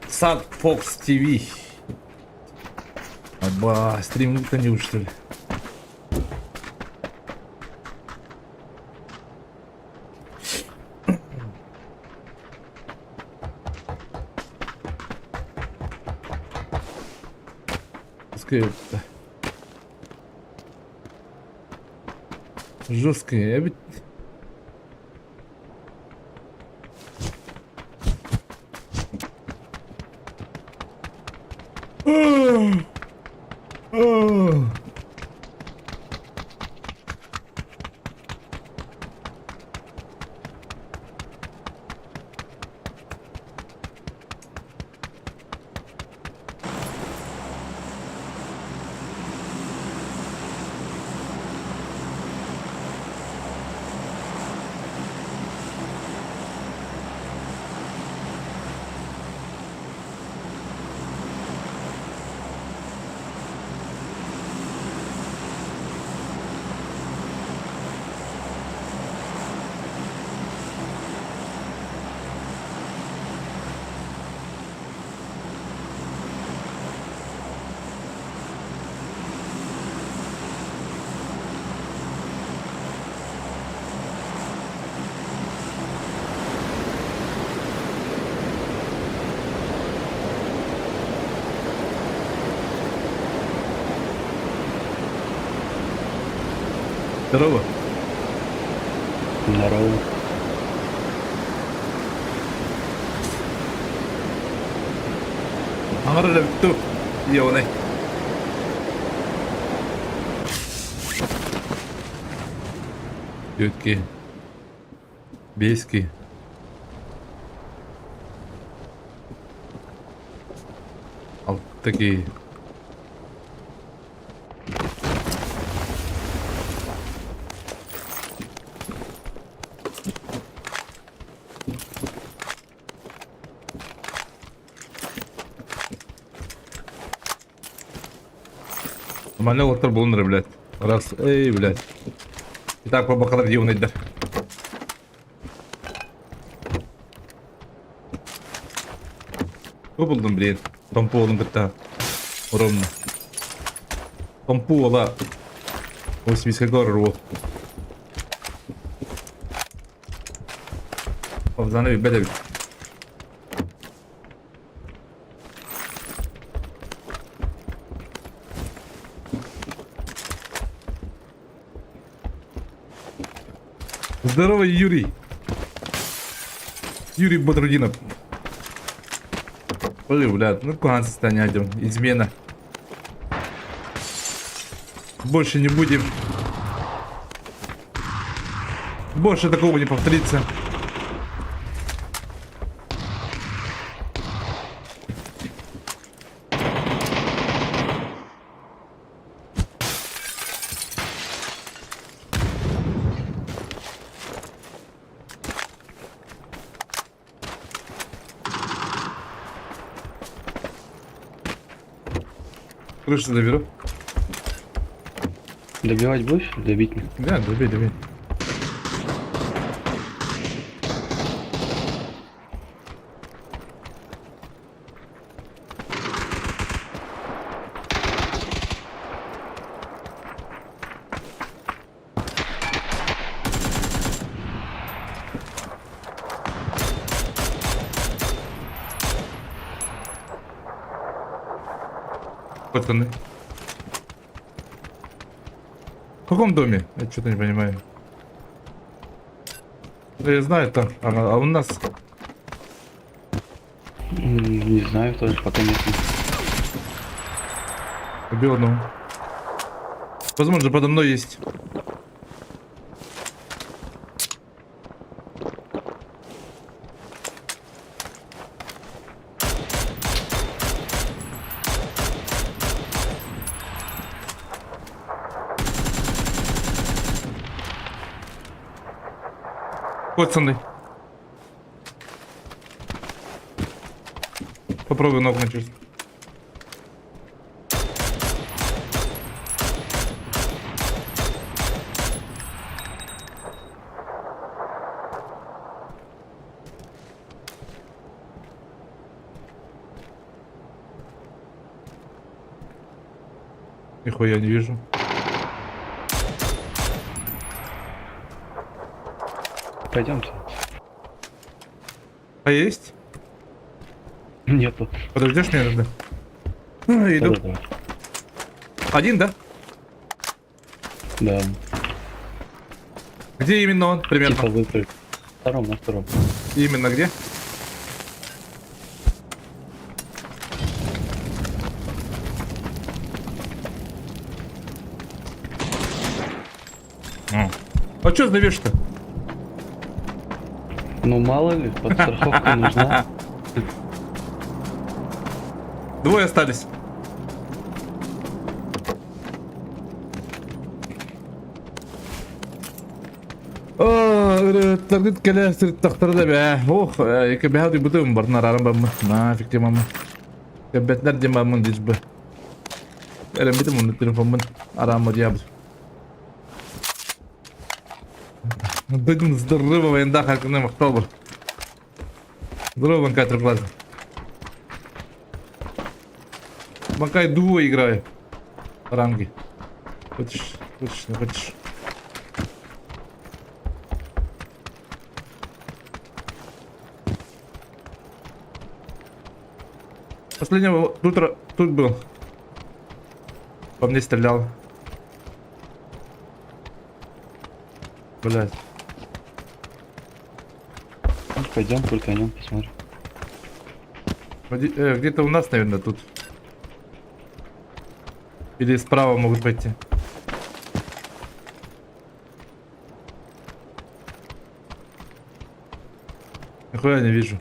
Сад Фокс ТВ. Оба, стрим коню, что ли? Жесткая. Жесткая. Я ведь... Здорово. Здорово. Аңғарып тұр. Еуіне. Төртке. Беске. Алтыге. Нормально отыр болыныр, блядь. Раз, эй, блядь. Итак, по бақалар деуін айдар. Көп болдым, блядь. Томпу олым бітті. Ровно. Томпу ола. 80 горыр ол. Обзаны бәді бит. Здорово, Юрий. Юрий Бодрудинов. Блин, блядь, ну куда состояние идем? Измена. Больше не будем. Больше такого не повторится. Крышу заберу. Добивать будешь? Добить меня. Да, добей, добей. Пацаны. В каком доме? Я что-то не понимаю. Да я знаю там. А у нас... Не знаю, тоже пока нет. Убил одного. Возможно, подо мной есть. Пацаны. Попробуй нокнуть чуть. Нихуя не вижу. Пойдемте. А есть? Нету. Подождешь меня тогда? Иду. Да-да-да. Один, да? Да. Где именно он? Примерно. Типа выпрыг. На втором. Именно где? А чё сдавишь-то? Ну мало ли, подстраховка нужна. Двое остались. Target kala sirrit taxtarda be. Oh, iki bir hadi butum barnar aram bamma. Ma fikri mamma. Kebetler de mamma dizbe. Eram bitum onu telefonun aram diye yaptı. Бегом здорово, венда, как на махтал. Здорово, банка трёхлаза. Банка дуо играю. Ранги. Хочешь, не хочешь. Последнего утра тут был. По мне стрелял. Блять. Пойдем, крутанем, посмотрим. Где-то у нас, наверное, тут. Или справа могут пойти. Нихуя не вижу.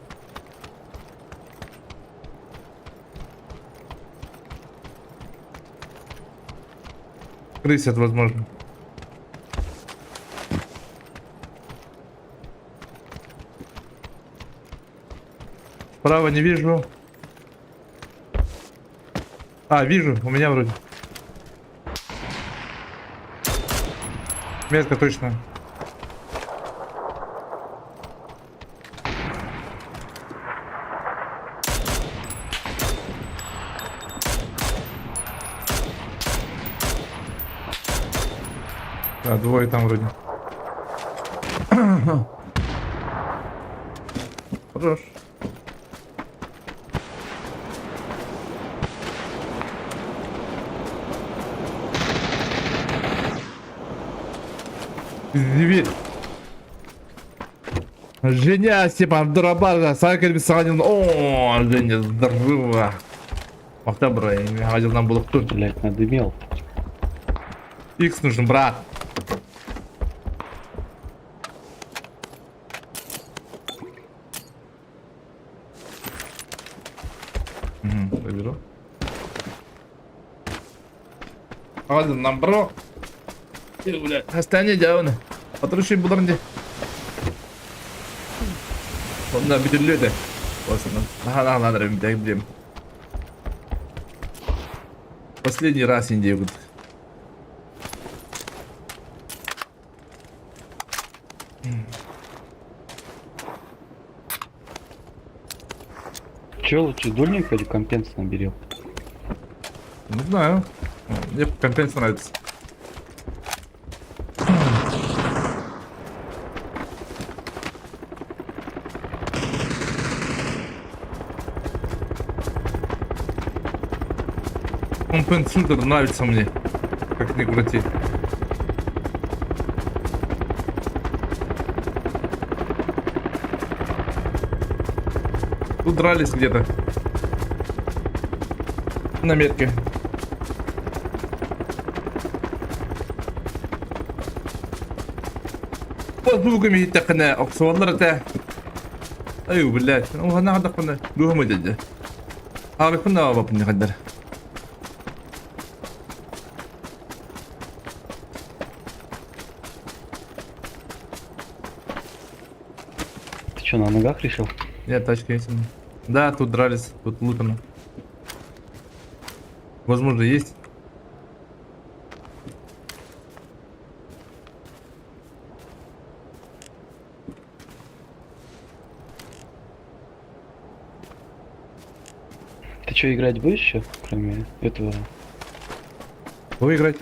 Крысят, возможно. Справа не вижу. А, вижу, у меня вроде. Метка точно. Да, двое там вроде. Хорош. Дверь. Женя, Степан, Дурабарда, Сакер Бессанин. О, Женя, здорово. Махта, бро, я не видел, нам было кто. Блять, надымел. Икс нужен, брат. Заберу. Hadi lan bro. Gel buraya. Hastaneye gel. Oturuşu bulurum diye. Onlar bir türlü de. Olsun lan. Daha alırım bir de bileyim. Последний раз Индия будет. Че лучше, дульника или компенс наберем? Не знаю. Мне компенс нравится. Компенсатор нравится мне. Как ни крути. Тут дрались где-то. На метке. Под звуками тахна оксуаллар это. Аю, блядь. Ну, она надо куда. Дума дядя. А вы куда вы не ходили? Ты что, на ногах решил? Нет, тачка есть. Да, тут дрались, тут лутано. Возможно, есть. Ты что, играть будешь еще, кроме этого? Кого играть?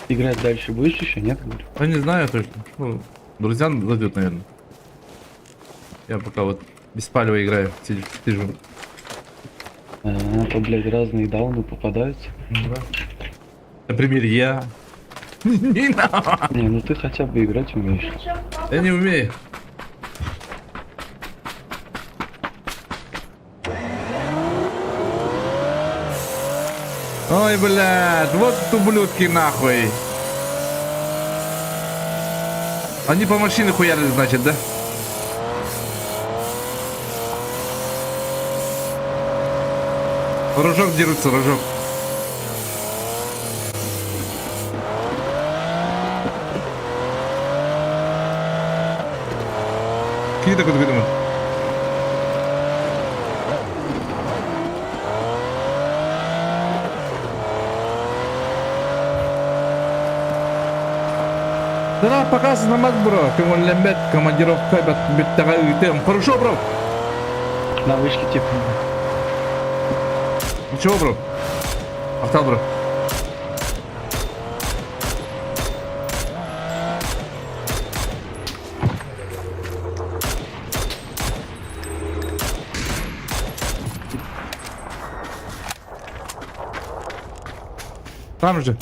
Играть дальше будешь еще, нет? Говорю. Я не знаю точно. Ну, друзья зайдут, наверное. Я пока вот без палева играю, сижу. А то, блядь, разные дауны попадаются. Ну да. Например, я. Не надо. Не, ну ты хотя бы играть умеешь. Я не умею. Ой, блядь, вот ублюдки нахуй. Они по машине хуярили, значит, да? Рожок дерутся, рожок. Какие такой думаю? Да, показано мат, бро. Лембет, командировка, бит, хорошо, бро. На вышке типа. Ничего, бро. Автал, бро. Там же.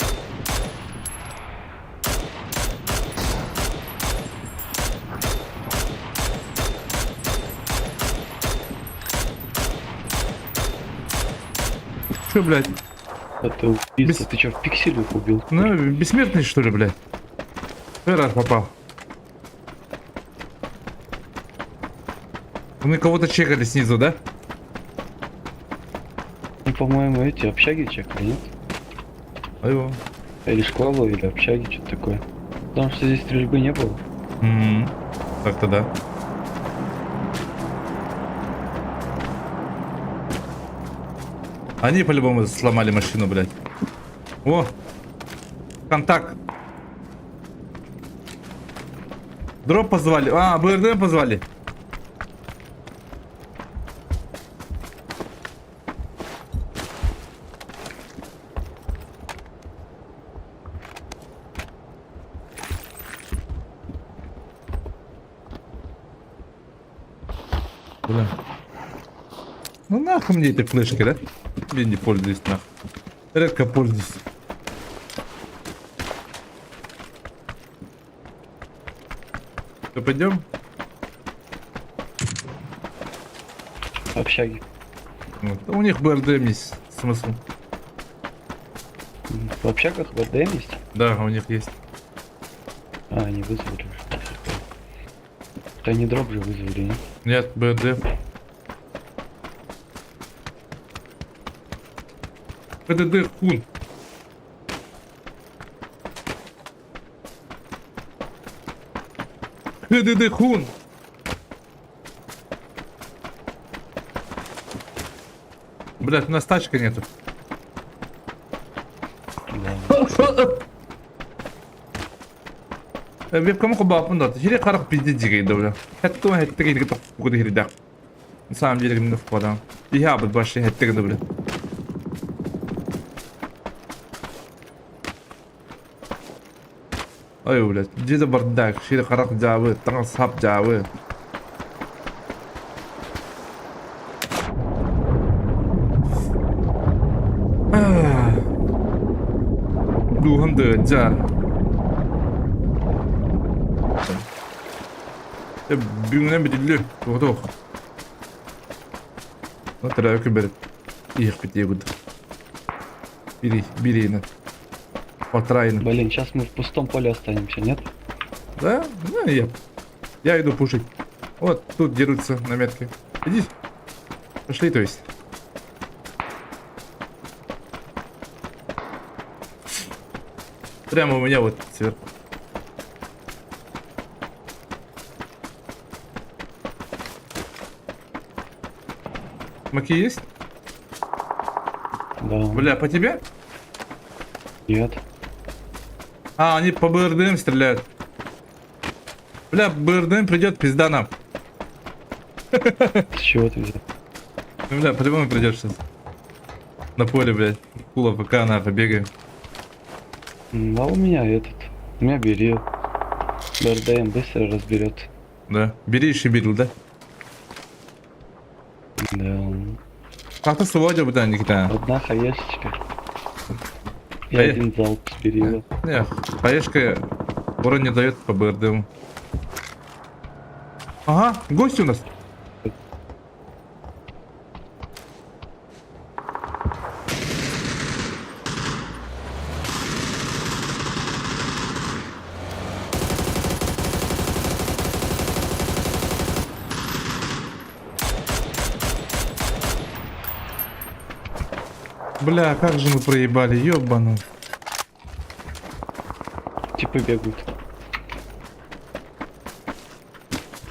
Что, блядь? Это убийца. Без- Ты что, в пиксель их убил? Ну, бессмертный, что ли, блядь? Первый раз попал. Мы кого-то чекали снизу, да? Ну, по-моему, эти общаги чекали, нет? Айво. Или школу, или общаги, что-то такое. Потому что здесь стрельбы не было. Так-то да. Они по-любому сломали машину, блядь. О! Контакт. Дроп позвали. А, БРД позвали. Бля. Ну нахуй мне эти флешки, да? Я не пользуюсь нахуй. Редко пользуюсь. Что, пойдем? Общаги. Вот. У них БРД есть смысл. В общагах в РДМ есть? Да, у них есть. А, они вызвали уже. Да не дроп же вызвали, нет? Нет, БРД. ПДД хун. ПДД хун. Блять, у нас тачка нету. Вебкамı kubapında hiri karak pizdi cigeydi bile. Hatta o hatta gidi gidi kudu hiri dak. На самом деле гнев подам. И я бы больше hatta gidi bile. Ой, блядь, где-то бардак, хири карак джавы, там сап джавы. Духан дөджар. Бюнен бедиллü. Doğru. Ne tarafı küberet. İyi bitiyor bu. Бери. Потраин. Блин, сейчас мы в пустом поле останемся, нет? Да? Ну, я иду пушить. Вот, тут дерутся на метке. Иди. Пошли, то есть. Прямо у меня вот сверху. Маки есть? Да. Бля, по тебе? Нет. А, они по БРДМ стреляют. Бля, БРДМ придет, пизда нам. С чего ты взял? Ну, бля, по-любому придет сейчас. На поле, блядь. Кула ПК, на, побегаем. А у меня этот. У меня берил. БРДМ быстро разберет. Да. Бери еще берил, да? Да. Как ты сводил бы, да, Никита? Одна хаешечка. И Хае- один залп с берила. Не, хаешка урон не дает по БРДМу. Ага, гость у нас. Бля, как же мы проебали, ёбану. Типы бегают.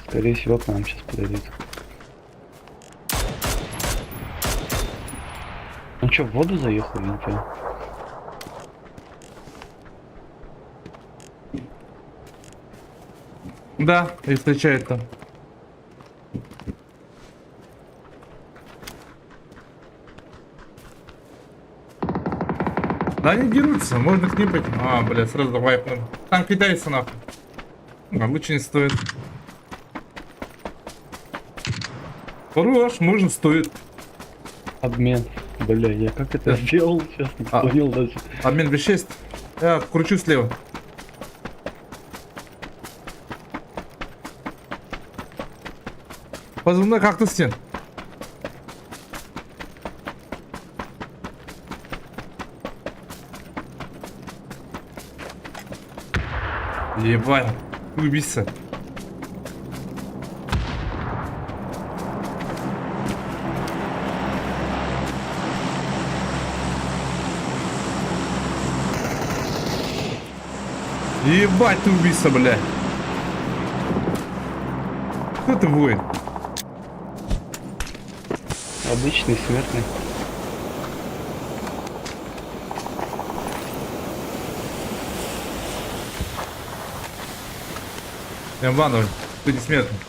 Скорее всего, к нам сейчас подойдут. Он что, в воду заехал, я не понял? Да, и встречает там. Да они дерутся, можно к ним пойти. А, бля, сразу вайпнем. Там китайцы нахуй. А лучше не стоит. Хорош, можно, стоит. Обмен. Бля, я как это Да. сделал, сейчас не А. понял даже. Обмен веществ. Я кручу слева. Позывной как ты стен. Ебать, убийца. Ебать, ты убийца, бля. Кто ты воин? Обычный смертный. Иванович, ты бессмертный.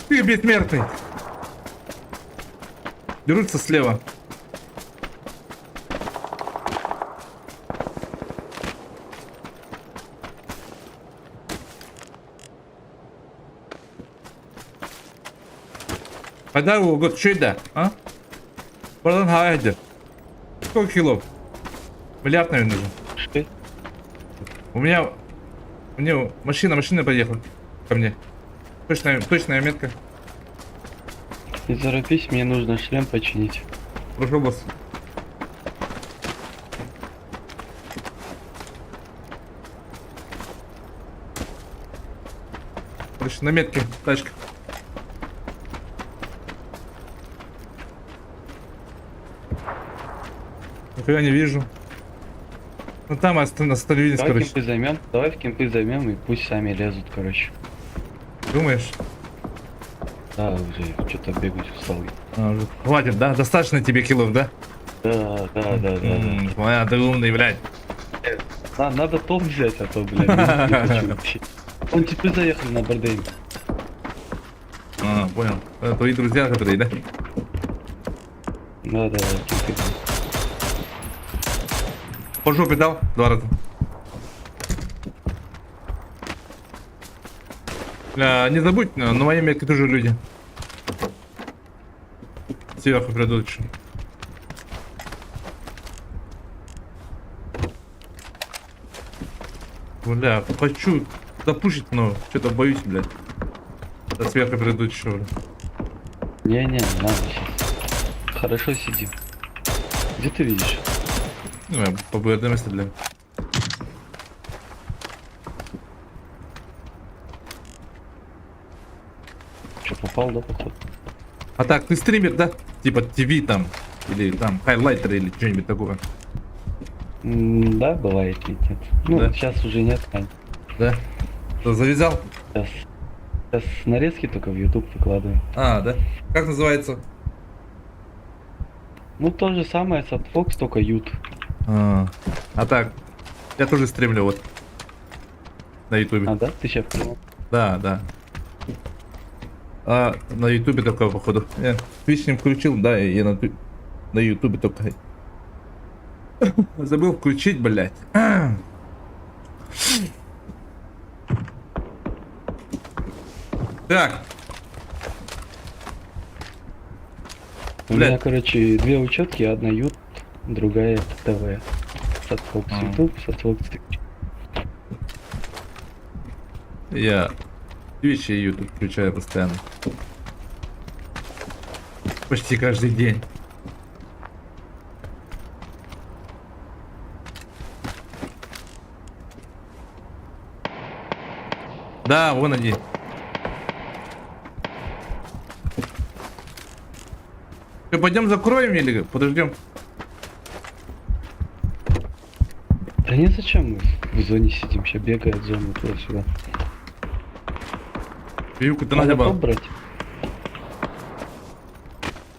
Ты бессмертный. Дерутся слева. Когда его год шейда, а? Buradan haydi. Сколько килов? Миллиард, наверное, нужен. Что? У меня машина поехала ко мне. Точная метка. Не торопись, мне нужно шлем починить. Прошу вас. Короче, на метке тачка. Нихуя не вижу. Ну там остановились, Давай короче. кемпы займем, давай в кемпы займем и пусть сами лезут, короче. Думаешь? Да, уже что-то бегать устал. А, уже хватит, да? Достаточно тебе килов, да? Да. Моя, ты умный, блядь. Надо топ взять, а то, блядь, не хочу вообще. Он теперь заехал на бордейн. А, понял. Это твои друзья, которые, да? Да, кемпы. По жопе дал 2 раза. Бля, не забудь, на моей метке тоже люди. Сверху придут еще. Бля, хочу запушить, но что-то боюсь, блядь. Да сверху придут еще, бля. Не, надо сейчас. Хорошо сидим. Где ты видишь? Ну, я по БРДМ стреляю. Че, попал, да, походу? А так, ты стример, да? Типа ТВ там, или там, хайлайтер, или что-нибудь такое. Да, бывает ведь нет. Ну, Да. сейчас уже нет, Да? Что, завязал? Сейчас нарезки только в YouTube выкладываю. А, да? Как называется? Ну, то же самое с Fox, только ют. А так, я тоже стримлю вот. На ютубе. А, да? Ты сейчас понял? Да. А на ютубе только, походу. Я Twitch не включил, да, и на ютубе только. Забыл включить, блядь. Так. У Блядь. меня, короче, две учетки, одна ют, другая ТВ. Соцфокс А. YouTube, соцфокс Twitch. Я Twitch и YouTube включаю постоянно. Почти каждый день. Да, вон они. Пойдем закроем или подождем? Да нет, зачем мы в зоне сидим, сейчас бегает зону туда-сюда. Юку-то Надо надо было. брать.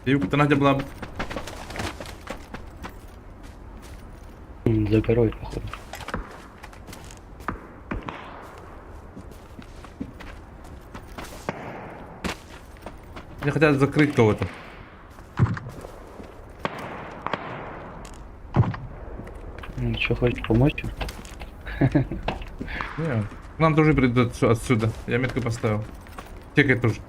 Юку-то надо было. За горой, походу. Мне хотят закрыть кого-то. Ну, что, хочешь помочь? Не, к нам тоже придут отсюда. Я метку поставил. Текай тоже.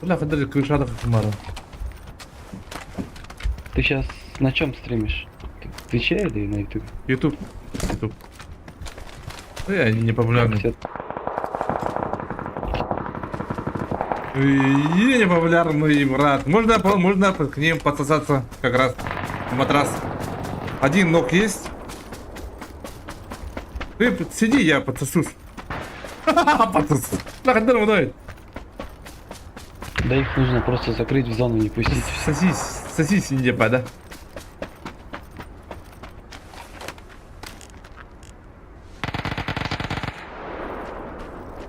Бля, подожди, крыша как хмара. Ты сейчас на чем стримишь? Ты в Твиче или на YouTube? Ютуб. Ютуб. Ну, я не популярный. Все- Я не популярный, брат. Можно к ним подсосаться как раз в матрас. Один ног есть. Ты сиди, я подсосусь. Подсосусь. Нахуй мной. Да их нужно просто закрыть в зону, не пустить. Сосись, не да?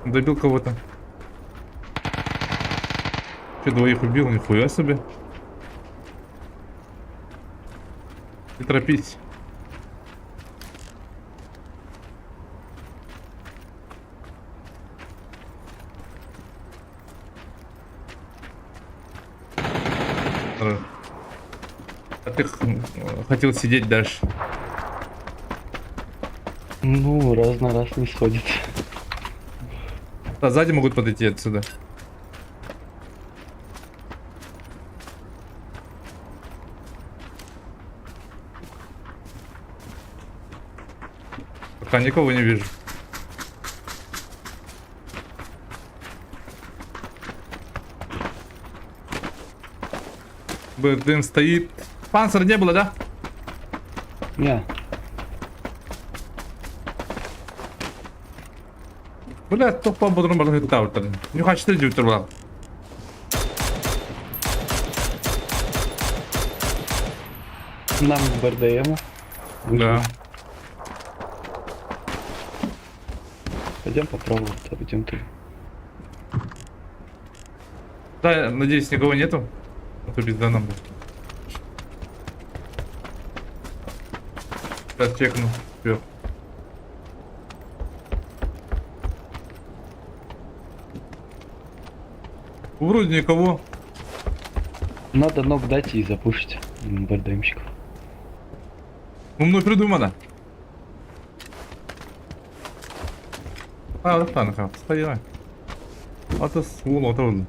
Добил кого-то. Че, двоих убил? Нихуя себе. Не торопись. А ты хотел сидеть дальше. Ну, раз на раз не сходит. А сзади могут подойти отсюда. Пока никого не вижу. Дым стоит. Панцирь не было, да? Не, Блядь, топ по-бодрому баргетал. Не хочешь ты дютер. нам в БРДМу. Да. Пойдем попробуем, пойдем ты. Да, надеюсь, никого нету. А то пизда нам будет. Сейчас чекну. Вперед. Вроде никого. Надо ног дать и запушить БРДМщиков. Умно придумано. Ладно, стояй. Аты сул отырды.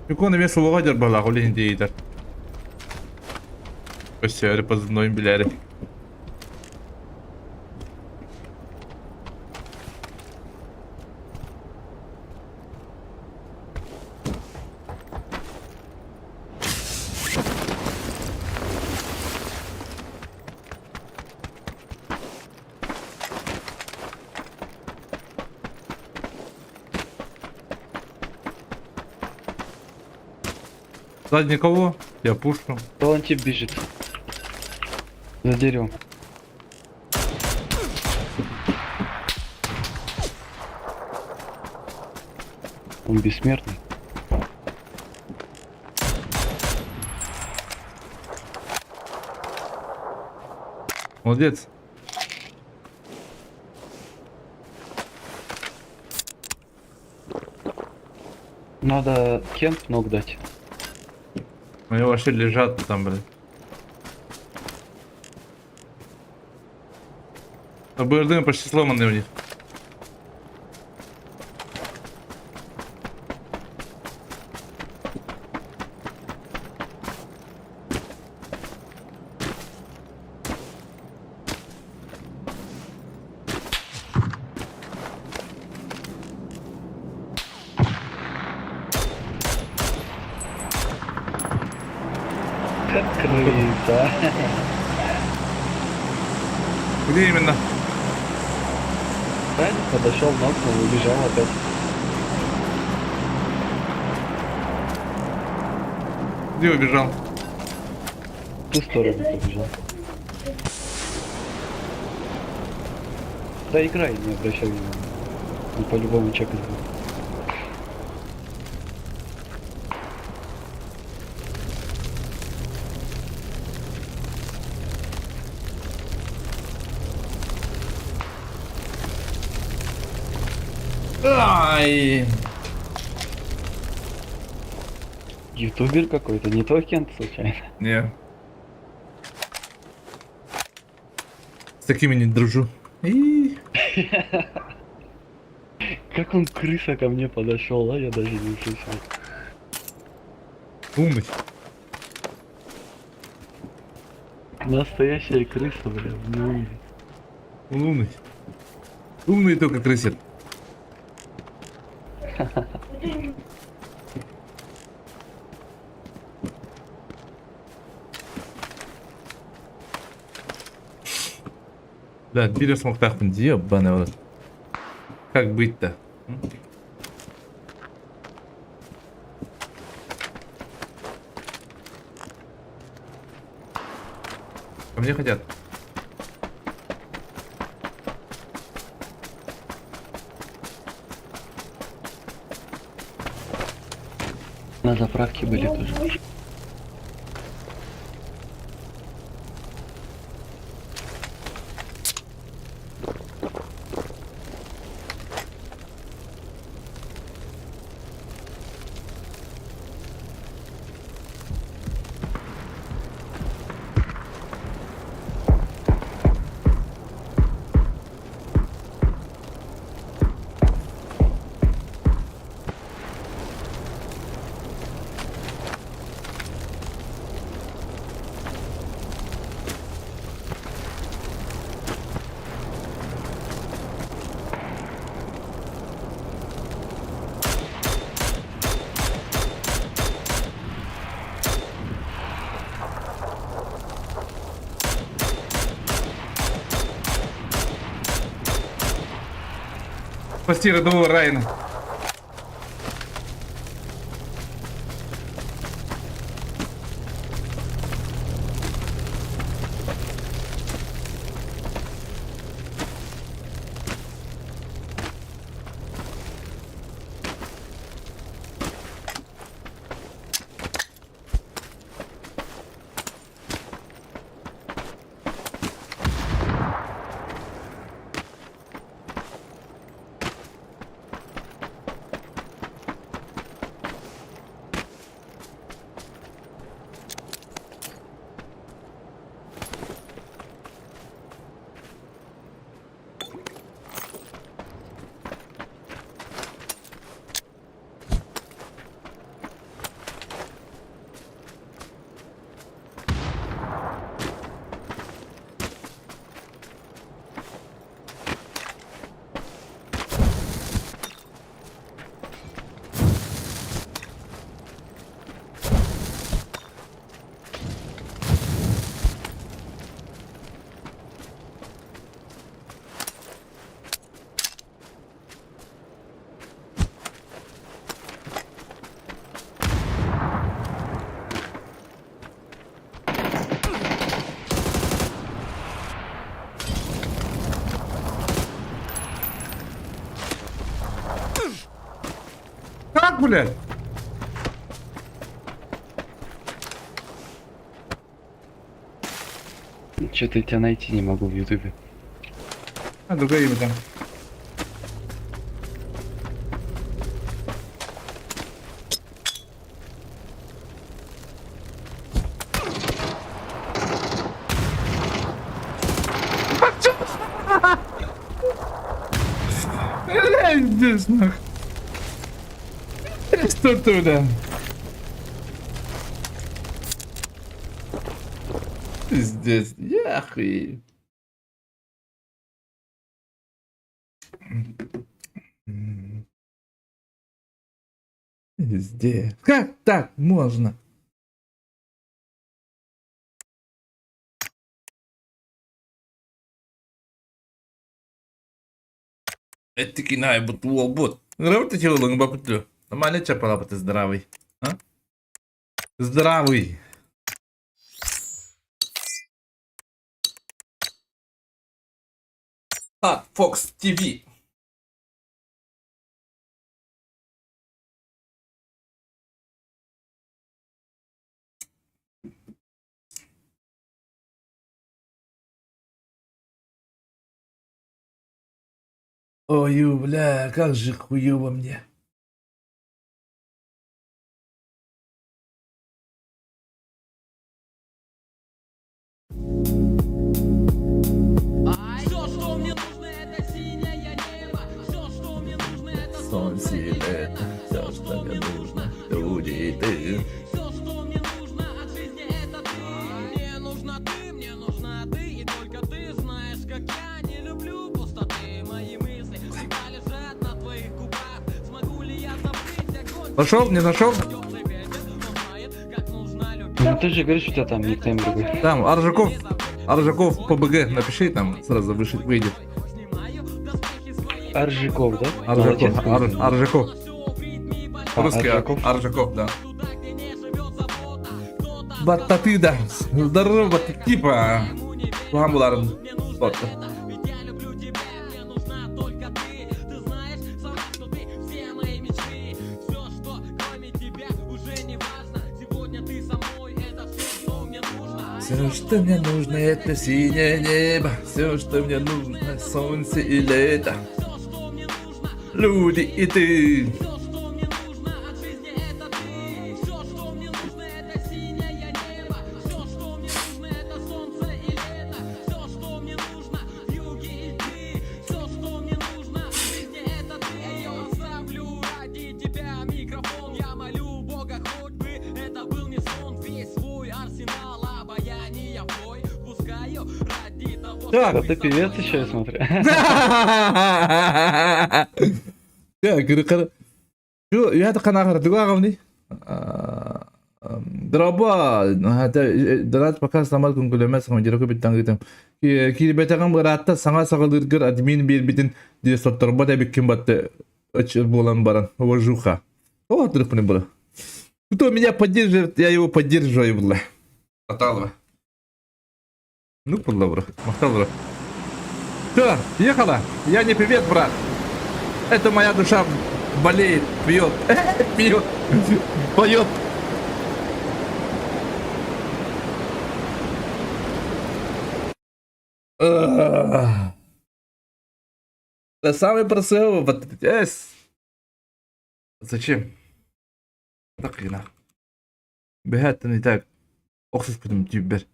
Юконы мен сулуға жер бала қолен дейдер. Көсері позывной білері. Сзади никого, я пушу. Он тип бежит. За деревом. Он бессмертный. Молодец. Надо кемп ног дать. Они вообще лежат там, блядь. А БРДМ почти сломанный у них. Как крыса. Где именно? Правильно, подошел, нокнул, убежал опять. Где убежал? В ту сторону побежал. Да играй, не обращай внимания. Он по-любому чекает. Ай! Ютубер какой-то, не то Кент случайно. Не. С такими не дружу. И Как он крыса ко мне подошел, а я даже не услышал. умный. Настоящая крыса, бля, не умный. Он умный. Умный только крысит. Да, Биря смог тахнуть, ебаный вот. Как быть-то? Ко мне хотят. На заправке были тоже. Спасти рядового Райана. Как, блядь? Что-то я тебя найти не могу в ютубе. А, другое имя там. Пиздец, нахуй. Что туда? Пиздец, яхуй. Пиздец. Как так можно? Это кинай бутылок бот. Работайте лунг бакутлю. Нормально чапала, ты здравый. А? Здравый. А, Fox TV. Ой, бля, как же хуёво мне. Все, что мне нужно, это синее небо. Все, что мне нужно, это Солнце и лето, все, что мне нужно, люди и ты. все, что мне нужно от жизни, это ты. Мне нужна ты, и только ты знаешь, как я не люблю пустоты. Мои мысли всегда лежат на твоих губах. Смогу ли я забыть огонь? Нашел, не нашел? Теплый ветер, он знает, как нужно любить. Ну ты же говоришь, у тебя там никнейм другой. Там, Аржаков ПБГ, напиши, там сразу выйдет. Снимаю доспехи свои. Аржиков, да? Аржаков, Аржаков. А, Русский Аржаков? Аржаков, да. Туда, где не живет забота. Кто-то Бататыда, здорово, ты типа. Ламбуларн. Вот. Ведь я люблю тебя, мне нужна только ты. Ты знаешь, сама, что ты все мои мечты. Все, что кроме тебя уже не важно. Сегодня ты со мной, это все, что мне нужно. Все, что мне нужно, это синее небо. Все, что мне нужно, солнце и лето. Все, что мне нужно, Люди и ты. все, что мне нужно от жизни, это ты. Все, что мне нужно, это синее небо. Все, что мне нужно, это солнце и лето. Все, что мне нужно, юги и ты. Все, что мне нужно в жизни, это ты. Я оставлю ради тебя микрофон. Я молю Бога, хоть бы это был не сон. Весь свой арсенал обаяния в бой пускаю ради того, Так. А ты певец еще, я смотрю. Я так канал другой Дроба, драт пока самал күнгөлөмө саңдыры биттен гитем. Кирбетаган быратта саңа сагылдыргыр админ бербитин ди сотторба да биккин батты очер болан баран. Уважуха. О, трыпны бра. Кто меня поддерживает, я его поддерживаю, бля. Хватало. Ну, бля, бра. Махтал, бра. Всё, ехала. Я не певец, брат. Это моя душа болеет, пьет, пьет, поет. Это самый простой вот. Зачем? Так хрена. Бегать не так. Оксус потом тибер.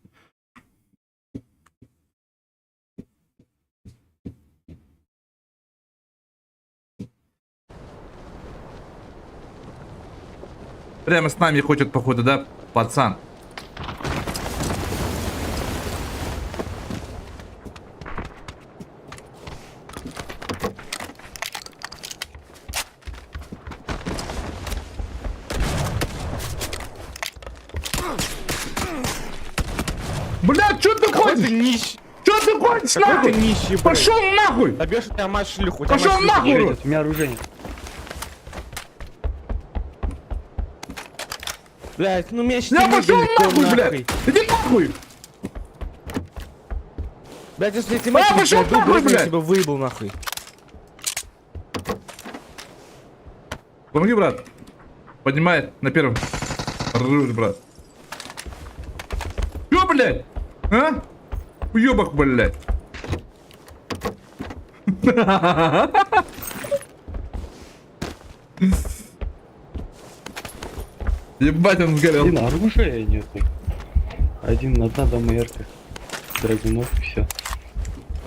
Прямо с нами хочет, походу, да, пацан? Блядь, что ты Какой ты хочешь? нищий? Что ты хочешь, Какой нахуй? ты нищий, блядь? Пошел нахуй! Добьешь у тебя мать шлюху. у тебя Пошел мать шлюха. нахуй! Оружие нет, у меня оружия нет. Блядь, ну меч Я пошел нахуй, блядь! Иди нахуй! Блядь, если я тебе пошел нахуй, я блядь! тебя выебал нахуй. Помоги, брат. Поднимает на первом. Руль, брат. Чё, блядь? А? Уёбок, блядь. Ебать, он сгорел. Один оружия нету. Одна домерка. Драгунов и все.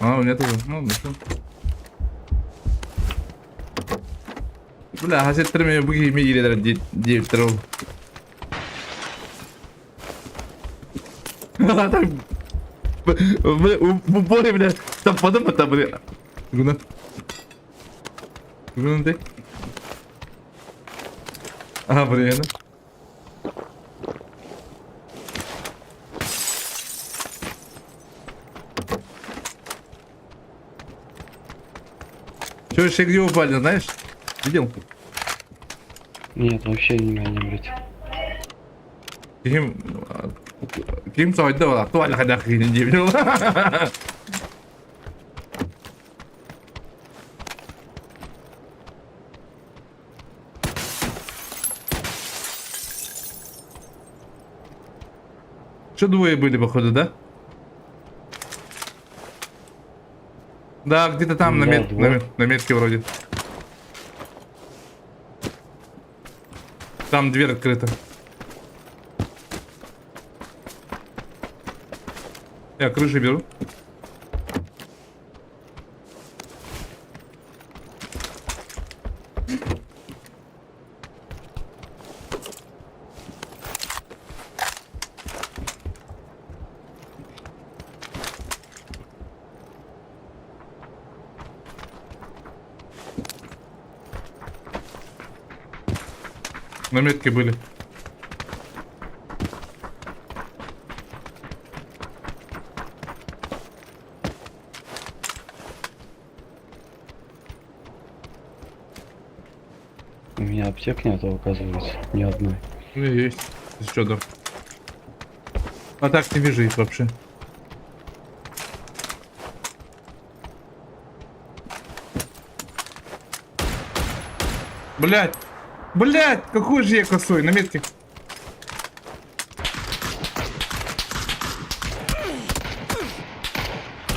А, у меня тоже. Ну, ничего. Бля, хасеттерме буги ми иредер деп тұру. Так, в упоре, бля, там подым это, бля. Гуна. Гуна ты? А, бля, ну. Чё, еще где упали, знаешь? Видел? Нет, вообще не блядь. Ким сойды ола, туаль хадах кийин деп жүрүп. Что двое были, походу, да? Да, где-то там, Да, двое. на метке вроде. Там дверь открыта. Я крыши беру. На метке были. У меня аптек нету, оказывается, ни одной. Ну и есть. Что да. А так не вижу их вообще. Блять! Блять! Какой же я косой на метке.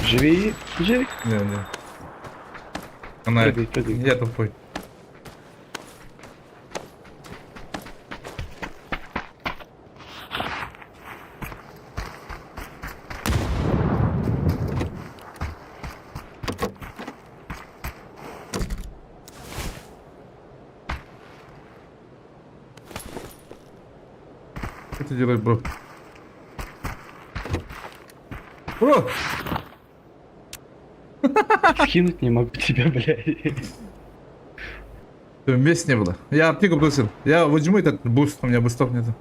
Живи, живи. Не. Она... Прыгай. Я тупой. Что ты делаешь, бро? Бро! Скинуть не могу тебя, блядь. Мест не было. Я аптеку бросил. Я возьму этот буст, у меня бустов нету.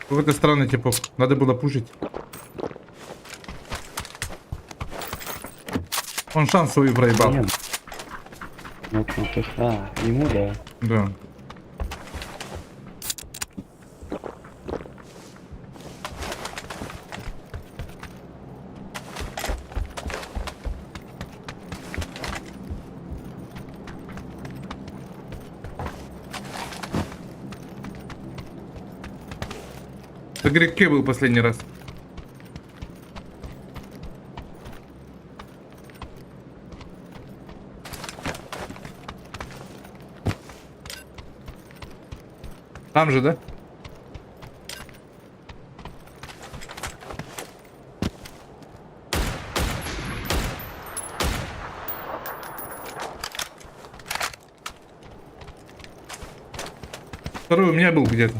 Какой-то странный типов. Надо было пушить. Он шанс свой проебал. Нет. Ну, то есть, ему да. Да. На греке был последний раз. Там же, да? Второй у меня был где-то.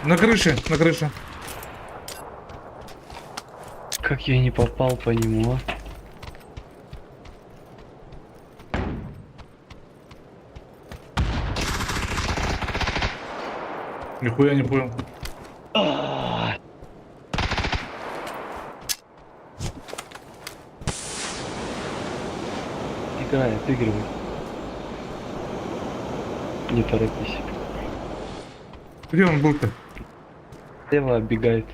На крыше, на крыше. Как я не попал по нему, а? Нихуя не понял. Играй, отыгрывай. Не торопись. Где он был-то? Слева оббегает.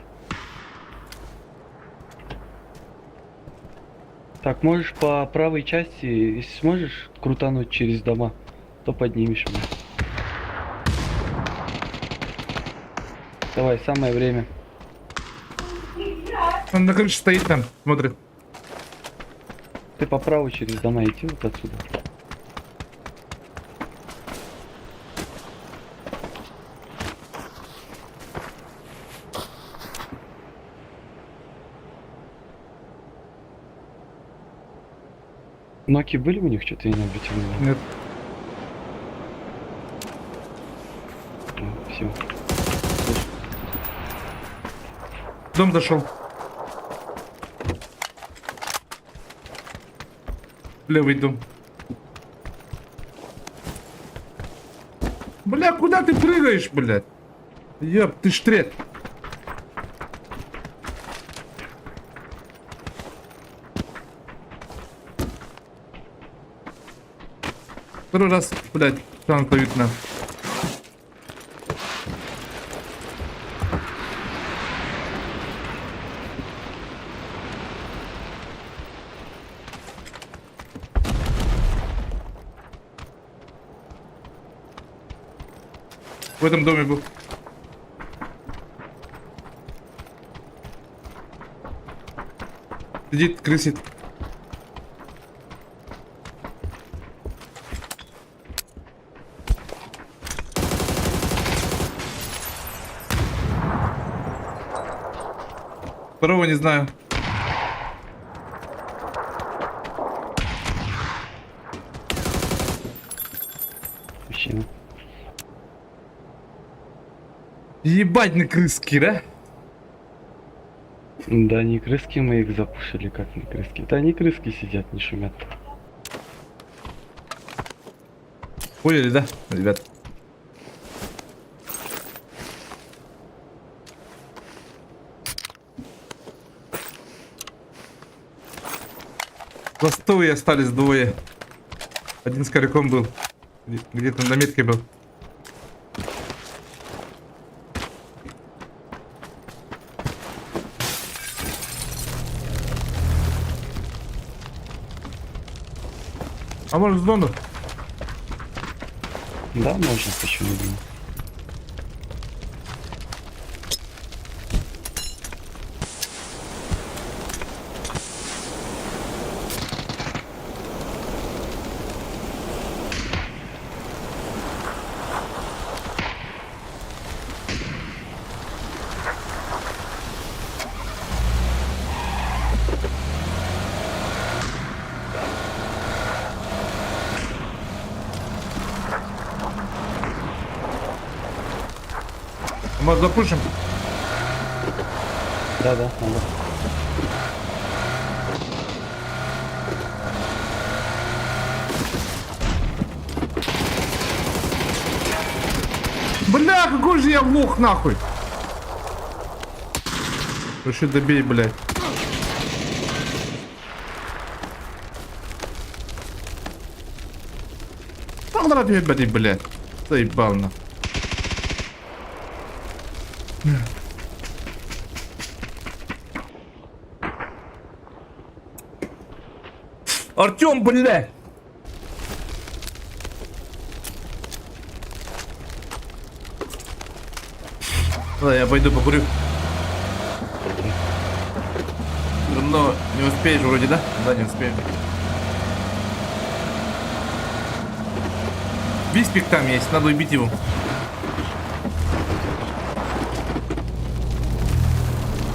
Так, можешь по правой части, если сможешь крутануть через дома, то поднимешь меня. Давай, самое время. Он на крыше стоит там, смотрит. Ты по правой через дома идти вот отсюда. Ноки были у них? Что-то я не обратил внимания. Нет. Все. В дом зашел. Левый дом. Бля, куда ты прыгаешь, блядь? Ёб, ты штрет. Второй раз, блядь, шанс видно. В этом доме был. Сидит, крысит. Второго не знаю. Мужчина. Ебать на крыски, да? Да, не крыски мы их запушили, как не крыски. Да не крыски сидят, не шумят. Поняли, да, ребят? Пластовые остались двое. Один с коряком был. Где-то на метке был. А может в зону? Да, можно, почему не? Может запушим? Да, надо. Бля, какой же я лох, нахуй! Реши добей, блядь. Погнать ебать, блядь. Заебал, на. Артем, блядь! Ладно, я пойду покурю. Но не успеешь вроде, да? Да, не успею. Виспик там есть, надо убить его.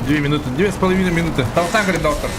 Две минуты, 2,5 минуты. Толтан, говорит доктор.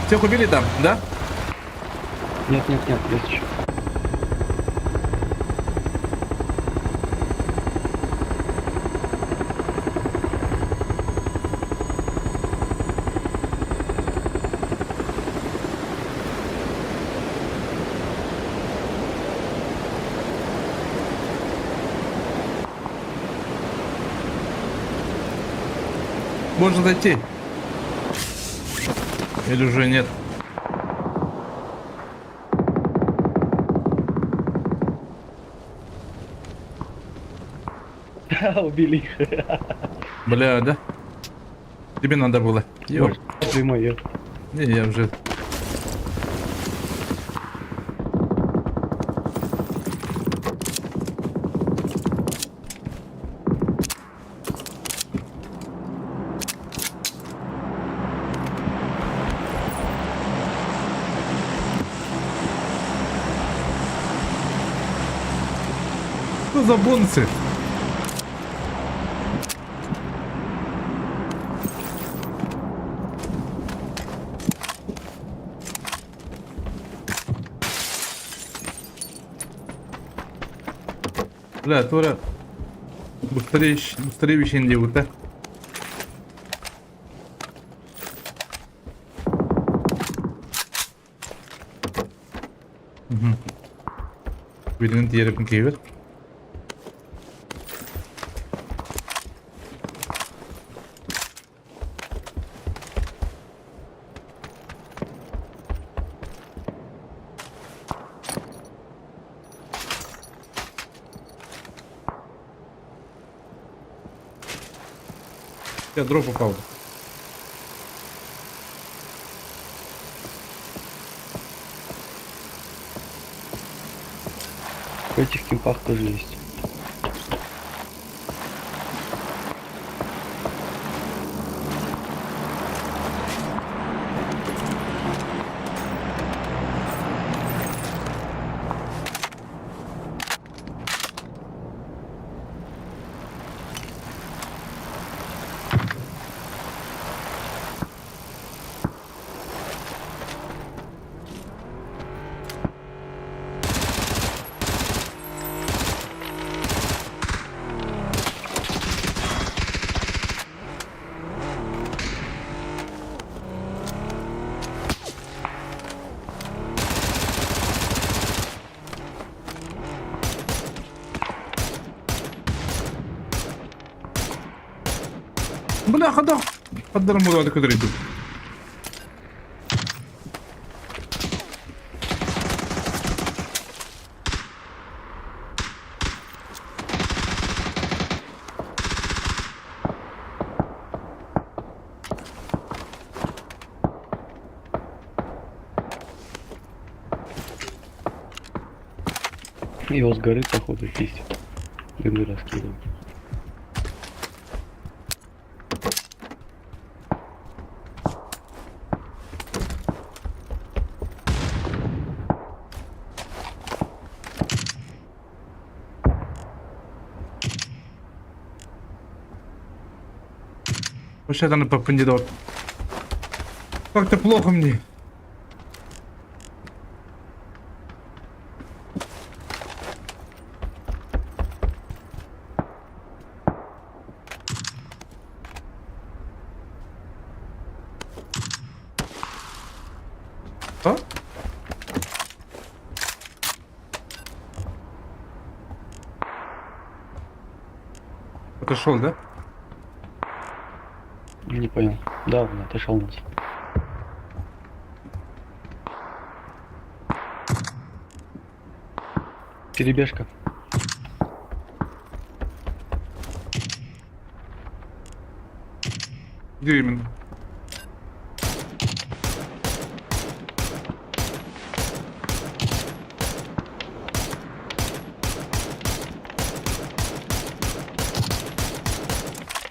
Всех убили там, да? Нет, нет, нет, есть еще. Можно зайти. Или уже нет? Убили их. Бля, да? Тебе надо было. Ёп. Ты мой, Не, я уже... Что за бонусы? Бля, Тора, быстрее, быстрее вещей делают, да? Угу. Birinin diğeri gelir. Я дроп упал. В этих кемпах тоже есть. Бляха, да. Поддаром буду откуда иду. Его с горы, походу, есть. Дымы раскидывают. Вообще там по кандидат. Как-то плохо мне. А? Отошел, да? Не понял. Да, он отошел у нас. Перебежка. Где именно?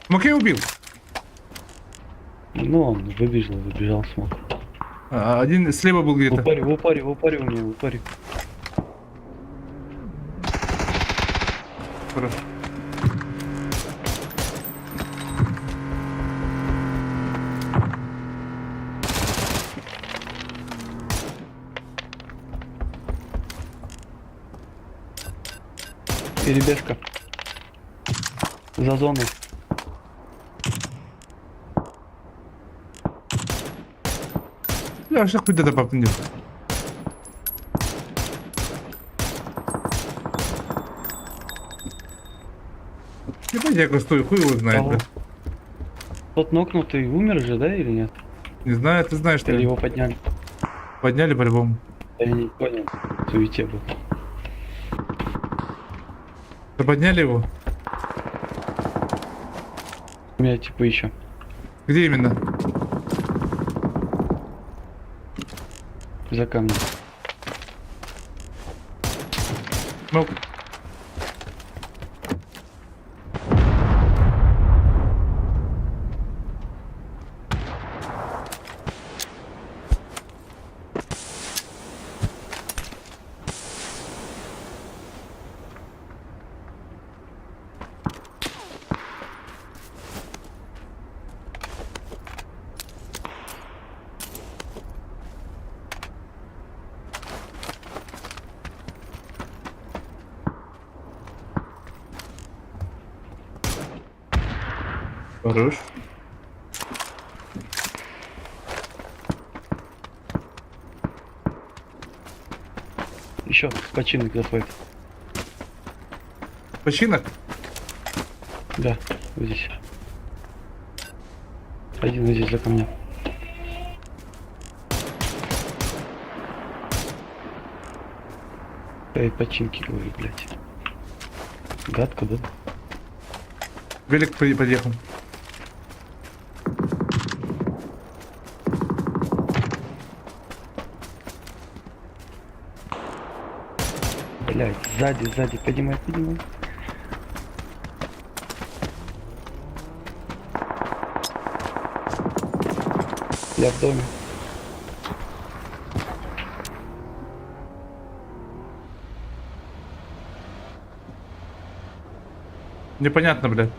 Макей убил. Ну, он выбежал, смог. Один слева был В где-то. упоре у меня, в упоре. Хорошо. Перебежка. За зоной. Я сейчас куда-то попадет. Ебать, я костую, хуй его знает, Ага. да. Тот нокнутый умер же, да, или нет? Не знаю, ты знаешь, что Или ли? его подняли? Подняли по-любому. Я не понял. В суете был. Да подняли его? У меня типа еще. Где именно? За камнем. Ну, хорош. Еще починок заходит. Починок? Да, вот здесь. Один вот здесь за камнем. Эй, починки, говорю, блядь. Гадко, да? Велик подъехал. Блядь, сзади, поднимай. Я в доме. Непонятно, блядь.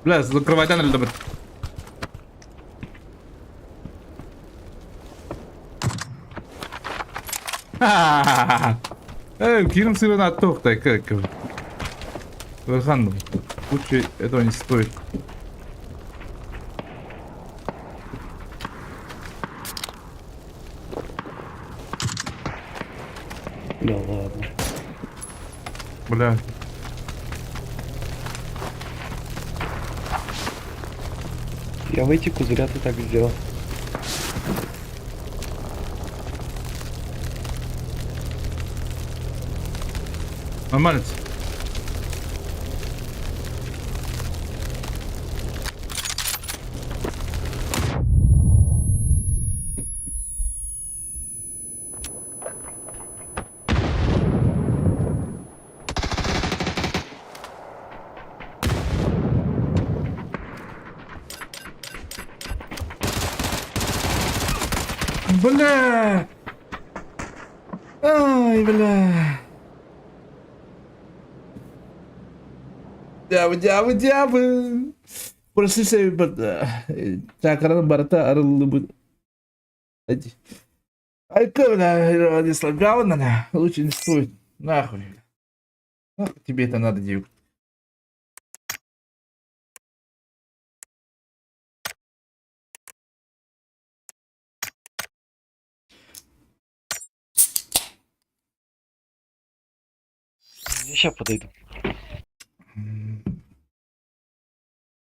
Бля, закрывай, да, надо быть. Кирим сырена тохтай, как. Верхан, лучше этого не стоит. Да ладно. Бля. Я в эти кузыря-то так сделал. Нормально. Бля! Ай, бля! Дябы! Просто все чакранın барата арылы bu. Hadi. Ай, бля, Владислав, говно, лучше не стоит. Нахуй. Нахуй тебе это надо, девка. Я сейчас подойду.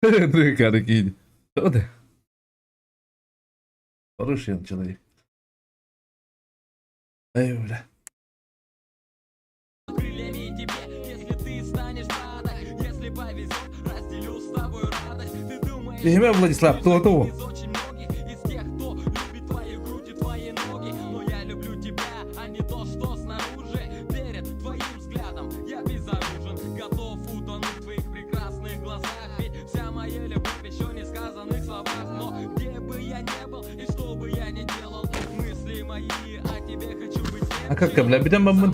Ну, какие. Что ты? Хороший он человек. Ай, бля. Крыльями тебе, если ты станешь стадом. повезет, разделю с тобой радость. Ты думаешь, Ими, Владислав, то. из очень многих, из тех, кто любит твои груди, твои ноги. Но я люблю тебя, а не то, что снаружи. Перед твоим взглядом я безоружен, готов утонуть в твоих прекрасных глазах. Ведь вся моя любовь еще не сказанных словах. Но где бы я не был и что бы я ни делал, мысли мои о тебе хочу быть А как, бля, бедем бамбун.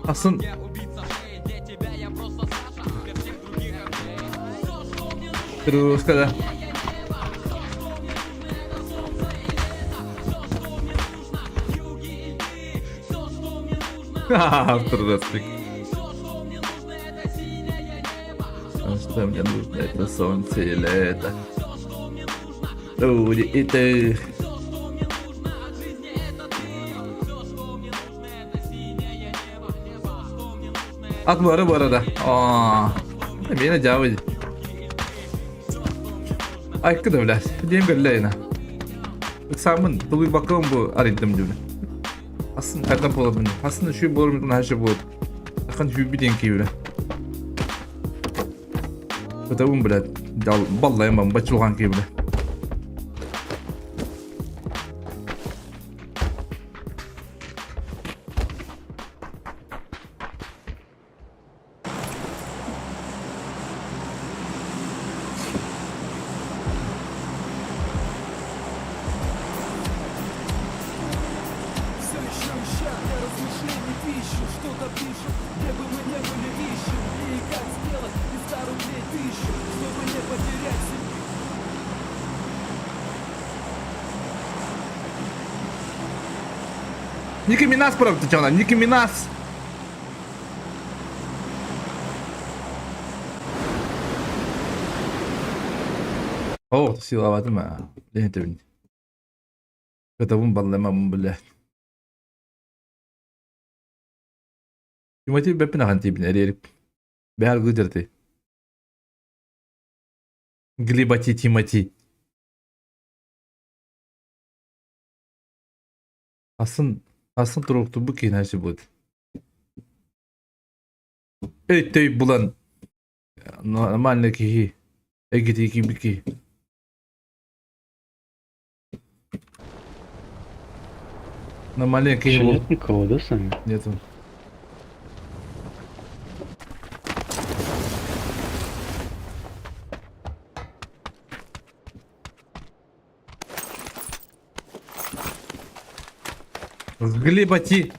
Асын. я убийца шеи, для тебя я просто Саша, для всех других Андрей. Все, что мне нужно, Труска, да. Ха-ха, трудоспик. Что мне нужно, это солнце и лето. Люди и ты. At var bu arada. Aa. Beni cevap edin. Aykı da öyle. Diyeyim gölle yine. Samın dolu bakalım bu araydım diyor. Aslında nereden bulabilirim? Aslında şu bulabilirim her şey bulur. Akın şu bir denki öyle. Bu da böyle dal ballayamam başlıkan gibi. Ники Минас правда, что она? Ники Минас. О, сила ватым, а. Лehen төвн. Катавун балламам блядь. Тимати беппин ахан тибин эрерip. Бяхал гыдырты. Глибати Тимати. Aslın turuktu bu ki neresi bu. Evet tabi bulan. Normalde ki. Egiti ki bir ki. Normalde ki Еще bu. нет никого, да, с нами? Нету. Глибати.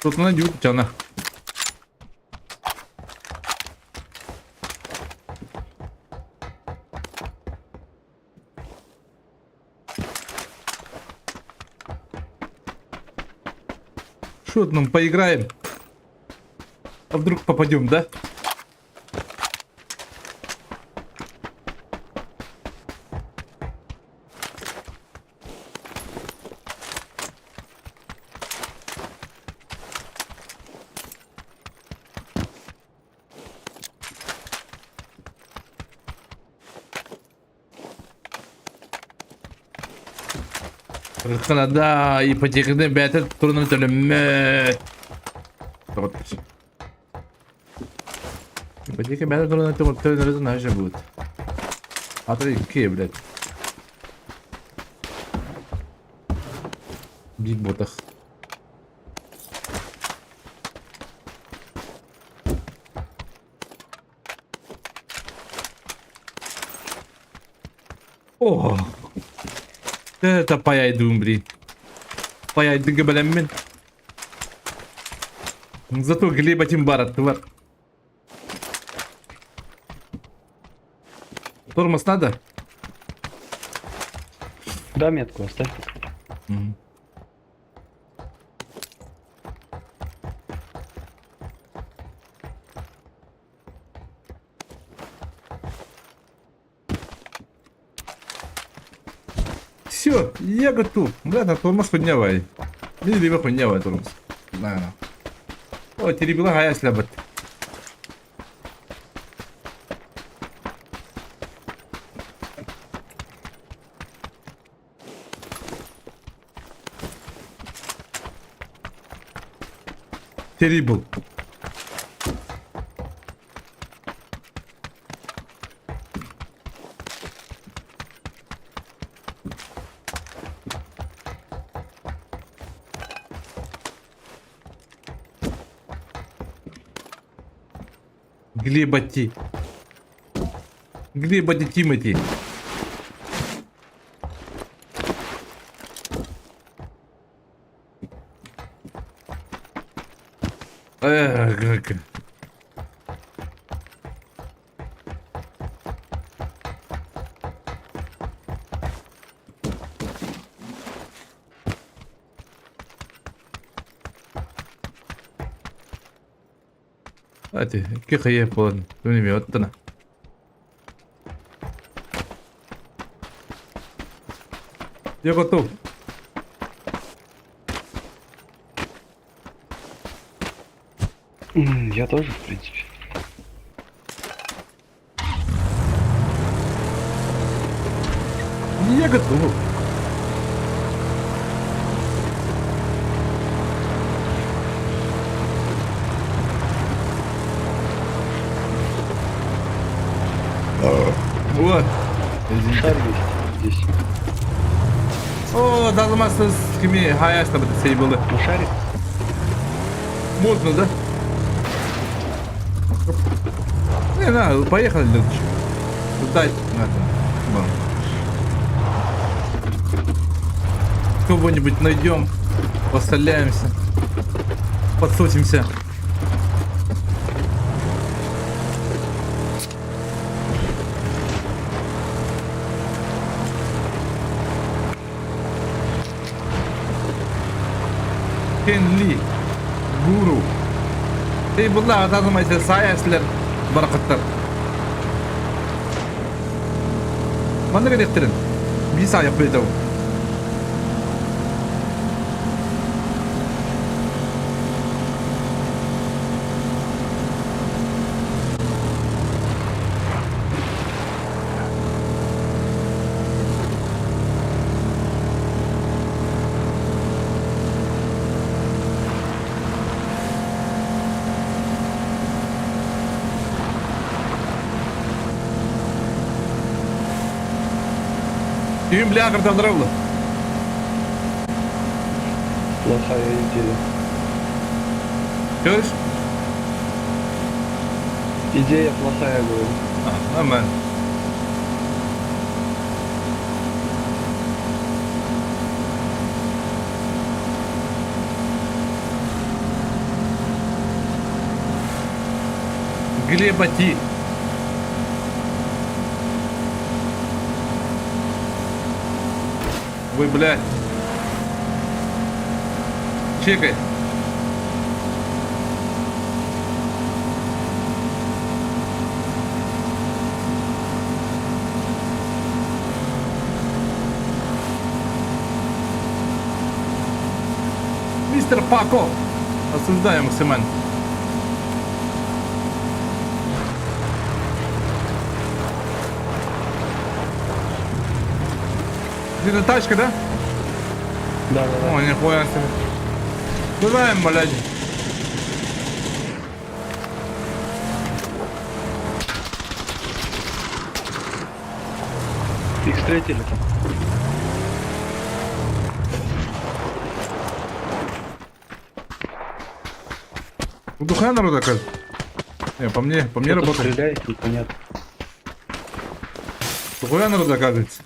Тут найдут тяна. Что нам поиграем? А вдруг попадем, да? Kanada ipotеканы бәтір тұрының төлімі. Ипотека бәтір тұрының төлімі нәжі будет. Атыры 2, блядь. Биг ботах. О! Это паяйдым, блин. Паяйды габаляммен. Зато Глеба Тимбарат var. Тормоз надо? Да, метку оставь. Все, я готов. Бля, тормоз поднявай. Или либо поднявай тормоз. На. О, теребила гая слабат. Terrible. Глеба Тимати. Как. Hadi, kaya yapalım. Dönemi attına. Я готов. Я тоже, в принципе. Я готов. Вот. Шар есть здесь. О, dalmasız kimi hayasta bir şey buldu. На шаре? Можно, да? Не надо, поехали, Лёдыч. Дай надо. Вон. Кого-нибудь найдем, постреляемся, подсутимся. Kenli, guru. Bunlar tanımaysa sayesler, barakatlar. Bana gerektirin. Bir sağ yapıyordum. Düğün bile akırdan duralım. Плохая идея. Görüş. Идея плохая, говорю. Hemen. Глебати. Вы, блядь. Чекай. Мистер Пако. Осуждаем максимально. Где-то тачка, да? Да. О, нихуя себе. Куда им, блядь? Их встретили там. Духая народа, оказывается. Не, по мне Кто-то работает. стреляет, непонятно. Духая народа, оказывается.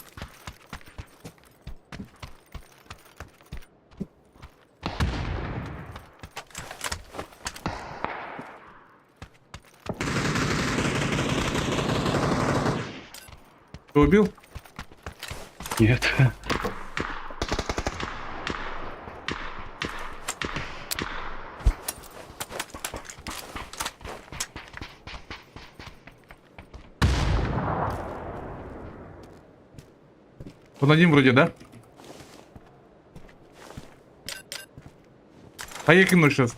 Ты убил? Нет. Он один вроде, да? Поехали сейчас.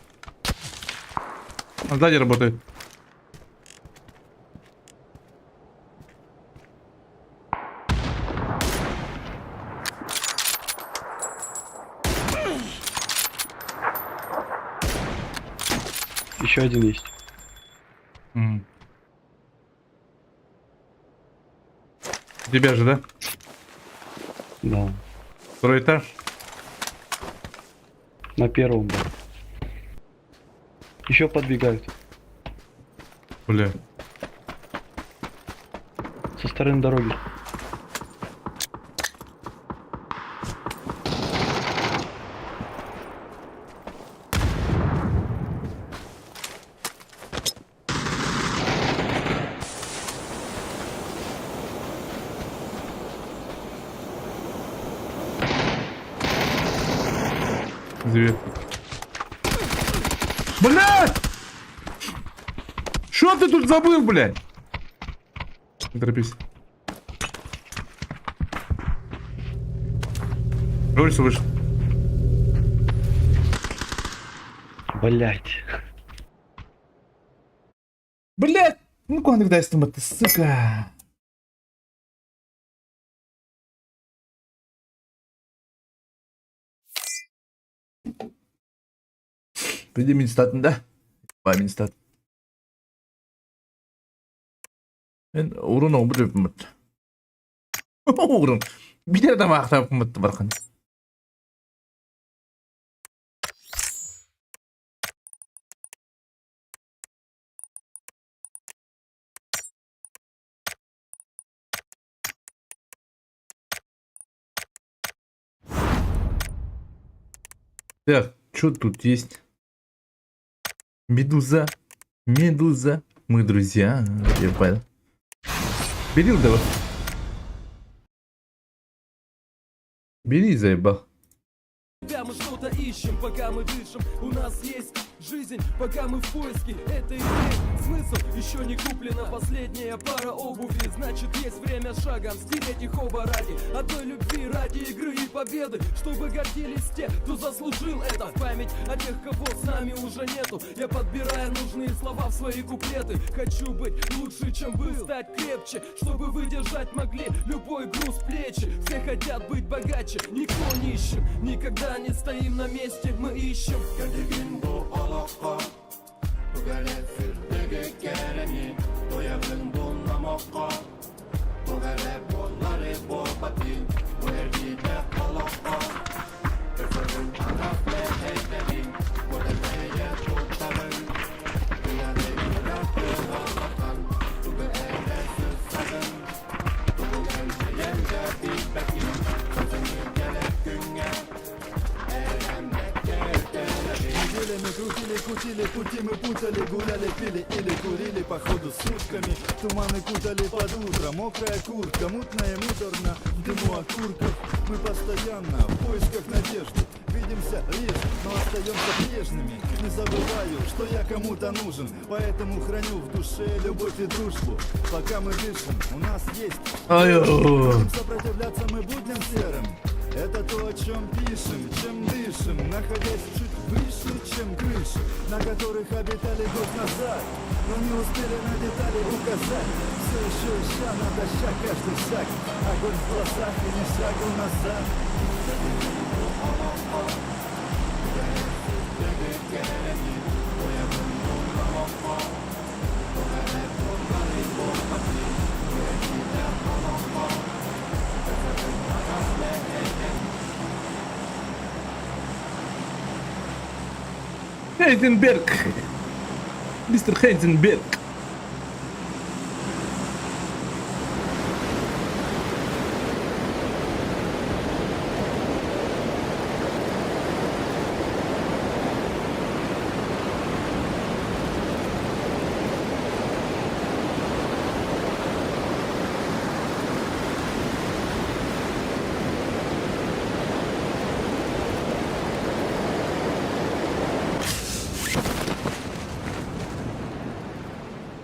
Он сзади работает. Еще один есть. М. У тебя же, да? Да. Второй этаж? На первом, да. Еще подбегают. Бля. Со стороны дороги. Зверь. Блядь! Что ты тут забыл, блядь? Не торопись. Улицу вышел. Блять. Блядь! Ну куда когда я ты, сука? Приди Минстаттın да? Bay Minstadt. Ben uğruna bir öpümüt. Uğrun. Bir de adam akta öpümüt barkın. Так, что тут есть? Медуза. Медуза. Мы друзья. Я понял. Бери давай. Бери, заебал. Пока мы что-то ищем, пока мы дышим, у нас есть жизнь, пока мы в поиске, это имеет смысл. Еще не куплена последняя пара обуви, значит есть время шагом стереть их оба ради одной любви, ради игры и победы, чтобы гордились те, кто заслужил это. В память о тех, кого с нами уже нету, я подбираю нужные слова в свои куплеты. Хочу быть лучше, чем был, стать крепче, чтобы выдержать могли любой груз плечи. Все хотят быть богаче, никто не ищем, никогда не стоим на месте, мы ищем. Мы крутили, кутили, пути мы путали, гуляли, пили или курили походу сутками. Туманы кутали под утро, мокрая куртка, мутная муторно, в дыму окурков. Мы постоянно в поисках надежды, видимся лишь, но остаемся прежними. Не забываю, что я кому-то нужен, поэтому храню в душе любовь и дружбу. Пока мы дышим, у нас есть. Будем сопротивляться мы будням серым. Это то, о чем пишем, чем дышим, находясь чуть выше, чем крыши, на которых обитали год назад, но не успели на детали указать. Все еще ища натощак каждый шаг, огонь в глазах и не шагу назад. Heisenberg. Mr. Heisenberg.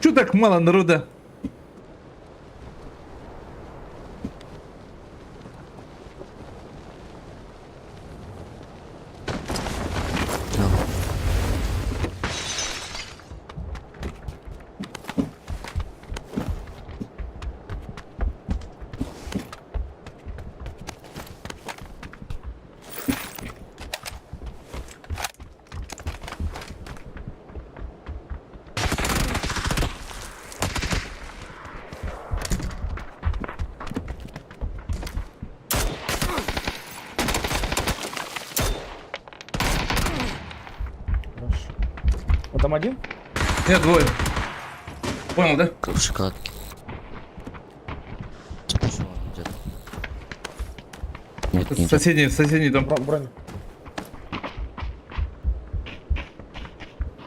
Чё так мало народа? Нет, двое. Понял, да? Как в шоколадке. Спасибо, где-то. Нет, нет. Соседний дом. Бронь.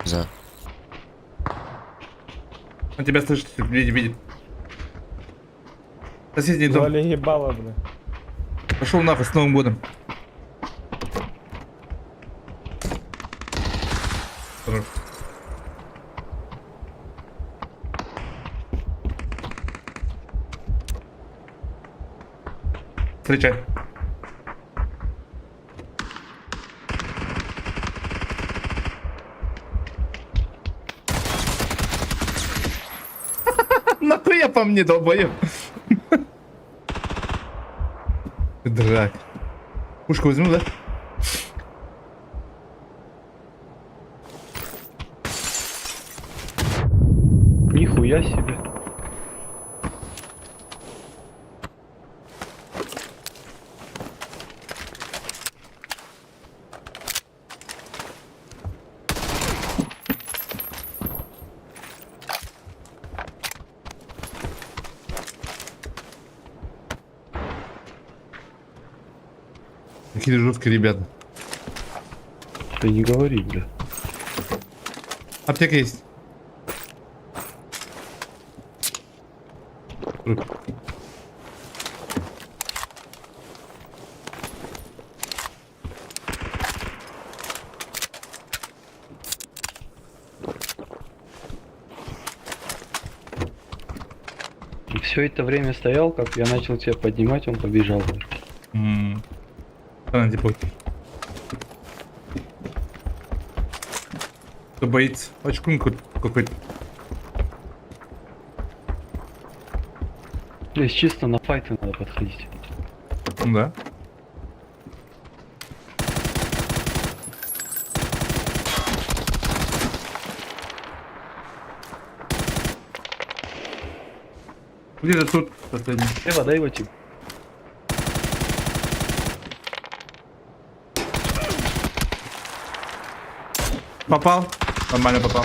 За. Он тебя слышит, видит. Соседний дом. Вали ебало, бля. Пошел нахуй с Новым годом. Хорош. Встречай. Нахуя по мне, долбоёб? Драк. Пушку возьму, да? Нихуя себе. Какие жесткие ребята. Ты не говори, бля. Аптека есть. Труп. И все это время стоял, как я начал тебя поднимать, он побежал. Она типа. Кто боится? Очкун какой-то. Здесь чисто на файты надо подходить. Да. Где-то тут последний. Эва, дай его тип. Попал? Нормально попал.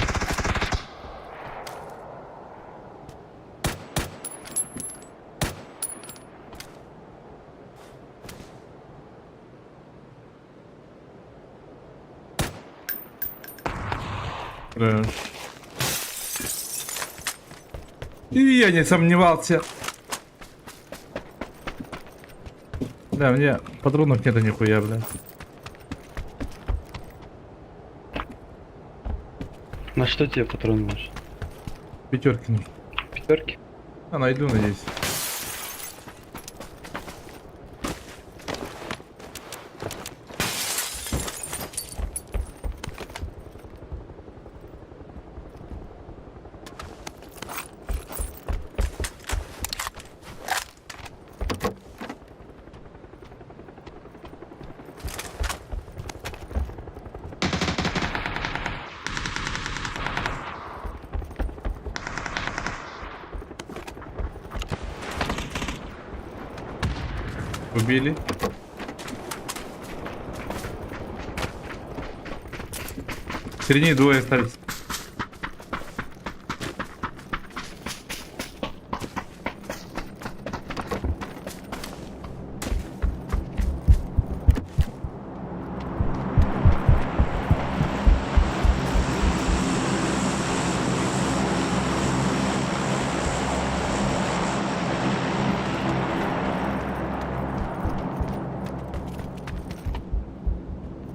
Хорош. И я не сомневался. Да, мне патронов нету нихуя, бля. На что тебе патрон нужен? Пятерки нужно. Пятерки? А, найду, надеюсь. Убили. В середине двое остались.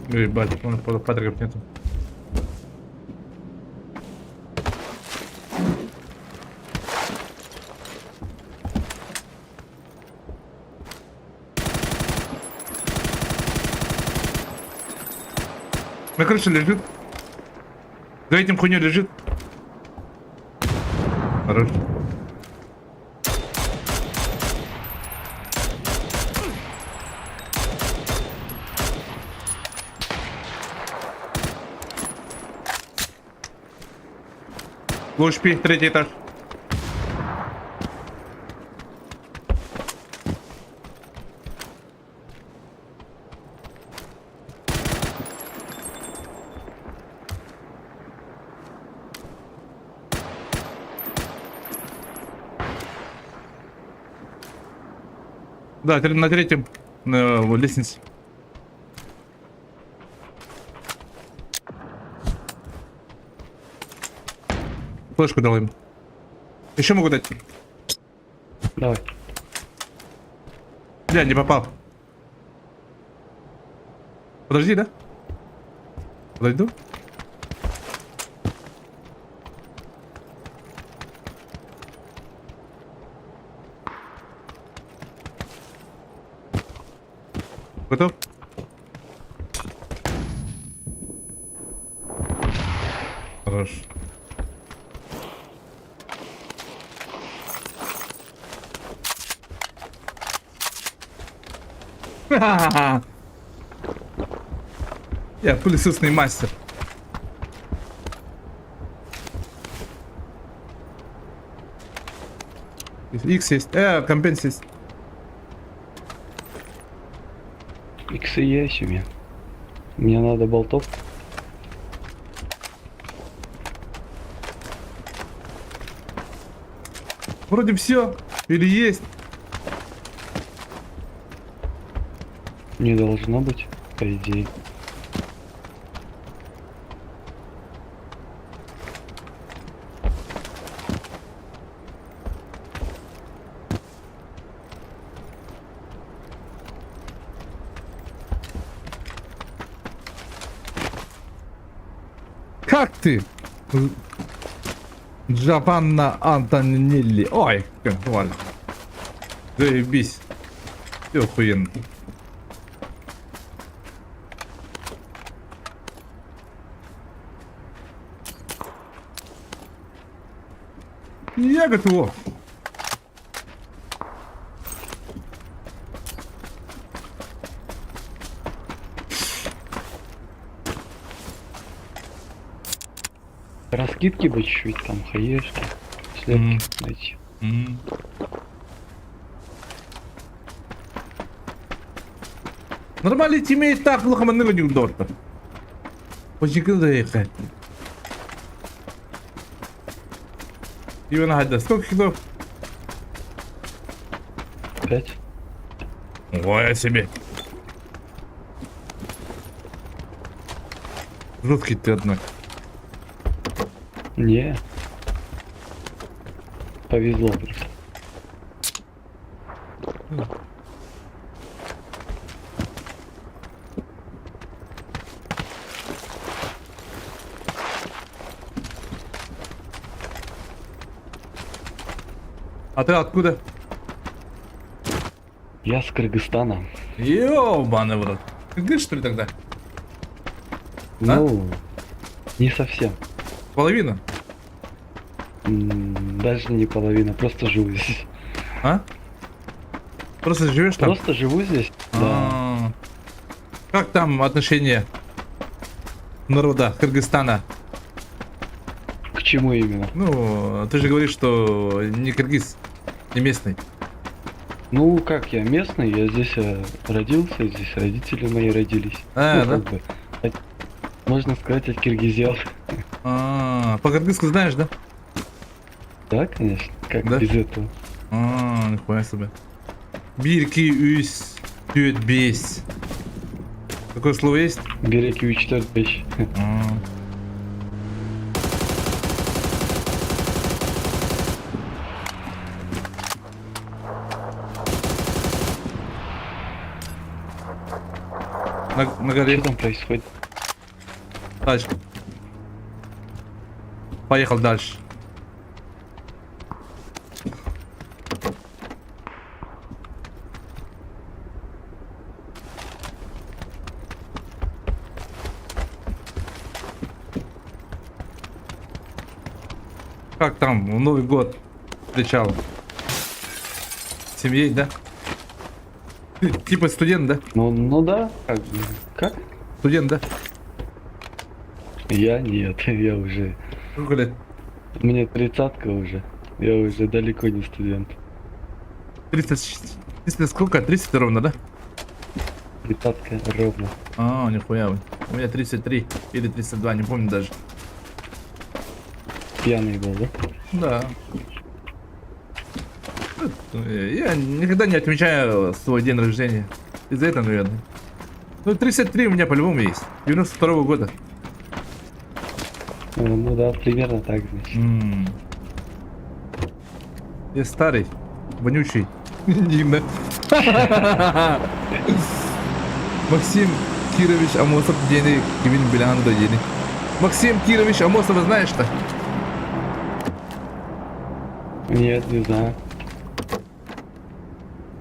Ебать, вон патриков нету. На крыше лежит. За этим хуйней лежит. Хорош. Лошпи, третий этаж. Да, на третьем лестнице. Флешку дал им. Еще могу дать. Давай. Бля, не попал. Подожди, да? Подойду. Готов? Хорош. Ха-ха-ха. Я пылесосный мастер. Икс есть. Компенс есть. Иксы есть у меня. Мне надо болтов. Вроде все. Или есть. Не должно быть, по идее. Как ты? Джованна Антонелли. Ой, как ладно. Заебись. Все охуенно. Я готов. Раскидки бы чуть-чуть, там, хаешки. Слепки найти. Нормальный тиммейт так лохманного не удобно. Почему заехать? Ивана Хадда, сколько хитов? 5. Ой, себе. Жуткий ты, однако. Не. Повезло просто. А ты откуда? Я с Кыргызстана. Ёбаный в рот. Ты что ли тогда? Ну, не совсем. Половина? Даже не половина, просто живу здесь. А? Просто живешь там? Просто живу здесь. Да. А. Как там отношение народа Кыргызстана? К чему именно? Ну, ты же говоришь, что не киргиз, не местный. Ну, как я местный, я здесь родился, здесь родители мои родились. А, Ну, да? как бы, можно сказать, от киргизян. По-кыргызски знаешь, да? Да, конечно, как Да? без этого. Нихуя себе. Бирки, үс, тюет, бес. Такое слово есть? Береги учтет вещь. На горе. Что там происходит? Дальше. Поехал дальше. Как там в Новый год встречал? С семьей, да? Ты типа студент, да? Ну да, как бы. Как? Студент, да? Я нет, я уже. Сколько лет? Мне 30-ка уже. Я уже далеко не студент. 30 сколько? 30 ровно, да? 30-ка ровно. Нихуя. У меня 33 или 32, не помню даже. Пьяный был, да? Да. Я никогда не отмечаю свой день рождения. Из-за этого, наверное. Ну, 33 у меня по-любому есть. 92-го года. Ну да, примерно так, значит. Я старый, вонючий. Дивно. Максим Кирович Амосов дени kimin bilen da yeni. Максим Кирович Амосова знаешь что? Нет, не знаю.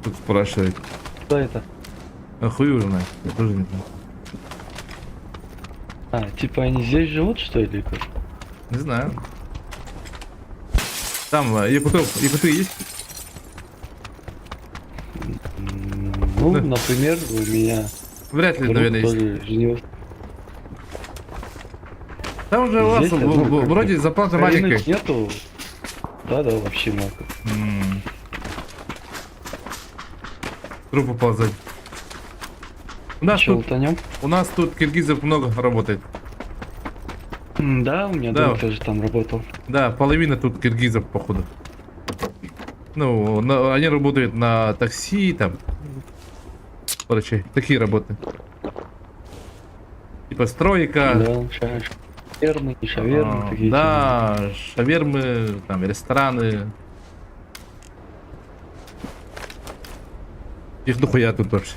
Тут спрашивает. Кто это? А хуй его знает. Я тоже не знаю. А, типа они здесь живут, что ли? Как? Не знаю. Там якуты есть? Ну, Да. например, у меня Вряд ли, друг наверное, есть. тоже женился. Там же у вас Здесь, я думаю, как вроде бы зарплата рынок маленькая. нету. Да, вообще много. Трупы ползать. У нас, Че, тут, утонем? у нас тут киргизов много работает. Да, у меня Да. друг тоже там работал. Да, половина тут киргизов, походу. Ну, они работают на такси, там. Короче, такие работы. Типа стройка. Да, шавермы, не шавермы, такие. Да, шавермы, там, рестораны. Их дохуя тут вообще.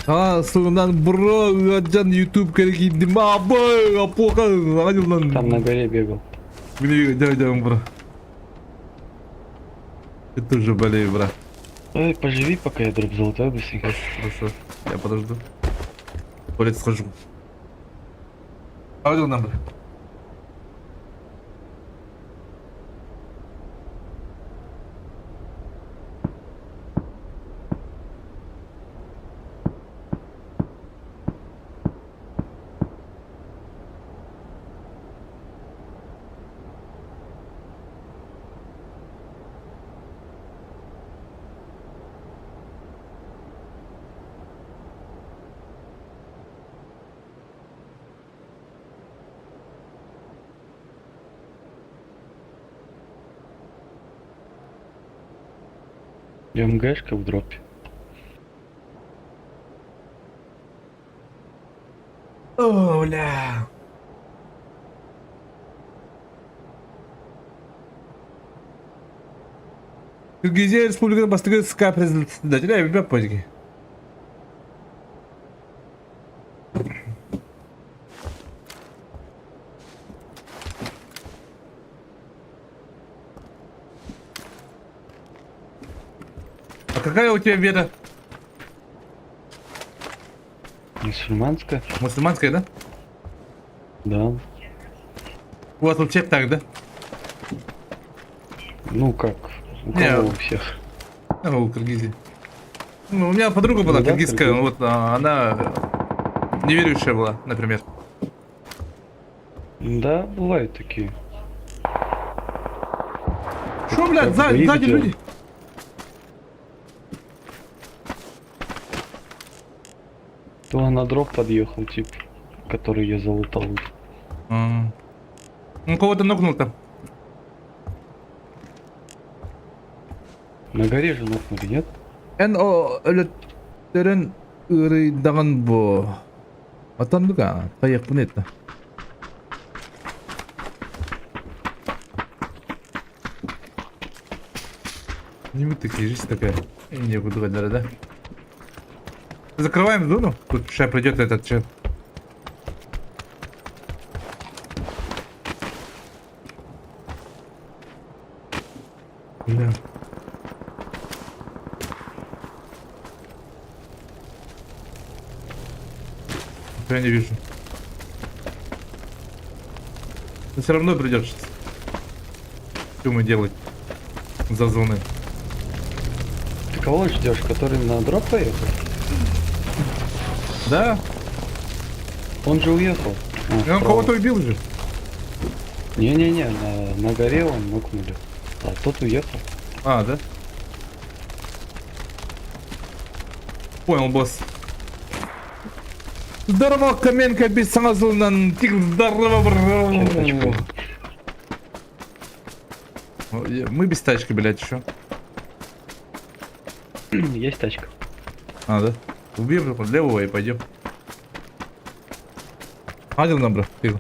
Соңынан бро, Аджан YouTube керегидим, абай, апока, Там на горе бегал. Дядям, бро. Ты тоже болею, бро. Ой, поживи, пока я дроп золотой быстренько. Хорошо, я подожду. В туалет схожу. Аудио нам, бро. МГшка в дропе. О, бля. Киргизия Республикасының бастығы СК председателя Айбек Пойги. А какая у тебя вера? Мусульманская? Мусульманская, да? Да. У вас у всех так, да? Ну как? У Не, кого у всех? У Киргизии. Ну, у меня подруга была Ну да, киргизская, Киргиз. вот она неверующая была, например. Да, бывают такие. Что, блядь, Как сзади бы видео. люди? То на дроп подъехал, тип, который я залутал. Ну, кого-то нокнул там. На горе же нокнули, нет? En o ölütlerin ırıydağın bu. Atandık ha. Kayak bu netle. Не мы такие, жизнь такая. И не буду гадать, да? Закрываем зону. Тут сейчас придет этот чел. Бля. Я не вижу. Но все равно придется. Что мы делать за зоной? Ты кого ждешь, который на дроп поехал? Да? Он же уехал. А, И он справа. кого-то убил же. Не-не-не, на горе он нокнули. А тот уехал. А, да? Понял, босс. Здорово, Каменка, без самозлынан. Здорово, бро. Сейчас тачку. Мы без тачки, блядь, еще. Есть тачка. А, да? Убьем же под левого и пойдем. Один набрал, тихо.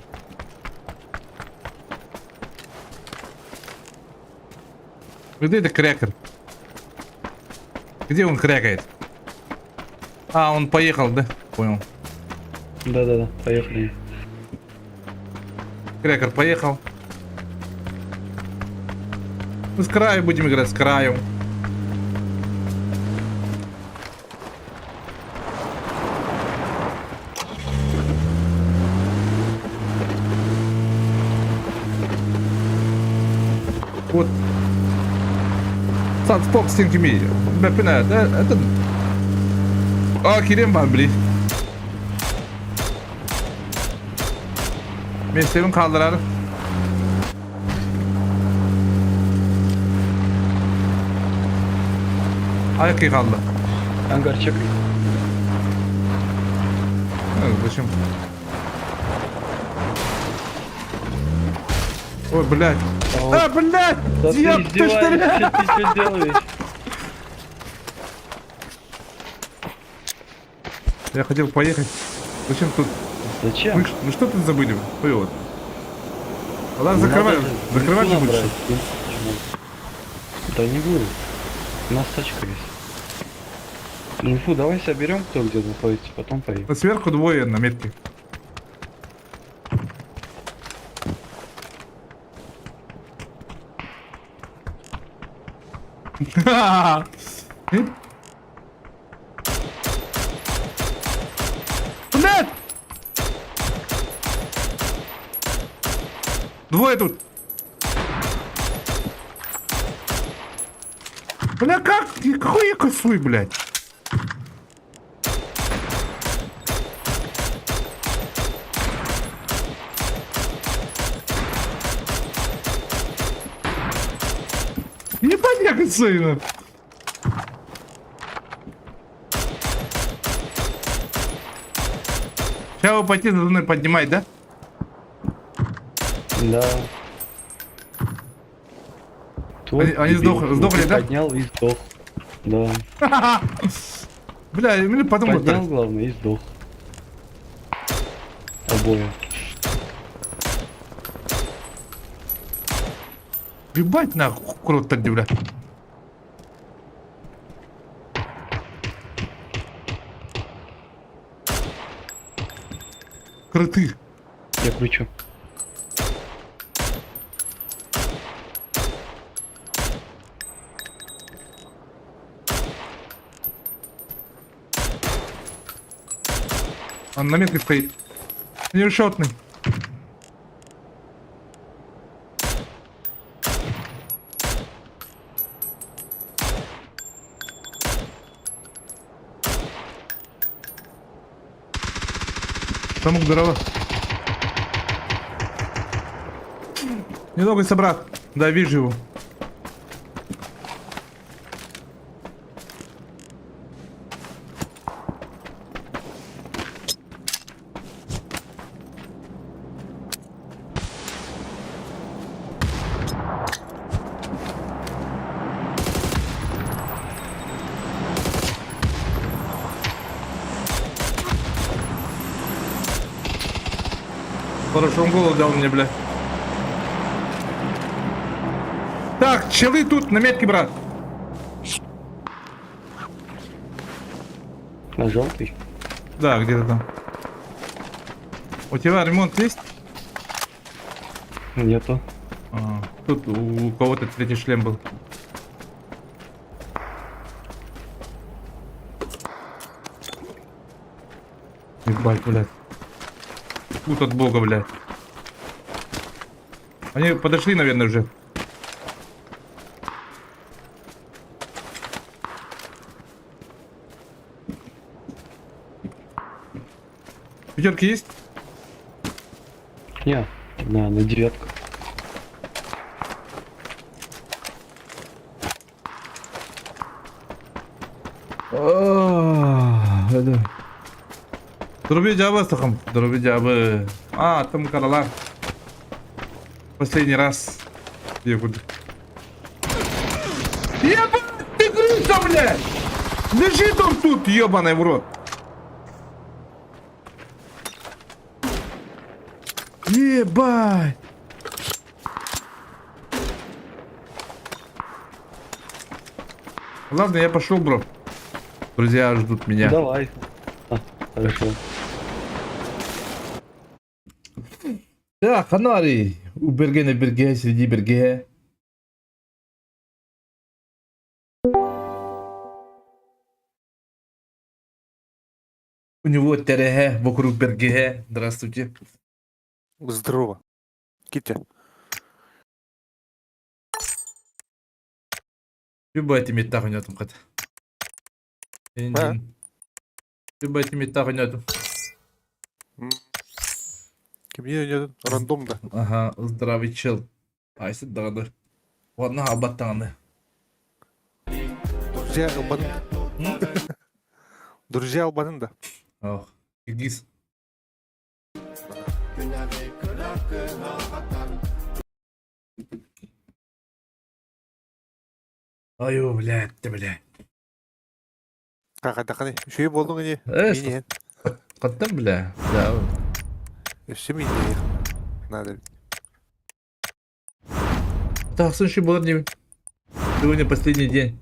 Где это крекер? Где он крякает? А, он поехал, да? Понял. Да-да-да, поехали. Крекер поехал. Ну, с краю будем играть, с краю. Вот. Садспок стенкими. Бепина, это... А, Кирем var bli. Mesleğimi kaldırarım. Ayak iyi kaldı. Ангар чекай. Evet, зачем? Ой, блядь. А, блядь! Да ты Ёб ты, что ли? издеваешься, ты что делаешь? Я хотел поехать. Зачем тут? Зачем? Вы что тут забыли? Ой, вот. Ладно, закрывай. Закрывай же будешь. Да не буду. У нас тачка есть. Инфу давай соберем, кто где находится, потом поедем. Но сверху двое на метке. Блядь! Двое тут. Бля, как? Какой я косой, блядь? Ебать, я косой, ну. Сейчас вы пойти за мной поднимать, да? Да. Они сдохли, да? Поднял и сдох. Да. Бля, мне потом вот Поднял, так. главное, и сдох. Обои. Ебать нахуй, круто, бля. Круты. Я кручу. Он на метке стоит. Нерешетный. Самук, здорово. Не трогайся, брат. Да, вижу его. Хорошо, он голову дал мне, бля. Так, челы тут, на метке, брат. На желтый? Да, где-то там. У тебя ремонт есть? Нету. А, тут у кого-то третий шлем был. Ебать, блядь. Тут от бога, блядь. Они подошли, наверное, уже. Пятерки есть? Не, на девятку. Дроби джабы, стахам. Дроби джабы. А, там каралар. Последний раз. Я буду. Ебать, ты груза, блядь! Лежит он тут, ебаный в рот. Ебать. Ладно, я пошел, бро. Друзья ждут меня. Давай. Хорошо. Да, Ханарий. У Бергена Берге, среди Берге. У него Тереге вокруг Бергеге. Здравствуйте. Здорово. Китя. Любая мета oynadım kat. Engin. Любая мета oynadım. Kimye oynadın? Random da. Ага, здравый чел. Айсы дағды. Ладно, абаттағаны. Друзья албанın. Друзья албанın da. Ох, Киргиз. Аю, блядь, ты, блядь. Какая-то Şu болдың не? Эш, Менен. Қаттым, бля. Да. Все менен. Надо. Тақсын шы болар деймін. Сегодня последний день.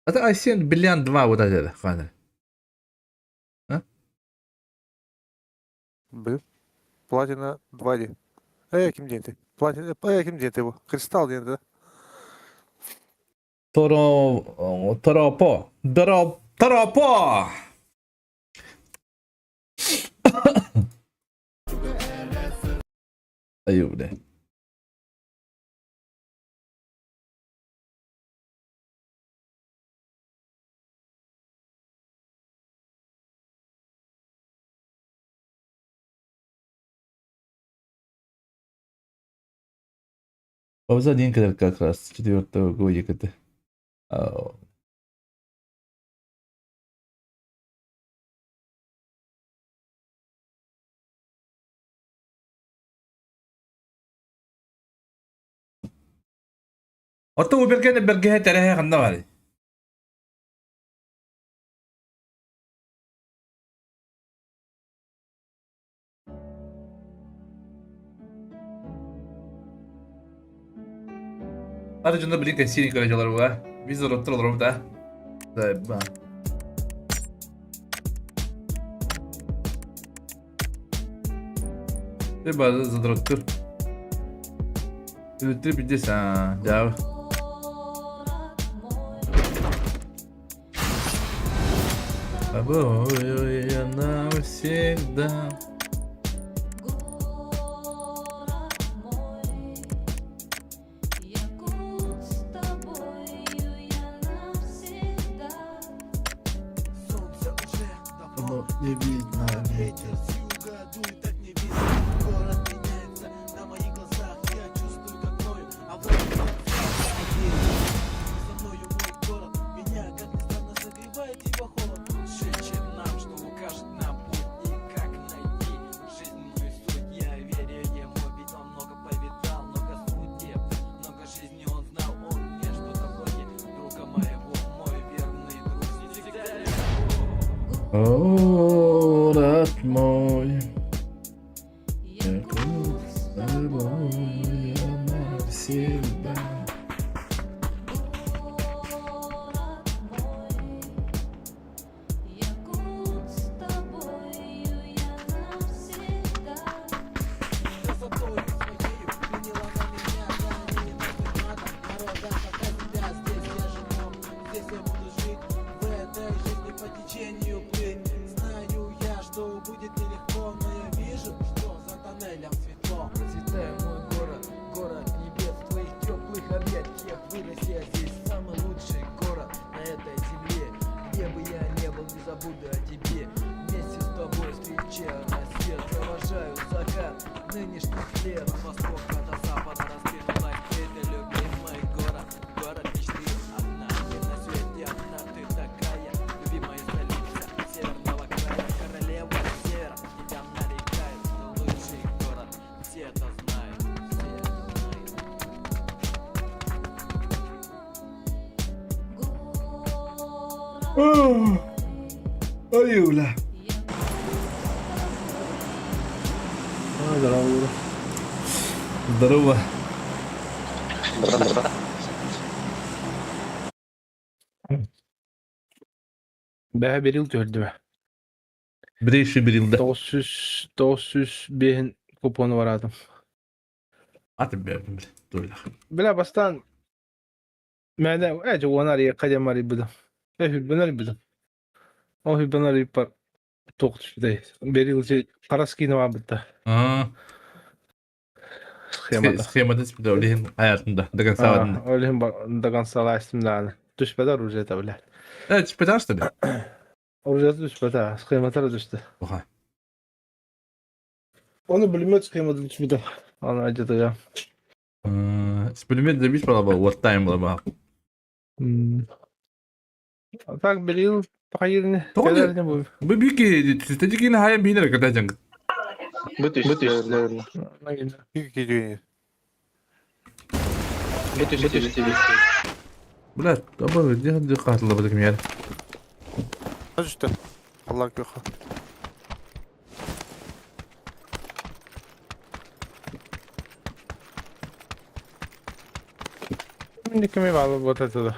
Это Айсен Белян 2 вот это, Ханер. Б. Платина 2D. Ким деньги? Платина. Ким деньги bu? Кристалл деньги, да? Торопо. Торопо. Аю, бля. Пауза день как раз 4-го годика-то. Ау. Отто у Бергеге тереге қанда бар. Ары жында білінген сирен көрежалар бұға. Визор оттыр олар бұда. Зайба. Зайба задроттыр. Үлттір бидес, жауы. Тобой я навсегда. Не видно ветер. Город мой, я тут с тобой, я навсегда. Забуду о тебе. Вместе с тобой встречаю рассвет, провожаю закат нынешних лет. С востока до запада раскинулась это любимый город, город мечты. Одна ты на свете, одна ты такая, любимая столица северного края, королева севера. Тебя нарекают, ты лучший город, все это знают, все это знают. Ай, уля. Здорово. Бәһә bir yıl gördü be. Bir işi bir yılda. 900 behin kuponu var adam. Atın bir ömrüm. Duyla. Bile bastan Mene ece onar ya kadem arı budu. Hübben arı budu. O hübben arı par toqtuş dey. Bir yıl paraskini var bitti. Aa. Schemada. Schemada ismi de öyleyim hayatında. Dagan sağladın. Öyle hem dagan sala istimlani. Düşbeder rujeta bile. Evet, spedans tabii. Rujeta düşbeder. Schemata düştü. Oha. Onu bilmez schemada düşbeder. Onu acıdı ya. Spelümet de bir bala bak. What time bala bak. Tak bir yıl hayırını. Doğru. Neler bu? Bu büyük ki sistecik yine hayal bir yere kadar canım. Бүтүш. İyi gidiyor. Бүтүш. Bulat, ama diye katıldı bakayım yani. Hadi işte. Allah yok. Şimdi kimi bağlı bu tatada?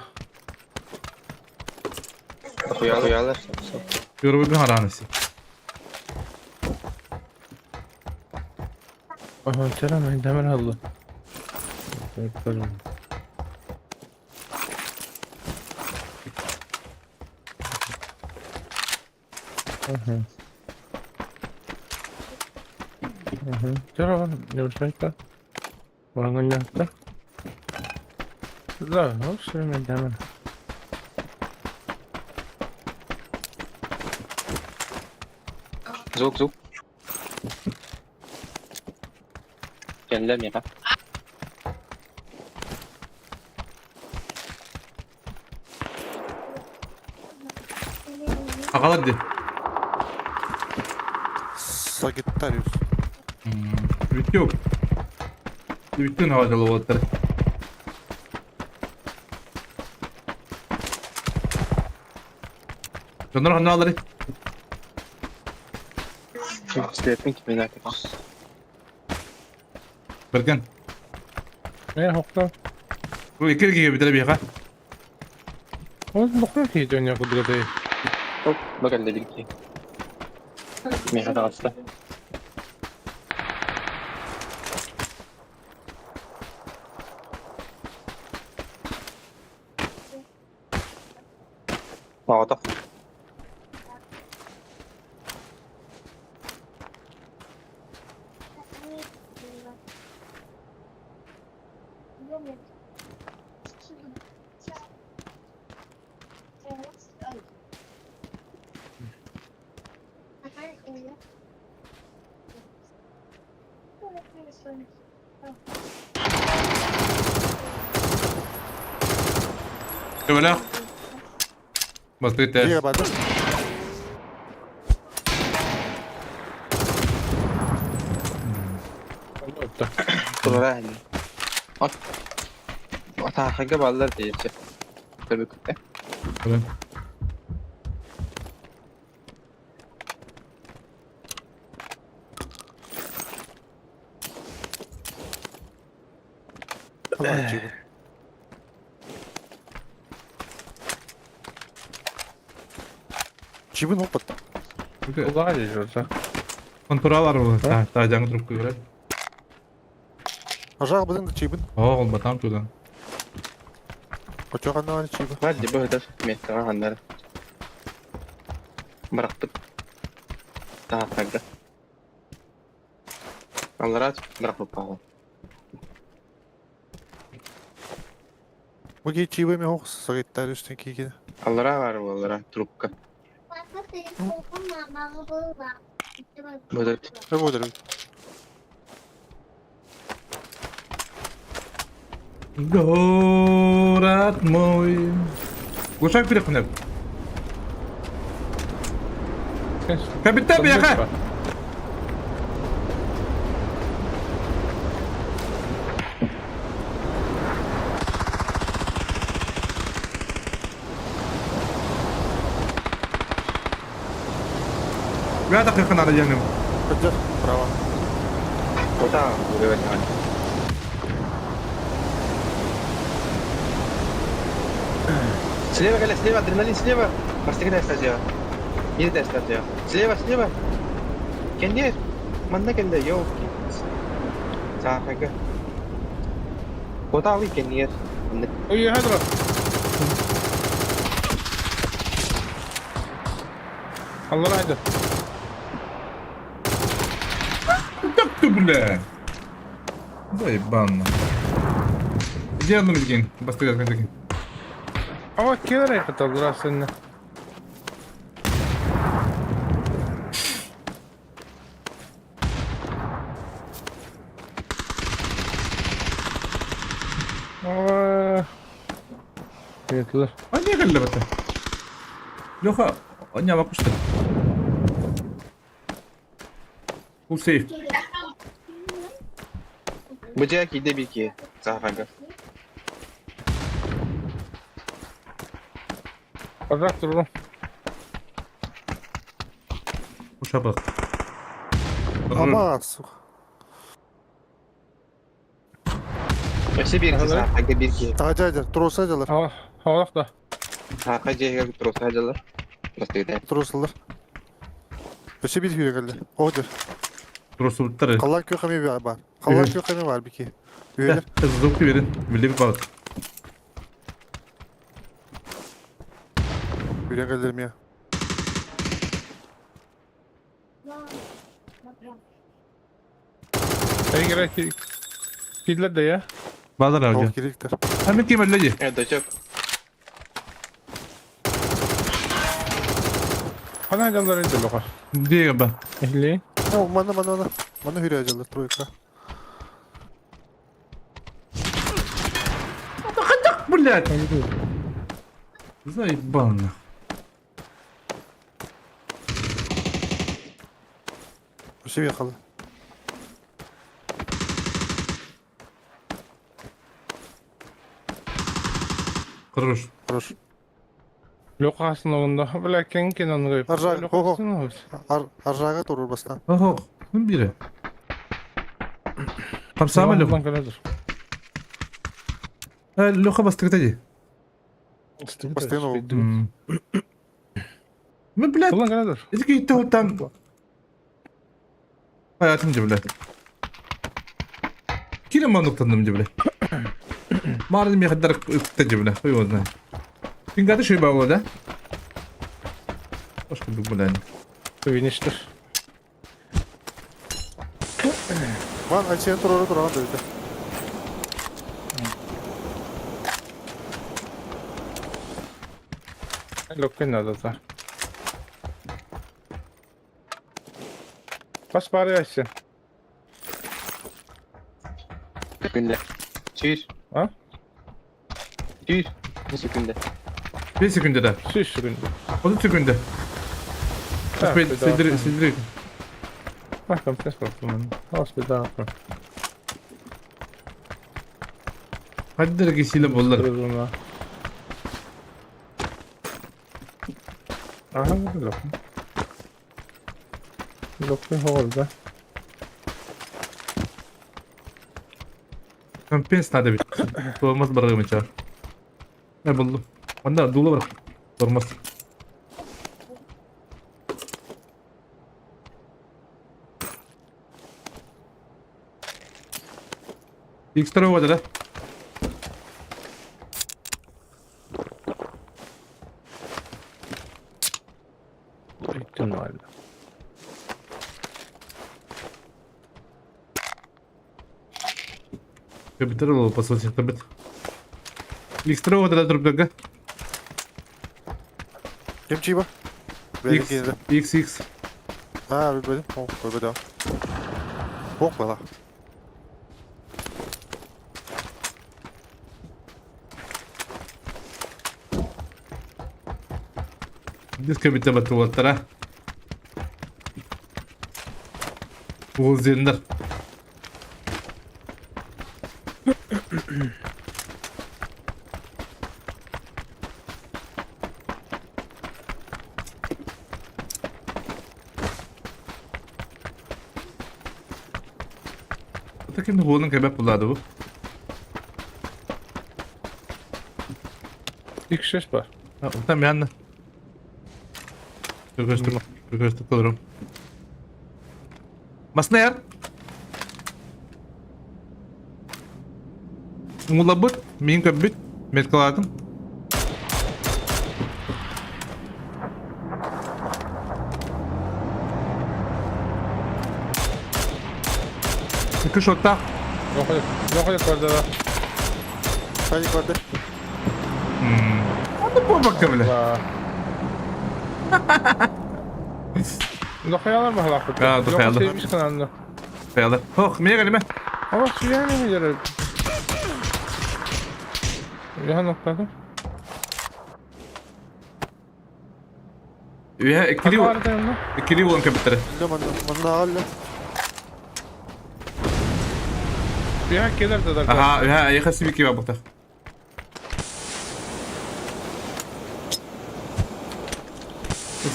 Куялар. Yorumu bir haranesi. Aha selam ben demir aldı. Selam ne olacak? Bana ne yaptı? La, hoş ben demir. Звук. Gelemiyor. Akaladı. Sagittarius. Bitti yok. Bütün havada lovatları. Şunları hanına alırız. Светник меня. Berkan. Ne hokta? Bu iki gibi bir tane bir yaka. O bakıyor ki dönüyor kudreti. Оп, bakın dedik ki. Mehmet hasta. Молотов. Böyle. Bastı gitti. İyi bak. Turare. Ata haga ballar diyecek. Tabii ki. Böyle. Allah cibin. Cibin hoppat. Uzağa geçiyorsa. Kontura var burada. Ta jangan durup koyuyor. Aşağı badın da cibin. Olma tam tudan. Koçakan ne var cibin. Hadi bu hedef mehtara hanları. Bıraktık. Daha fazla. Allah razı bırakıp bağlı. Bu geç cibin mi hoş Sagittarius tenki gide. Allah razı var bu Allah razı trupka. Bu da Ne bu derim. Gorat moy. Guşak bir kunek. Kapitan bir yaka. Rivada kırkın arayacağım. Поддержь. Право. Куда вырывать? Слева, Галя, слева, адреналин слева. Постигай стадио. Иди стадио. Слева, слева. Кендер. Манда келди, йоу. Сахага. Куда вы, кендер? Oy hadi lan. Allah haydi. Так ты, бля. Заебанно. Где одну легень? Бастрее такие. Ama kenara yakıt aldılar seninle. Aa. Yakılır. А не гали бата. Леха, не bakmıştı. Full safe. Бычак, иди беги. Сахага. Bırak dur oğlum. Kuşa bak. Ama, сука. Все беги, Ага. Сахага, беги. Тагачайдер. Тросайдерлар. Havalak da. Сахага, жега, тросайдылар. Постигай. Тросылдар. Өсе бир күйе келди. Одер. Burası bulutları. Қаллан көй қаме бар. Қаллан көй қаме бар бике. Үйелер. Hızlı verin. Birliğe bir bak. Үйрен келдерім я. Ey gerek Gidler de ya. Bazılar Тауық avcı. керектер. Hemen kim elleci? Дочок. Hadi adamlar elde lokar. Diye ben. Ehli. Мана үйре ажалдар тройка. Блядь. Öyle değil. Заебанно. Өсе бе қалды. Хорош. Хорош. Lokasın onda. Böyle kenken onu koyup. Arjak, ho, ho. Lokasın o. Ар жағы тұрыр бастан. Oho. Kim biri? Kapsama Tamam, Loha. kaladır. Loha bastı hadi. Постоянно ол. Ben блядь. Ulan kaladır. Eski gitti ortam. Hayatımca bile. Kirim ben noktandım bile. Mağaradım ya kadar ıktıcı bile. Koy oradan. Pingatı şey bağlı orada. Başka bir bile. Övünüştür. Ван ачен тұрары тұрған дойды. Lokken adı da. Bas bari açsın. Секунда. Чуешь? А? Чуешь? На секунду. 1 sekundede. Süs süründü. 30 sekunde. Так, Sildir, bir daha sildir, yapalım. sildir. Bakalım test bakalım. Az bir daha yapalım. Hadi dergisiyle bollar. Durduğuna. Aha bu lokun. Lokun orada. Ben pens nade bit. Olmaz bırakım içer. Ne buldum? Onda dolu bırak. Olmaz. Ekstra var da. İhtimalle. Капитал был по сути, табит. Ekstra var da durup dakika. Кем чиба? Бәлі X, кенді. X. Бөлбеді. О, бөлбеді. Оқ бала. Biz kapita batı vattara. Oğuz Zender. Hatta kimde oğlun kebap buladı bu. İlk ses var. Ha, tam bir anda. Gösterip olurum. Masna yer. Mulabut, min köbbüt, metkaladım. İki şotta. Yok yok orada da. Ben yukarıda. Hadi bu bak böyle. Vaa. Dokuyalar mı halaklık? Ha, dokuyalar. Yok sevmiş kanalını. Kayalar. Oh, miye gelime. Ama şu yani mi yarar? Ya nokladım. Üye ikili Vardı yanına. ikili oğlun kebapları. Manna ağırlı. Bir hak gelir de da. Aha, üye yakası bir kebap bakta.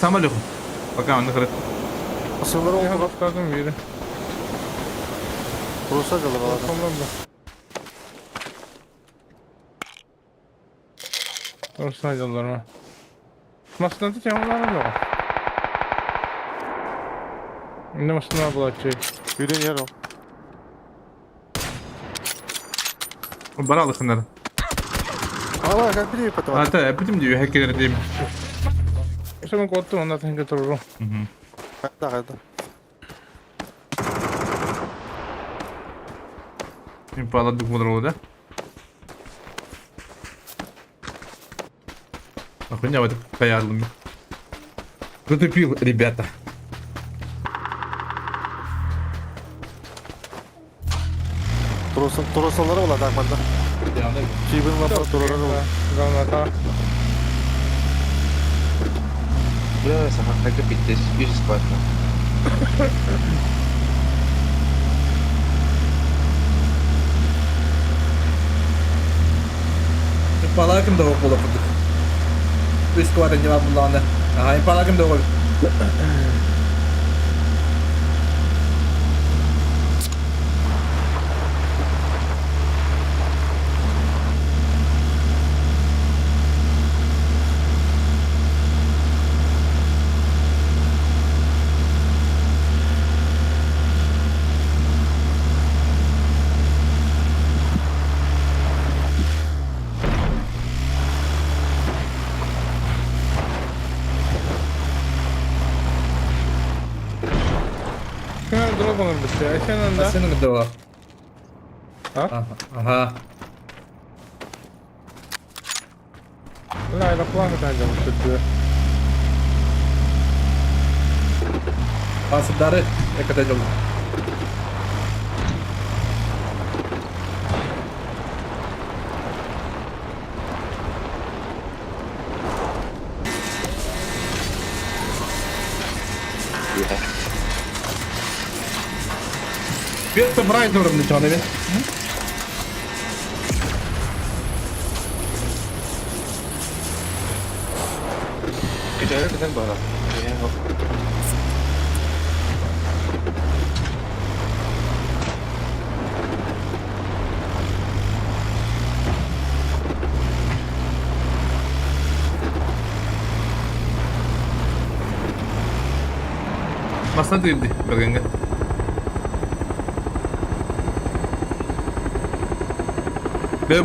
Sama yok. Bakalım ne kadar. Asılları Ya oldu. nokladım biri. Burası kalır adam. Tamam da. Orası aydalar mı? Masnada camlar yok. Ne masnada bulacak? Yürüyün yer o. Bana alır şunları. Ama ben bir yapatım. Hatta yapayım diyor hackerleri diyeyim. Sen korktun ondan sonra dururum. Hadi. İmpaladık bunları orada. Охуенно, вот каялами. Затупил, ребята. Torosaları var Darman'da. Kibin laboratuvarları var. Granata. Burada sokakta bitti. Bir squad mı? Impalakim da okula kurduk. Bir squad'a cevap bulağında. Aha, impalakim da okul. Şuna drop olur bitti. Ayşen anda. Senin de var. Ha? Aha. Ulan aeroplan katacağım bitti. Asıpları yakatacağım. Bir de Bright durumda canım benim. Güzel güzel bu arada. Ya, Masa değildi Bergen'e.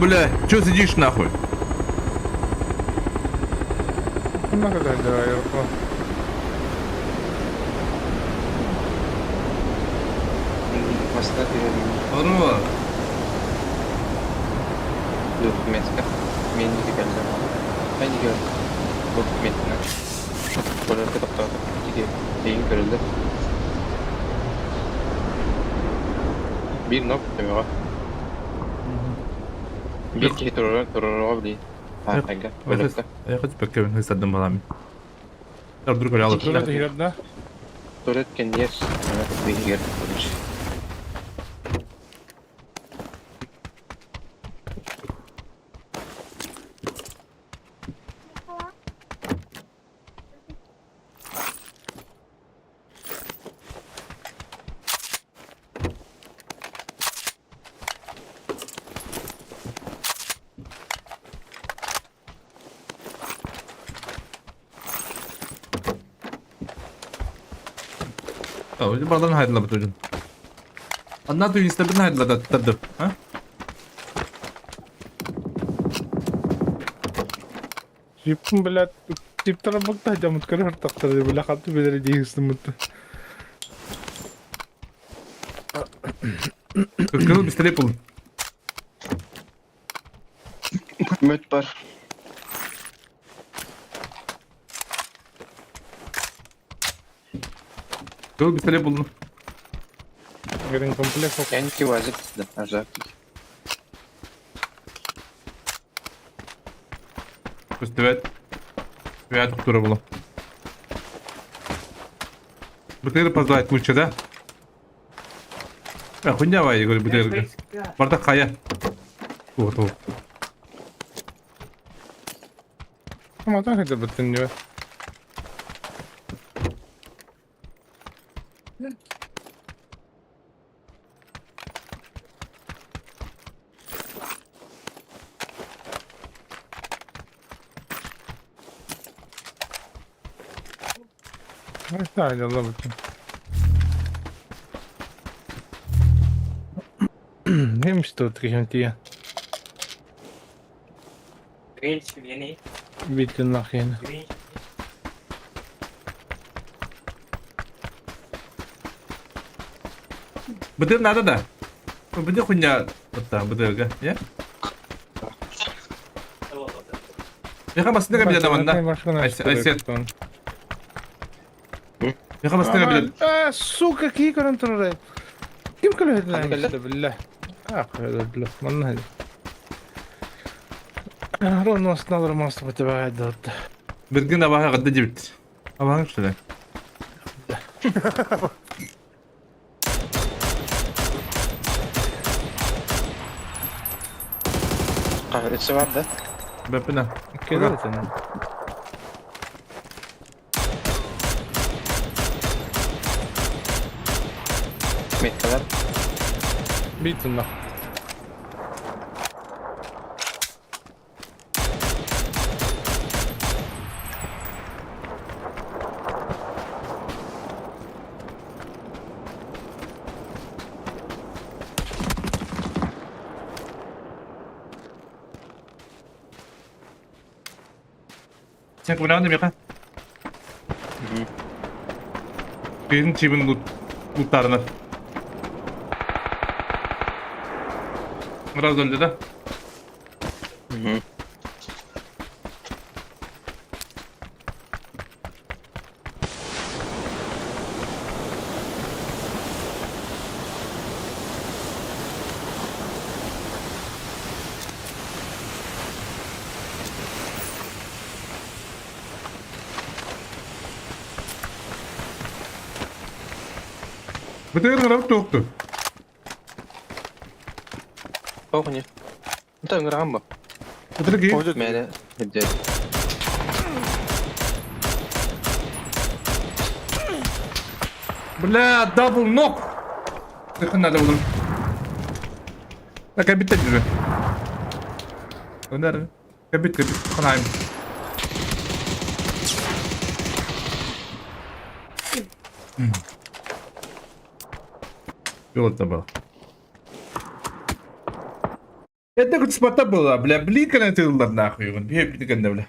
Бля, чё сидишь нахуй? Ne kadar da aeroplan. Masada diyorum. Orada. Dokumentka. Meni de geldi. Ben de gördüm. Dokumentine. Burada kapattık. Gidiyor. Neyin görüldü? Bir nokta var. Bir kişi terör bile. Ha, kanka. Böyle de. Я хочу покинуть هيصدم بالامي. Dur öyle alıp. Şurada hirada. Tuvalet kendi yer. Evet, bir yer kurmuş. Öyle bağlan hayırlı bu çocuğun. Anlat o Instagram'ın hayırlı da tadı. Ha? Жиптэн блядь, жиптара багтаа жамт кэр хартактар била хату бэлэр дийгэсэн мэт. Kırıl bir strip olun. Möt бар. Kırıl bir strip olun. Гэрэн комплект Янки вазит. Да, ажак. Festival. Veya doktora bulalım. Бутылка позвать лучше, да? Хуйня вай, говорю, бутылка. Бардак хая. Вот. Хамадан хэдэ бэтэн нэ. Hayır, Allah bakayım. Neymiş de o trijentiye? Bitti nahiyene. Бутылка надо, да? Бутылка хуйня. Вот там, бутылка. Я? Yakalamasını da bir adam anda. Aysel. Yakalamasını da bir adam. Сука, كي كان ترى كيف كل هذا خليك بالله بالله هذا بالله والله هذا انا هرون وسط نظر ما استفدت بعد دوت Bir gün abaha kadar cibit. Abahın şöyle. قاعد الشباب ده. Bepina. كذا انا ميت كذا. بيت النخ Sen kumuna mı yaka? Benim çimin lootlarını. Biraz önce de. Bu da yarın yoktu. فوقني. انت من عمو. Bu da ki. موجود. ماله الدجاج. Bla double knock. Yakın da buldum. Laka bitti gibi. Önder. Kabit. Kanayım. Yol tabi. Это как спота была, бля, блика на тылдар нахуй, он бьет блика, бля.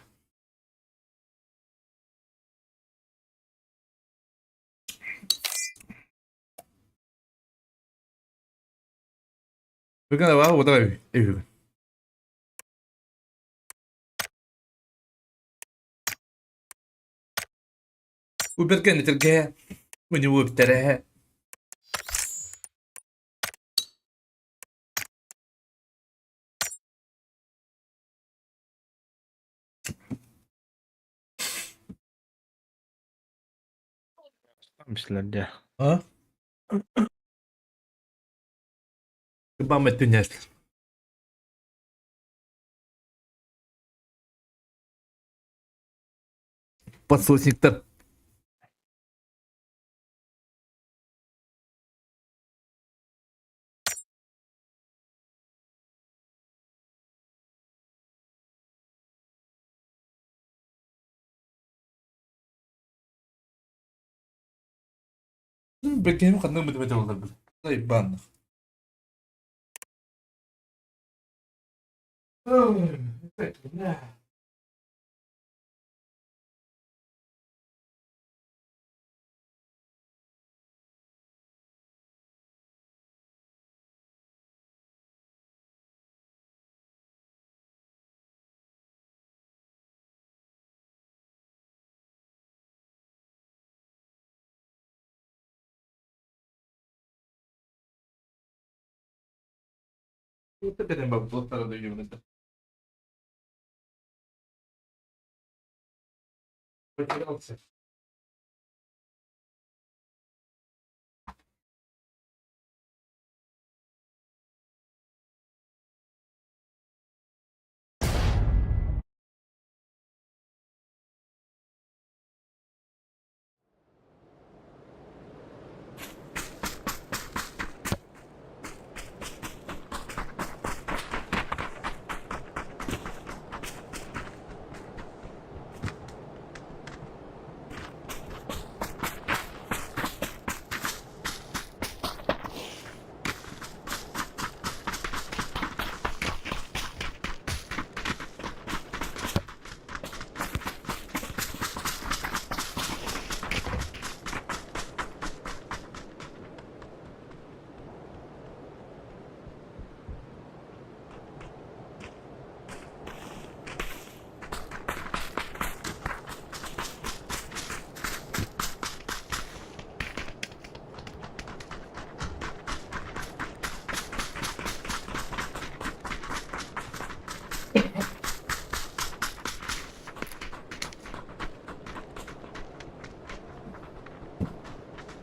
Bugün de var, o da ev. وبركان تلقاها وين هو بتراها مش للجاه ها Chyba my tu nie jest. Подсосник-то Bekleyeyim kadın mı olabilir. Zayıf banlık. Tepeden bak bulutlara duyuyor bunu. Bakın alsın.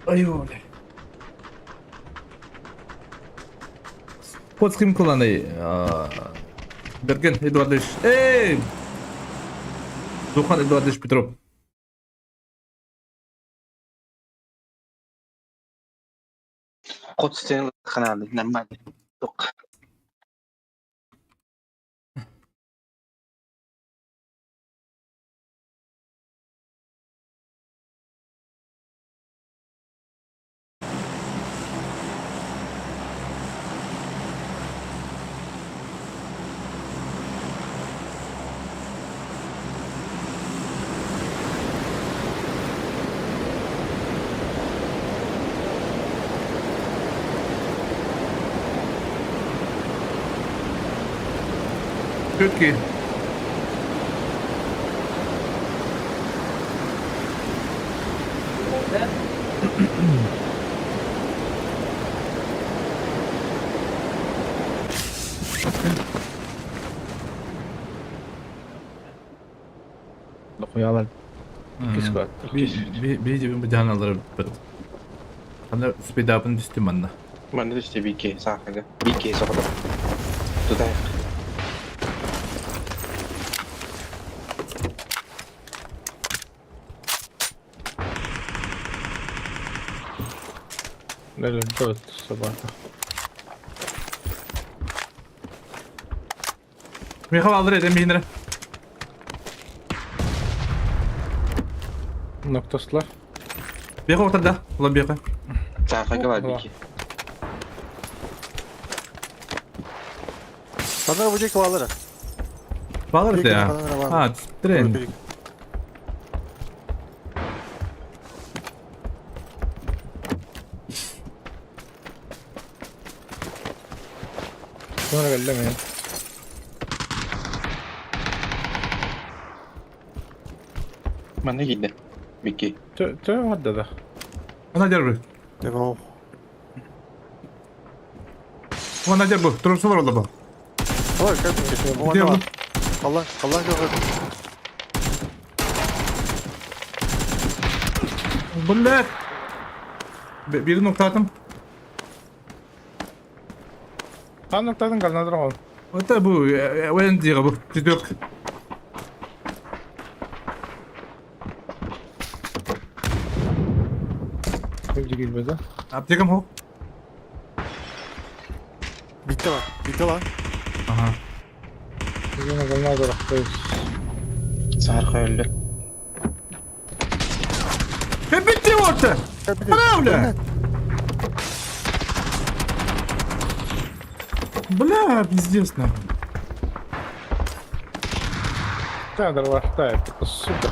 Ayol. Kod kim kullanıyor? Bergen Eduardovic. Hey! Duhan Eduardovic Petrov. Kod seni kanalı. Normal. Yok. Türkiye. Dokuyalar. 2 saat. Bir cebim bir tane alırım. Hani speed up'ın düştüm bana. Mana tu işte BK sakit. BK sakit. Tu dah. Nerede? 4 sabahta. Mihal alır edin bir lira. Noktaslar. Bir yaka ortada. Ulan bir yaka. Sakit ke BK. Bana bu cek bağları. Bağlar Bir ya. yaka bana Ha, tren. Sonra geldim ya. Mana gitdi? BK. Tö hadda da. Ona cer bu. Devam. Ona cer bu. Turumsu var orada bu. Oy kaç. O Gidiyor anda bu. Allah Allah yok. Bunlar. Bir nokta atım. Han noktadan kalnadır oğlum. Hatta bu. Oyan diye bu. Gidiyor. Hepsi girmedi. Aptekam ho. Bitti lan. Bitti lan. Aha. Yine kalnadır. Sarı öldü. Hep bitti orta. Bitti. Bana öyle. Бля, пиздец, нахуй. Кадр хватает, сука.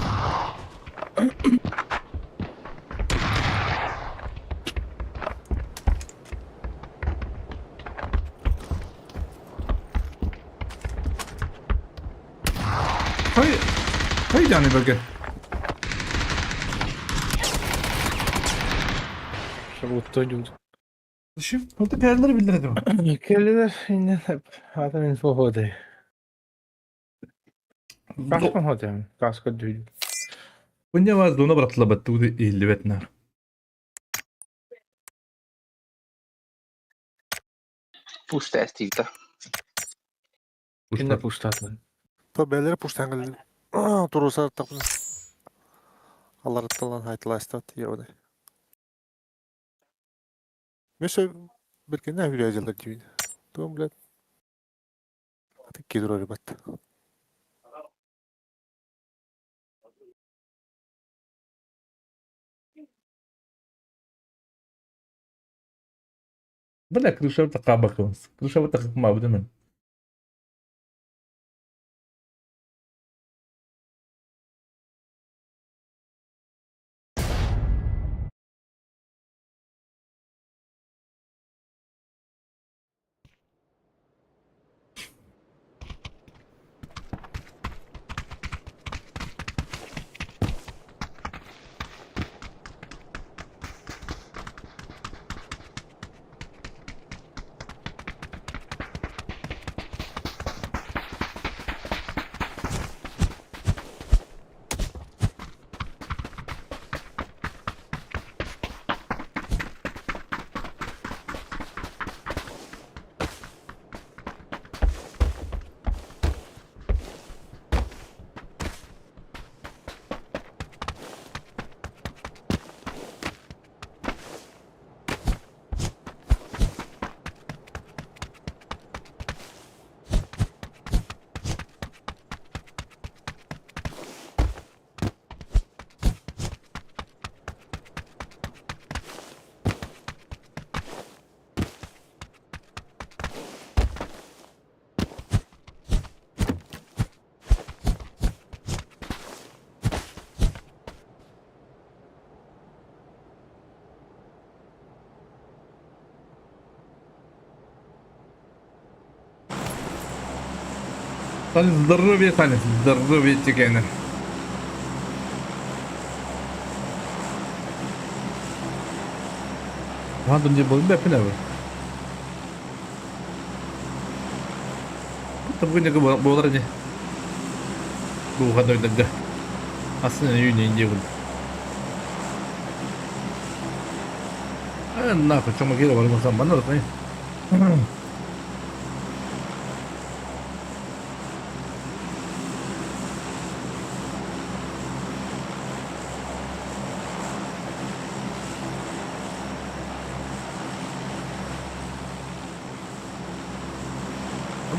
Hay canı bölge. Чтобы кто-нибудь. Şimdi orada perdeleri bildiredim. Kelleler yine hep adam info hoday. Kaçma hoday. Kaçka değil. Bunca var zona bıraktılar battı bu da 50 vetler. Pusta estilta. Yine puştatlı. То бәлер пуштан келді. Турусар тапын. Алар атталан айтыластат ебаны. Месе bir kere hülya yazılır gibi. Tamam блядь. Hadi gidiyor ribet. Bırak kırışa taka bakıyoruz. Kırışa taka kuma bu değil mi? Саня, здоровье тикайна. Ладно, мне был бепина вы. Там gue jaga bola aja. Gue kadang degah. Aslinya ini dia pun. Nah, cuma kira baru masam mana rasanya.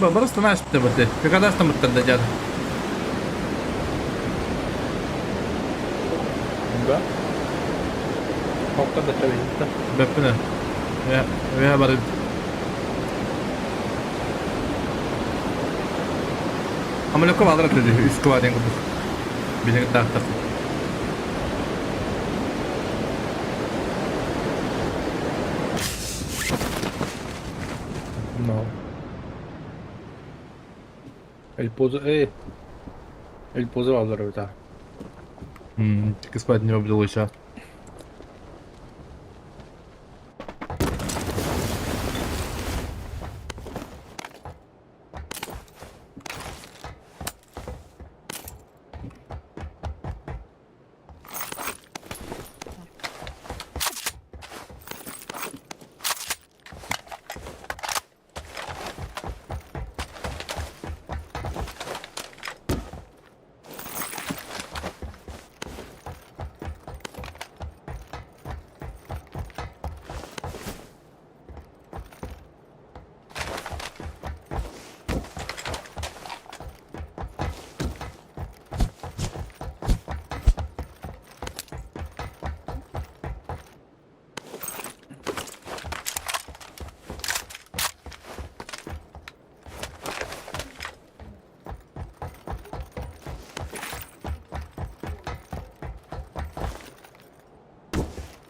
Baru setengah sudah betul. Kita sudah berterdajar. Enggak. Kau kan dah cari kita. Betul. Ya baru. Ama lokal alır atıyor. Üst kıvadın kutu. Bizim tahta. No. El pozo alır orada. Çıkı спать не выбрал еще.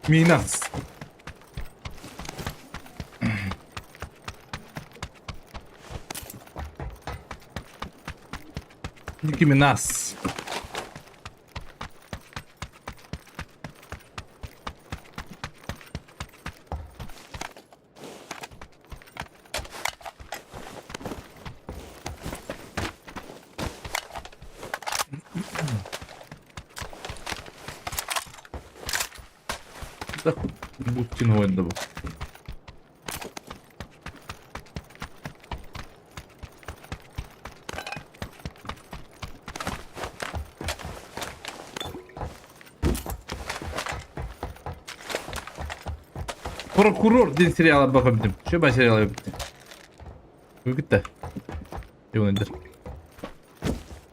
Minas. Nicki Minaj. Bu Çin oyunda bu. Prokuror diye seriala bakabildim. Şu ben seriala bitti. Bu gitti. Yok nedir?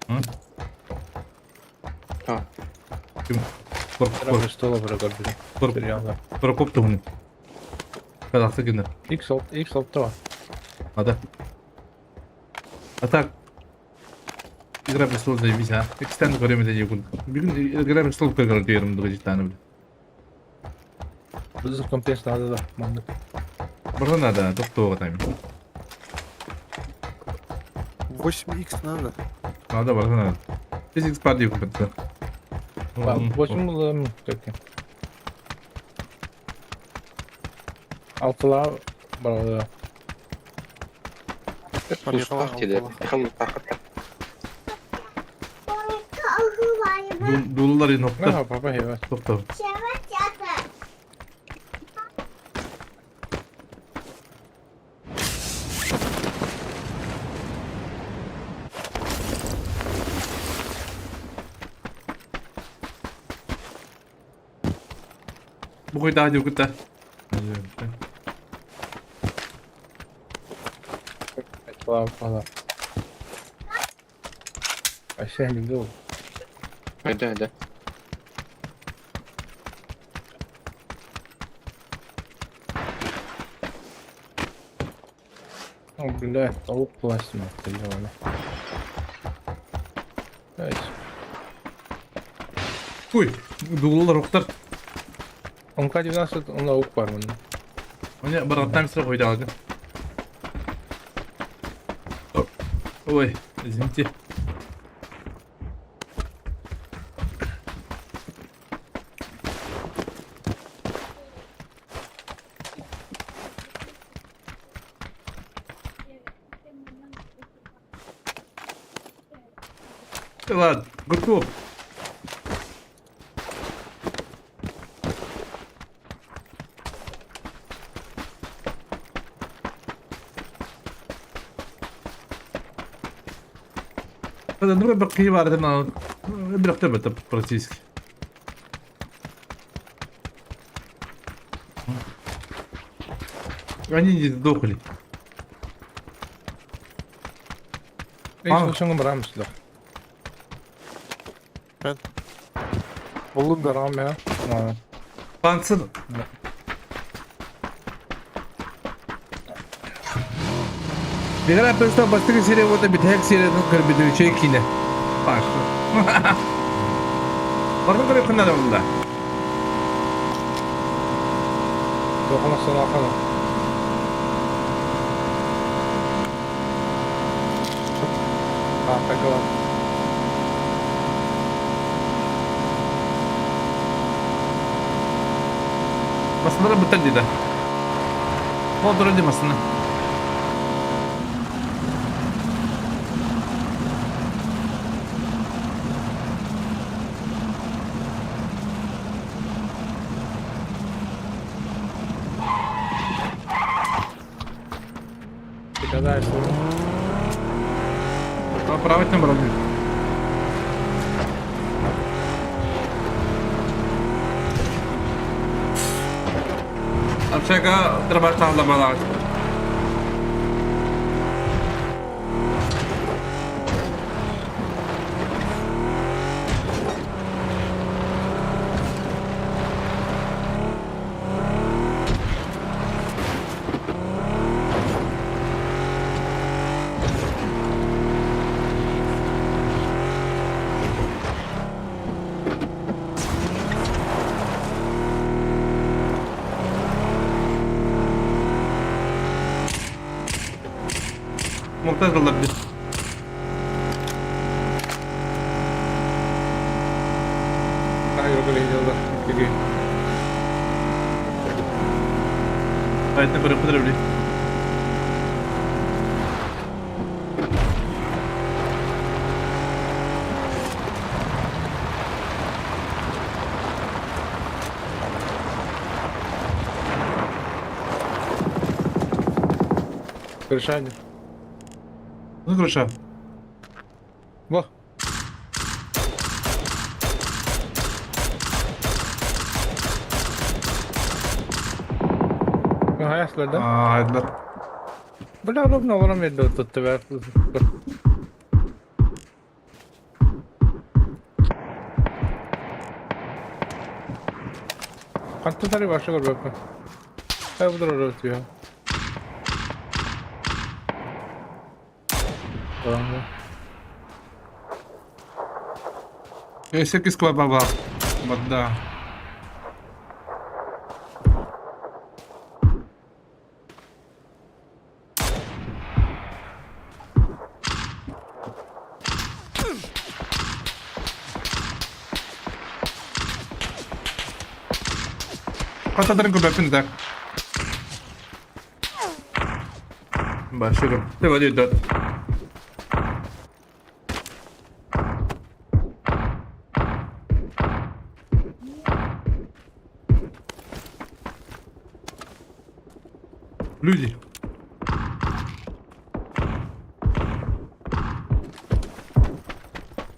Hı? Ha. Kim? Треба стола вырагорбили. Переяла. Prokop da bunu. Kadaksı günü. X alt var. Hadi. Atak. Игра престолов заебись, а? Я, кстати, время за секунд. Игра престолов как гарантируем до таны бля. Biz kompens надо да. Мандык. Burada надо, топ-топ там. 8x надо. Надо, burada надо. Biz X partiyi kupatsa. Bak boşum bulalım. Peki. Altılar var orada. Устав Михаил Тахата. Doluları Ne nokta. yapar baba heva. Top-top. Bu koyda hadi okutta. Altılar falan. Aşağı indi o. Hadi. Бля, таук пластина. Понимаю. Evet. Uy. Dolular oktar. Onka nasıl onda ok var bunda. Onu bıraktan sıra koyda aldı. Ой, извините. Ладно, готов. هذا نروح بقية وارد أنا بنختبر براتيسك. Они не сдохли. Neyse şunu bırakmışlar. Ben. Buldum da ram ya. Ha. Панцир. Игра просто быстрее серия вот обитает серия ну как бы до чекине. Паш. Барна करे खन्ना दंदा. Dokunmasın bakalım. Peki var. Масына бутылды да. Вот вроде масына. Bir kadar işte. Поправить нам вроде. Общага треба ставити баланс. Muhtaç olabilir. Hayır öyle gidiyorlar. Geliyor. Hayatta bırakılır öyle. Решание. Ne kuruşa? Во. Ага, ясно, да? Hayırlar. Бля, ровно время до тут тебя. Kanka tane başka bir bakma. Ha bu da orası ya. Tamam. E8 клаба var. Madda. Patlatırın kubbetin tak. Başlıyorum. Devam ediyor. Люди.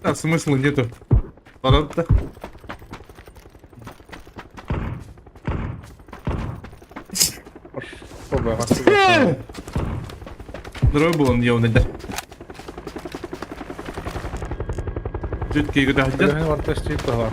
Да, смысла нету. Ладно. Оба, отсюда. Здоровый был он явно, да. Чуть-чуть когда хотят. Ben orta street de var.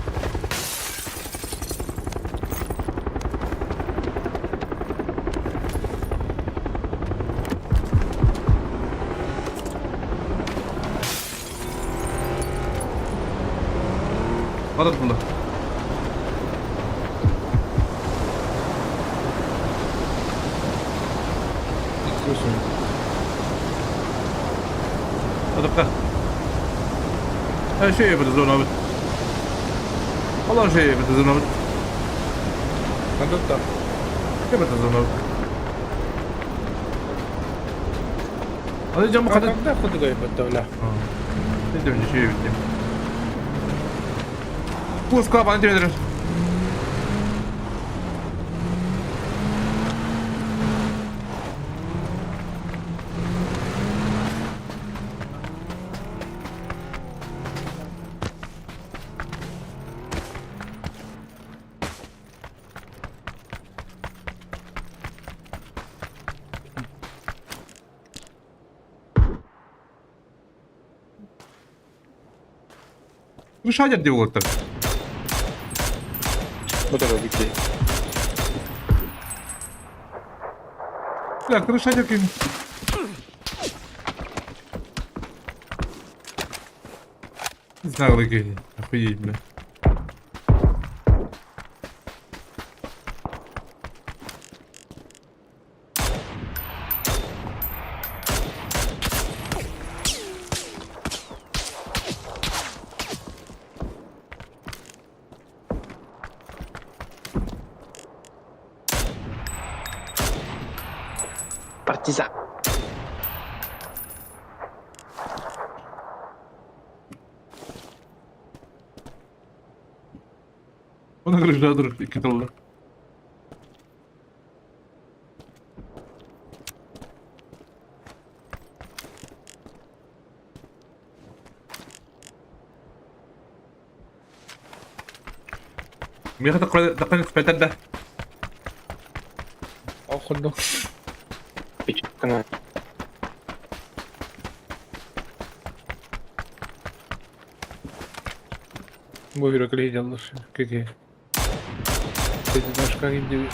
Alın bunu. Слушай. Hadi her şey yaparız ona abi. Allah şey yaparız ona abi. Надо так. Yaparız ona abi. Hadi camı А kadar. когда худ гайбет, бля? Ne demek şey yapayım. Bu skala bana demedir. Решать отдел так. Вот это бики. Так, решать каким. Не знаю, какие. Охуеть, бля. Партизан. Ona göre daha dur. İki dolu. Миха такой спектр да. Походу. Пичкана. Бовера глядел лучше. Какие? Ты знаешь, как им делать?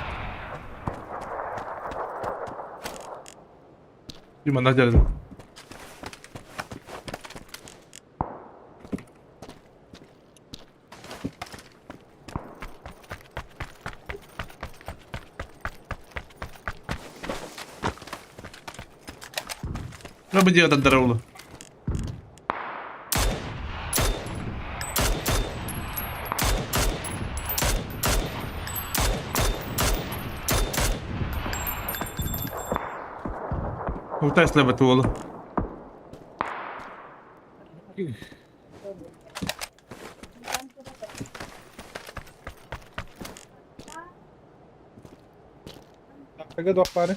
Gimana aja. Ne bu diyor da oğlu. Kurtaşla batı oğlu. Aga dok bari.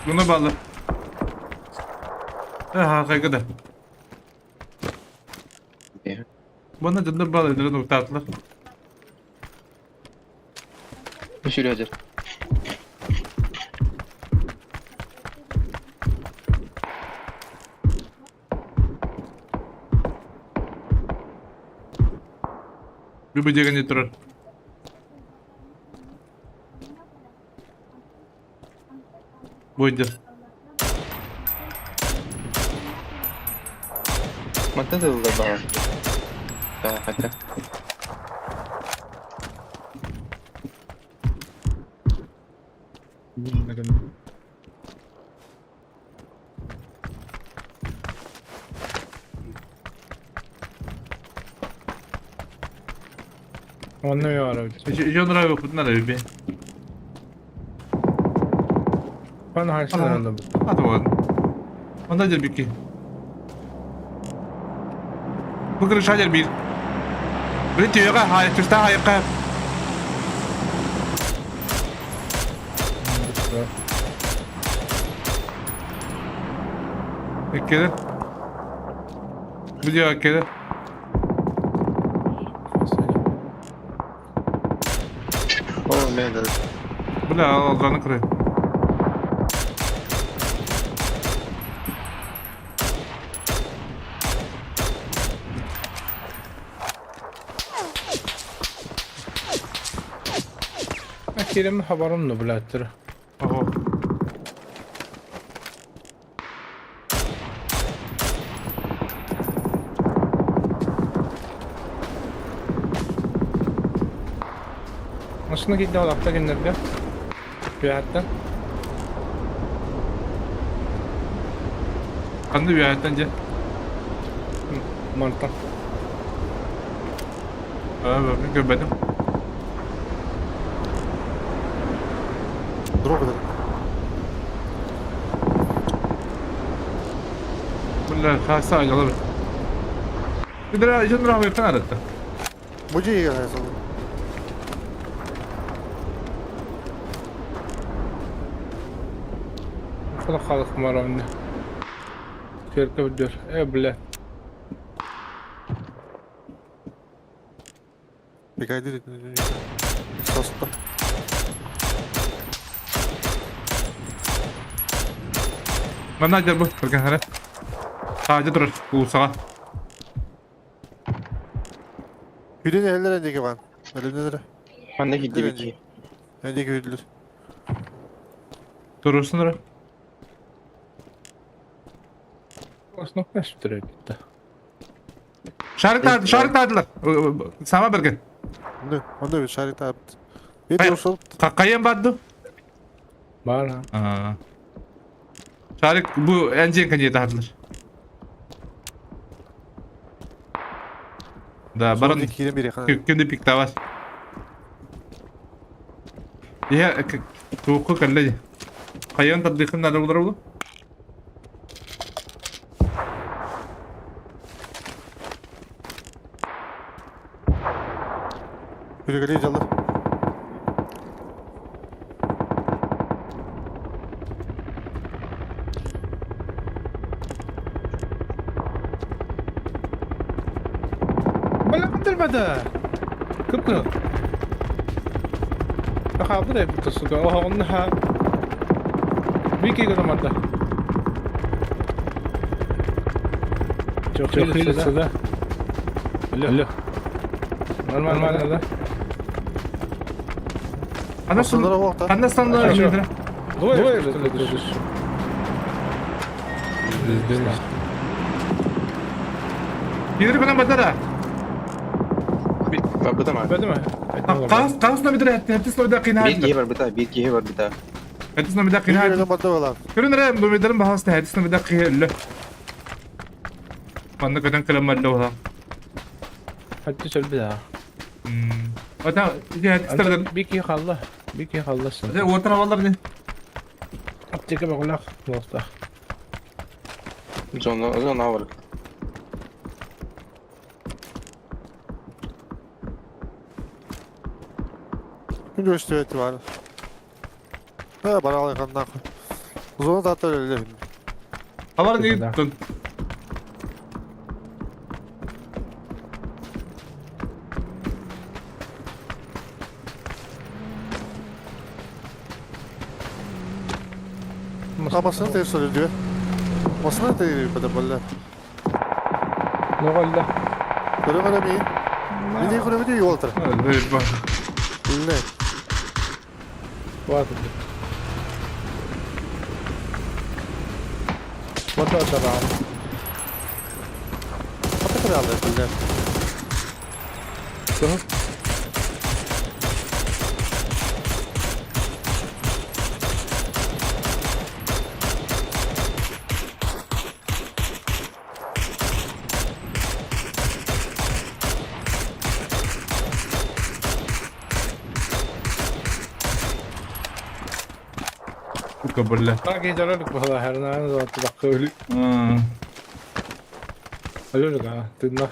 Bunu bağlı. Harika da. Bana da bağlı edilen noktalar. Şuraya hocam. Bir bıcak ne durur. Buydu. Mata da baba. Hatta. Onu yok abi. Jonra yok bunlar abi. Ben harçtan aldım. Hadi bakalım. Onda bir ki. Bu kırış hacer bir. Bir diyor ki hayır tüsta hayır kayıp. Ekkede. Bu diyor ekkede. Oh merda. Bu ne alacağını kırıyor. Kerim haberim ne bilattır. Oho. Aslında gitti alakta günlerde. Bir hatta. Kandı bir hayattan önce. Mantan. Ben görmedim. Dur o kadar. Bunlar kasa acılı. Bir de Jonra yaptan aradı. Mucize iyi geldi sana. Kala kalık maravında. Şerke biliyor. Bile. Bir kaydı. Sasta. Ben de bu. Bakın hele. Sadece durur. Bu sağa. Hüdün eller öndeki van. Elindedir. Ben de gitti bir ki. Öndeki hüdülür. Durursun durur. Aslında kaç lira gitti. Şarkı tardılar. Sama bergen. Ne? Onda bir şarkı abi. Bir Hayır. de olsa Kayın baddu. Var ha. Şarkı bu enjen kanyı tardılar. Da baran sonraki 21 yakın. kimde pikta var. Ya tuğku kalle. Kayın taddikin nerede olur oğlum? Hüdü geliyor canlı. Baladır bada. Kıpkı. Daha bu da bir tusuka. Oha onu ha. Bir kere kadar çok iyi size. Alo. Normal da. Aslında vakta. Anlasın da şimdi. Doğru. Yürü bana badara. Bir kapıda mı? Böyle mi? Kasna bir de hetisno bir de Bir kıynağı. kihi var bir daha. Bir kihi var bir daha. Hetisno bir de Bir kıynağı. yerden madde var lan. Körün rem bu medalın bahasına hetisno bir de kıynağı. Banda kadın kalamadı ola. Hadi söyle bir daha. Ata iki hetislerden. Bir ki kalla. Bir ki kallasın. Hadi o taraflar ne? Apteke bak ulak. Dostlar. Zona var. Bir gösteriyeti var. Ha bana al yakandan koy. Uzun da hatta öyle. Havar ne gittin? Amasını ters oluyor diyor. Amasını ters oluyor pada bolla. Ne oldu? Böyle böyle mi? Bir de kuru bir de yol tar. Evet bak. Ne? Var. What was around? Hatta kadar aldı böyle. Bu kabulle. Bak gidiyorlar bu kadar her ne zaman bak öyle. Öyle ha. Dinle.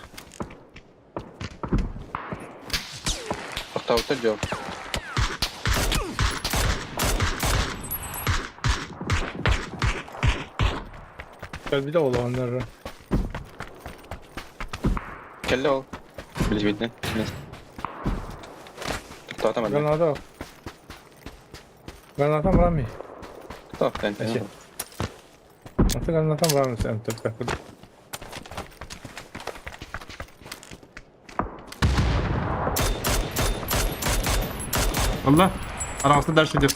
Otta cevap. Gel bir de olanlar. Kelle ol. Biliş bildin. Tamam. Granada. Granada var mı? Tamam. Eşe. Nasıl granada var mı sen? Tıpkı. Allah. Aramızda ders ediyor.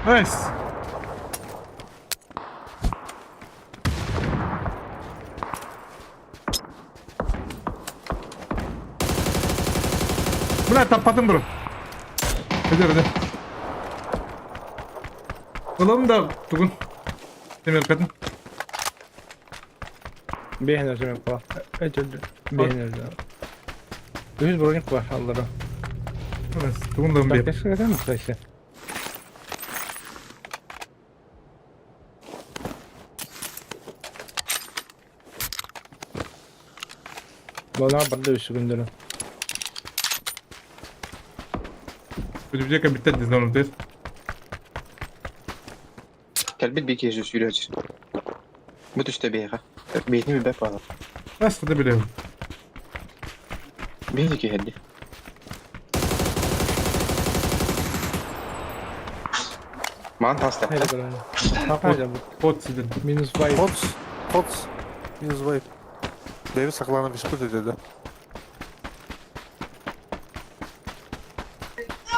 Nice. Bırak tapattım bro. Hadi. Oğlum da tukun. Demir kadın. Beğenir demek var. Evet öyle. Beğenir de. 100 bronik var Allah'ım. Evet, tukun da Bak bir. keşke eder misin işte? Bana bana da üstü gönderin. Ödeyecek bir bitti dizden onu değil. Kelbit bir kihi sürüyor. Bu düşte bir ha. Beyni bir bek var. Aslında biliyorum. Bir kihi hadi. Man hasta. Hayır böyle. Hakikaten bu. Bot sidin. Minus 5. Pots. Pots. Yüz bayıp. Devi saklanan bir şey dedi.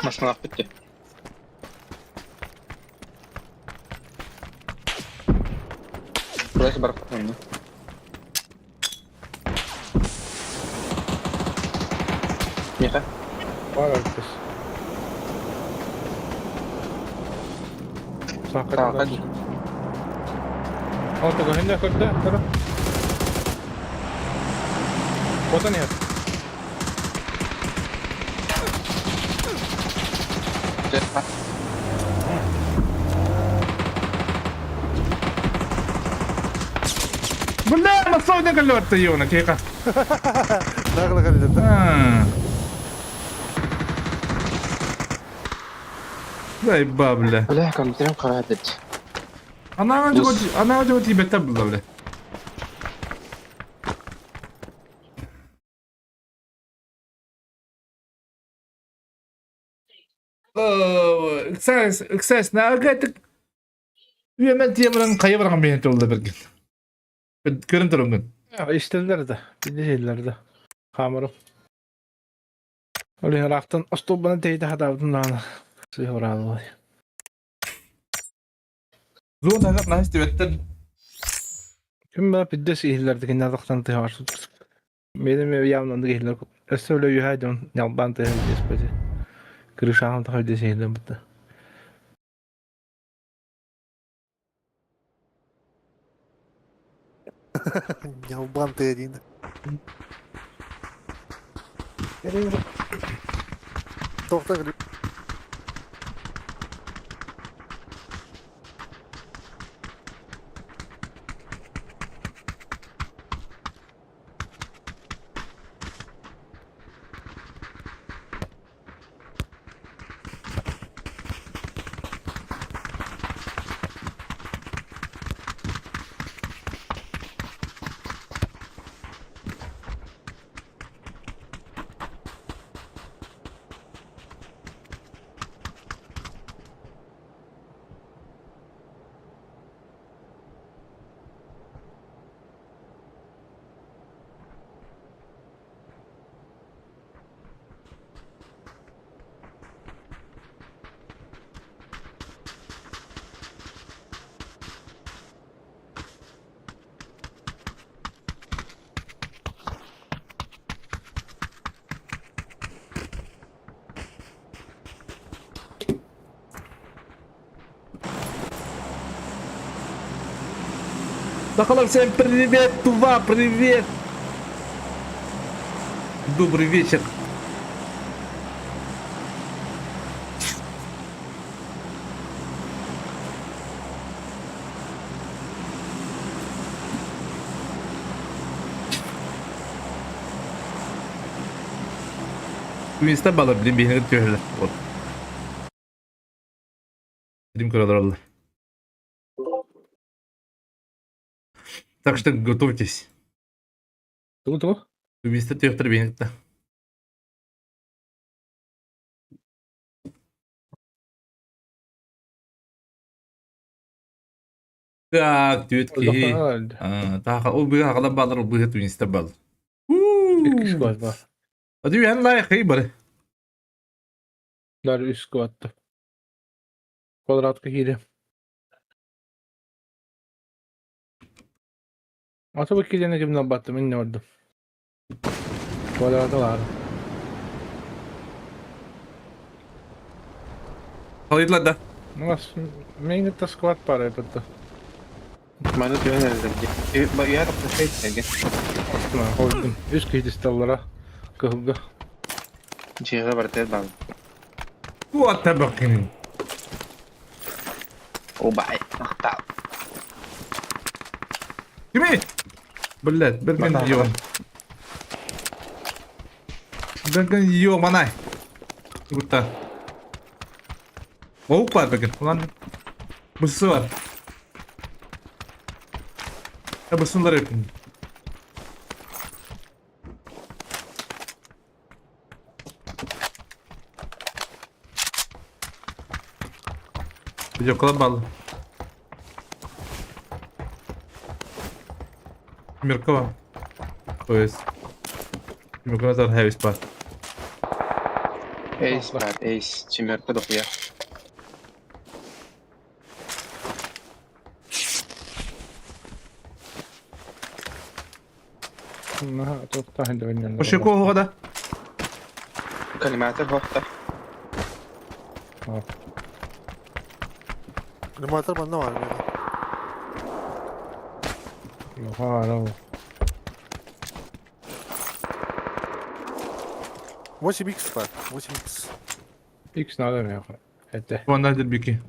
Masman bitti. Burası barak mı? Mika. Var arkadaş. Tamam Hakikaten. hadi. Orta henüz korktu. Dur. Foto ne yap? Bu ne? Nasıl oyuna kalıyor orta iyi ona keka. Ne kadar kalite. Ha. Vay babla. Öyle kaliterim karar etti. Ana acaba Tibet'te buldu öyle. Excess ne agatık. Hemen tiyamuran kayıvaran bir yönte oldu bir gün. Görün durun gün. Ya işlerler de. Bir de şeyler de. Kameram. Öyle yaraktan bana değdi hadi avdun lan. Suyu oralı var. Zuhun agat nice Tibet'ten Kim bana pidde sihirlerdi nazaktan tı var. Benim ev yavlandı gehirler. Öyle yuhaydı on yalban tı despedi. Kırışağım tı pidde sihirler bitti. Yalban dediğinde. Doktor gülü. Соколов, всем привет, Тува, привет! Добрый вечер. Места было, блин, бегали тяжело. Вот. Дим коридор. Так что готовьтесь. Ту-ту. Вместо тех требений-то. Так, тетки. Так, о, быга кала балар, быга туинста бал. İki squad var. Hadi ben layık iyi bari. Dar üst squad'da. Kvadratka hile. Ata bak kilene kimden battım inne orada. Kvadrata var. Kayıtlar da. Nasıl? Mengette squad para yapıttı. Bana diyor herhalde. Ya da şey sergi. Aslında koydum. Üst kıydıstavlara. Kıhılga. Cihara barter bal. Bu atta bakın. O bay. Nakta. Kimi? Billet, bir gün yiyorum. Bir gün yiyorum anay. Burada. Boğuk var bakın. Ulan mısır var. Ya mısırları yapın. Bir yokladım balı. Mirkova. To jest. Mirkova zar heavy spot. Ace bad. Ace. Cimerka dokuya. Naha tuttaa hindi vinyan. O şey kohu kada. Kalimatı hokta. Animatör bende var. Oha ara. Восемь X var. 8X. X ne adam ya? Ette. Vandadır bir ki.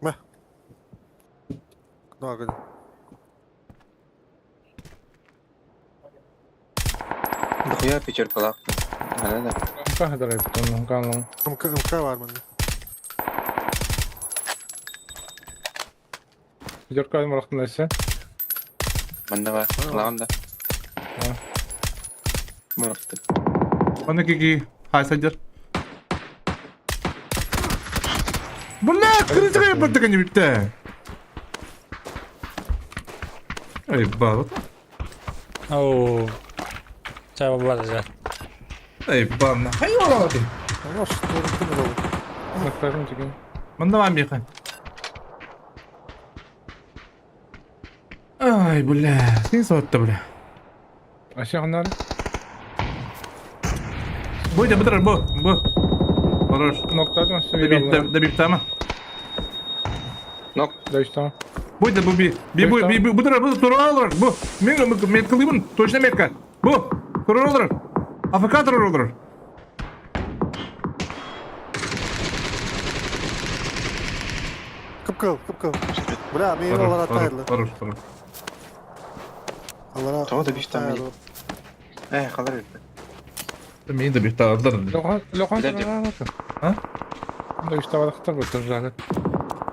Ne var? Dokuya picture kalak. Hala da. Kahdır yaptı onun kanalım. MK var bende. Bir kaydım araktındaysa. Banda var. Kalan da. Mırıktı. Bana ki hay sacar. Bunlar kritik yapıp kanı bitti. Ay balık. Oh. Coba buat aja. Ay bana. Hay ola bakayım. Ama şu doğrultu mu olur? Naklarım çıkın. Bana var bir kan. Ah. Ay bля. Sen soğutta bля. Aşağı kanarı. Bu da bıdır bu. Olur. Noktadan Da söyle bir Allah'a. da bir tamam. Dövüş tamam. Bu da bu bu da bu troll olur. Bu. Met kılıyım. Точно метка. Bu. Troll olur. AFK troll olur. Kıpkıl. Bля, meni onlar ataydı. Olur. Allara. Tamam da bir tane. Kalır etti. Meni de bir tavırlar. Lokan Bilelim. sana bakın. Ha? Dövüş tavada kıtar götür zaten.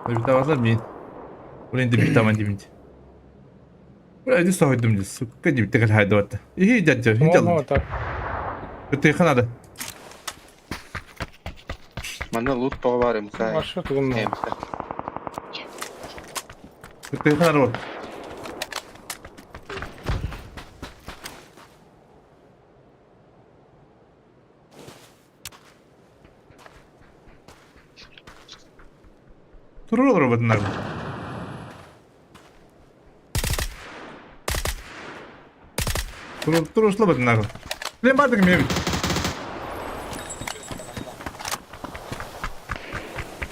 Bir tavırlar mı? Ulan da bir tavan dibinde. Buraya da soğudum diye. Sukka dibi tekrar haydi vatta. İyi jajja. Hiç Tamam alın. tamam. Öte kanada. Manda loot bağı var ya Musa. Başka tuğun mu? Öte kanada var. Troll olur bunlar. Troll bunlar. Ne vardı ki mevcut?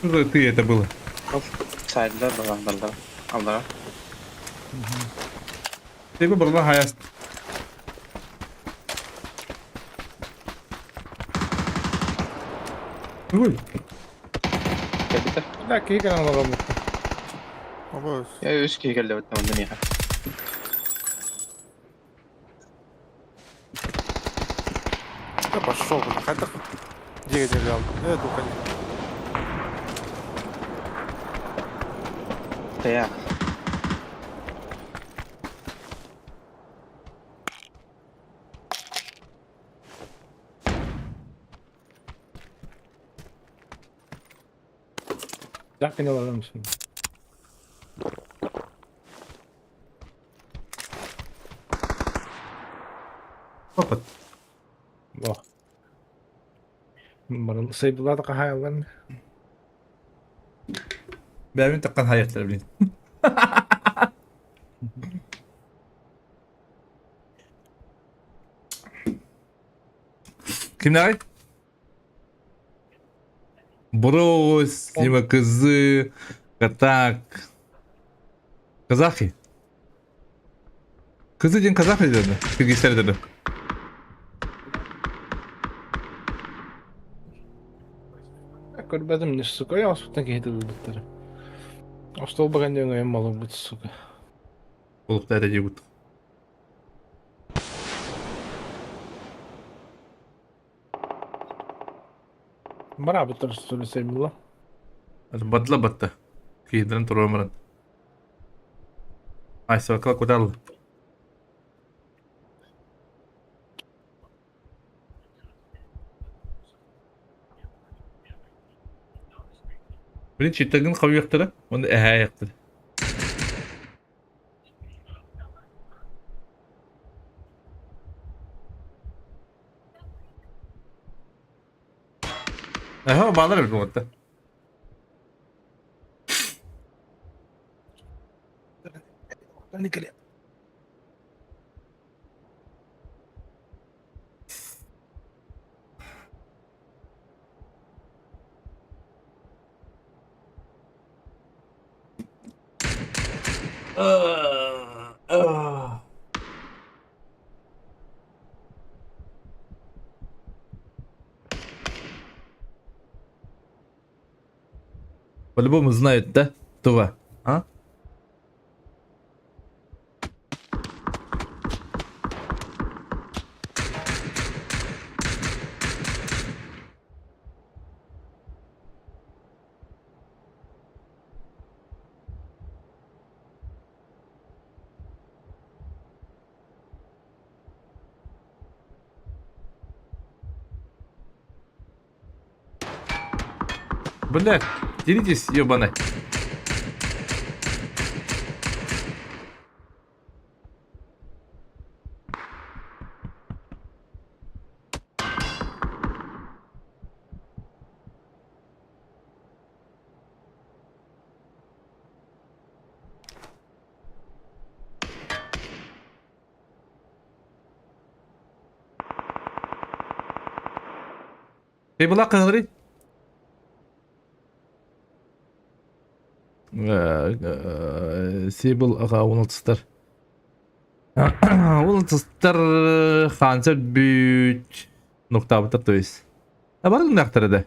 Что ты это было? Saydılar da aldılar. Aldılar. Тебе burada hayat. Uy. Geldi de. Bir dakika iyi kanal alalım. Ama Ya üst ki geldi vatta ondan ya. пошел, хотя где лял. Эту, конечно. Ya. Bir dakika ne alalım şimdi. Kapat. Bak. Barın sayıbılar da hayallerini. Benim takkan hayatlar bilin. Kimler? Брось, Дима, козы, катак. Казахи. Kızı için kazak mı dedi? Bilgisayar dedi. Көрбәдем не сука, я аспыттан кейді дылдықтары. Остол баған дөң өйім малым бұд сука. Olup da edeceği bu. Бара бұттар сөйлесем бұла. Батла батта. Kıydıran turumaran. Ay sakla kudal. Birinci çittagın kavi yaktırı. Onu ehe yaktırı. Ehe bağlar bir hatta. Николя. По-любому знает, да? Това. А? Блядь, деритесь, ёбаный. Sable akılları. Sable ağa unutlar. Unutlar hanser büyük nokta bitir toyuz. Barın naktarada.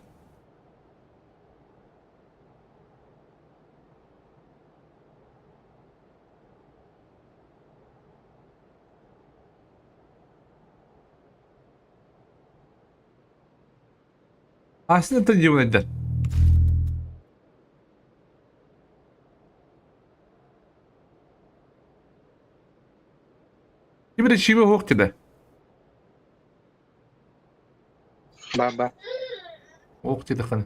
Aslında tıncı eder. Kimde şive hoq dedi. Baba. Hoq dedi qani.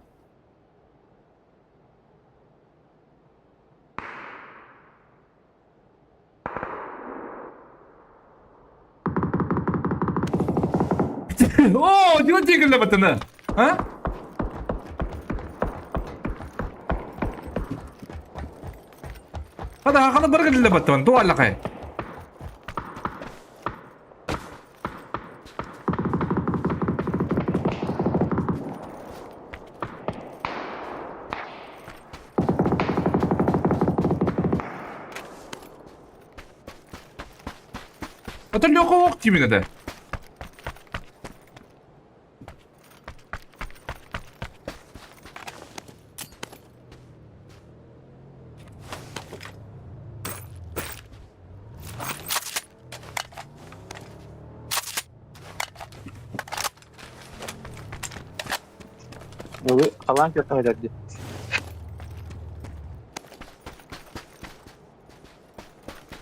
Oo, cuma tigirle batını. Ha? Hadi bargılle batını. Tuğalla kay. Atın yok o kimine de. Bu falan kötü dedi.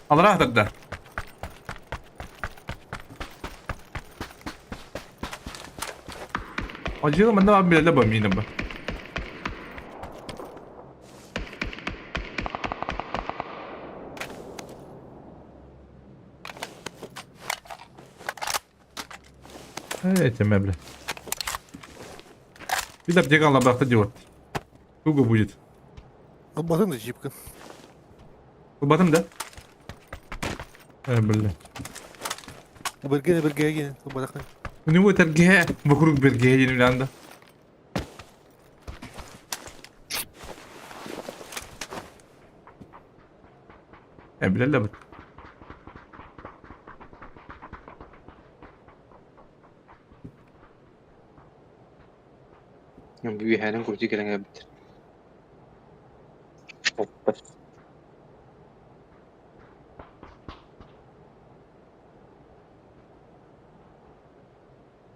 Allah rahmet. Acıyla ben de abi bile de yine bu. Evet meble. Bir de бегал обратно делать. Туго будет. Bakın da jipkin. Batım da. Блин. Birgeye gelin. Bakın. У него торге вокруг Бергея Нюлянда. Bilal'le bak. Bir herhangi kurcu gelen bitir. Hoppa.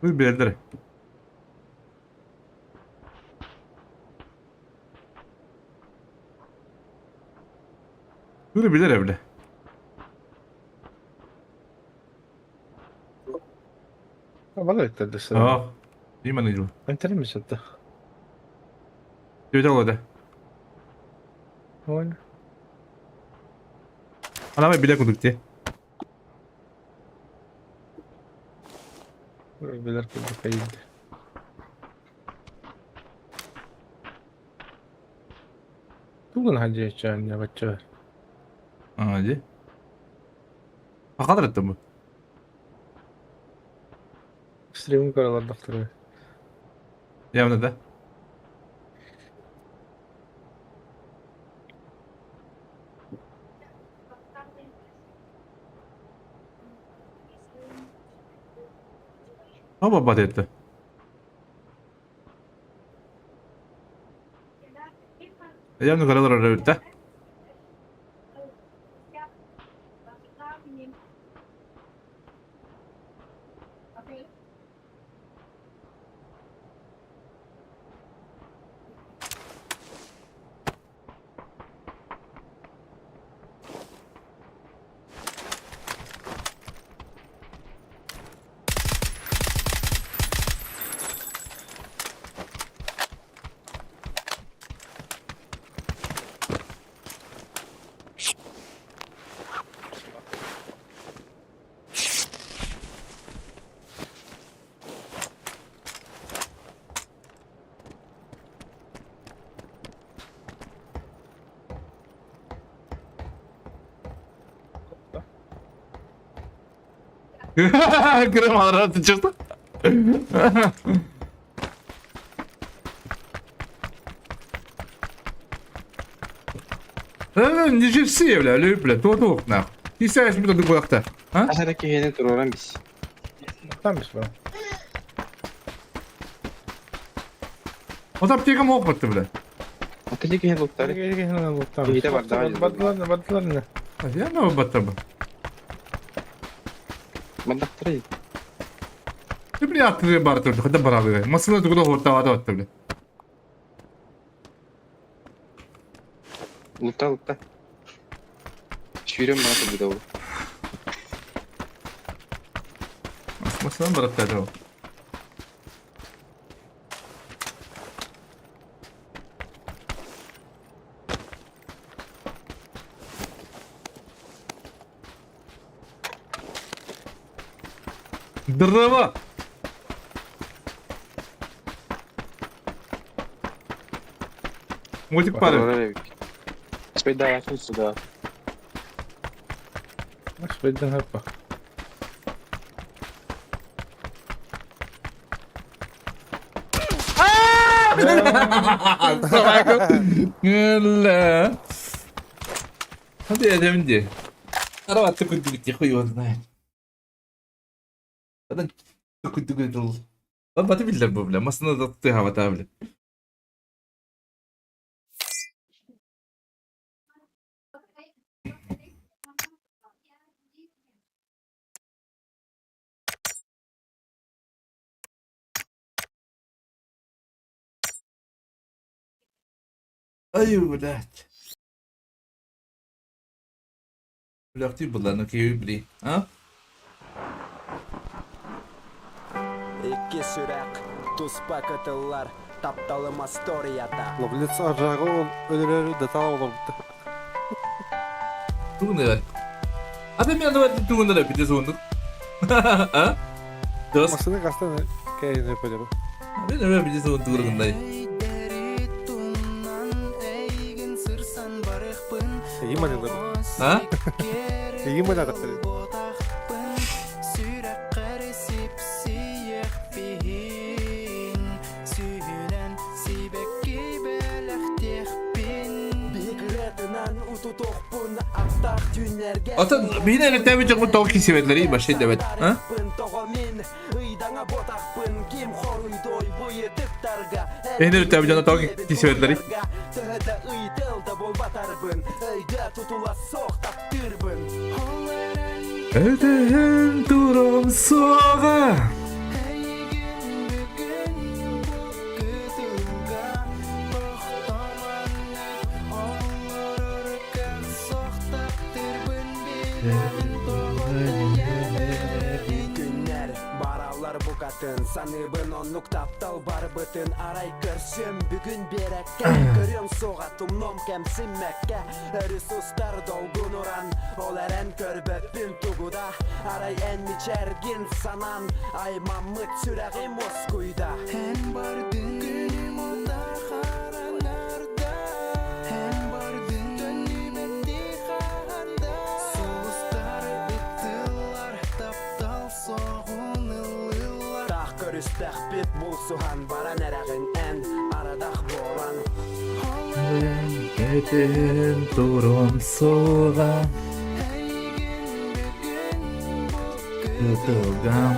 Bu birader. Dur bilir evde. Valla ettirdi sen. Aa. İyi mi anlayacağım? Enterim mi sattı? Göte oldu. Oyna. Ana bile kurduk diye. Bilir kıldı kayıldı. Bugün hacı edeceğim ya bacı. Hadi. Ne kadar ettin bu? Stream'in karalar doktoru. Yavne de. Ne baba etti? Yavne karalar öyle. Kremalar atı çıktı. Nice sevle öyle bile. Doğru okna. Hisse bir de kulakta. Ha? Aşağıdaki yeni duruyorum biz. Tammış bana. O da bir mok battı bile. Atacak yeni lootları. Gel bu tamam. İyi de var, daha iyi. Battılar ne? Hadi ya ne battı bu? Mandaktırayım. Ne bir attı bartı. Hadi beraber. Masada da orta vada battı bile. Loot'ta. Şürüyorum bana tabi de o. Masadan bıraktı acaba. Drama. Мультик падает. Теперь да, я тут сюда. Bak bedden hep bak. لا هذا يا دمدي أنا كنت قلت يا أخوي والله أنا كنت قلت والله ما تبي اللعبة بلا ما صنعتها وتابلة أيوة ولاد Bıraktı bunların köyü bile. Ha? Икки сүрәк, туспа кытыллар, тапталыма сторията. Ловлец аржағы ол өлелері де тағы olur bitti. Tuğunlar. Adam yanında var tuğunlar bir de sonunda. Ha? Dost. Masını kastan kayın hep öyle bu. Ben öyle bir de sonunda tuğundayım. İyi mi anılar? Ha? İyi mi anılar? Ata bir de tabii çok bu tavuk hissiyatları iyi başladı evet. Ha? Ben de tabii canım tavuk hissiyatları. Öden durum soğuğa. Günler barallar bu katın sanıbın onluk taptal bar bıtın aray görsüm bugün berekke görüyorum soğatım nom kemsinmekke resuslar dolgun oran olaren körböpün tuguda aray en içergin sanan ay mamıt süreği moskuyda en bardın günüm onda karanlarda en bardın gönlüm etti karanda soğustar ıttılar taptal soğun ıllılar tah körüstek bit bulsuhan bara nereğin en aradak bolan Öden durum soğuğa. Tutulgam.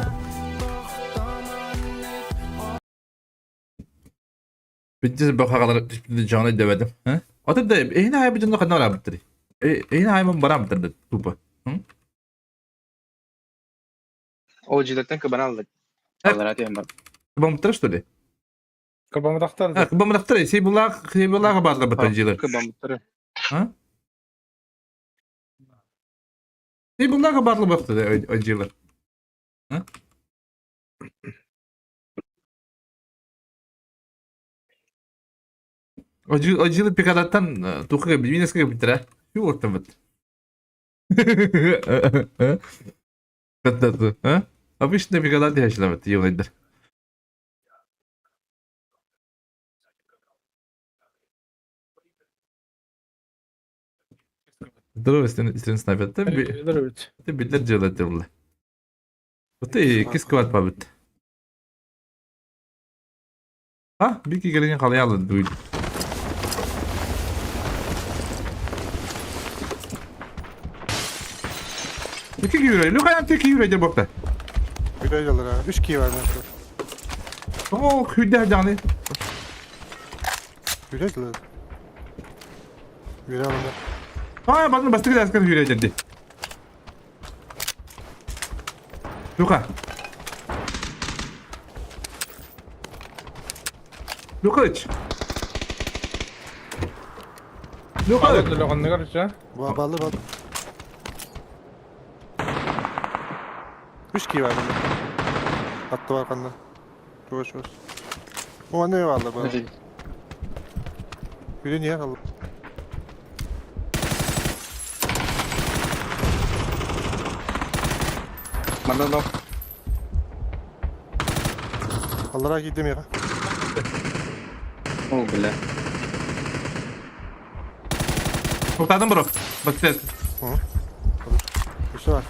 Bitti bu kadar canlı demedim. Ha? O da yine hay bir canlı kadar var bitti. Yine hay ben bara bitti tupa. O ciletten kıbana aldık. Evet. Allah atayım ben. Ben bitti что ли? Kabamı taktardı. Ha, ben bitti. Şey bunlar bazı bitti. Kıbam bitti. Ha? Şey bunlar bazı bitti acılar. Ha? Acılı pekadattan tuğka bir neska bitti ha. Şu orta bitti. Tatlı. Ha? Обычно пекаdat yaşlamak iyi olaydır. Здорово, если снайпер. Ты билер делать делал. Вот ты кискват пабит. Ha? Bir iki gelin kalaya alın duydu. 2 yürüyor. Lukayam tek yürüyor bokta. Güzel olur ha. 3 kişi var mesela. O hüdde canı. Güzel olur. Güzel olur. Ha bakın bastık asker yürüyor ciddi. Luka. Lukaç. Lukaç. Aldı lokan ne karışa? Ballı. 3 kişi var bunda. Attı var kandan. Çoğuş. O ne var bu? Biri niye kaldı? Manda no. Allah'a gittim ya. Oh bile. Kurtardım bro. Basit. İşte var.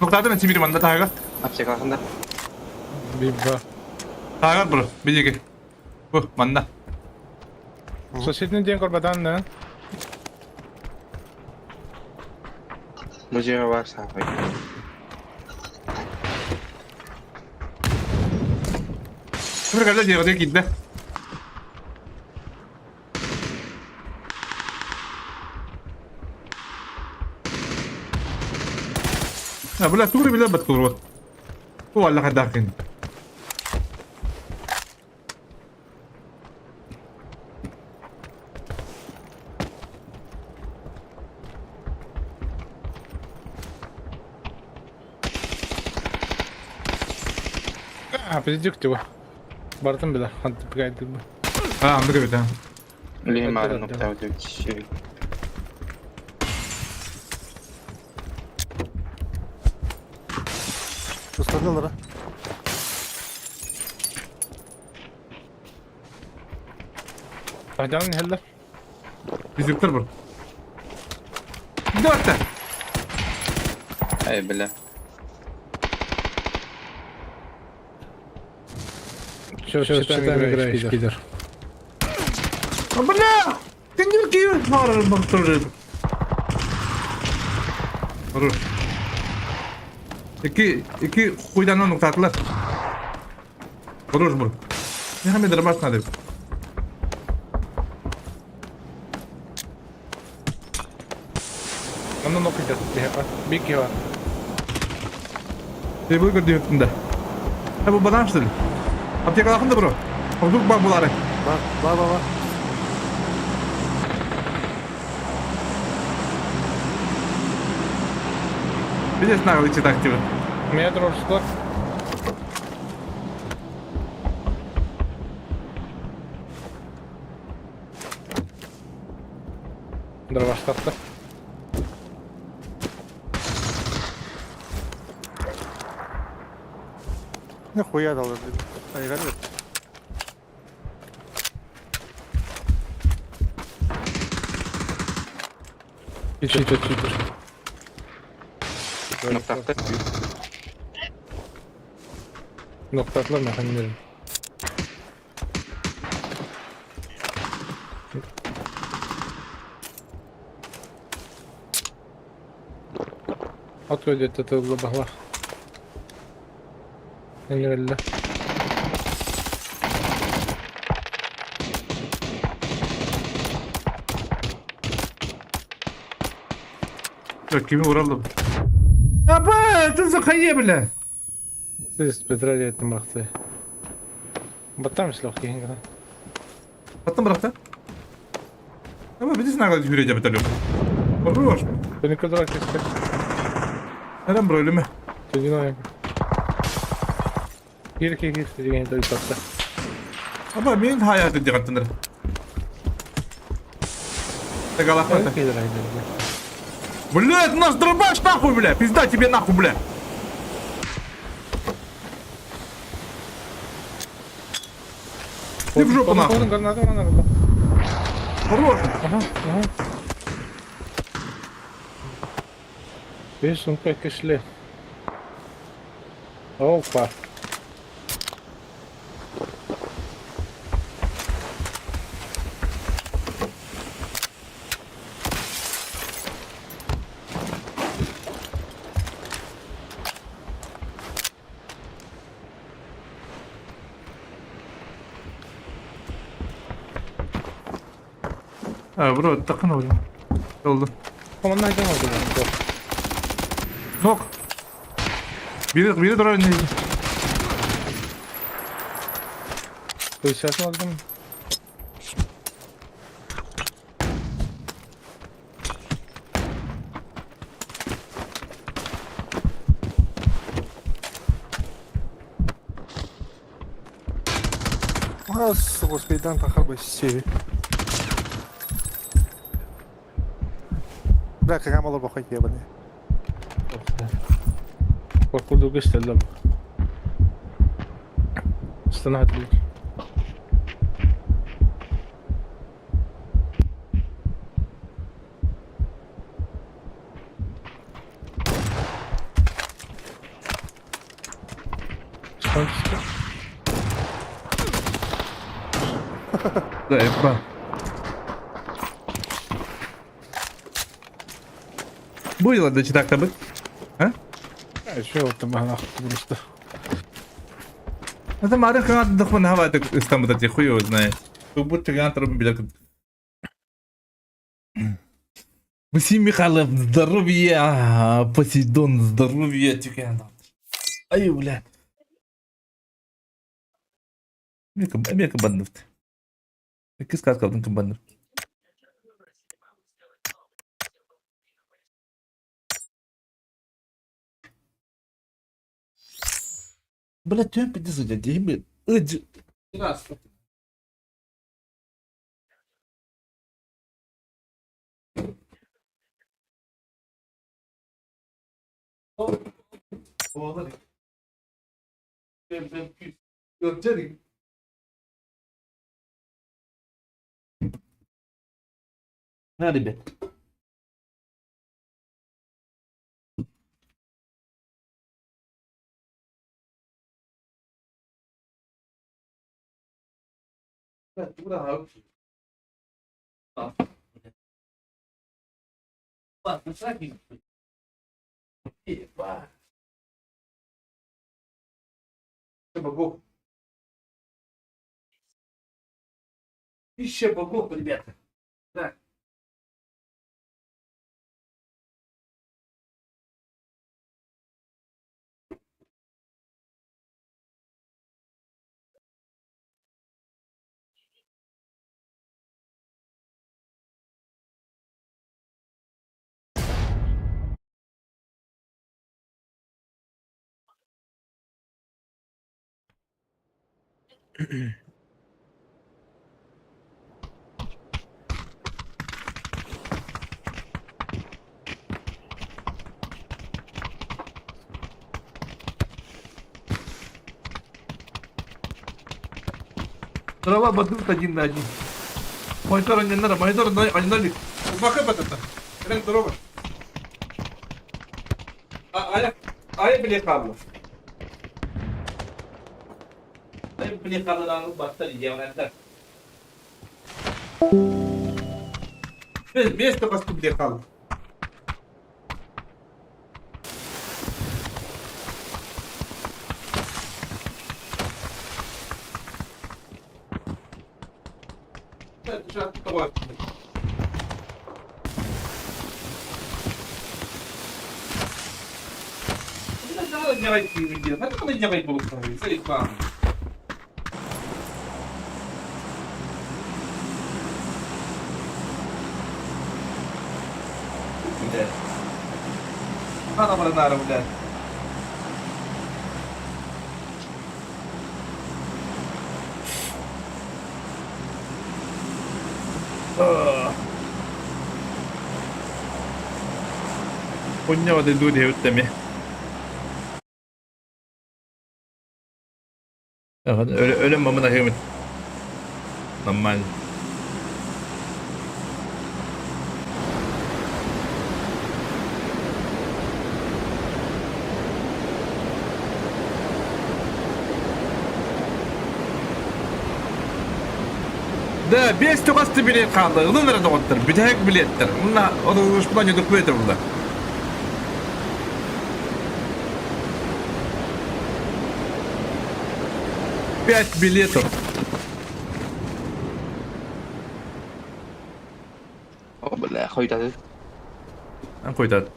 Kurtardım içi biri banda tahaga. Apse kalkında. Bibba. Tahaga bro. Bir jeki. Bu banda. Sosyetini diyen korbatan ne? Mucize var sahibi. Şimdi kadar diye gitti. Ha bula turi bile betul. Bu Allah kadakin. Bizi çıktı bu. Bardım bile. Hadi bir gayet bu. Ha anladık evet ha. Lühim ağrı nokta ödüyor kişi. Islanıyorlar ha. Tahcanın heller. Biz yıktır bro. 4 tane. Ay bile. Şöyle gider. Bula! Tinggal ki var baktır. Bro. İki kuyudan noktalar. Bro bro. Ne hemen dermas nadir. Ondan okuyacağız. Bir ki var. Bu gördüğü hükümde. Ha bu bana açtı. Aptek alakında bro. Olduk bak bunları. Var. Bir de sınav içi taktiği. Metro orası. Başlattı. Ne koyar alır dedim. Hayır hayır. Çiğdir. Nokta. Noktatlar mekaniklerim. At öyle tatlı bahla. Engelli. Yok kimi vuralım. Apa, tuzak kayıya bile. Siz petrol ettim baktı. Battar mısın lok yiyin kadar? Attım bıraktı. Ama bir de sınav kadar yürüyeceğim betal yok. Olur mu? Beni kadar keşke. Neden bro öyle mi? Çocuğun ayak. Gir. Çocuğun da utattı. Ama benim hayatı dikkatindir. Tegalak mı? Gelir aynen. Блядь, нас дробаш нахуй, бля! Пизда тебе нахуй, бля! Ты в жопу нахуй! Granada. Хорош! Aha. Bir sumka kişili. Hoppa. Ha bro takın hocam. Oldu. Komandan haydan oldu. Nok. Biri durar önünde. Kılıçası aldım. Nossa, gostei tanto a cabeça. Bırak kakam olur bakayım ya bana. Korkulduğu gösterdi abi. Üstüne hadi. Da yapma. Bu yılda çırakta bak. Ha? Ya şey oldu ben aklım işte. هذا ما عرف كمان ضخم من هوا استمرت يا اخوي وزناي وبوت كمان ترى بلا كنت مسيمي خلف здоровья Посейдон здоровья تكان اي ولاد امريكا بنفت كيس كاس كابن كم بنفت بلا تيم بديز جدي هم اج راس والله جري هذه بيت Еще богов, ребята. Да. Трава бадут один на один. Монитор не надо, монитор на один. Бака батата. Рен трава. Aya bile kaldı. Aya bile kaldı lan basta diyeceğim enter. Без того, что bile kaldı. Dışarı tutamaz. Не найти видео. Это не делай было. Сейф вам. Ana bana блядь. Понял, да люди утами. Öyle mi amına koyayım? Normal. Да, без того, что билет kaldı. Ulan nerede otur? Bir tek biletler. Bunlar orada yedik böyle burada. Пять билетов. O bile koydadı. Ben koydu.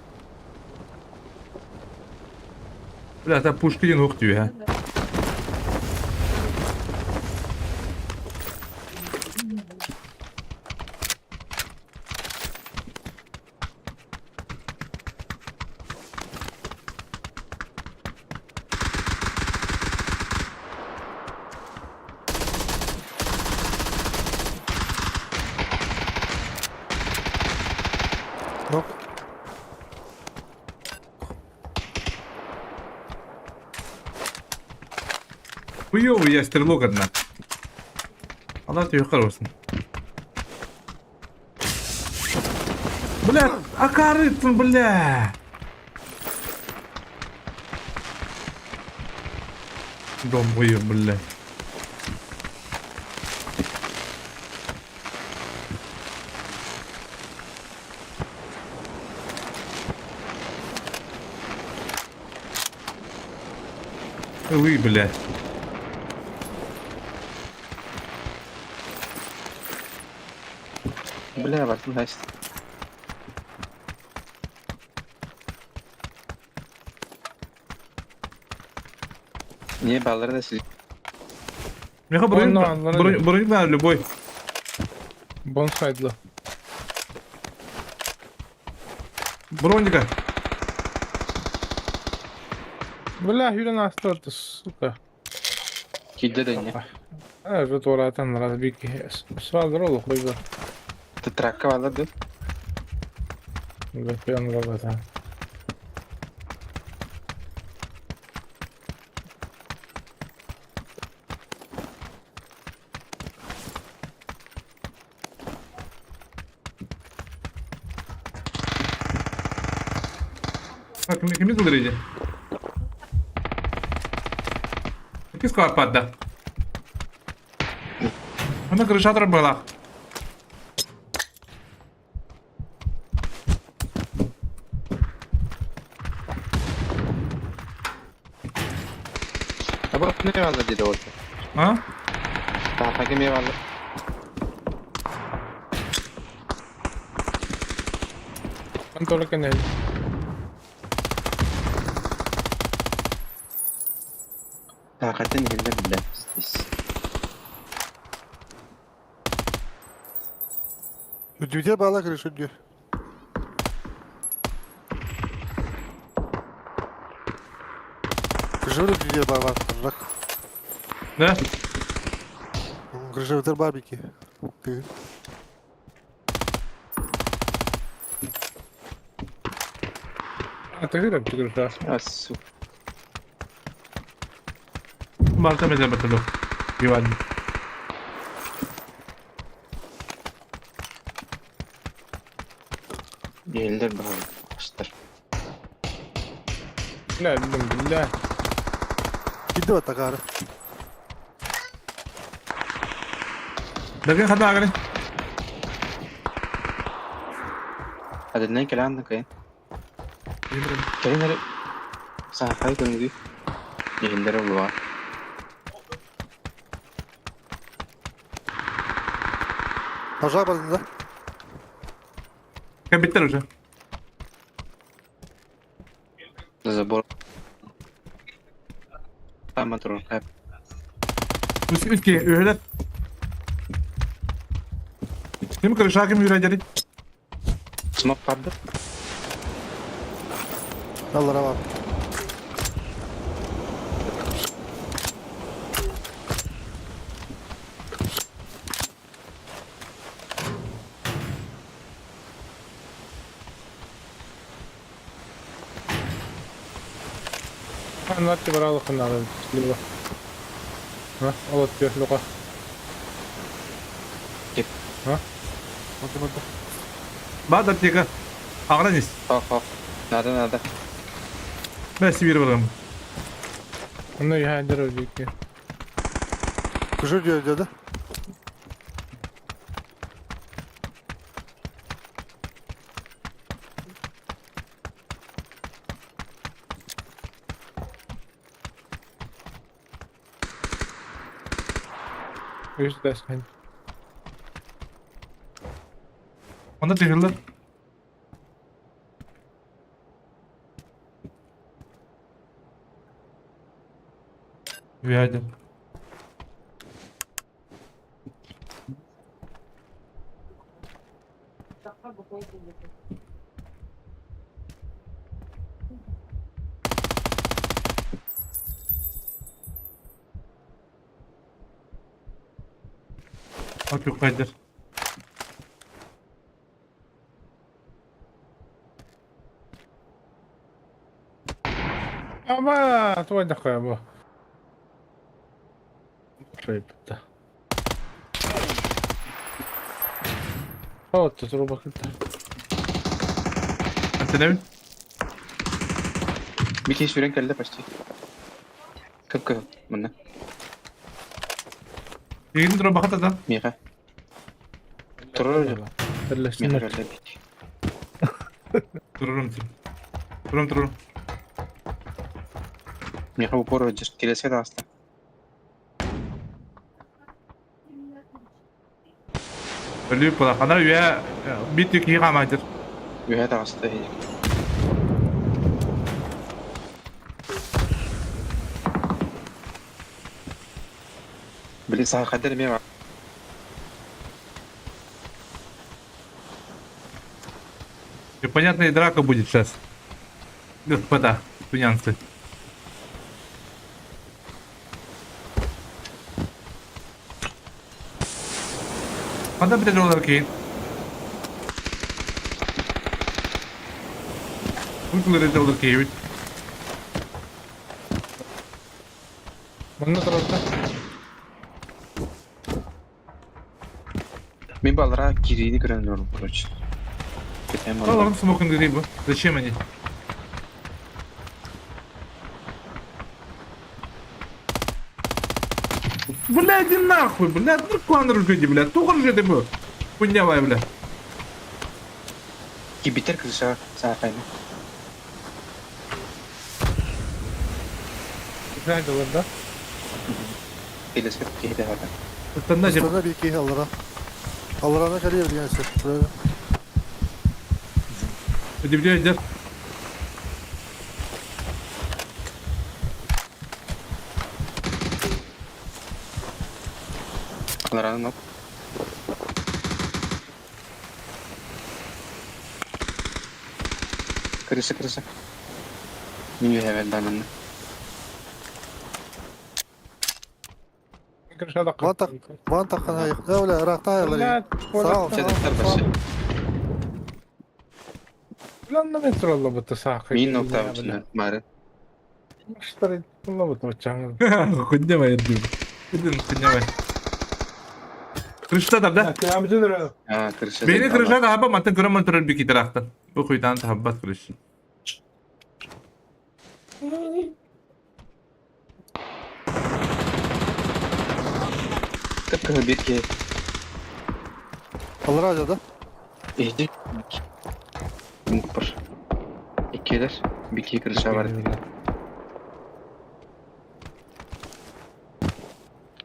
Biraz da puştu yine hok diyor ha. Nok. Хуёвый я стрелок, однако. Она тебе хороший. Бля, а корыцын, бля. Дом хуё, бля. Вы, бля. Bile baktım da işte. Niye balları da siz? Мне броню надо любой. Бонсайдлы. Броника. Бля, Юрий настырды, сука. Kilde de ne? Evet, oratan разбики. Свалдыр ол, қойды. Trakka vardı. Бәпен рабата. Кіміз өлдірейді? Кіз қападды? Оны крышатыр болақ. Ama ne vardı dedi orada. Ha? Tahta kemiği vardı. Он только не. Hakikaten yerinde bile. Düdüğe bağla kırışı diyor. Kırışı düdüğe bağla. Bırak. Ne? Kırışı bitir barbeki. Отыграй, пригружай. Asuk. Marta meze batırdı. Güvenli. Yerinde bile. Başlar. Бля, бля. Gitti o takarı. Bakın hadi ağabey. Hadi ne kelan kayın. Kayın hadi. Sahayı döndü. Yerinde var. Aşağı bazında. Bitti уже. Забор. Там мотор. Hep. Üstki öyle. Kim kırışa kim yürüyecek? Smoke vardı. Allah rahmet. Анлатти баралы қынады. Слева. Ha, алат бер, луқа. Кеп. Ha? Bağdat teka. Ağraniz. Hop. Nada. Ben sivir varım. Onu yaydır ödeyken. Kırışı diyor dedi. Yüz desken. Onda tehirler. Hadi. Bak yok Kadir. Ama твой такой bu. Bitti. Вот, тут руба кылта. Sen ne? Bir kişi süren geldi başta. Kıp bundan. Yedin dur bakat adam. Miha. Durur hocam. Miha Birleştirmek. geldi. Dururum. Dururum. Miha bu poru hocam. Kilese de hasta. Ölüyüp bula. Kadar üye bir tük yıkamadır. Ühe de hasta. Bili sağ kadar miha. Непонятная драка будет сейчас. Господа, тунянцы. Kanda bir de dolar ki. Uykuları dolar ki evet. Bunun tarafta. Мен балара кирийди көрөндөрүм короче. Кетем Allah'ım smoke'un dediği bu. Zачем они? Блядь, иди нахуй, блядь, ну квандр жди, блядь, тухар же ты был. Пунявай, блядь. Ki biter kızışa sağ kayna. Güzel burada. Kilese ki de hada. Это на зем. Sonra bir iki aldıra. Aldıra ne kadar yani sen? Buraya. Иди, блядь, иди. Alara'nın nok. Kırısı. Minyo hemen damanlı. Kırışa da Van takkan hayır. Öyle Irak'ta hayırlar. Sağ ol. Çadırlar başı. Lan da metro Allah bu tasakı. Min nokta uçunlar. Mare. Müşteri Allah bu taçanı. Хуйнявай, иди. Иди, хуйнявай. Kırışta da da. Kıyameti duruyor. Ha kırışı. Beni kırışa da haba matın kıramın türel bir kitraktan. Bu kuyudan tahabbat kırışı. Tıpkı bir ki. Aldıra acaba. İhdi. Mukbar. İkiler. Bir ki kırışa var.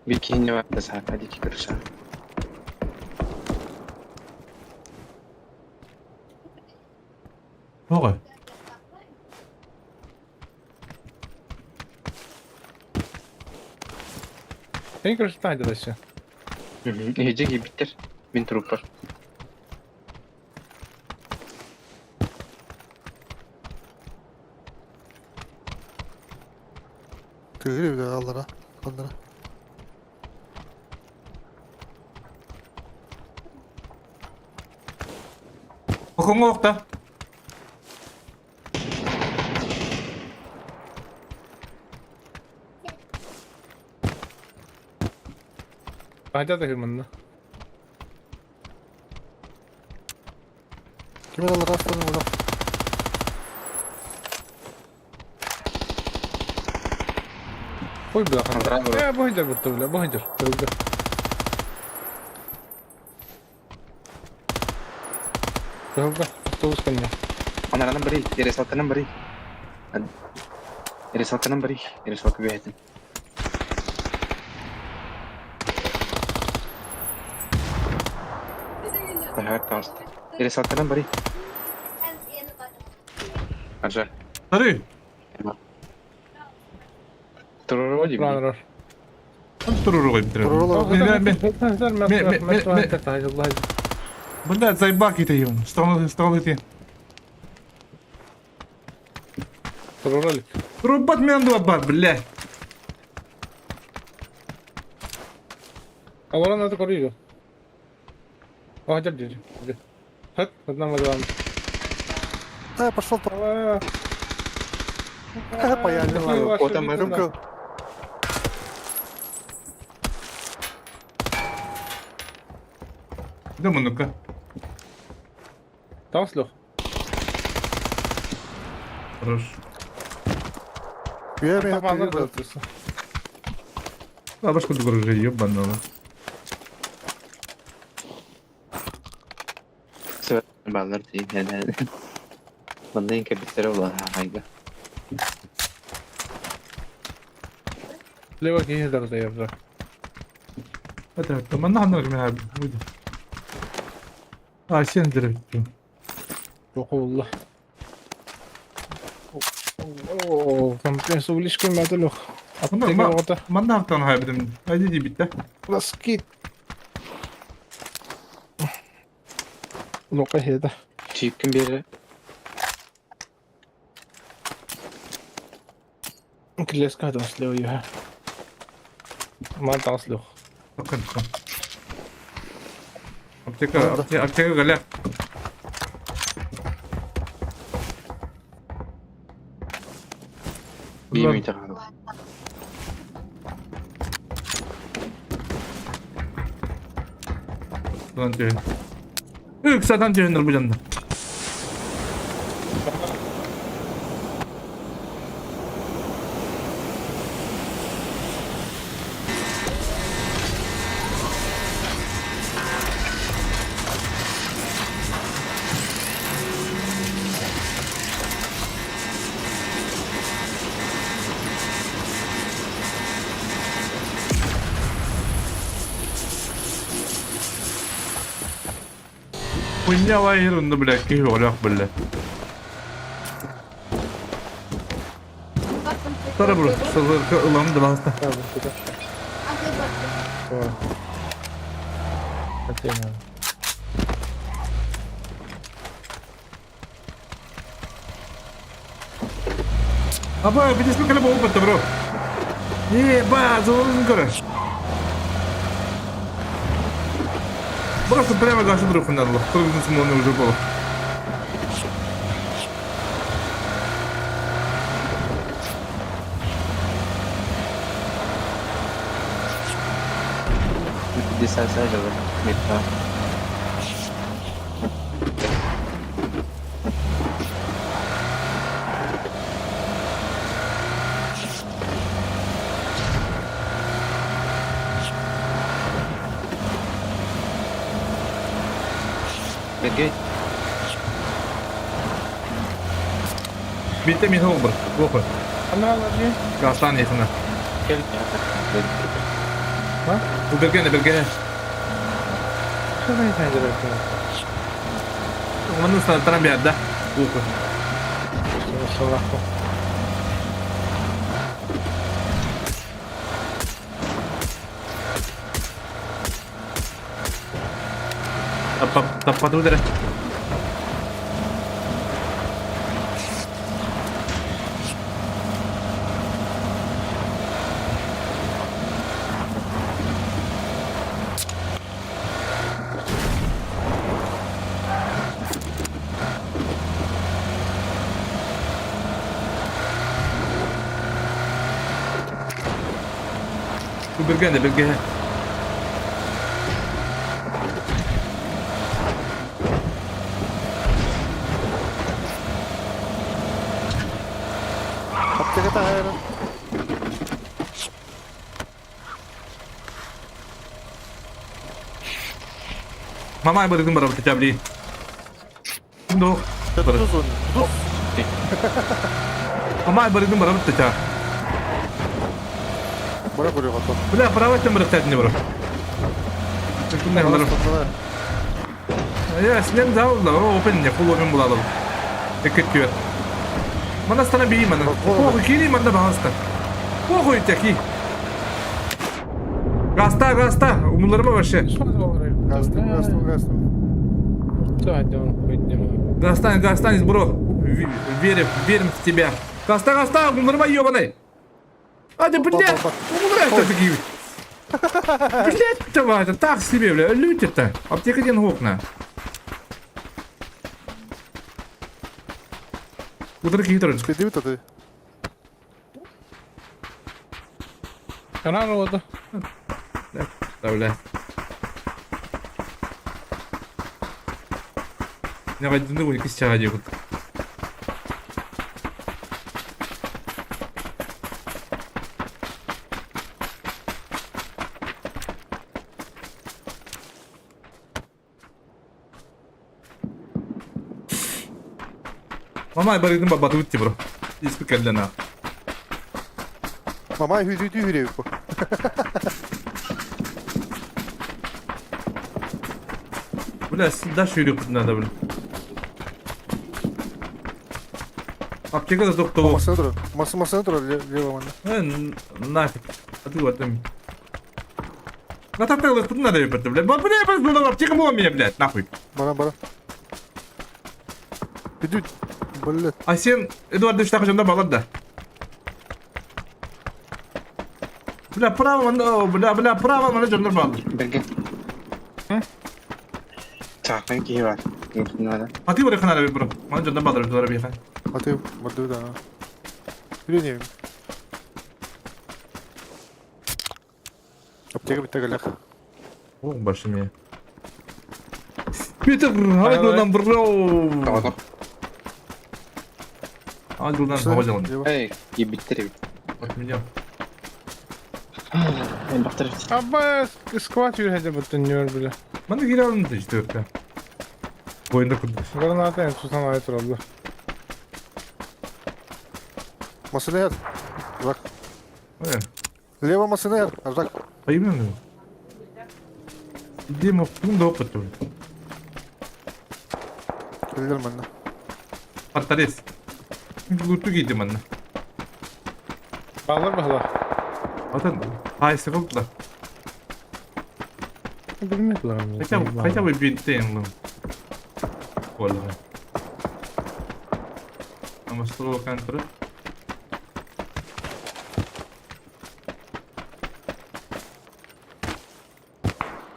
Bir ki ne var da sağ hadi ki kırışa. Oğay. Sen kırışta haydi aşağı. İhdi ki bitir. Bin trup var. Tüyürü bir de aldıra. Aldıra. Okun okta. Haydi da hırmanına. Kimin aldıra aslanım burada? Koy bir dakika. Aldıra vurur. Ya bu haydır burada bile. Bu haydır. Öldü. Öldü. Tavus kanıyor. Onlardan beri. Yere saltanın beri. Hadi. Yere saltanın beri. Yere salkı bir etin. Hayat kastı. Yere saltanan bari. Arca. Sarı. Tururu var gibi. Buranlar. Tururu koyup duruyor. Tururu Ben- Bunda zayıf gideyim. Stol edeyim. Tururalik. Robot men de var bile. Аваран надо коридор. Ага, держи. Хэт, одна вода. Пошел там. Давай. Понятно. Вот там Рюмка. Да ну-ка. Там слух. Хорош. Верно, Tamam, я А башка догорожи, ёбаного. Sever bağlar değil. Yani. Bunda en kabitleri olan hayga. Слева кинь дорога я уже. Это томанна ханар мен abi. Buydu. А sen direkt. Yok والله. О, там прям уличкой маталох. Man da haftan haybedim. Hadi di bitti. Ласкит. Ну-ка, это. Çiğkin biri. Клеска там слева я. Ман там слева. Bakın. Apteka gale. Bir mi takıldı? Lan diyor. Zaten diyor bu canında. Punya wahir untuk belaki oleh bela. Tara bro, salır ke ulan da basta. Tamam, сюда. Отлично. Apa, bisnis lu kena bawa betul bro. Ba, zorun kore. Просто прямо дальше друг надо было. Кто бы смог уже было. Desa saja lah. Meta. Pergi. Bitti mi oldu? Opa. Она ладно. Gastan yakına. Gel. Bu belgene. Что вы не делаете? Onun sana taran bir yerde. Opa. Все легко. Tappat udah. Bu belgene. Apteka tahayaran. Mama ay beridim bara kita beli. Ndo. Tuzun. Mama ay beridim bara kita. Bana vuruyor hatta. Bela para macam berat ni bro. Kita nak bro. Ya sizden daha oldu. O open ne kullanım bulalım. Dikkat diyor. Bana sana bir imanı. O kiri manda bağısta. O koytaki. Gasta. Umurlarıma başı. Гастом. Hadi onu koydum. Гастань, бро. Верим в тебя. Гаста, умырма ёбаный. Hadi блядь. Умирай кто такие. Блядь, давай, это так себе, бля. Люди-то. Аптека один окна. Куда такие трое? Спиди туди. Kanar oldu. Да, бля. Я войду на улице сейчас одевут. Мама, я барыгдым баба тут бро. Здесь пикалена. Мама hürüyor bu. Бля, дашь юрюк надо, бля. Аптека да доктор. Masada dur. Masada dur leva bana. Нафиг. А ты вот там. На так тут надо ебать, блядь. Бля, аптека была меня, блядь, нахуй. Bana. Hüdü. Блядь. А сен Эдуард что хочешь баллад да. Бля, право, бля, право, mana canlar bağlı. Berge. Çakmak iyi var. Bunlardan. Hadi buraya kanara bir bro. Mana canlar bağlı duvara bir yakın. Hadi burada da. Yürüyeyim. Apteka bitti galak. Oğlum başım ya. Peter, hadi oradan bro. Kapatalım. Hadi oradan havacalan. Hey, iyi bitti. Bakmayacağım. Ben baktırım. Abba squat yürüyece batınıyor bile. Ben de geri alındı işte öyle. Bu oyunda kurduk. Granata en susan ayet oldu. Masada yer. Bak. Evet. Leva masada yer. Bak. Ayıp mı? Gideyim okudum da okudum. Gelirim ben de. Patates. Lutu giydim anne. Bağlar. Zaten hay sıkıldı da. Bilmiyorum. Kaça bir bitti lan. Vallahi. Ama slow counter.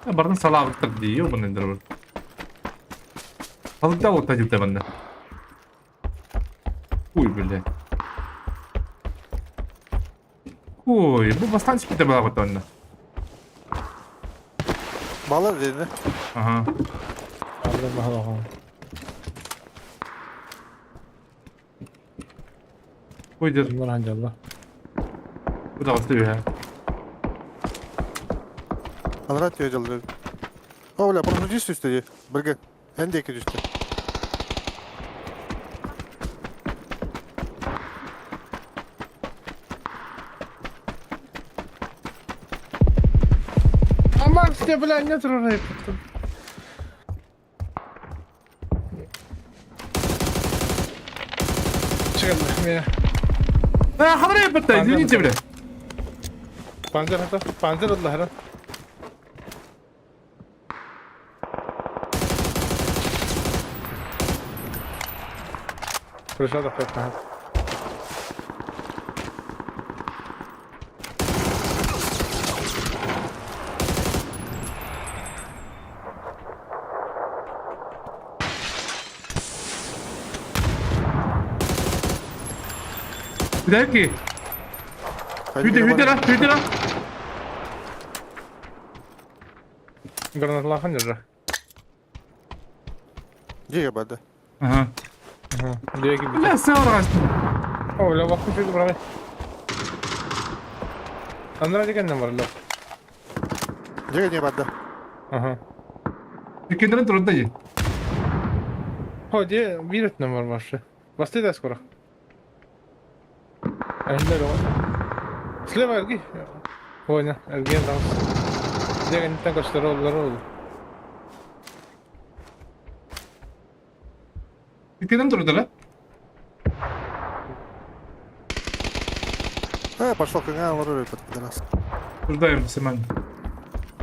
Ya barın salavatır diyor bu nedir bu? Halıkta o tacipte bende. Uy böyle. Uy bu bastan çıktı bana bak önüne. Bağla dediğini. Aha. Bağlar. Uydur. Bunlar hangi Allah? Bu da bastı ya. Anrat diyor calıyor. O bile bunu düştü üstü. Bırgı. Hendeki düştü. Ama işte bile ne tür oraya yaptım. Çıkalım beni. Ha haberi yapıttı. Извините bile. Panzer Allah herhalde. Proszę da fetna. Bir dakika. Hüde lan. Granatlar hangi orada? Giga bende. Aha. Diyor ki bir La sen uğraştın. öyle vakit yok buraya. Andra kendin var la. Giga niye bende? Aha. Kendini turunda ye. Hadi bir etnem var başı. Bastı da skora. Ahinde lo. Sleva ergi. Oyna ergi dans. Diye kendin kaçtı rolları oldu. İkiden durdu lan. Пошел к алар өрөп пидорас. Buradayım Simen.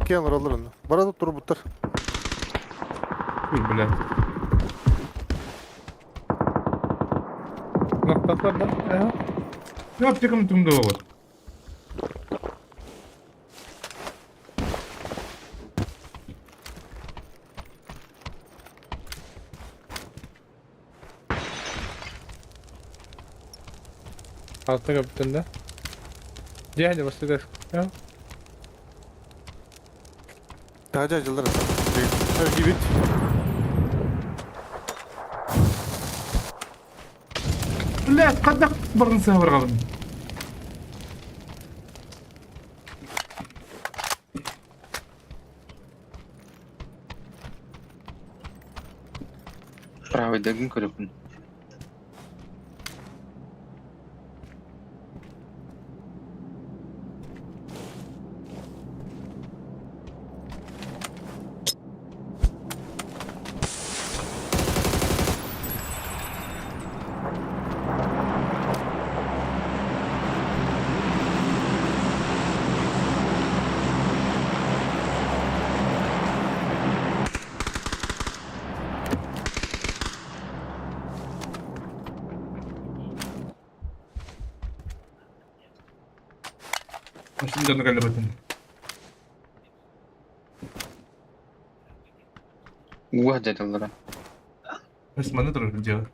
Кен алар аны. Барады туруп буттар. Dur bile. Noktalar da. Ne yapacağım tümde olur. Altta kaptan da. Diğer de bastı. Тажа жылдар. Гибит. Ulan kadak barın sefer kalın. Правыйдагын көрөпүн. Şimdi onu galiba bakın. Угадать аллара. Osmanlı durur diyor.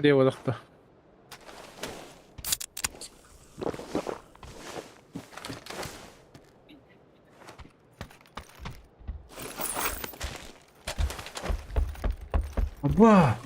Diye odakta. Abba.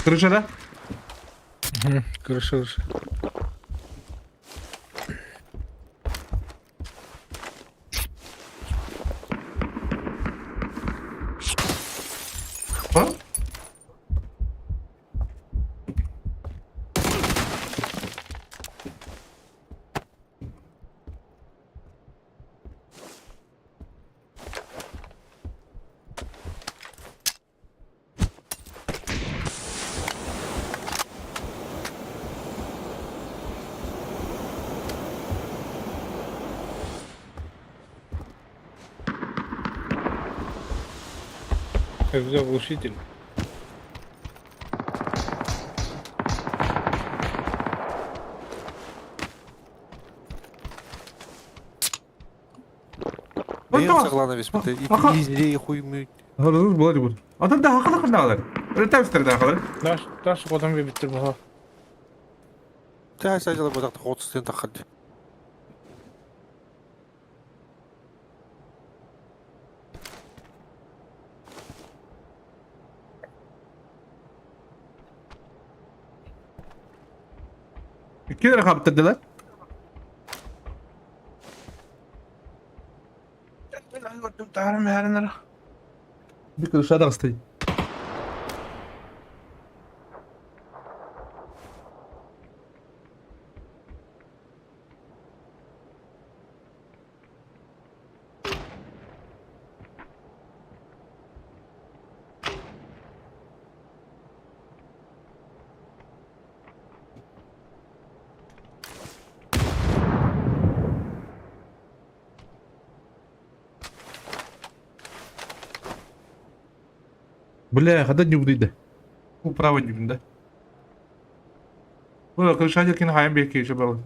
Kırışa da. Kırışır. Ha? Это глушитель. Мен Ото. саглана беспите. Аха. Излей хуймый. Hırız болады bu. Adam da haklı haklı alır. Öyle tavsiye eder haklı. Даш одан бе биттер баха. Тажа жылдар бодакта 30 тен такалды. İki lira kaptırdılar. Bir kırışa da ıstayım. Бля, хада дюбдыйды. Управа дюбдыйды. Бля, кырışa yakın hayal belki işe bağlı.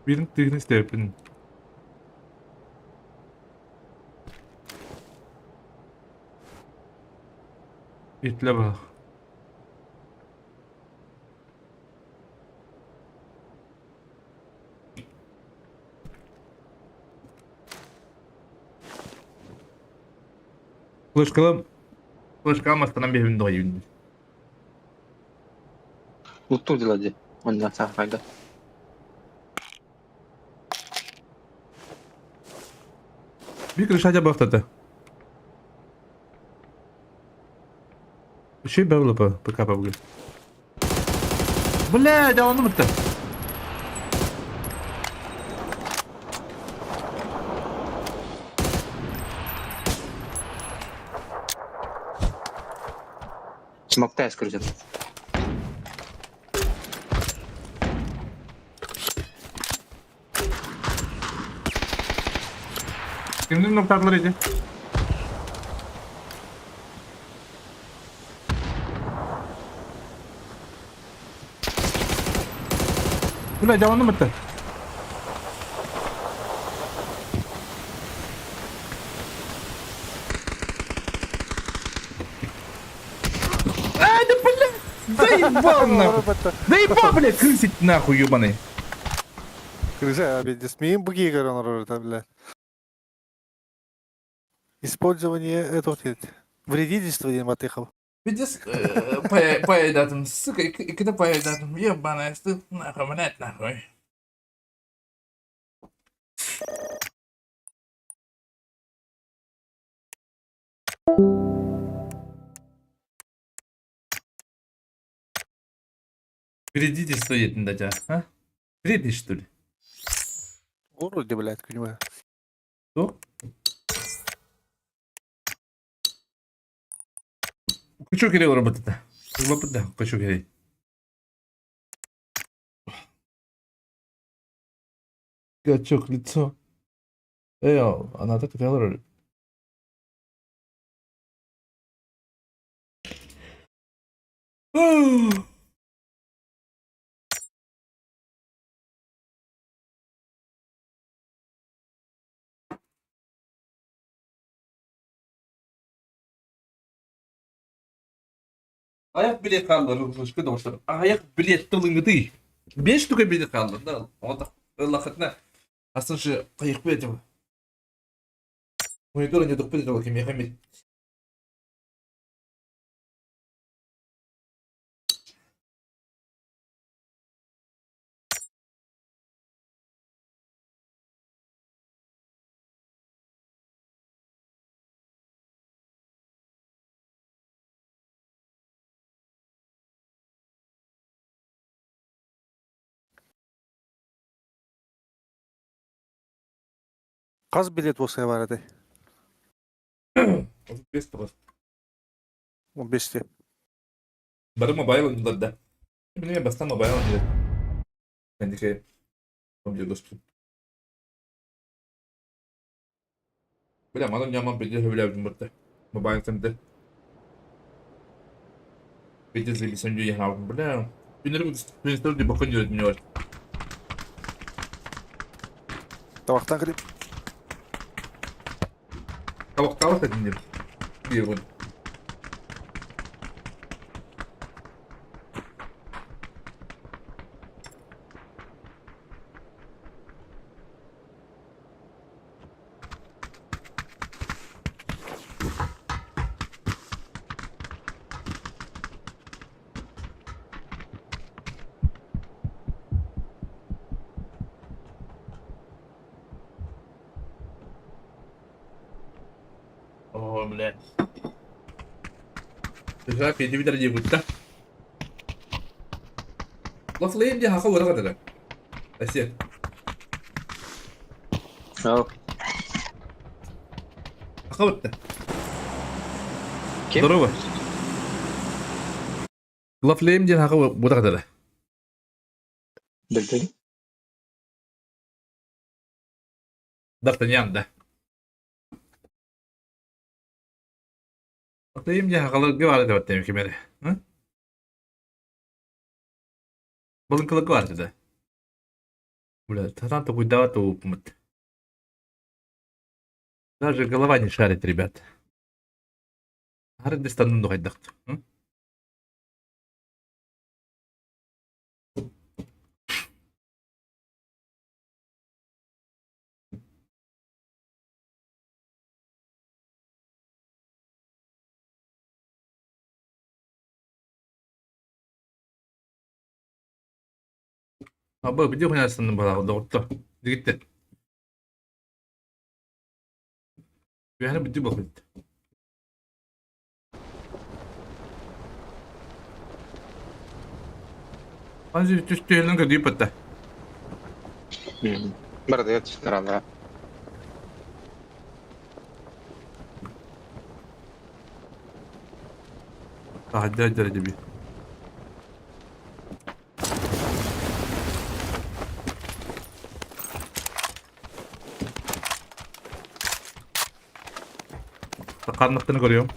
Birin tıkını isteyipin. İtle bak. Kılıç kalmasından bir evinde oyun. Лутту делади. Он на самом деле. Bir kırışaca baktı. Bir şey böyle bu kapı bugün. Bu ne? Devamlı mı? Смоктай скрутит. Kiminin noktalarıydı? Bu ne? Devamlı mı? А, да блядь! Заебал нахуй! Заебал, блядь! Крысить нахуй, ебаный! Крыша, abi, не смеем буги это, бля. Использование этого, вредительства матыхов. Видишь, поедаdım, сука, ikide поедаdım, ебаная, стыд, нахуй, блядь, нахуй. Вредительство едinde ca, ha? Вредный, что ли? Вроде, блядь, понимаю. Что? Кучу керей работать-то. Любопытно, кучу керей. Гачок, лицо. Она так делала. Ayak bilet kaldı. Başka da başladım. Ayak bilet tılını değil. 5 штука bilet kaldı. Da. O da. Allah'ına. Aslında şu kayık bilet mi? Monitör önce doktor ediyor bakayım. Yakayım. Kaz bilet olsa var hadi. 35 kalır. 15'te. Baru mobile oyunları da. Sebenarnya basta mobile oyunları. Nanti kayak Om Jogos. Bela malam nyaman beda bela jumpa. Mobile center. Beda sih bisa juga yang awam bela. Bener bener di bakın yönetmiyor. Tabaktan kırıp. Tavuk da dinledim. Bir gün. Oh, блядь. Terus PJ kita aja buta. Love Lane dia haka wala kadala. Asyik. أو Haka wala. كيف؟ Здорово. Love Lane dia haka wala kadala. دلدل D'Artagnan da. Love Lane dia haka lagi wala dapat tem kimere. Ha? Balınkılık var dedi. Бля, надо куда-то упмыть. Даже голова не шарит, ребят. Арыды стану хайдак. Абы видео ойнасының бала доғытты. Дегітті. Бәні бүді бұқылды. Анжы түсті елінің көдейіп бұтты. Burada yatıştır Allah. Hadi bir. Karanlıklarını görüyorum.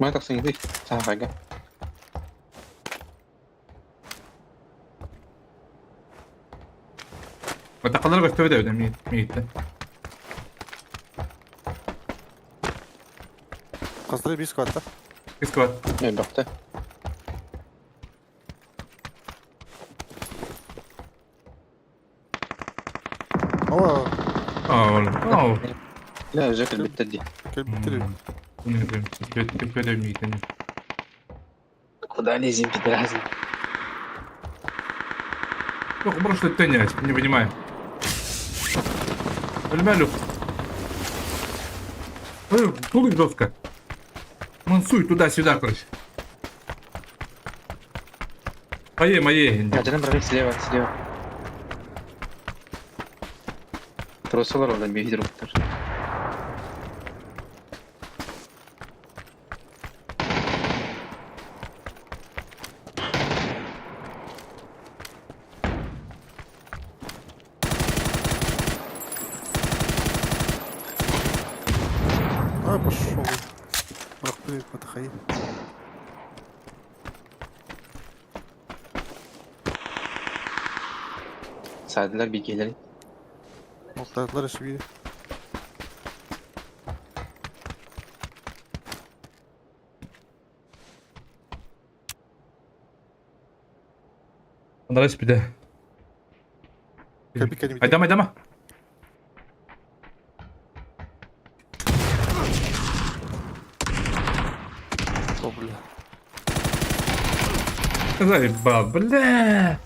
ما تقصين دي صح حاجة. Takıları gösterdi evde miydi? Kızları bir squad'da. Kız var. Ne doktor? Ama Aa. لا جاك البت دي. gel bitirelim. Kötü miydi? Куда лезем, пидорасы? Yok, просто тенять, не понимаю. Альмалю. Тулы доска. Мансуй туда-сюда, короче. Моей. Canım bırak слева. Трусlar oradan bir hidropter. Пошел. Бırak потихоньку. Sadeler bir gelelim. Noktalar işi bir. Anlaş bir de. Gel bir kendimi. Aydama. Добре. Заебал, бля.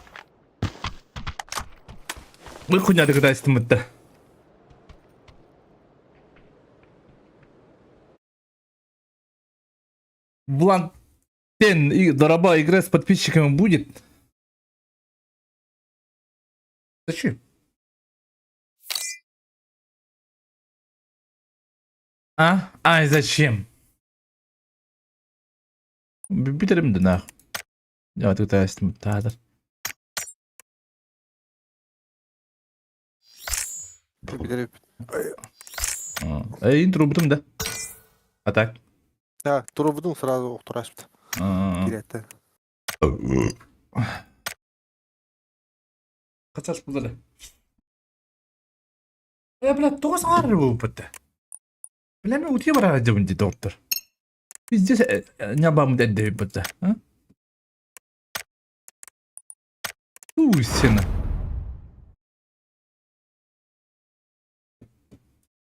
Мы хуйня догадайся там. Влан Тен и дорога игра с подписчиками будет. Зачем? А? Ай, зачем? Бiterim de nah. Ya тут есть мутадер. Бitirelim. Интро бутым да. А так? Ya durubudun sırada oktur açtı. Girette. Kaçaş buldu. Ya блядь, тоғыз ары болып бітті. Білемін өте бар ажабын дейді доктор. Biz de ne yapalım dedi burada. Ha? Сына.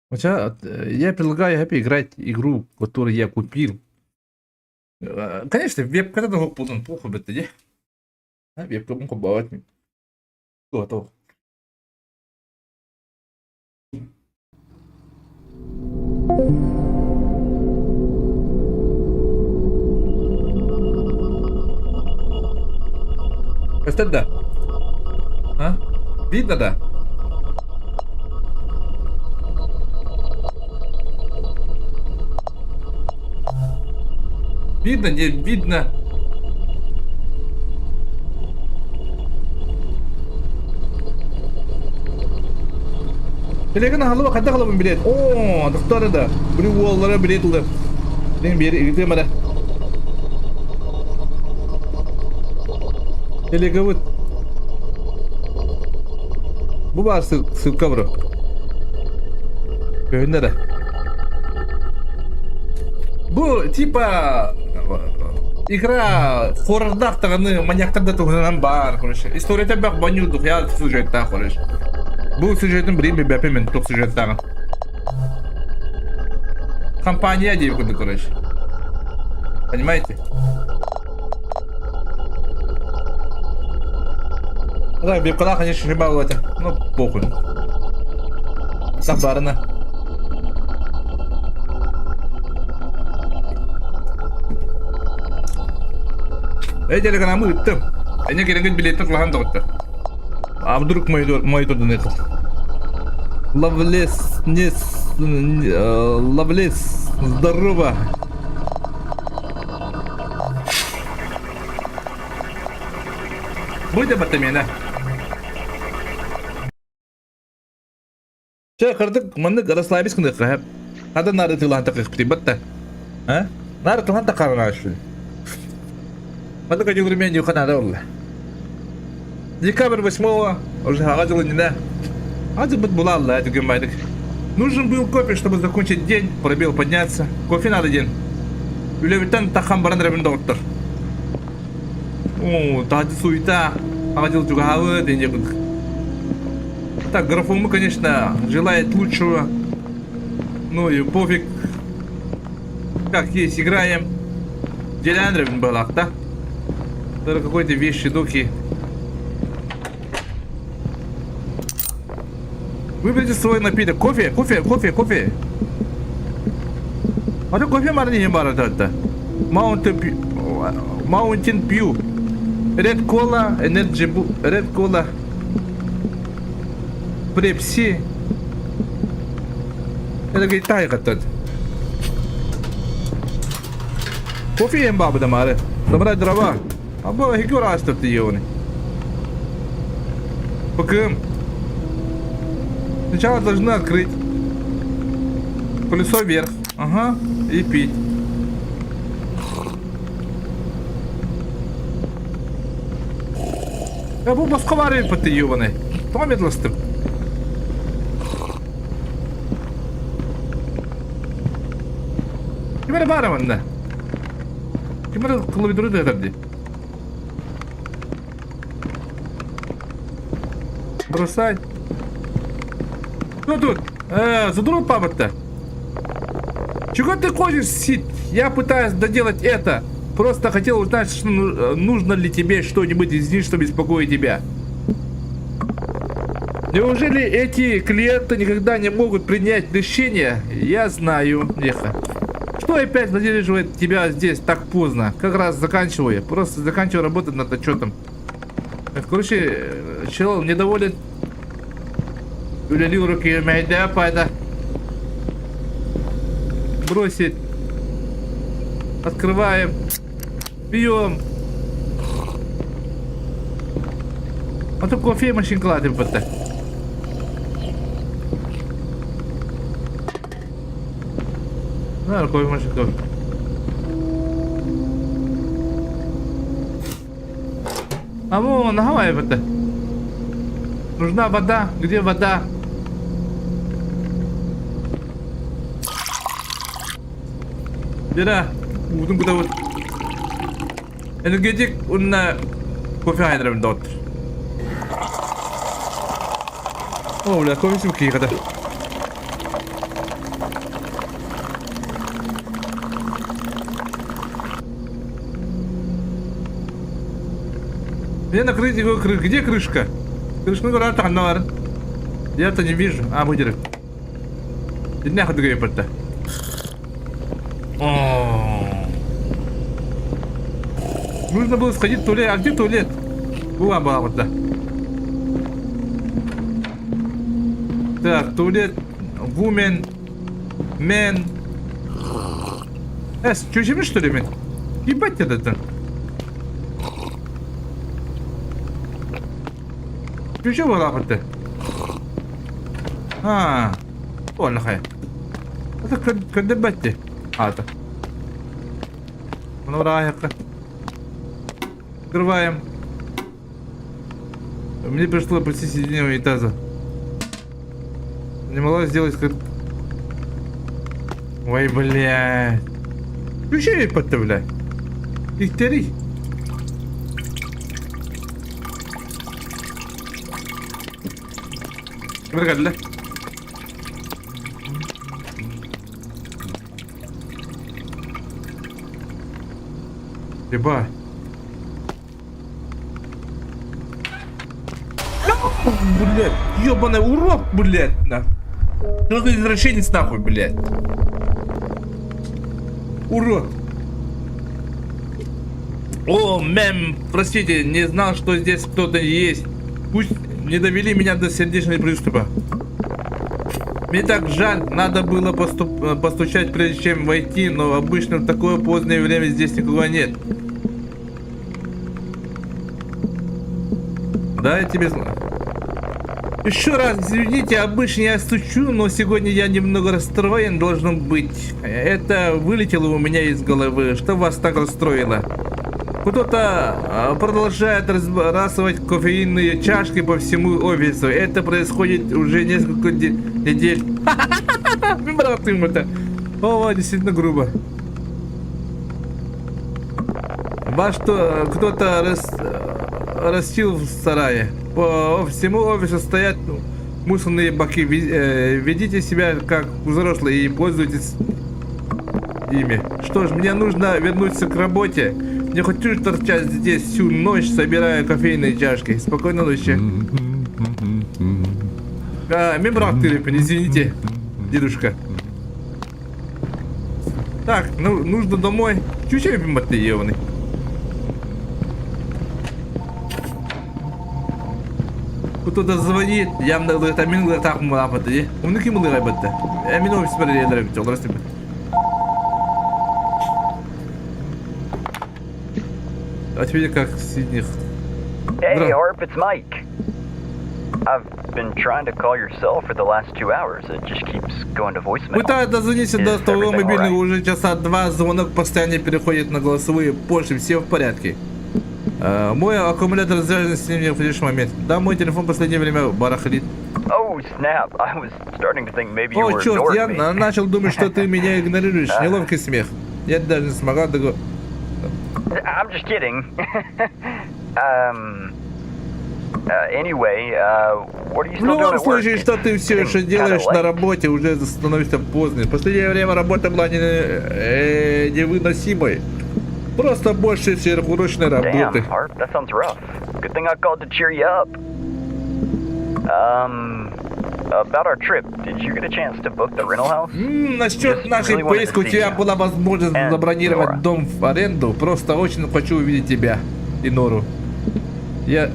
Хотя я предлагаю Happy играть игру, которую я купил. Конечно, вебка это того потом плохо бы тогда. А вебка он купить. Готов. Estás А? Видно, да? Видно, не видно. Telegan halı kadar kalıbım bilet. Oo, doktora da. Bunu walllara bilet oldu. Benim bir yere gideyim hadi. Telegan bu var sırka bro. Gönder. Bu типа игра хоррордах таганы маньяктарда тугунан бар, короче. Историяда бак банюдук я сюжетта, короче. Bu сюжеттің бірін бе бәпемен тоқ сюжеттағы. Компания дейбі күнді, короче. Понимаете? Да, бепкала, конечно, шибал это. Ну, похуй. Сабарына. Телеканамы ыттым. Әне керенген билеттік лаған тоғытты. А вдруг мой туда нету? Лавлес, Лавлес, здорово. Будем это меня. Че, кырдык, мындык расслабись кынды кахап. Надо нары тылан такых птибатта. А? Нары тылан такарына ашу. Мындык один времени не уханада олла. Декабрь 8-го уже агадил не да. Адик бит була алла, адик гембайдик. Нужен был кофе, чтобы закончить день, пробел подняться. Кофе надо день. Үлебиттен тахам баран рабин доктор. О, тады суета. Агадил жугавы денег. Так, графому, конечно, желает лучшего. Ну и пофиг. Как есть, играем. Делян рабин балак, да? Только какой-то вещи, духи. Выберите свой напиток. Кофе. А то кофе марни не бара это. Mountain Dew. Red Cola, Energy Red Cola. Pepsi. Это Китай готовит. Кофе ем баба да маре. Собрать дрова. А бо хикю растут ее. Покем. Сначала должны открыть колесо вверх, ага, и пить. Я был басковарен под ебаный. Помедлостым. Кимера бараман да. Кимера клавиатуру да дарди. Бросай. Что тут? Задурил папа-то? Чего ты хочешь, Сид? Я пытаюсь доделать это. Просто хотел узнать, что нужно ли тебе что-нибудь извини, что беспокоит тебя. Неужели эти клиенты никогда не могут принять решение? Я знаю, Леха. Что опять задерживает тебя здесь так поздно? Как раз заканчиваю. Просто заканчиваю работать над отчетом. Короче, чел недоволен. Улялил руки, майда, пайда. Бросить. Открываем. Пьем. А то кофе машин кладем потом. На, кофе машин кладем. А вон, на Гавайи потом. Нужна вода. Где вода? Бера. Будем куда вот. Энергетик на кофе айнером доктор. О, бля, кофе сумки когда. Мне накрыть его крышку. Где крышка? Крышка говорят, там навар. Я-то не вижу. А, выдерет. И нахуй двигай под-то. Нужно было сходить в туалет. А где туалет? Была вот да. Так, туалет, woman, man. Чужими что ли, мен? Ебать это-то. Чужи валапы-то. Ладно, хай. Это когда батти? Это. Ну, раяка. Открываем. Мне пришло почти седьмого этажа. Не могла сделать как... Ой, блядь. Включи под-то, блядь. Ихтери. Бля. Ебать. Блядь, ёбаный урод, блядь, на. Ну ты извращенец нахуй, блядь. Урод. О, мэм, простите, не знал, что здесь кто-то есть. Пусть не довели меня до сердечного приступа. Мне так жаль, надо было постучать прежде чем войти, но обычно в такое позднее время здесь никого нет. Да, я тебе знаю. Еще раз извините, обычно я стучу, но сегодня я немного расстроен, должно быть. Это вылетело у меня из головы. Что вас так расстроило? Кто-то продолжает разбрасывать кофеинные чашки по всему офису. Это происходит уже несколько недель. Брат, им это. О, действительно грубо. Вас что, кто-то растил в сарае. По всему офису стоят мусорные баки. Ведите себя как взрослые и пользуйтесь ими. Что ж, мне нужно вернуться к работе. Не хочу торчать здесь всю ночь, собирая кофейные чашки. Спокойной ночи. Мембрак Тырепин, извините, дедушка. Так, ну, нужно домой. Чуть-чуть мотивированный. Кто-то звонит, явно это минула так млапа-то, не? У них ему лырай-бата. Я минул в смысле, я дорогу, здрасте. А теперь как сидних. Hey, Harp, it's Mike. I've been trying to call your cell for the last 2 hours. It just keeps going to voicemail. Пытаюсь дозвониться до Is твоего everything мобильного alright? уже часа 2, звонок постоянно переходит на голосовые, позже все в порядке. Мой аккумулятор заряжен с ним в настоящий момент. Да, мой телефон в последнее время барахлит. Oh, snap. I was starting to think maybe you О, were черт, я ignoring me. начал думать, что ты меня игнорируешь. Неловкий смех. Я даже не смогла договорить. I'm just kidding. Anyway, what are you В still doing любом at work? случае, что ты все еще Getting делаешь kinda на late. работе, уже становится поздно. В последнее время работа была невыносимой. Просто больше сверхурочной Damn, работы. Harp, that sounds rough. Good thing I called to cheer you up. About our trip, did you get a chance to book the rental house? Насчет Just нашей really wanted поездки у to see тебя you. была возможность And забронировать Nora. дом в аренду. Просто очень хочу увидеть тебя и Нору. Я...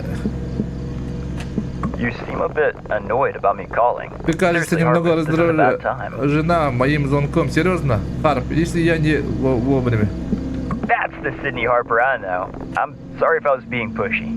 You seem a bit annoyed about me calling. Ты, кажется, Seriously, Harp, немного this is a bad time. раздражена моим звонком. Серьезно? Харп, если я не вовремя. That's the Sydney Harper I know. I'm sorry if I was being pushy.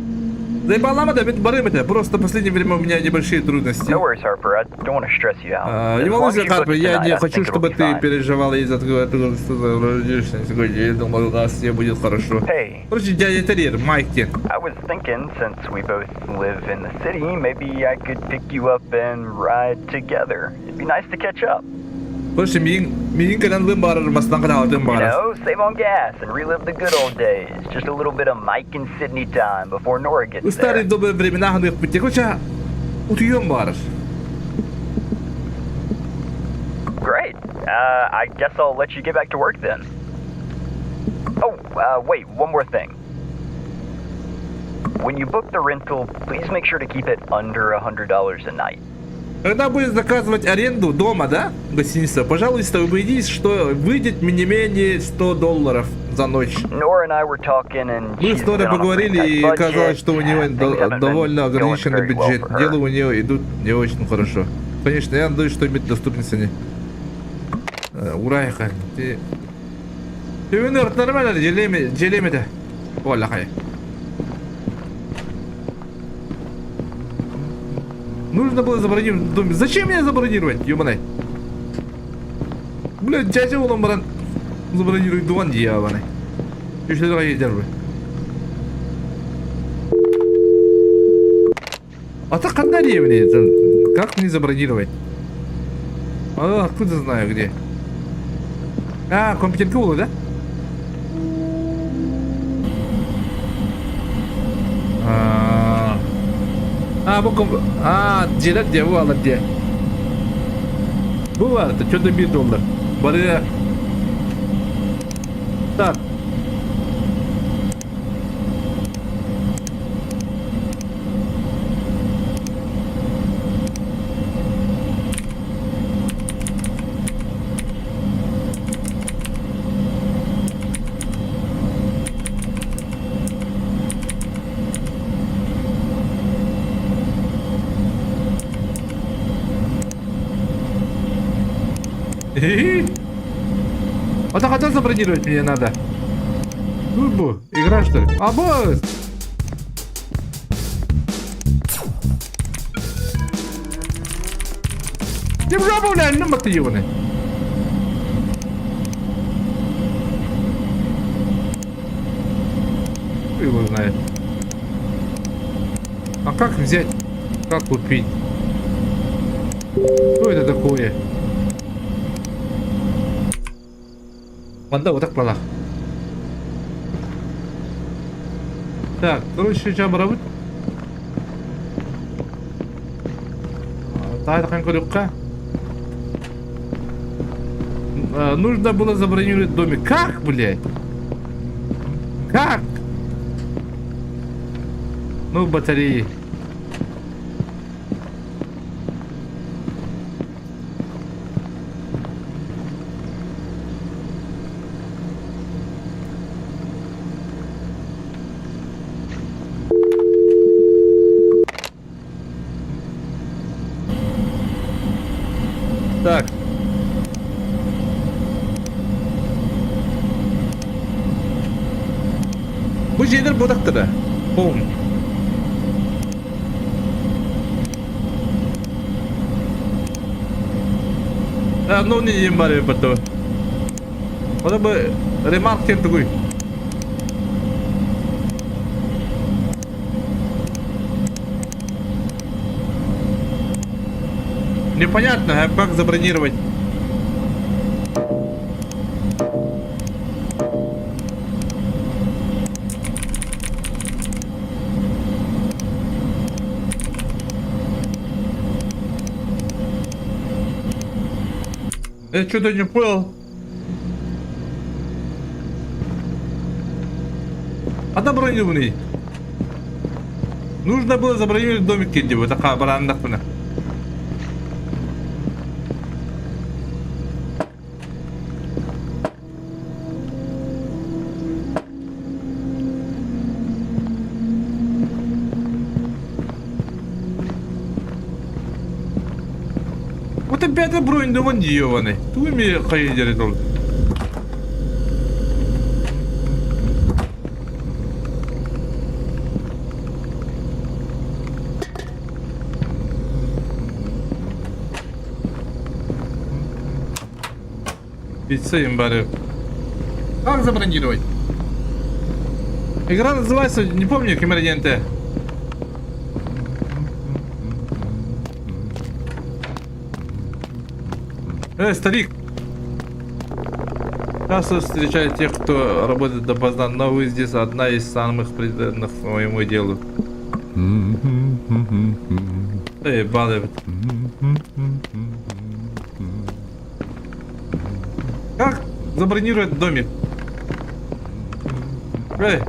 Заебала мада, барымата. Просто в последнее время у меня небольшие трудности. No worries, Harper. I don't want to stress you out. As Не long as волнуйся, you Харп, book я tonight, не I хочу, think it'll чтобы be ты fine. переживала из-за того, что родишься сегодня. Я думаю, у нас все будет хорошо. Hey, Короче, дядя Тарир, Майки. I was thinking, since we both live in the city, maybe I could pick you up and ride together. It'd be nice to catch up. Короче, миин канан вымбарыр, мастан кадалдым You барыр. know, save on gas and relive the good old days. Just a little bit of Mike and Sydney time before Nora gets В старые there. добрые времена ходых пути. Короче, утуем барыр. Great. I guess I'll let you get back to work then. Oh, wait, one more thing. When you book the rental, please make sure to keep it under $100 a night. Когда будешь заказывать аренду дома, да, гостиница, пожалуйста, убедись, что выйдет не менее $100 за ночь. Nora and I were talking, and Мы she's с Норой been on a поговорили, pretty и tight оказалось, budget. что у него Things haven't been довольно going ограниченный very well бюджет. for her. Дела у нее идут не очень хорошо. Конечно, я надеюсь, что имеет доступность они. Урайха. Ты нормально, желеме-то. Валла хай. Нужно было забронировать дом. Зачем меня забронировать, ёбаный? Блядь, дядя улам баран. Забронировать дуан дьяваный. Еще давай едер бы. А так одна ревня. Как мне забронировать? А, откуда знаю где? А, компьютерка улы, да? Jelek diye bu alır diye. Bu vardı, çölde $1. Barıya. Так. А так хотел забронировать мне надо. Ну, игра что ли? А, босс! Не в жопу, блядь, ну мотиваны. Его знает. А как взять? Как купить? Что это такое? Ладно, вот так плала. Так, короче, что работать? Нужно было забронировать домик. Как, блядь? Как? Ну, батареи. Так. Bu şeyler budaktır ha. Boom. Ну не им баре бато. Вот бы ремарк тем такой. Непонятно, как забронировать. Я что-то не понял. А забронированный. Нужно было забронировать домик где-то. Такая баранда. Вот опять бронь, да вон дьёваный. Ты мне хайдеры только. Пицца имбары. Как забронировать? Игра называется, не помню, Камердиенте. Старик! Часто встречаю тех, кто работает допоздна, но вы здесь одна из самых преданных моему делу. Эй, баловит. Как забронировать домик? Эй!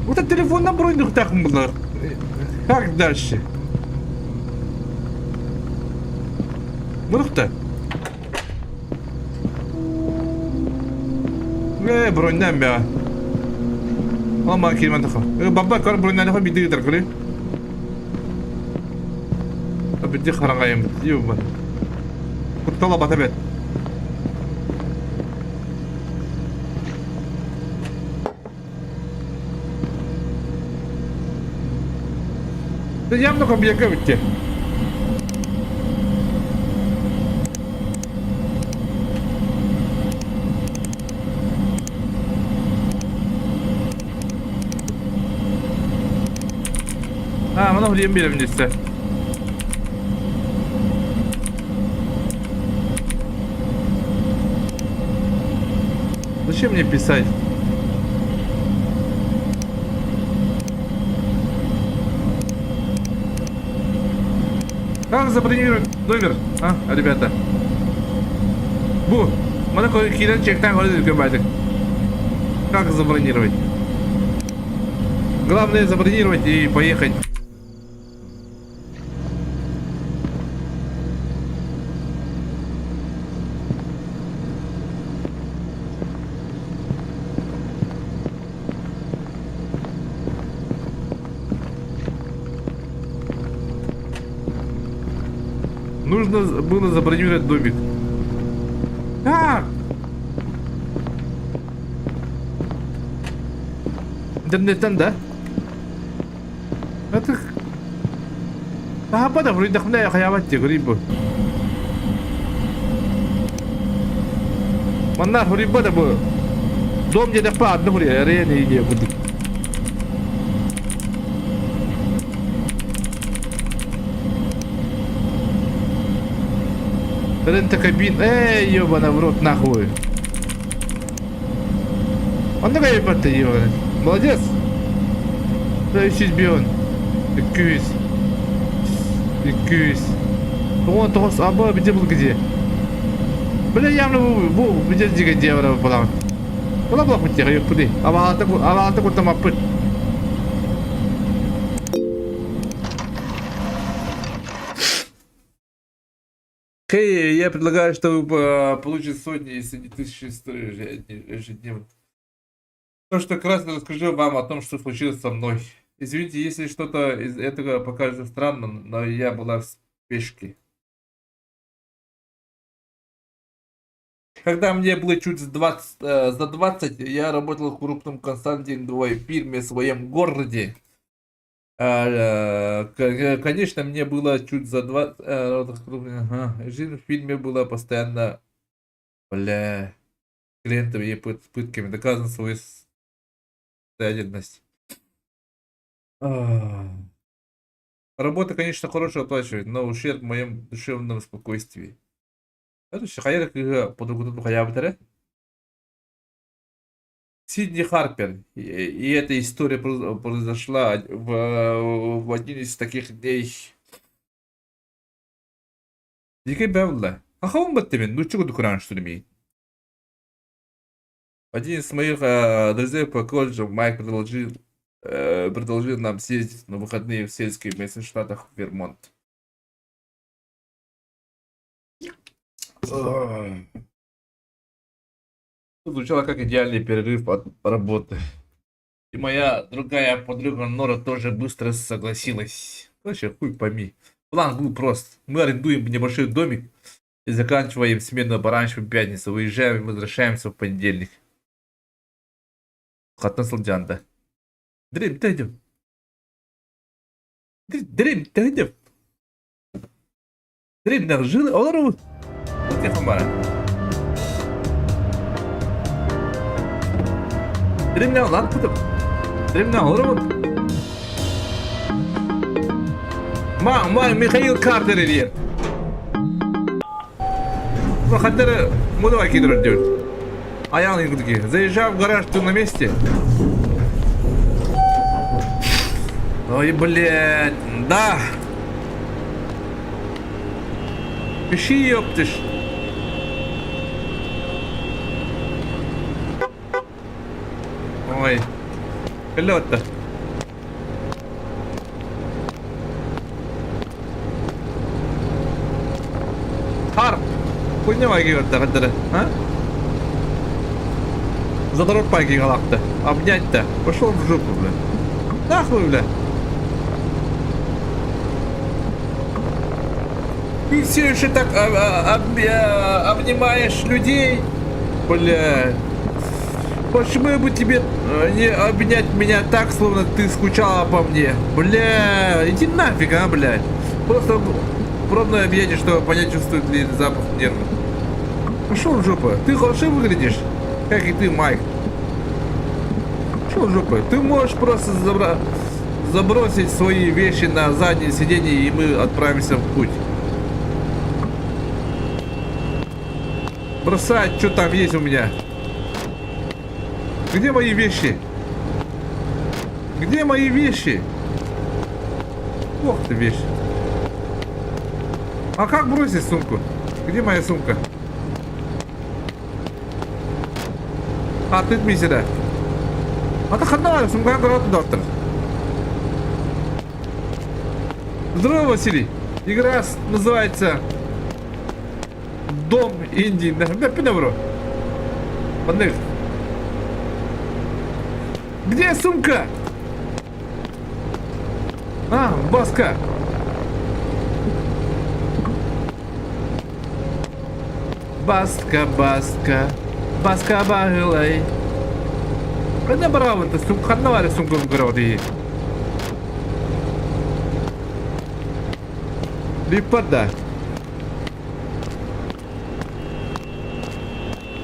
Вот этот телефон на броню так было. Как дальше? Мурхта. Бронь нам бя. Ama kiriman takho. Baba kar burundan takho bidi gitar kali. Bidi kharangayım. Yuba. Kurtala batabet. Явно бьяка bitti. А, мы время берем здесь. Зачем мне писать? Как забронировать номер, ребята? Мы такой кидан чектан как забронировать? Главное забронировать и поехать. Нужно было забронировать домик. Как? Интернеттен, да? Это... Apa da buraya dakmına yayabat diye garibu. Mannar huriba da bu. Dom je da pa adna huriya yare ne je budik. Рента кабин. Ёбана в рот нахуй. Он такой ебать ёбана. Молодец. Да ищись бион. Икюсь. Икюсь. Он тос аба где был где? Бля явно bu где дига девра falan. Бла бла путер ёпуди. Ава атаку там апыт. Хей, я предлагаю, что вы получите сотни, если не тысячи историй ежедневно. То, что как раз расскажу вам о том, что случилось со мной. Извините, если что-то из этого покажется странным, но я была в спешке. Когда мне было чуть за 20, я работал в крупном консалтинговой фирме в своем городе. Конечно, мне было чуть за 20. Жизнь в фильме была постоянно, клиентами и пытками. Доказан свою состоятельность. Работа, конечно, хорошая оплачивает, но ущерб в моем душевном спокойствии. По-другому хаябтаре. Сидни Харпер. И эта история произошла в один из таких дней. Дикий Бевла. А хау баттемен? Ну чего дукуран, что ли? Один из моих друзей по колледжу, Майк, предложил нам съездить на выходные в сельские места в штатах Вермонт. Звучало как идеальный перерыв от работы. И моя другая подруга Нора тоже быстро согласилась. Вообще, хуй пойми. План был прост. Мы арендуем небольшой домик и заканчиваем смену пораньше в пятницу. Выезжаем и возвращаемся в понедельник. Хатан Салдянда. Дрим, ты идем. Дрим, ты идем. Дрим, на жилы, олару. Вот я хумара. Дрим, на лан, путам. Дрим, на олару. Михаил Картер идет. Хаттары мудова кидр идет. Аян игрки. Заезжаю в гараж, ты на месте. Ой, блядь, да. Пиши, ёптыш. Ой, клёто. Хар, хуйня магия, а? Задрот пайки галакта. Обнять-то. Пошел в жопу, бля. Нахуй, бля. Ты все еще так обнимаешь людей. Бля. Почему бы тебе не обнять меня так, словно ты скучала по мне? Бля, иди нафиг, а, блядь. Просто пробное объятие, чтобы понять, чувствует ли запах нервов. Пошел в жопу. Ты хорошо выглядишь, как и ты, Майк. Пошел в жопу. Ты можешь просто забросить свои вещи на заднее сиденье, и мы отправимся в путь. Бросать, что там есть у меня. Где мои вещи? Где мои вещи? Ох ты, вещь. А как бросить сумку? Где моя сумка? А, ты мисера. А ты ходила, сумка город доктор. Здорово, Василий. Игра называется Дом Индии. Да, пинавро. Подных. Где сумка? А, Баска. Баска, Баска. Баска багылай. Когда браво, ты сумка, ханавари сумку в городе. Липада.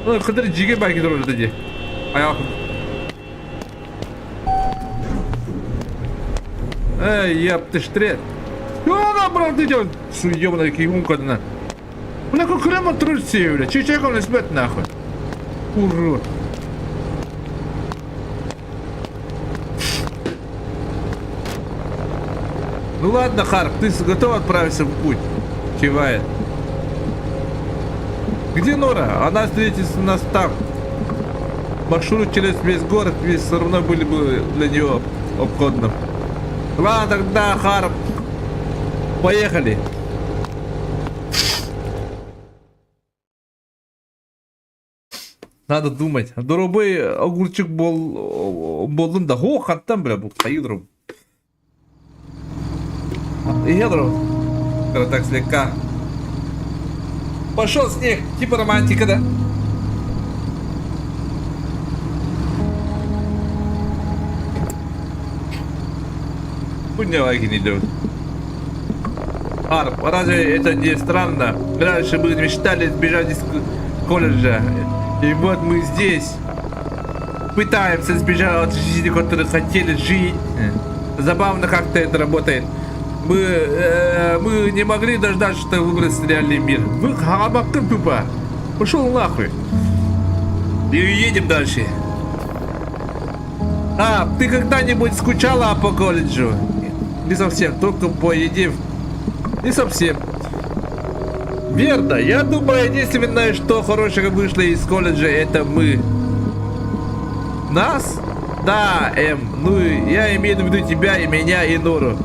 Ну, кадар жиге байки дуру dedi. Аяқ. Эй, ёпты штрет. Ёна, брат, идёт. Суёбаная кигунка одна. Бля, как хрема трусил, бля. Че человеком не спят нахуй? Урод. Ну ладно, Харк, ты готов отправиться в путь? Кивает. Где Нора? Она встретит нас там. Маршрут через весь город, весь все равно были бы для нее обходным. Ладно, тогда, Харп, поехали. Надо думать. Дорогой огурчик болдун да. О, хаттан, бля, бұл қайыдрым. Едро. Так слегка. Пошел снег, типа романтика, да? Пусть лайки не идут. Арп, разве это не странно? Раньше мы мечтали сбежать из колледжа. И вот мы здесь. Пытаемся сбежать от жизни, которой хотели жить. Забавно, как-то это работает. Мы не могли дождаться, что выбросить реальный мир. Вы хабакты тупо. Пошел нахуй. И едем дальше. А, ты когда-нибудь скучала по колледжу? Не совсем, только по еде. Не совсем. Верно, я думаю, единственное, что хорошего вышло из колледжа, это мы. Нас? Да, ну я имею в виду тебя и меня и Нору.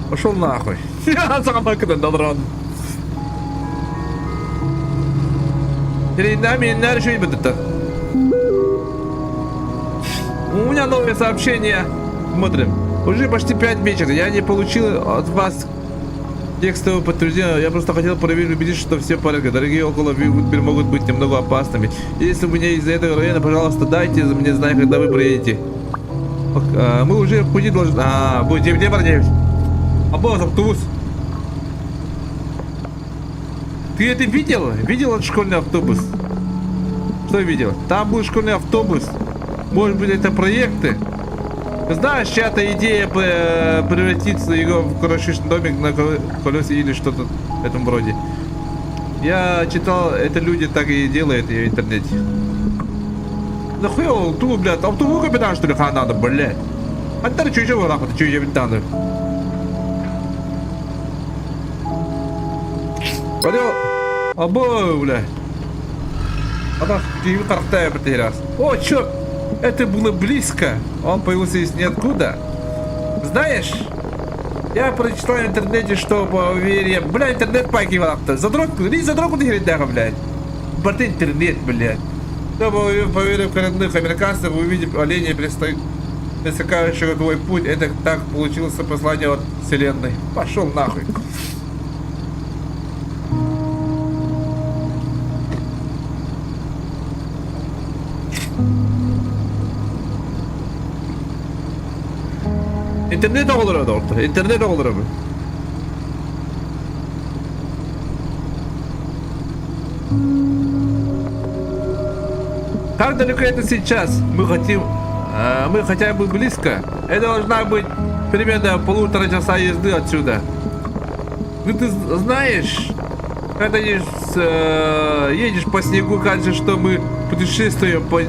Пошел нахуй. Перед нами не решить будет это. У меня новое сообщение. Смотрим. Уже почти 5 вечера. Я не получил от вас текстового подтверждения. Я просто хотел проверить, убедиться, что все в порядке. Дорогие около теперь могут быть немного опасными. Если вы не из-за этого района, пожалуйста, дайте мне знать, когда вы приедете. Мы уже в пути должны... будет 9. А босс, автобус. Ты это видел? Видел этот школьный автобус? Что видел? Там был школьный автобус. Может быть, это проекты? Знаешь, чья-то идея превратиться его в крошечный домик на колесе или что-то в этом роде. Я читал, это люди так и делают в интернете. Нахуя, ту, блядь, автобус капитан, что ли, надо, блядь. А ты что еще вырабатывать, что еще капитан? Пойдем. Або, бля. А так, ты картай потерял. О, черт! Это было близко. Он появился из ниоткуда. Знаешь, я прочитал в интернете, что по вере... Бля, интернет пакивал-то. Задротку, не задротку ты говоришь, блядь. Борты интернет, блядь. Чтобы по вере коренных американцев увидев оленей, пресекающего твой путь, это так получилось послание от вселенной. Пошел нахуй. İnternet olur orada. İnternet olur abi. Как далеко это сейчас? Мы хотя бы близко. Это должна быть примерно 1,5 часа езды отсюда. Ну ты знаешь, когда едешь по снегу, кажется, что мы путешествуем по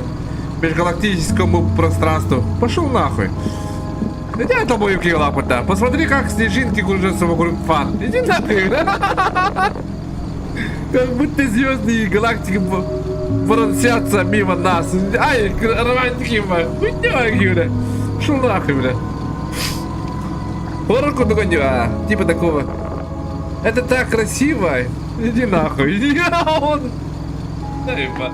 межгалактическому пространству. Пошел нахуй. Иди на тобой лапота. Посмотри, как снежинки кружатся вокруг фар. Иди нахуй. Как будто звезды и галактики проносятся мимо нас. Ай, романтики, бля. Шел нахуй, бля. Руку догоню, типа такого. Это так красиво. Иди нахуй. Иди нахуй. Дай, ба.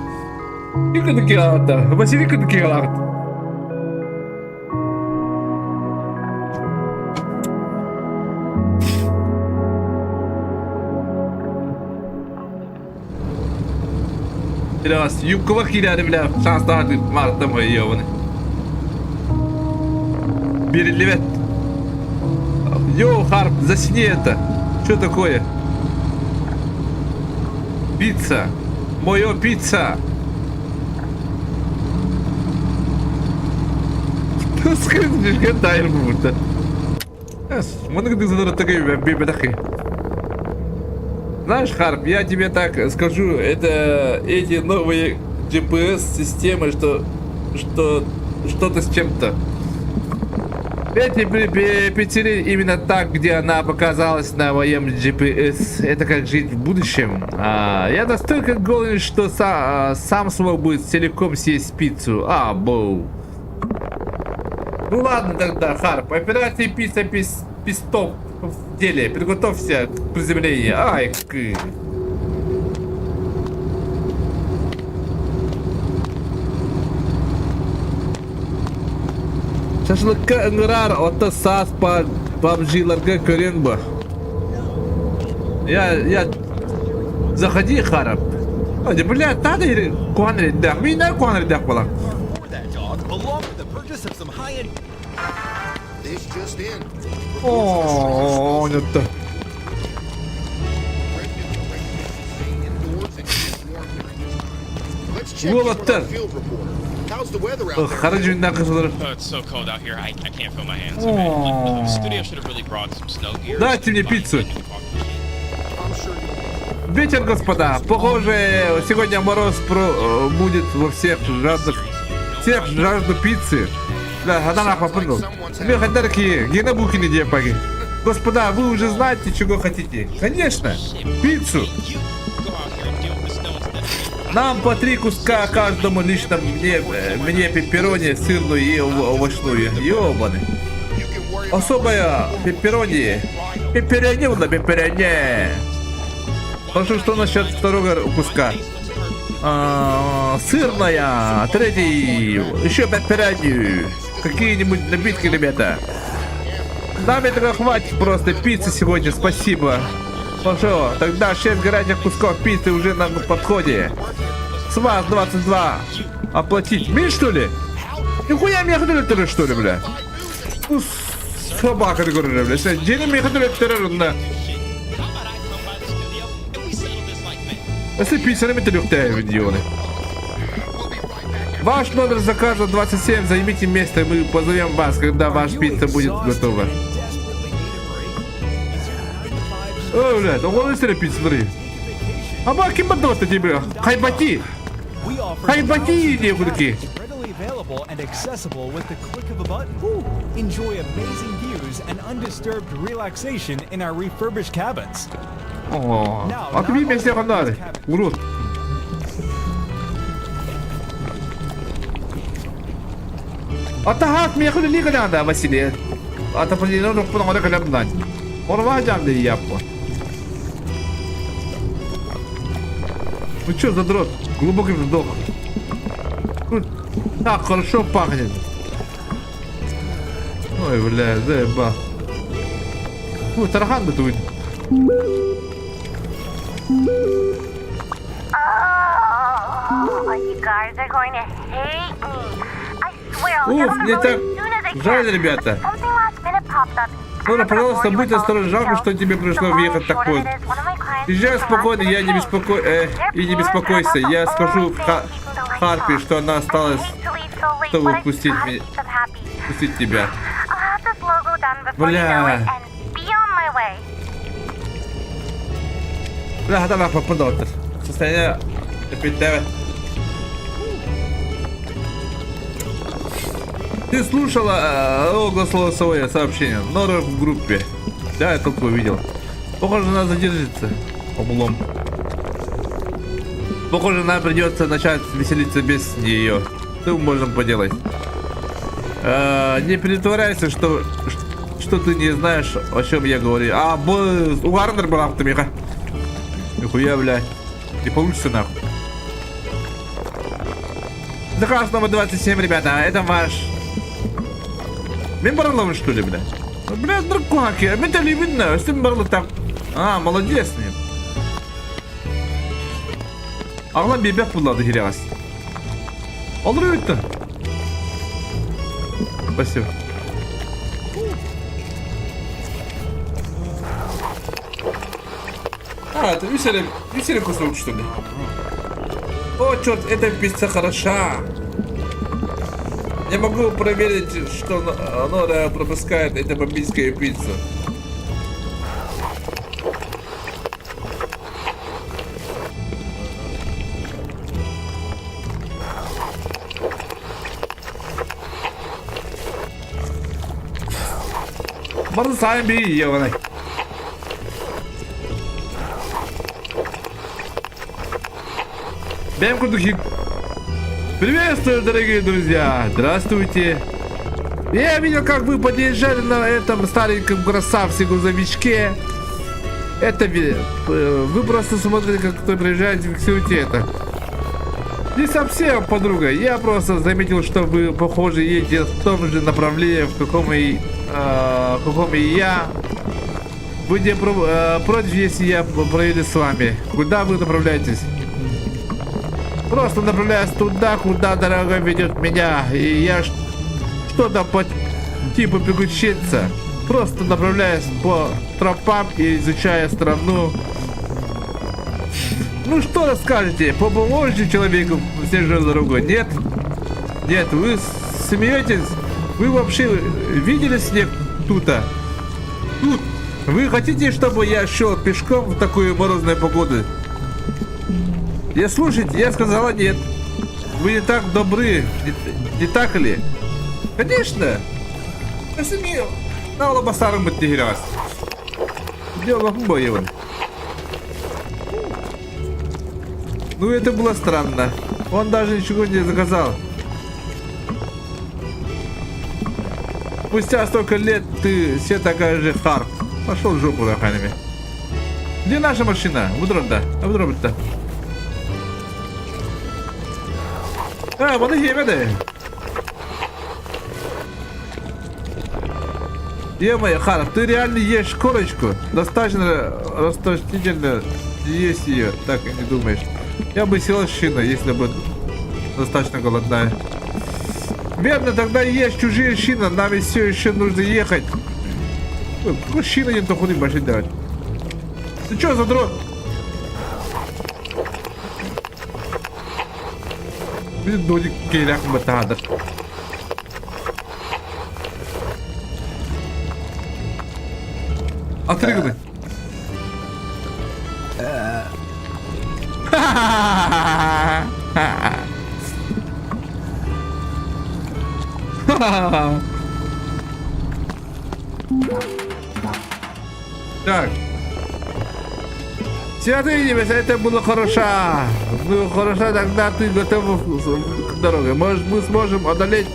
Иди на килата. Василий на килата. Biraz yukkuvak ileri bile şans daha Mart'ta mı yiyor bunu? Bir левет. Йоу, Харп, засни это. Что такое? Пицца. Моё пицца. Скажи, гадаем будто. Можно ты задать такой бебедахи? Знаешь, Харп, я тебе так скажу, это эти новые GPS-системы, что-то с чем-то. Эти пиццерии именно так, где она показалась на моем GPS. Это как жить в будущем. Я настолько голоден, что сам смог бы целиком съесть пиццу. Боу. Ну ладно тогда, Харп, операция пицца пистов в деле. Приготовься к приземлению. Ай, Шашлыкка ыңырар ота саас PUBG'ларга көрен ба. Я... Заходи, Харап. Бля, тады куанры дах. Мина куанры дах бала. О, нет. Волоттар. Харajun накажылар. Дайте мне пиццу. Вечер, господа. Похоже, сегодня мороз будет во всех жадных. Всех жажду пиццы. Да, она нахуй попрыгнул. Леходарки, генобухины депаги. Господа, вы уже знаете, чего хотите. Конечно, пиццу. Нам по 3 куска каждому, лично мне пепперони, сырную и овощную. Ёбаны. Особая пепперони. Пепперони. Хорошо, что насчет второго куска? Сырная, третий, еще пепперони. Какие-нибудь напитки, ребята? Нам этого хватит просто пиццы сегодня, спасибо. Хорошо, тогда 6 горячих кусков пиццы уже на подходе. С вас 22. Оплатить. Меньше, что ли? Нихуя мне ходили, что ли, бля? Ну, собака, ты говоришь, бля. День мне ходили, на. Если пиццерами ты легкая, видеоны. Ваш номер заказа 27, займите место, и мы позовем вас, когда ваша пицца будет готова. Ой, блядь, он из пиццы, смотри. А баки подоста тебе, хайбати. Хайбати, девушки. О, а ты мне все надо, урод. Атахат меня куда лига надо, Василий. А то подъедем, но потом надо колеб дать. Он важен, да и я по. Ну чё за дрот? Глубокий вдох. Так хорошо пахнет. Ой, бля, заебал. Ой, тарган готовит. Уф, мне так жаль, ребята. Ну, пожалуйста, будь осторожен, жалко, что тебе пришлось въехать так поздно. Езжай спокойно, я не и не беспокойся. Я скажу Харпи, что она осталась, чтобы пустить тебя. Бля. Бля, давай попаду. Состояние ПТВ. Ты слушала голосовое сообщение? Нора в группе. Да, я только увидел. Похоже, она задержится. Облом. Похоже, нам придется начать веселиться без нее. Что мы можем поделать? Не притворяйся, что ты не знаешь, о чем я говорю. У Гарнер была автомеха. Нихуя, блядь. Не получится нахуй. Заказ номер 27, ребята. Это ваш... Мембарловый, что ли, бля? Бля, драконаки, а меня не видно, с ним было так... молодец с ним. Ағлам бебек болады керегас. Алыр өтті. Спасибо. Это веселый кусок, что ли? О, черт, эта пицца хороша. Я могу проверить, что Нора пропускает эту бомбийскую пиццу. Можно сами бери ее. Приветствую, дорогие друзья! Здравствуйте! Я видел, как вы подъезжали на этом стареньком красавце-грузовичке. Это вы просто смотрите, как кто приезжает, фиксируете это. Не совсем, подруга. Я просто заметил, что вы, похоже, едете в том же направлении, в каком и я. Вы не против, если я проеду с вами? Куда вы направляетесь? Просто направляюсь туда, куда дорога ведет меня. И я что-то по типу приключиться. Просто направляюсь по тропам и изучаю страну. Ну что расскажете? Поможете человеку снежную дорогу? Нет? Нет, вы смеетесь? Вы вообще видели снег тут-то? Тут? Вы хотите, чтобы я шел пешком в такую морозную погоду? Слушайте, я сказала нет. Вы не так добры, не так ли? Конечно. Я сумел. На лобасаром быть не грязь. Дело в боевом. Ну это было странно. Он даже ничего не заказал. Спустя столько лет ты все такая же Харп. Пошел в жопу раханами. Где наша машина? Выдронда. А выдронда. Bana yemedi. Е-мое, Харп, ты реально ешь корочку? Достаточно расточительно есть ее, так и не думаешь. Я бы села шина, если бы достаточно голодная. Верно, тогда есть чужие шина, нам ведь все еще нужно ехать. Какой шина не то машин давать? Ты что за дрон? Bizim dodik geylak batadır. Atır gibi. Так. Святые небеса, это было хорошо. Ну, хорошо, тогда ты готов к дороге. Может, мы сможем одолеть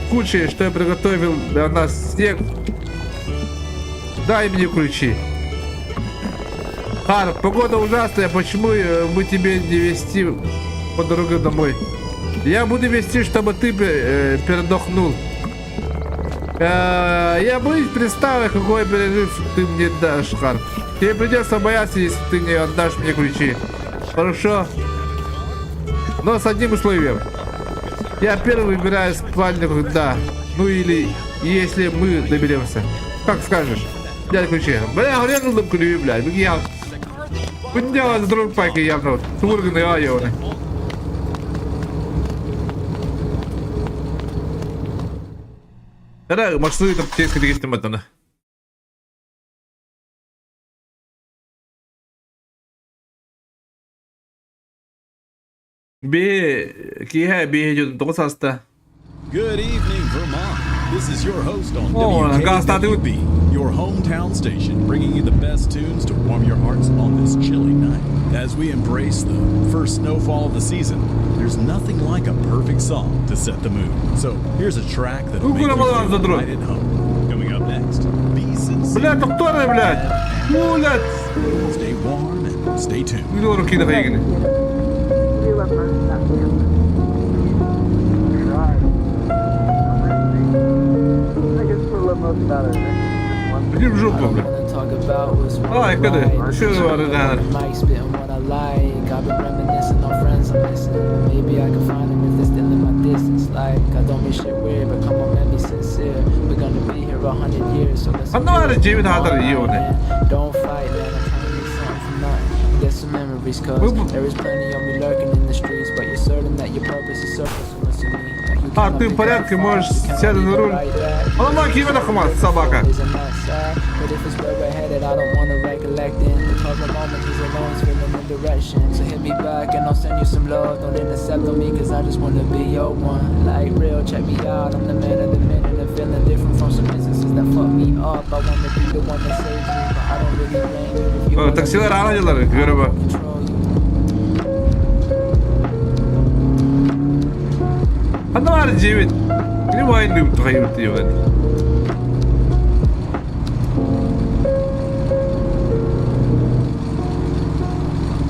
худшее, что я приготовил для нас снег. Дай мне ключи. Харп, погода ужасная. Почему бы тебе не везти по дороге домой? Я буду вести, чтобы ты передохнул. Я боюсь представить, какой перерыв ты мне дашь, Харп. Тебе придется бояться, если ты не отдашь мне ключи. Хорошо? Но с одним условием. Я первый выбираю спальню, да. Ну или если мы доберемся. Как скажешь. Дай ключи. Бля, хрен ключи, блядь. Я... Подняла за друг пайки явно. Турганы, айоны. Когда маршруты там теско двигаться матана. Good evening, Vermont. This is your host on Oh, WKWB, your hometown station, bringing you the best tunes to warm your hearts on this chilly night. As we embrace the first snowfall of the season, there's nothing like a perfect song to set the mood. So here's a track that'll make you feel right at home. Coming up next, Be Sincere. Блядь, доктора, блядь. Блядь. Stay warm and stay tuned. Видел руки на выиграли. Иди в жопу, блядь. Ай, когда? Что за рада? Одно Дэвид Хаттер, ёбаный. Get some memories, cause there is plenty of me lurking in the streets, but you're certain that your purpose is surface to me. А, ты в порядке, можешь сядь за руль. Он мой кивер ахмат, собака. So hit me back and I'll send you some love. Don't intercept on me cause I just wanna be your one. Like real, check me out. I'm the man of the minute and feeling different from some instances that fuck me up. I wanna be the one that saves you, but I don't really blame you. Taksiler aracıları görüyor. Hadi var Cevit. Ne var elinde bu tayır diyor hadi.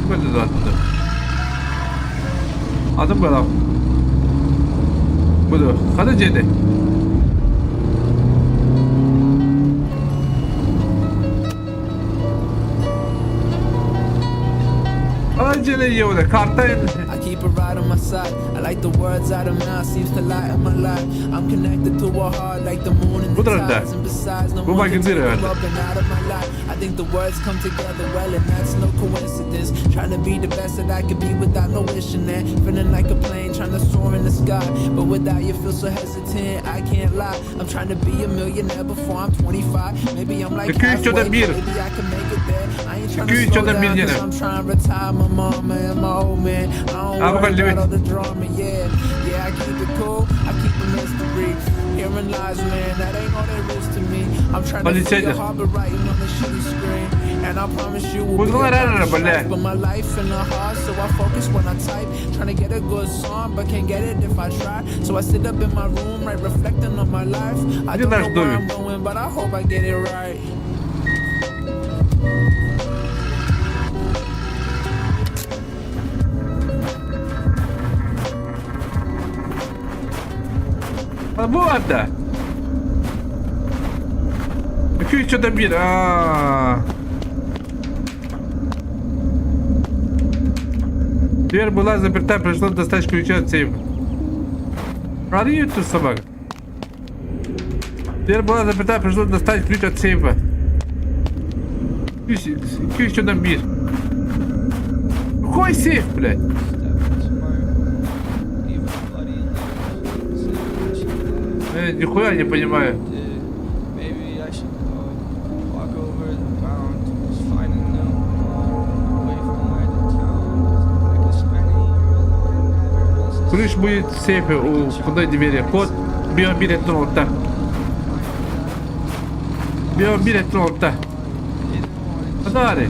Böyle zaten. Adım kadar. Budur. Hadi Cedi. I keep a ride on my side. I like the words out of mouth, seems to light up my life. I'm connected to a heart like the moon and the stars. And besides, no one can take you up and out of my life. I think the words come together well, and that's no coincidence. Trying to be the best that I could be without no wishing that. Feeling like a plane trying to soar in the sky, but without you feel so hesitant. I can't lie. I'm trying to be a millionaire before I'm 25. Maybe I'm like halfway, maybe I can make it there. I ain't trying to slow down cause I'm trying to retire my mama and my old man. I don't worry about all the drama, yeah. Yeah, I keep it cool, I keep a mystery. Hearing lies, man, that ain't all there is to me. I'm trying to feel your heart, but writing on the shitty screen. And I promise you will be but my life in the heart, so I focus when I type. Trying to get a good song, but can't get it if I try. So I sit up in my room, right, reflecting on my life. I don't know where I'm going, but I hope I get it right. Bu arada 2-3'de bir Дверь была заперта, пришлось достать ключи от сейфа. Орёт ты, собака. Дверь была заперта, пришлось достать ключ от сейфа. 2-3'de bir. Какой сейф, блядь? Нихуя не понимаю. Ключ будет в сейфе у входной двери. Код биомбилет-0. Биомбилет-0. Подари.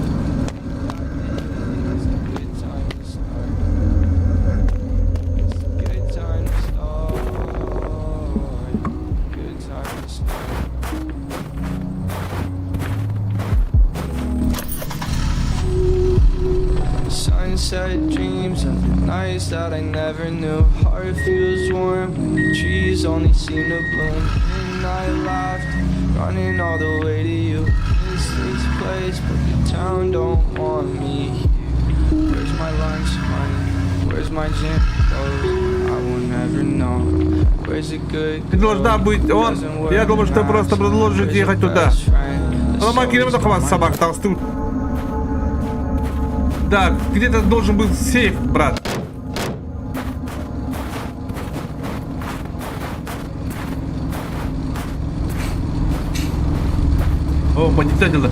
Sign sunset dreams of the nights that I never knew. Heart feels warm when the trees only seem to bloom. Midnight laughter, running all the way to you. Miss this place, but the town don't want me here. Where's my lunch money? Where's my gym clothes? I will never know. Where's a good Должна быть он. Я думаю, что просто продолжит ехать туда. Ломай километров хватит собак толстут. Да, где-то должен был сейф, брат. О, бандитадила.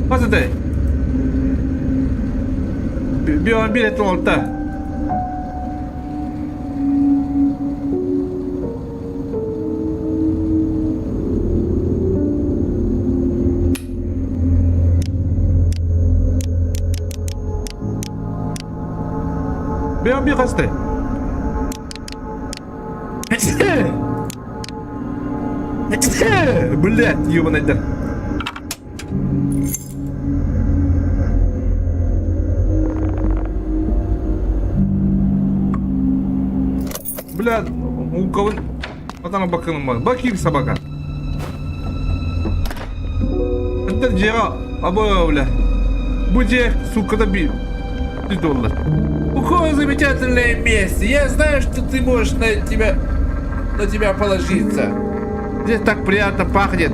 Посмотри. Биомобиль олта. Биомобиль хасты. Блять, ёбаный дар. Бля, у кого... Потом баканом. Баким собака. Это дело, бля. Будь сука, доби. $3. Какое замечательное место. Я знаю, что ты можешь на тебя положиться. Здесь так приятно пахнет.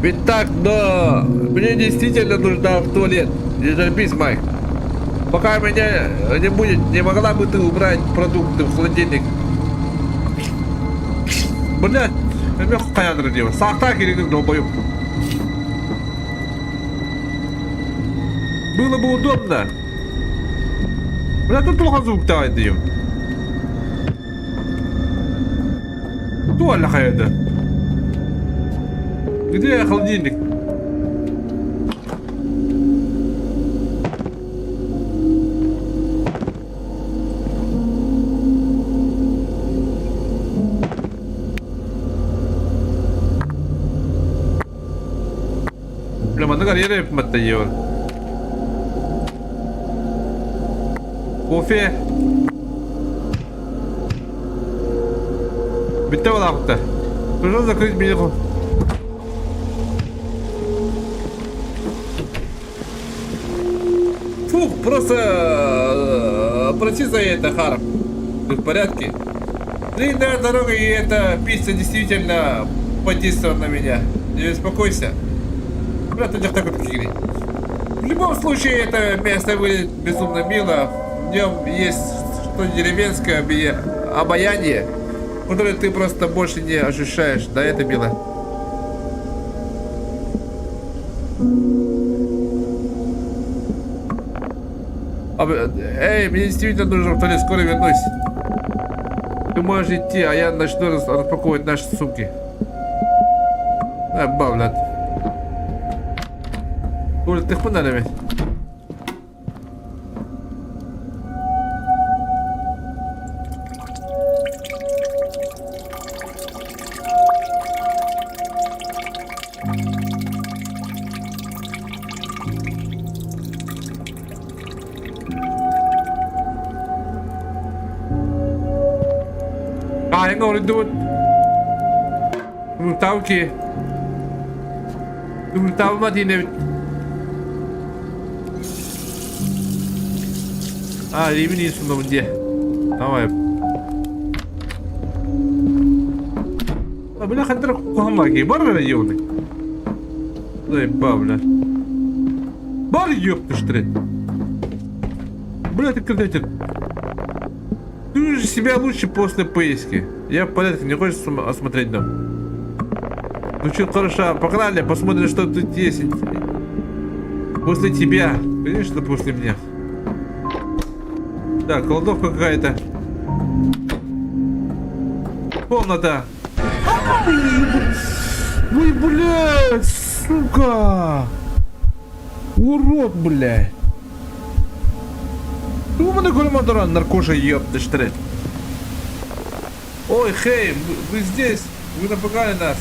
Ведь так, но мне действительно нужна в туалет. Не терпись, Майк. Пока меня не будет, не могла бы ты убрать продукты в холодильник? Блять, я хуй делал. Сахтак или долбоёб. Было бы удобно. Бля, тут плохо звук давай даем. Туаль это. Где холодильник? Бля, mana карьера матайор. Кофе. Bitti mi lan? Нужно закрыть меню. Фух, просто прости за это, Харп. Ты в порядке? Длинная дорога, и эта пицца действительно подействовала на меня. Не беспокойся. Брат, это так вот кири. В любом случае, это место выглядит безумно мило. В нем есть что-то деревенское обаяние, которое ты просто больше не ощущаешь. Да, это мило. Эй, мне действительно нужно в туалет, скоро вернусь. Ты можешь идти, а я начну распаковывать наши сумки. Блядь. Оля, ты хманарами? Ah, yang kau itu belum tahu ke? Belum tahu mati ni. А, ремни сюда где? Давай. Бля, хантер кухамаки. Бар районы. Дай бабля. Бар ёпты штрет. Бля, ты кредитер. Ты же себя лучше после поиски. Я в порядке, не хочешь осмотреть дом? Ну что, хорошо, погнали, посмотрим, что тут есть. После тебя. Конечно, после меня. Да, кладовка какая-то. Комната. Ой, блядь, сука. Урод, блядь. Думаю, коломаторан, наркоша, ёпты, штрет. Ой, хей, вы здесь. Вы напугали нас.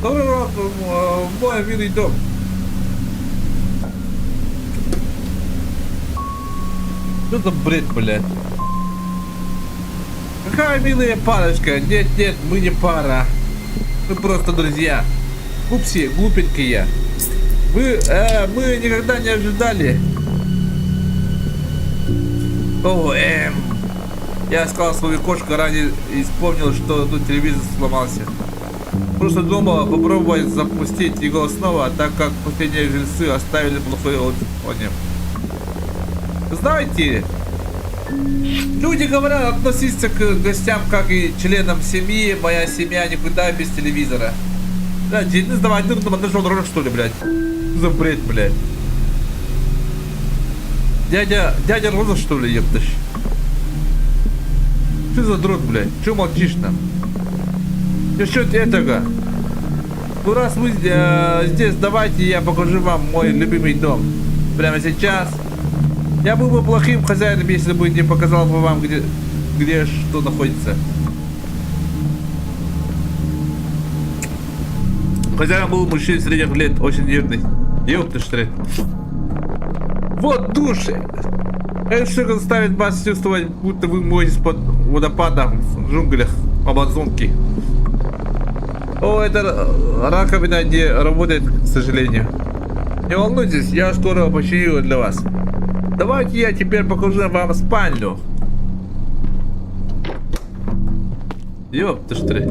Добрый раз в мой милый дом. Что за бред, блядь? Какая милая парочка. Нет, нет, мы не пара. Мы просто друзья. Пупси, глупенькие. Мы никогда не ожидали. О, Я сказал свою кошку ранее и вспомнил, что тут телевизор сломался. Просто думал попробовать запустить его снова, так как последние жильцы оставили плохой отзыв о нем. Знаете, люди говорят относиться к гостям как и членам семьи. Моя семья никуда без телевизора. Блядь, не сдавай, ты что ли, блядь? За бред, блядь. Дядя Роза, что ли, ептыш? Что за дрот, блядь? Че молчишь там? Насчет этого. Ну раз вы здесь, давайте я покажу вам мой любимый дом. Прямо сейчас. Я был бы плохим хозяином, если бы не показал бы вам, где что находится. Хозяин был мужчина средних лет, очень нервный. Ёпты что ли. Вот душ. Это что заставит вас чувствовать, будто вы моетесь под водопадом в джунглях Амазонки. О, это раковина не работает, к сожалению. Не волнуйтесь, я скоро починю для вас. Давайте я теперь покажу вам спальню. Ёпты что ли.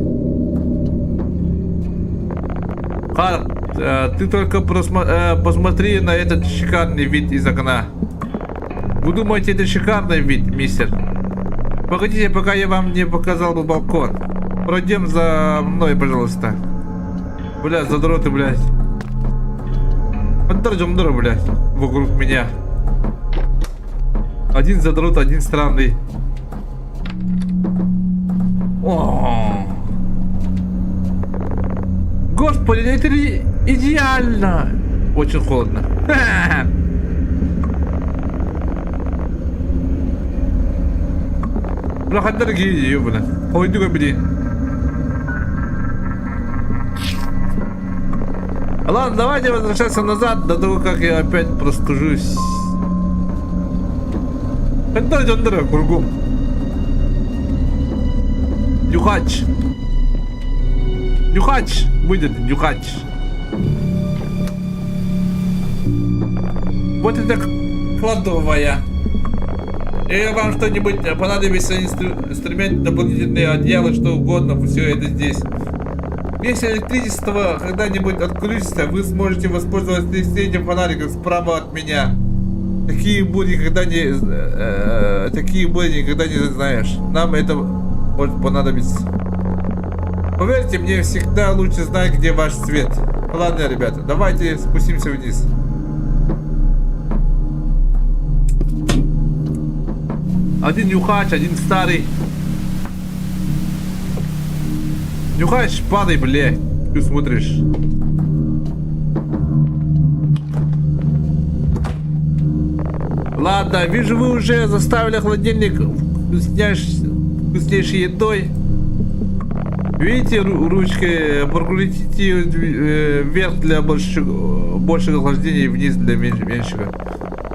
Ты только посмотри на этот шикарный вид из окна. Вы думаете, это шикарный вид, мистер? Погодите, пока я вам не показал бы балкон. Пройдем за мной, пожалуйста. Блядь, задроты, блядь. Поддержим, блядь, вокруг меня. Один задрот, один странный. О, господи, это идеально. Очень холодно. Бля, дорогие, ёбана. Пойду-ка, блин. Ладно, давайте возвращаться назад до того, как я опять проскужусь. Это идет дорога кругом. Нюхач. Нюхач. Будет нюхач. Вот это кладовая. И вам что-нибудь понадобится, инструмент, дополнительные одеяла, что угодно, все это здесь. Если электричество когда-нибудь отключится, вы сможете воспользоваться этим фонариком справа от меня. Такие боли никогда не знаешь. Нам это может понадобиться. Поверьте, мне всегда лучше знать, где ваш свет. Ладно, ребята, давайте спустимся вниз. Один нюхач, один старый. Нюхач, падай, бля. Ты смотришь. Ладно, вижу, вы уже заставили холодильник вкуснейшей едой. Видите, ручкой прокрутите вверх для большего охлаждения и вниз для меньшего.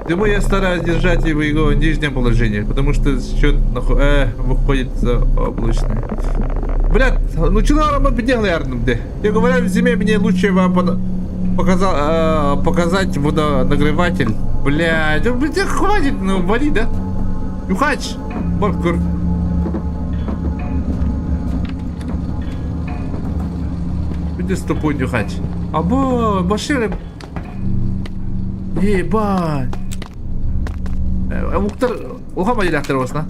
Думаю, я стараюсь держать его в нижнем положении, потому что счет выходит за облачный. Блядь, ну что нам делай, Арнольд? Я говорю, в зиме мне лучше вам показать водонагреватель. Блядь, хватит, ну вали, да? Нюхач, Баркур. Иди с тобой, нюхач. Або, машина. Ебать. Мухтар, ухама дилахтар осна.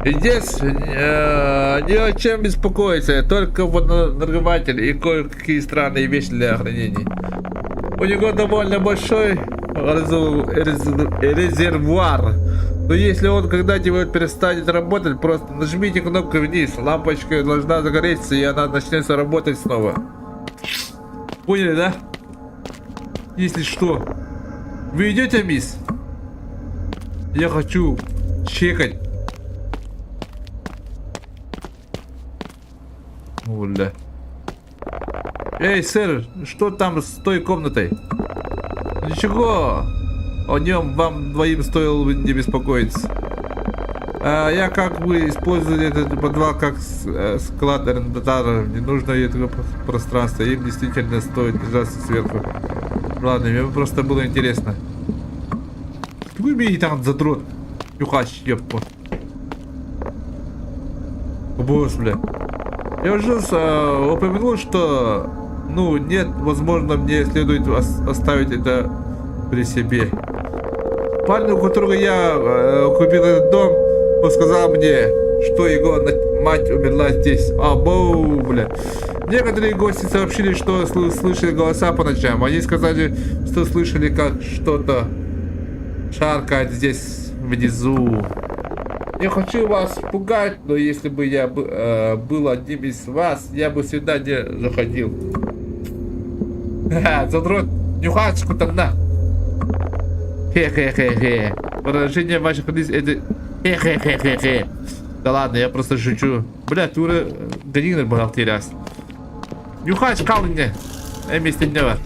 Здесь ни о чем беспокоиться, только водонагреватель и кое-какие странные вещи для хранения. У него довольно большой резервуар, но если он когда-нибудь перестанет работать, просто нажмите кнопку вниз, лампочка должна загореться и она начнется работать снова. Поняли, да? Если что. Вы идете, мисс? Я хочу чекать Уля. Эй, сэр, что там с той комнатой? Ничего. О нем вам двоим стоило бы не беспокоиться. Я как бы использую этот подвал как склад арендаторов. Не нужно этого пространства. Им действительно стоит держаться сверху. Ладно, мне просто было интересно. Вы меня там задрот. Нюхач, ёппа. Босс, бля. Я уже упомянул, что... Ну, нет, возможно, мне следует оставить это при себе. Парень, у которого я купил этот дом, он сказал мне, что его мать умерла здесь. Боу, бля. Некоторые гости сообщили, что слышали голоса по ночам. Они сказали, что слышали, как что-то шаркает здесь внизу. Не хочу вас пугать, но если бы я был одним из вас, я бы сюда не заходил. Ха-ха, задрот, нюхач, кутана. Хе-хе-хе-хе. Выражение ваших лиц это... Хе-хе-хе-хе-хе. Да ладно, я просто шучу. Бля, ты уже годинер бухгалтеряс. Нюхач, калыне. Вместе днева.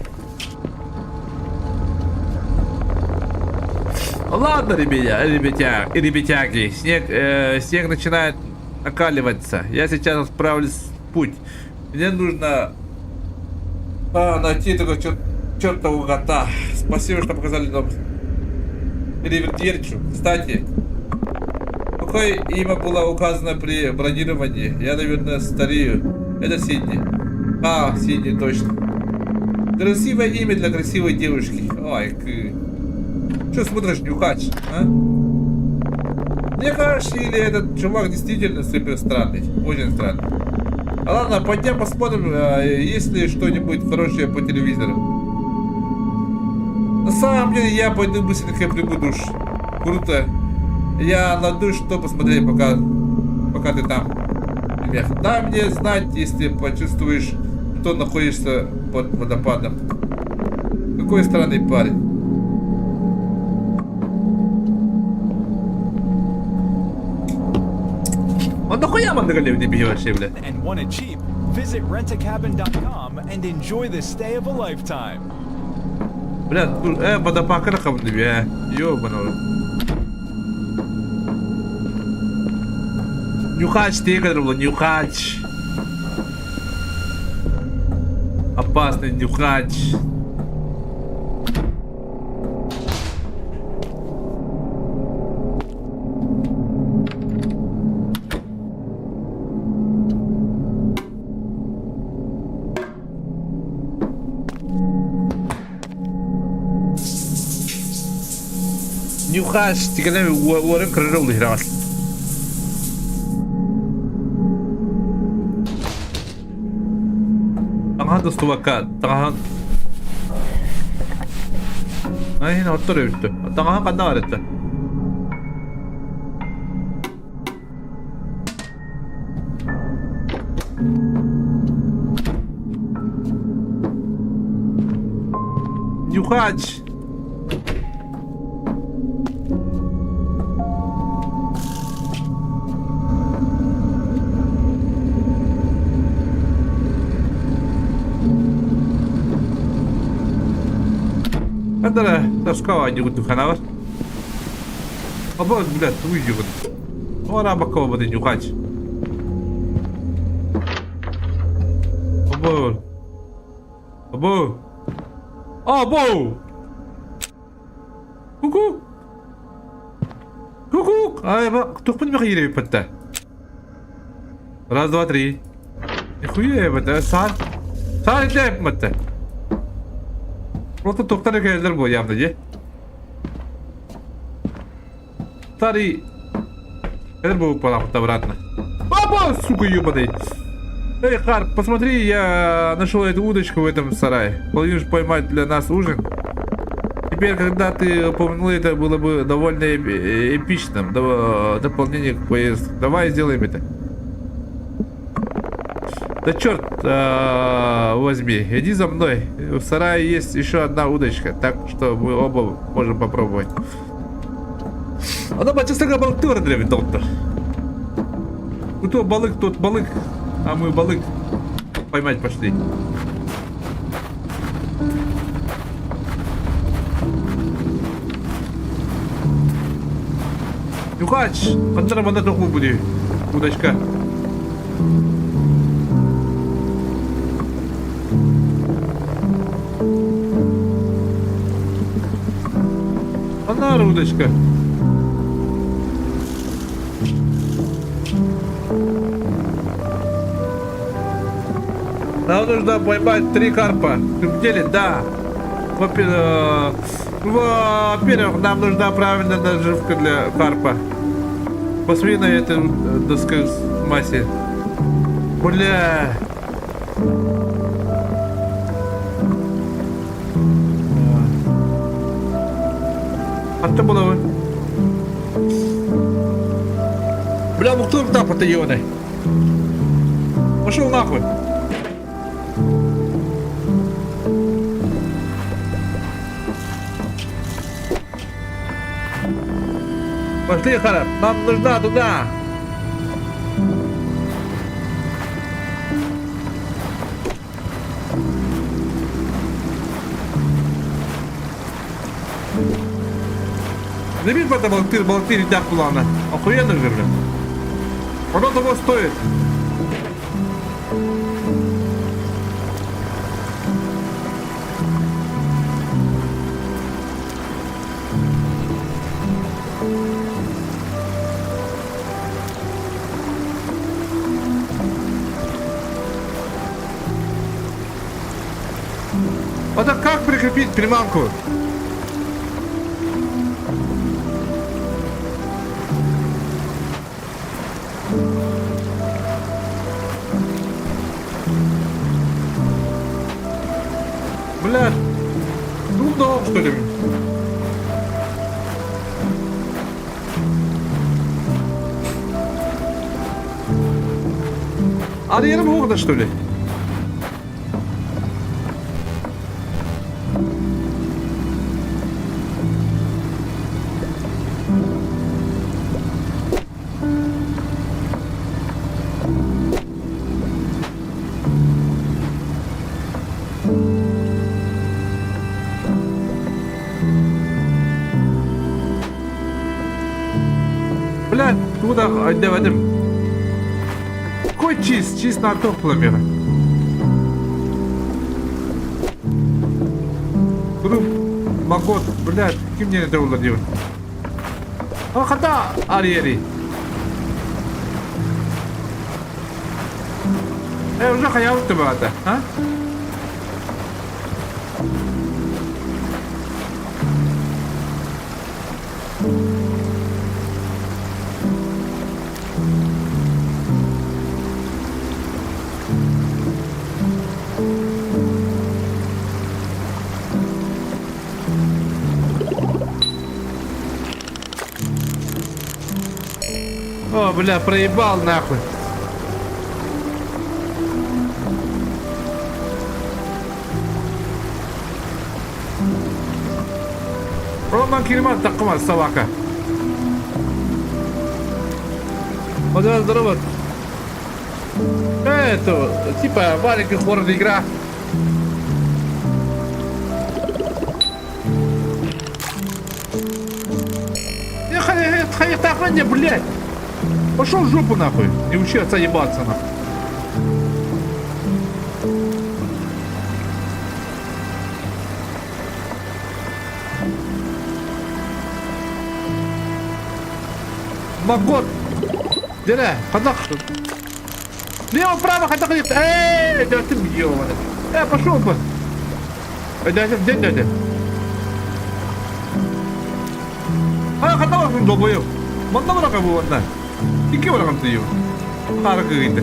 Ладно, ребятяги, снег начинает накаливаться. Я сейчас отправлюсь в путь. Мне нужно найти этого чертового кота. Спасибо, что показали нам ревердерчу. Кстати, какое имя было указано при бронировании? Я, наверное, старею. Это Сидни. Сидни, точно. Красивое имя для красивой девушки. Ой, Что смотришь, нюхач, а? Мне кажется, или этот чувак действительно супер странный. Очень странный. Ладно, пойдем посмотрим, есть ли что-нибудь хорошее по телевизору. На самом деле, я пойду быстренько приму душ. Круто. Я на душ, что посмотреть, пока ты там. Дай мне знать, если почувствуешь, что находишься под водопадом. Какой странный парень. Он нахуя мандалев не бьет, бля? And want it cheap? Visit rentacabin.com and enjoy the stay of a lifetime. Бля, водопад крахом тебе, ёбаный. Нюхач, ты говорил, нюхач. Опасный нюхач. Нюхач, ты когда уоррен крырыл лихрас. Tangan dostu bakka. Tangan. Ay, ottor yürüttü. Tangan kadar öğretti. Нюхач. Kadar taskawa jugutu kanawar. Abaz bля, tu jugut. Ora bakko bade nюхач. Abo. Abo. Abo. Ку-ку. Ку-ку. Ай, кто под меня едет патта? Раз, два, три. Нихуя патта. Сар итлеп матта. Просто тоқтар екендер бұл явно, же? Старый... Кедер был пора обратно. Опа, сука, ебаный. Эй, Харп, посмотри, я нашел эту удочку в этом сарае. Планируешь поймать для нас ужин? Теперь, когда ты упомянул, это было бы довольно эпичным. Дополнение к поездке. Давай сделаем это. Да черт возьми, иди за мной. В сарае есть еще одна удочка, так что мы оба можем попробовать. Она почти балык древит, доктор. Кто балык, тот балык. А мы балык поймать пошли. Нюхач, контра манда току буде. Удочка. Она удочка. Нам нужно поймать 3 карпа. Ты в деле? Да. Во-первых, нам нужна правильная наживка для карпа. Посмотри на эту доску массе. Бля. А что было вы? Бля, ну кто там потаённый? Пошел нахуй. Пошли, Харап, нам нужна туда. Не видишь, потом балтырь так плана. Охуенно же, блин. Оно того стоит. Это как прикрепить приманку? Бля, ну да, что ли? А я могу, да, что ли? Блядь, куда отдавадым? Какой чист на топламера? Груб, магот, блядь, кем мне это уладил? А хата, ариери. Уже хаял тебя это, а? О, бля, проебал нахуй. Роман Кирман такого собака. Вот это здорово. Это, типа, маленький хоррор игра. Я так, блядь. Пошел в жопу нахуй. Не учи отца ебаться нахуй. Магот. Где? Ходок. Лево, право, ходок. Эй, да ты ёбаный. Пошел бы. Дядя. А, ходок, долбоёб. Манда бара кабу ванна. Ике бара камты ё. Хара кыгыйды.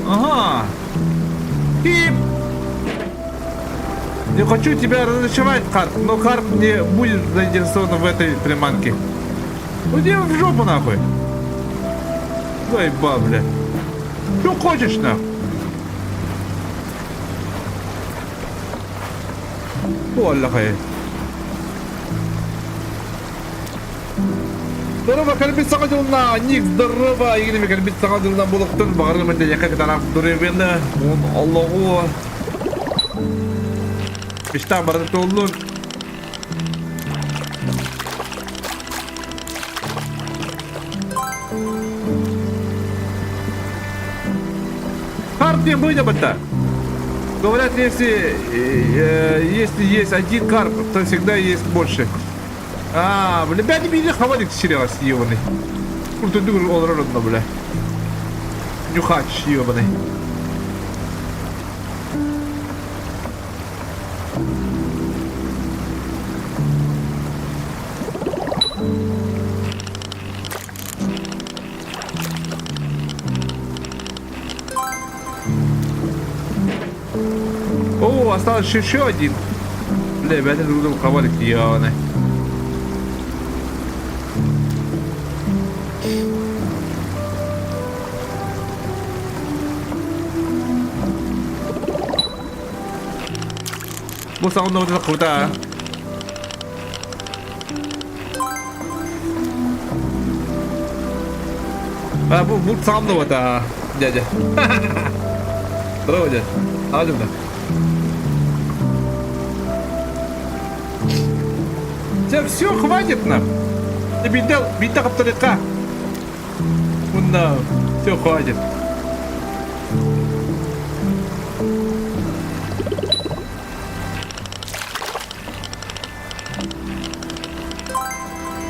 Ага. И не хочу тебя разочаровать, Карп, но Карп не будет заинтересован в этой приманке. Уйди в жопу нахуй. Заебал, бля. Что хочешь нахуй? Валлахай. Здорово, Карбит Сагадилна, Ник, здорово, Игорь Карбит Сагадилна, Булактон, Багарым, это я как тарaf Дуревена, Аллаху. Пишта, Барат Оллун. Карп не будет об этом. Говорят, если есть один карп, то всегда есть больше. Бля, не меня хавалик сериал ебаный. Круто дур олродно, бля. Нюхач ебаный. О, осталось еще один. Бля, ребята, друг хавалик ебаный. Bu sound вот это круто. Bu sound вот это, дядя. Здорово, дядя. Алюда. Все, хватит нам. Ты бита капталика. Все, хватит.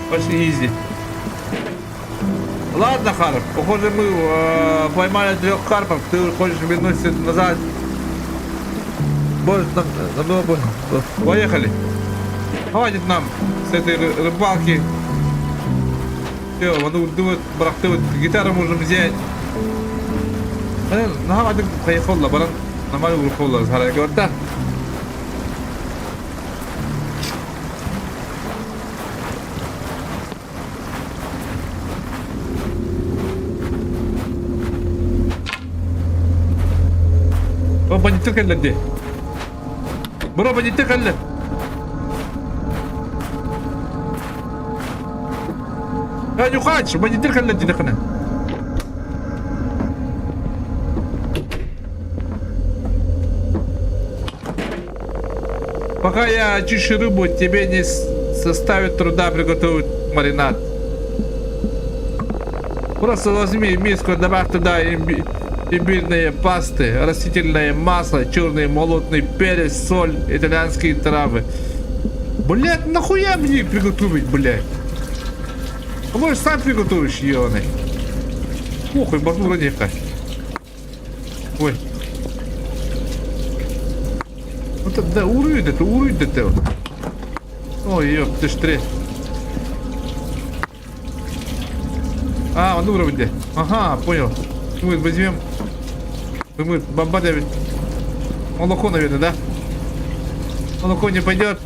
Пошли изи. Ладно, Харп, похоже, мы поймали 3 карпов. Ты хочешь вернуться назад? Поехали. Хватит нам с этой рыбалки. Все, брахты, гитару можем взять. Хватит, поехал, баран. Нормально ушел, Харп, говорит, да. Бандиты кәлләде. Бро, бандиты кәллә. Нюхач, бандиты кәлләде дәкәнә. Пока я очищу рыбу, тебе не составит труда приготовить маринад. Просто возьми миску, добавь туда имбирные пасты, растительное масло, черный молотный перец, соль, итальянские травы. Блять, нахуя мне приготовить, блять? А можешь сам приготовишь, ебаный. Похуй, бахну раневка. Ой. Вот это, да, урыд это. Ой, ёп, ты штре. Он уровень. Ага, понял. Мы возьмем. Мы бомба давит. Молоко, наверное, да? Молоко не пойдет.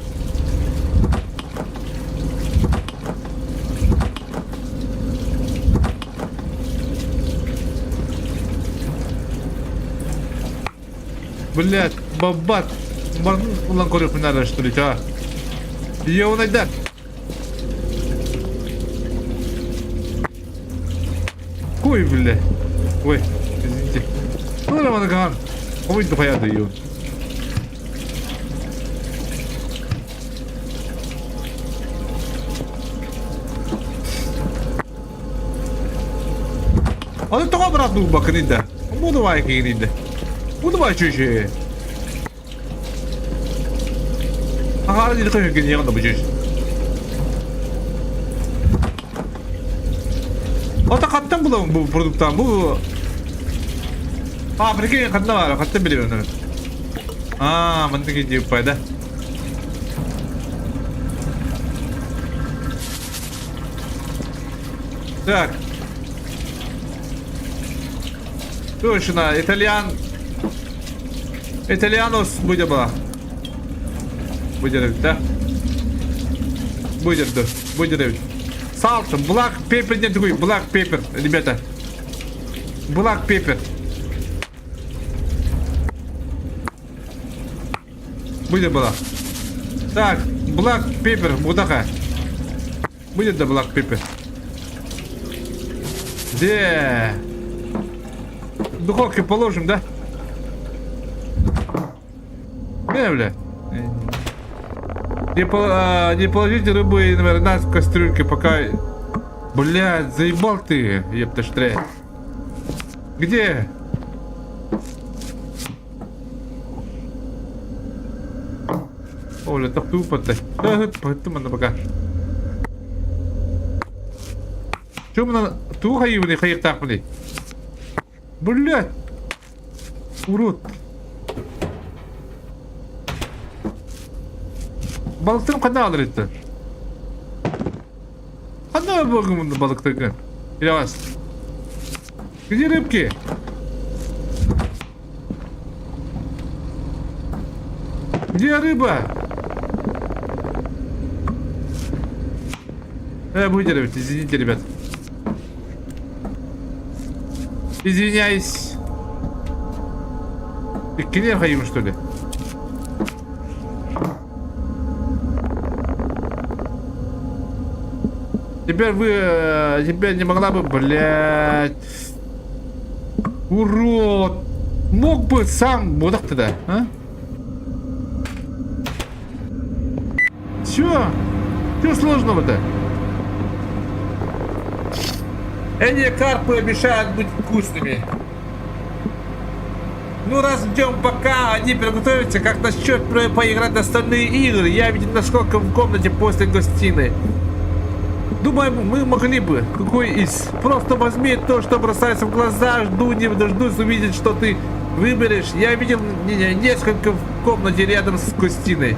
Блять, бабат. Ланкорев не надо, что ли, а? Ее найдет. Ой, блядь. Ой, извините. Ну, Роман, ой, да я даю. А ты только обратно в бак, Рида. Буду вайки, Рида. Буду вайки, чуть-чуть. Ага, не такой, как не надо быть. Ата каттан бул продукттан бул. Прикинь, каттан билебем. Мындыгы деп пайда. Так. Точно, итальян. Итальянус выдернула. Выдернуть, да? Выдернуть. Салт, black pepper не такой, black pepper, ребята. Black pepper. Выдернула. Так, black pepper, вот такая. Будет да black pepper. Где? В духовке положим, да? Бля. Не положите рыбу и наверное в кастрюльке, пока... Блядь, заебал ты, епта штря. Где? Оля, так тупо-то. Да, поэтому пока. Чё мы на... Ту хаивали, хаир так, блядь. Блядь. Урод. Балықтың қандай алыр етті? Қандай бөлгім мұнда балықтың? Елавас. Где рыбки? Где рыба? Выдернуть, извините, ребят. Извиняюсь. Ты кинем хаим, что ли? Теперь не могла бы, блядь. Урод. Мог бы сам вот так тогда, а? Чё сложного-то? Эти карпы обещают быть вкусными. Ну раз ждем пока они приготовятся, как насчет поиграть в настольные игры? Я видел насколько в комнате после гостиной. Думаю, мы могли бы. Какой из? Просто возьми то, что бросается в глаза, жду, не дождусь увидеть, что ты выберешь. Я видел несколько в комнате рядом с гостиной.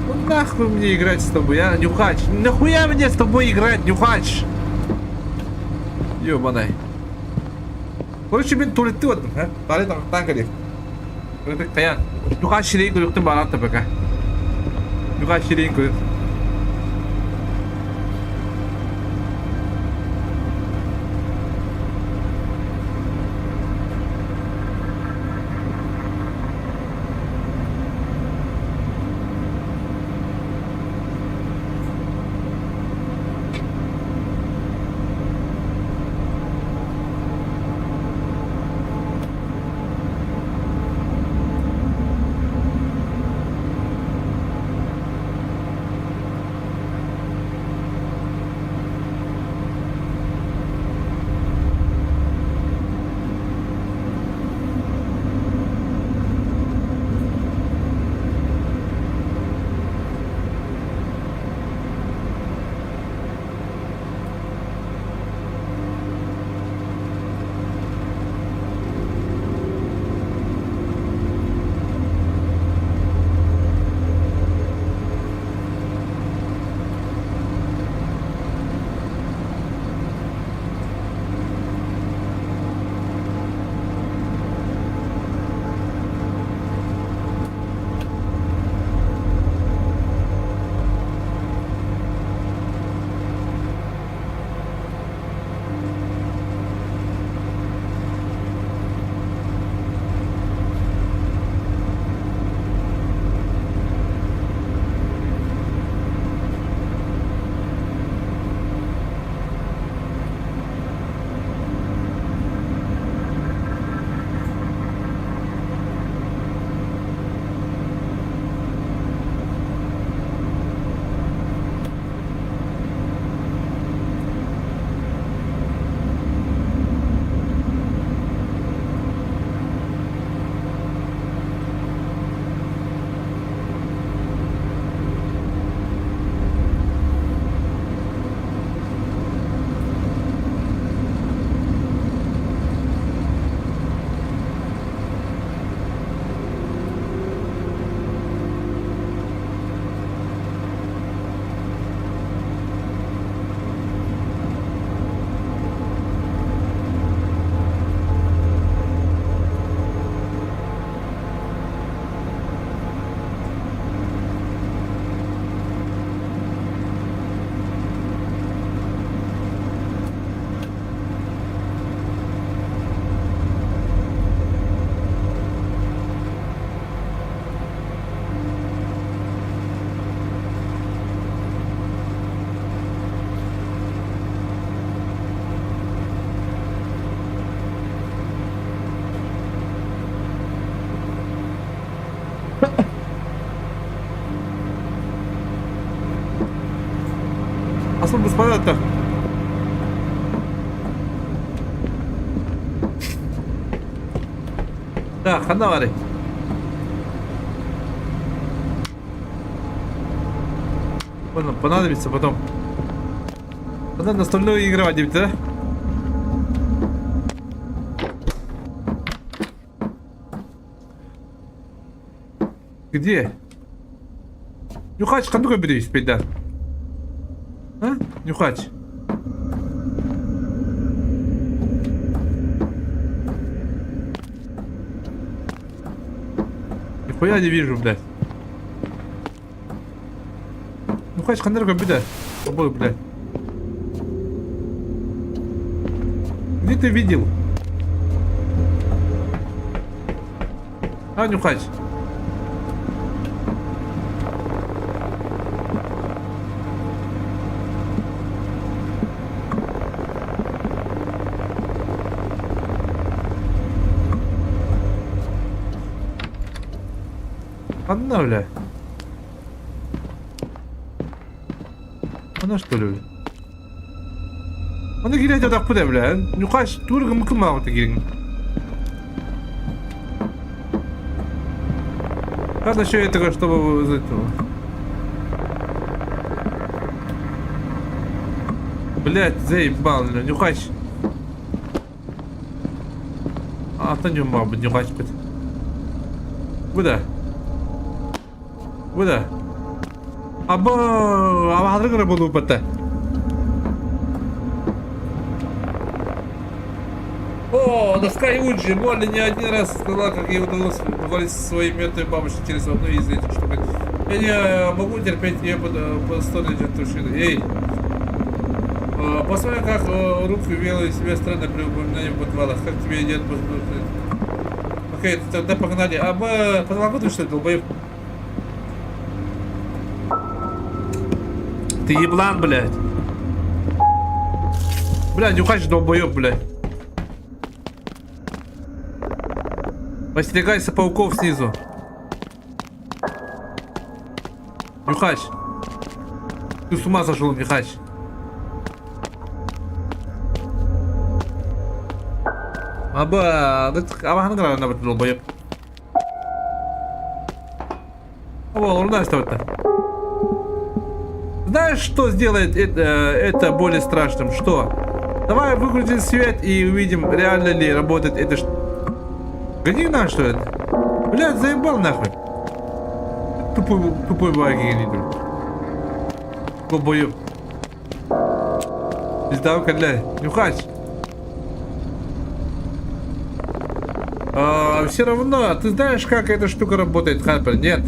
Ну нахуй мне играть с тобой, а, нюхач? Нахуя мне с тобой играть, нюхач? Ёбаный. Короче, мен туалетте отырмын, а? Туалет артан келем. Көрдік таян. Нюхач шірейін көріктің баратты пока. Нюхач шірейін көрдік. господа-то. Так, ханавари. Понял, понадобится потом. Надо настольную играть, да? Где? Нюхач, ну-ка бери, да? А? Нюхач. Нихуя не вижу, блядь. Нюхач, ханерка, беда. Обои, блядь. Где ты видел? А, Нюхач. Она, бля. Она что ли? Она гирять вот так, бля. Нюхач, турга мыкыма вот такие. Как насчет этого, чтобы из этого? Блять, заебал, Нюхач. А, то не мог быть, Нюхач. Куда? Куда? Абба, а буду пата. О, доска Юджи, Молли не один раз сказала, как ей удалось поговорить со своей мертвой бабушкой через одну из этих штук. Я не могу терпеть ее по стороне тушины. Эй, посмотри, как руки вела себя странно при упоминании в подвалах. Как тебе идет? Окей, тогда погнали. Абба, подвал что ли, долбоеб? Ты еблан, блядь. Блядь, Нюхач долбоёб, блядь. Остерегайся пауков снизу. Нюхач. Ты с ума сошел, Нюхач. Аба, абахангра на долбоёб. О, луна что-то. Знаешь, что сделает это более страшным? Что? Давай выключим свет и увидим, реально ли работает это. Гони на что это? Блядь, заебал нахуй. Тупой баги. Долбоёб. Пиздавка, блядь. Нюхач. Все равно, ты знаешь, как эта штука работает, Харпер? Нет.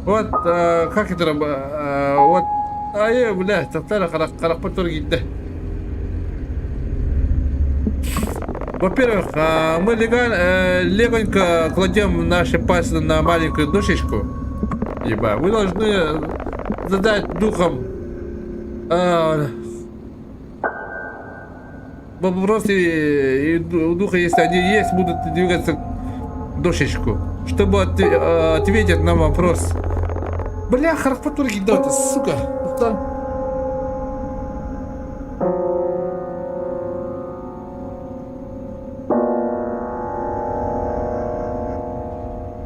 Вот, как это работает? Вот, блядь, харахпа тургидде. Во-первых, мы легонько кладем наши пальцы на маленькую дощечку. Ебать, вы должны задать духом вопрос, и у духа, если они есть, будут двигаться к дощечку, чтобы ответить на вопрос. Бля, харахпа тургидде, сука.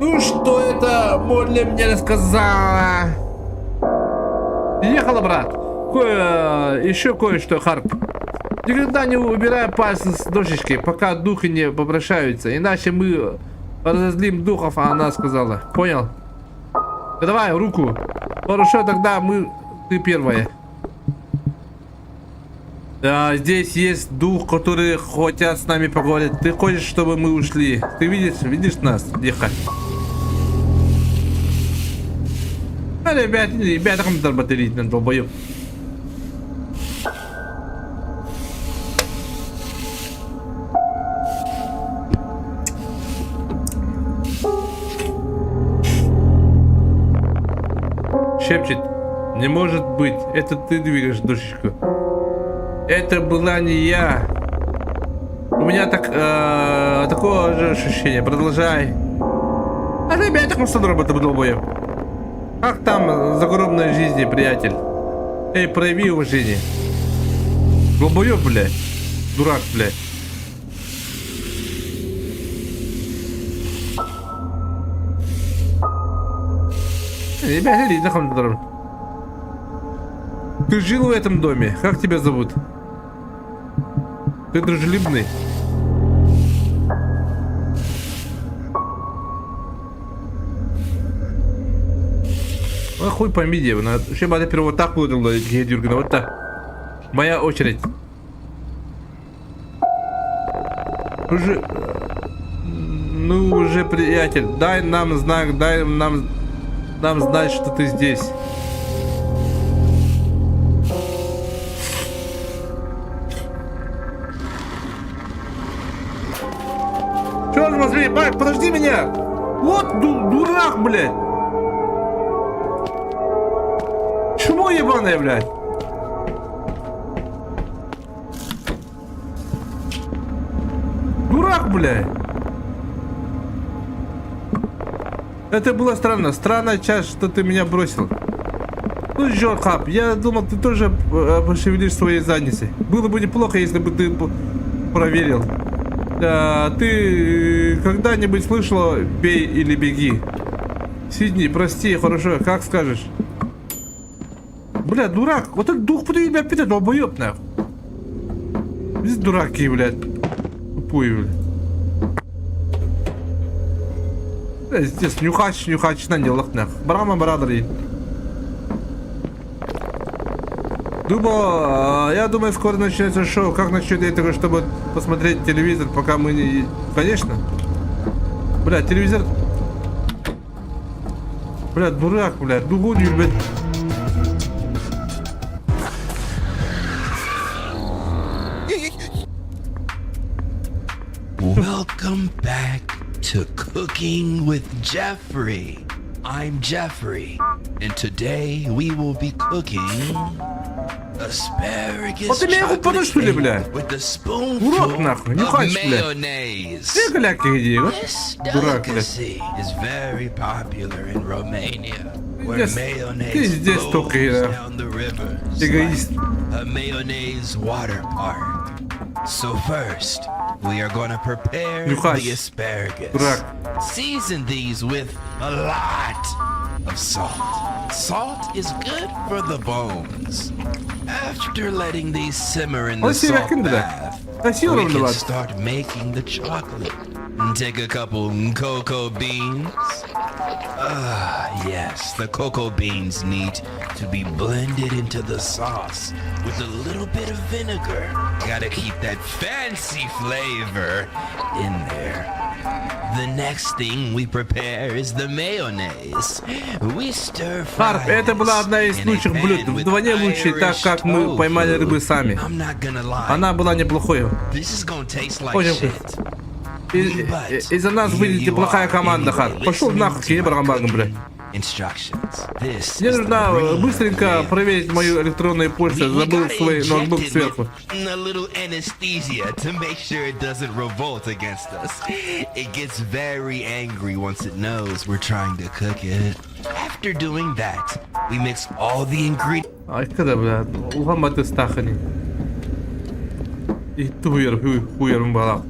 Ну что это Молли мне рассказала? Ехала, брат. Еще кое-что, Харп. Никогда не убирай пальцы с дощечки, пока духи не попрощаются. Иначе мы разозлим духов, а она сказала. Понял? Давай, руку. Хорошо, тогда ты первая. Да, здесь есть дух, который хотят с нами поговорить. Ты хочешь, чтобы мы ушли? Ты видишь нас, деха? А ребята, там батареи на долбоёб. Шепчет. Не может быть, это ты двигаешь душечку. Это была не я. У меня такое же ощущение. Продолжай. А ребята, как с работы долбоёб. Как там загробной жизни, приятель? Эй, прояви уважение. Долбоёб, блядь. Дурак, блядь. Ребята, иди. Ты жил в этом доме? Как тебя зовут? Ты дружелюбный? Ой, хуй пойми, где. Вообще, надо первого вот так выдал, Дюргана, вот так. Моя очередь. Уже... Ну, уже, приятель, дай нам знак, дай нам знать, что ты здесь. Чё, смотри, Байк, подожди меня! Вот дурак, блядь! Чмо ебаное, блядь! Дурак, блядь! Это было странно. Странная часть, что ты меня бросил. Ну, Жорхаб, я думал, ты тоже пошевелишь своей задницей. Было бы неплохо, если бы ты проверил. Ты когда-нибудь слышала «бей или беги»? Сидни, прости, хорошо, как скажешь. Бля, дурак, вот этот дух под тебя питает, долбоёб, нахуй. Здесь дураки, блядь. Тупой, блядь. Здесь нюхач на делах, нахуй. Брама, брадри. Я думаю, скоро начнется шоу. Как насчет этого, чтобы посмотреть телевизор, пока мы не... Конечно. Бля, телевизор... Бля, дурак, бля, дугунью, блядь. Welcome back to Cooking with Jeffrey. I'm Jeffrey, and today we will be cooking asparagus Вот ты меня его подошли, бля. with a spoonful Урод, нахуй, не of хочешь, бля. mayonnaise. Ты, бля, иди, вот. This Дурак, бля. delicacy is very popular in Romania, where Здесь- ты mayonnaise здесь flows только, down the rivers эгоист. like a mayonnaise water park. So first, we are gonna prepare Нюхач. the asparagus. Дурак. Season these with a lot of salt. Salt is good for the bones. After letting these simmer in the Он себя salt кинули. bath, Красиво we can виноват. start making the chocolate. Take a couple cocoa beans. Yes, the cocoa beans need to be blended into the sauce with a little bit of vinegar. Gotta keep that fancy flavor in there. The next thing we prepare is the mayonnaise. We stir fry Харп, это была одна из this in a лучших pan блюд. with Вдвойне лучшей, так Irish как мы поймали рыбы tofu. сами. I'm not gonna lie. Она была неплохой. This is gonna taste like Очень shit. Из-за нас выйдет плохая команда, Харп. Пошел нахуй, я барамбагом, бля. Мне нужно быстренько проверить мою электронную почту. Забыл свой ноутбук сверху. A little anesthesia to make sure it doesn't revolt against us. It gets very angry once it knows we're trying to cook it. After doing that, we mix all the ingredients. Ай, когда, бля, ухаматы стахани. И хуером бала.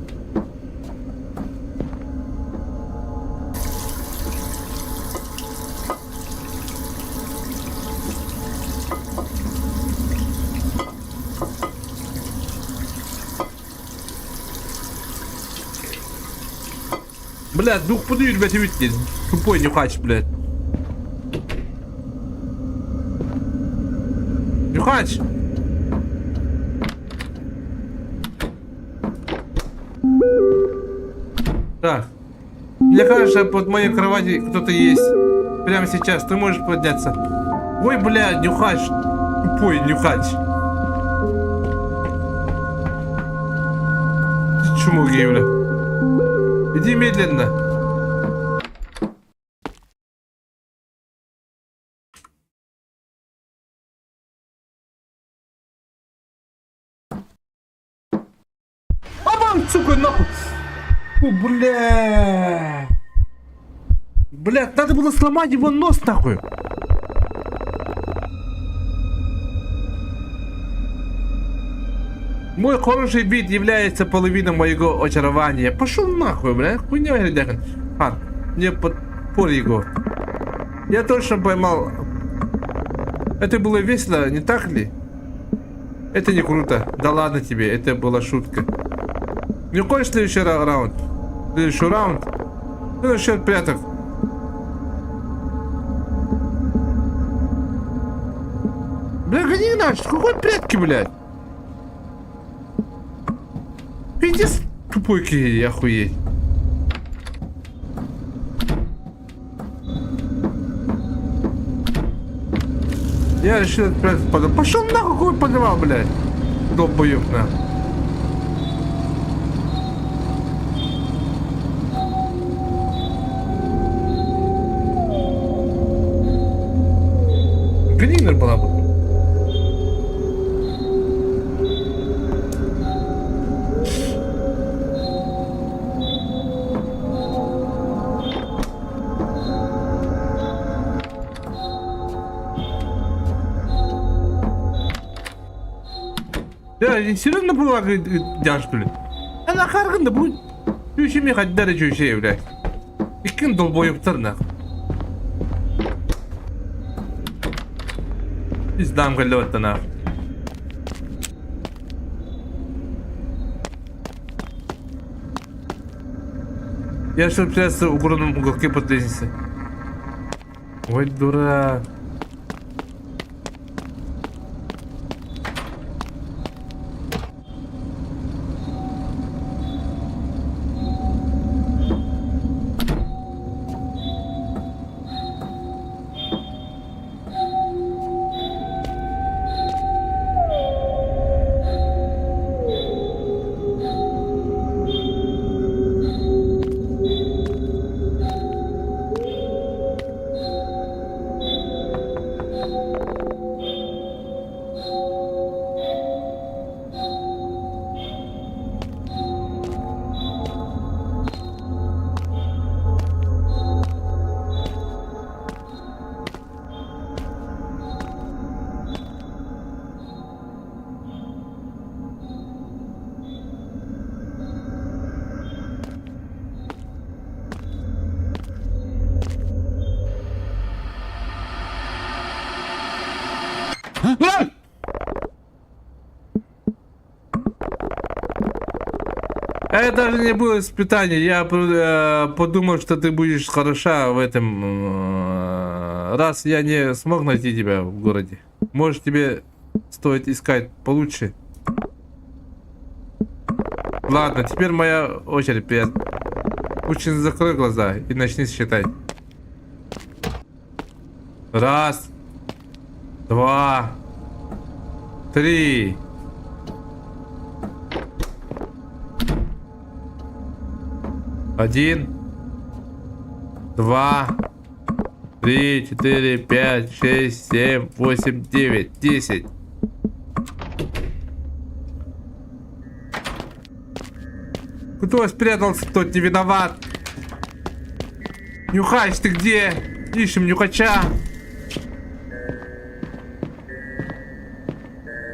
Блядь, дух подают, блядь, видите, тупой нюхач, блядь. Нюхач! Так. Мне кажется, под моей кроватью кто-то есть. Прямо сейчас. Ты можешь подняться. Ой, блядь, нюхач. Тупой нюхач. Ты чмо, гей, бля. Иди медленно. Сука, нахуй. О, бля. Блядь, надо было сломать его нос, нахуй. Мой хороший вид является половиной моего очарования. Пошел нахуй, бля. Хуйня, глядяхан. Хан, не подпорь его. Я точно поймал. Это было весело, не так ли? Это не круто. Да ладно тебе, это была шутка. Не хочешь следующий раунд? Следующий раунд? Ну, насчет пряток. Бля, гони наш, какой прятки, блядь? Иди с тупой кири, охуеть. Я решил прятать подвал. Пошел нахуй, какой подвал, блядь. Долбоёб, нахуй. Гнинер была бы. Ya серьезно была, говорит, что ли? Она каргында будет. Чучеме хаддары чуче, блядь. Икин долбоёбтар, нахуй. Пиздам галёта, нахуй. Я что прятаться в угрюмом уголке под лестницей. Ой, дурак. Это даже не было испытание. Я подумал, что ты будешь хороша в этом. Раз я не смог найти тебя в городе, может, тебе стоит искать получше. Ладно, теперь моя очередь, приятель. Очень закрой глаза и начни считать. Раз, два, три. Один, два, три, 4, 5, 6, 7, 8, 9, 10. Кто спрятался, тот не виноват. Нюхач, ты где? Ищем нюхача.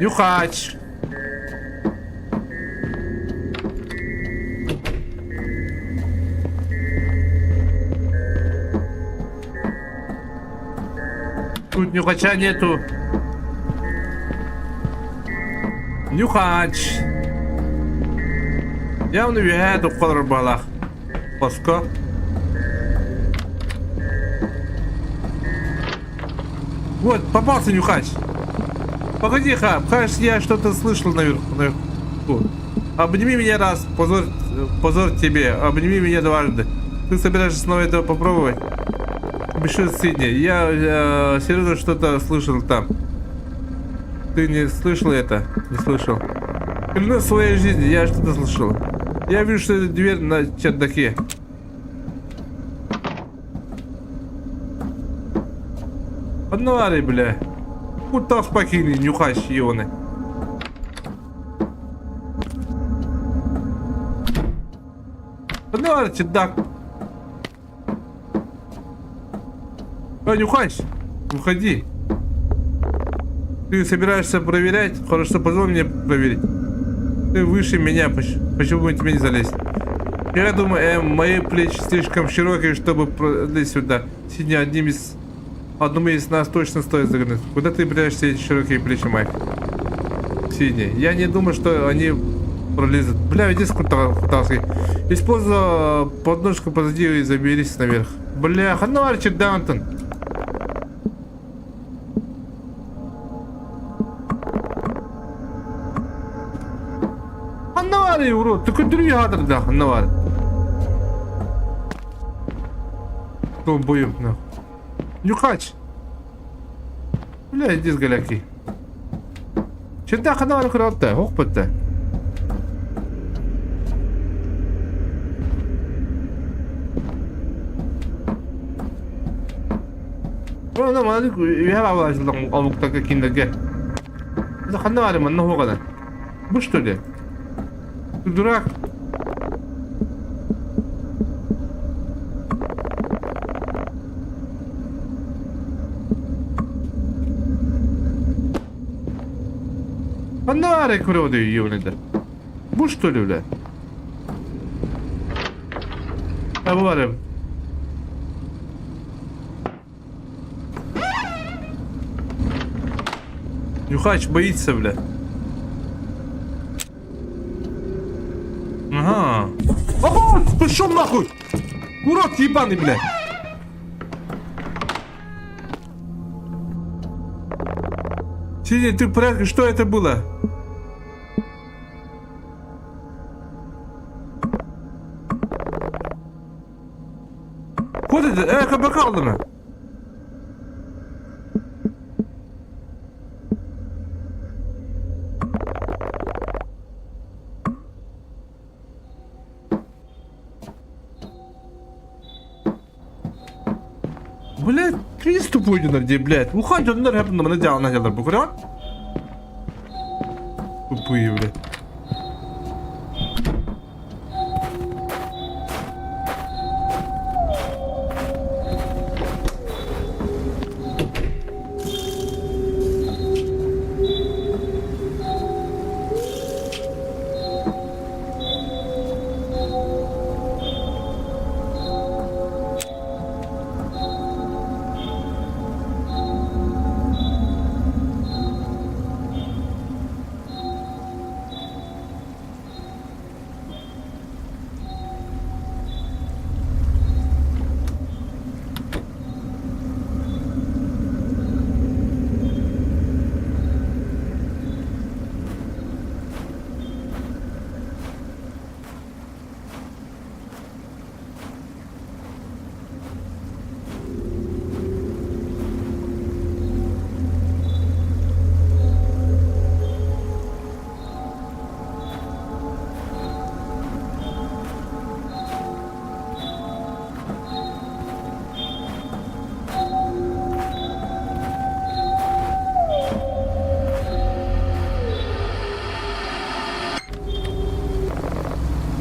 Нюхач. Тут нюхача нету. Нюхач. Явно вигает у балах. Паска. Вот, попался нюхач. Погоди-ка, кажется, я что-то слышал наверху. Обними меня раз, позор тебе. Обними меня дважды. Ты собираешься снова этого попробовать? Пиши, Сидни, я серьезно что-то слышал там. Ты не слышал это? Не слышал. Клянусь своей жизни, я что-то слышал. Я вижу, что это дверь на чердаке. Одновари, бля. Будь спокійний, нюхач йони. Одновари, чердак. Нюхач, уходи. Ты собираешься проверять? Хорошо, позволь мне проверить. Ты выше меня, почему бы тебе не залезть? Я думаю, мои плечи слишком широкие, чтобы пролезть сюда. Сегодня одному из нас точно стоит загнуть. Куда ты прячешься эти широкие плечи, Майк? Сидни. Я не думаю, что они пролезут. Бля, иди с куталской. Используй подножку позади и заберись наверх. Бля, ханарчик, Даунтон. Ханарий, урод. Ты какой навигатор, да, ханарий. Кто боем, нахуй. Нюхач. Бля, иди с голяки. Че-то ханарий крылта, опыта. Ну, мальчик, я вас ждал, а вот так киндерге. Это ханарий, man, ну года. Вы что ли? Ты дурак? Ханарий курёды, ёбаный. Вы что ли, бля? Говорим. Нюхач боится, бля. Ага. Ого, пошел нахуй! Урод ебаный, бля. Сиди, ты в порядке? Что это было? Куда это? Кабакал дана. Блять, kriz topuydular diye блять. Ulan onlar hep bana canlı geldiler bu kadar. Topuyu bile.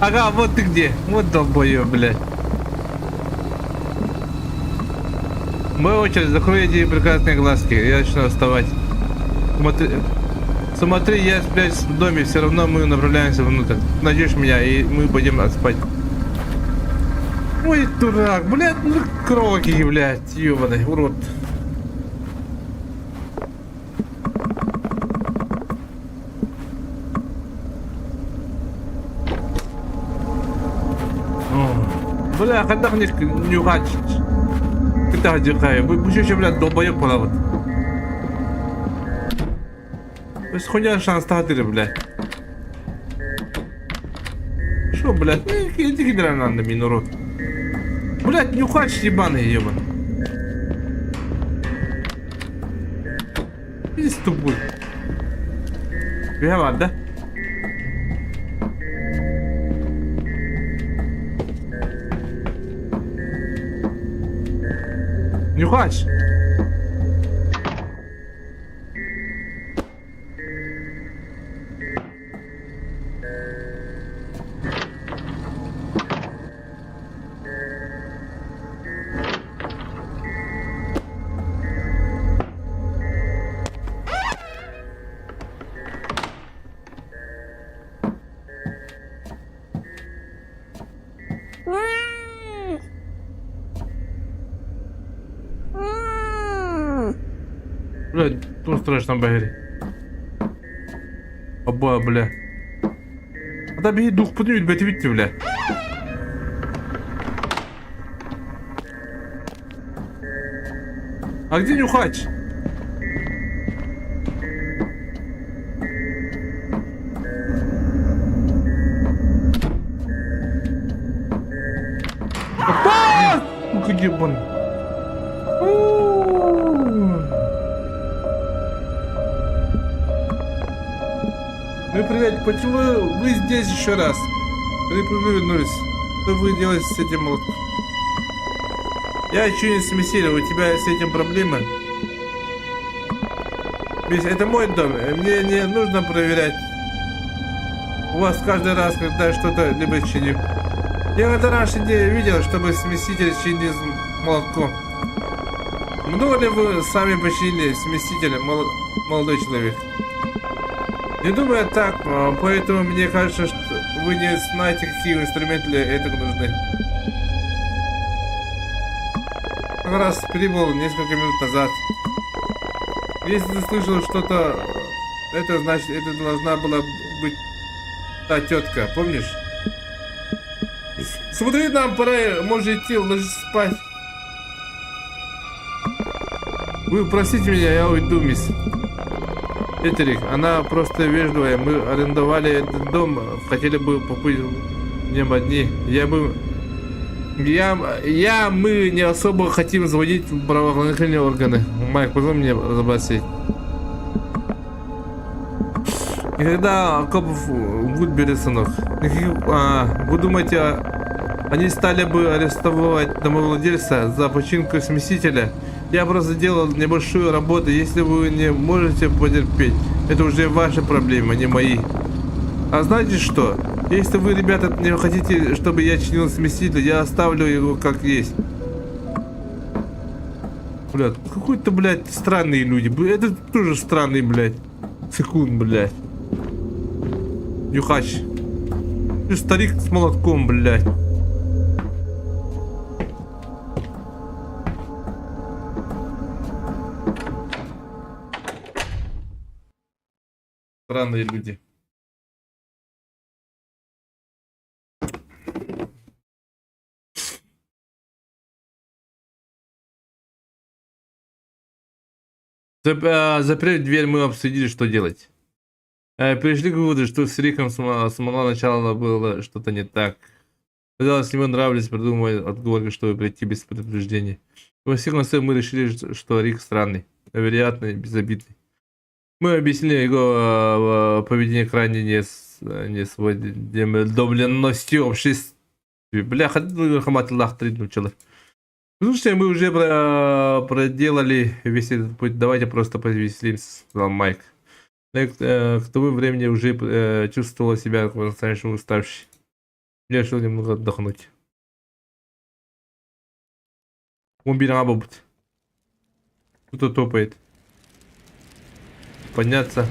Ага, вот ты где. Вот долбоёб, блядь. Моя очередь, закрой эти прекрасные глазки. Я начну вставать. Смотри, я спрячусь в доме, все равно мы направляемся внутрь. Найдешь меня, и мы пойдем спать. Ой, дурак, блядь, ну кроки, блядь, ёбаный, урод. Бля, когда мне нюхать? Когда дихаю? Вы еще, блядь, долбоёб половод. Вы хуйня шанс тагдыры, блядь. Шо, блядь? Иди генерально надо, мин, урод. Блядь, нюхач ебаный, ебан. Иди с тобой. Виноват, да? Нюхач! Блядь, тут страшно багері. Оба, бля. А да бей дух поднимет, блядь, видите, бля. А где Нюхач? Опа! Ну-ка, ебан. Ну привет, почему вы здесь еще раз? Вернулись. Что вы делаете с этим молотком? Я еще не смесил, у тебя с этим проблемы? Ведь это мой дом, мне не нужно проверять. У вас каждый раз, когда я что-то либо чиню. Я когда раньше не видел, чтобы смеситель чинил молотком. Много ли вы сами починили смеситель, молодой человек? Не думаю так, поэтому мне кажется, что вы не знаете, какие инструменты для этого нужны. Как раз прибыл несколько минут назад. Если ты слышал что-то, это значит, это должна была быть та тетка, помнишь? Смотри, нам пора, может идти, ложись спать. Вы простите меня, я уйду, мисс. Этерик, она просто вежливая. Мы арендовали этот дом, хотели бы побыть в нем одни. Мы не особо хотим звонить в правоохранительные органы. Майк, позволь мне разобраться. И когда копов Вудбери, сынок, вы думаете, они стали бы арестовывать домовладельца за починку смесителя? Я просто делал небольшую работу. Если вы не можете потерпеть, это уже ваши проблемы, не мои. А знаете что? Если вы, ребята, не хотите, чтобы я чинил смеситель, я оставлю его как есть. Блядь, какой-то, блядь, странные люди. Это тоже странный, блядь. Секунд, блядь. Нюхач. Ты старик с молотком, блядь. Странные люди. Заперев дверь, мы обсудили, что делать. Пришли к выводу, что с Риком с самого начала было что-то не так. Казалось, ему нравились придумывать отговорки, чтобы прийти без предупреждения. Во всяком случае, мы решили, что Рик странный, вероятно, безобидный. Мы объяснили его поведение крайне несвойственностью общества. Бля, ходил хамать лахтрит учила. Слушайте, мы уже проделали весь этот путь. Давайте просто повеселимся, сказал Майк. К тому времени уже чувствовала себя по-настоящему уставшей. Я решил немного отдохнуть. Убираем обувь. Кто-то топает. Подняться.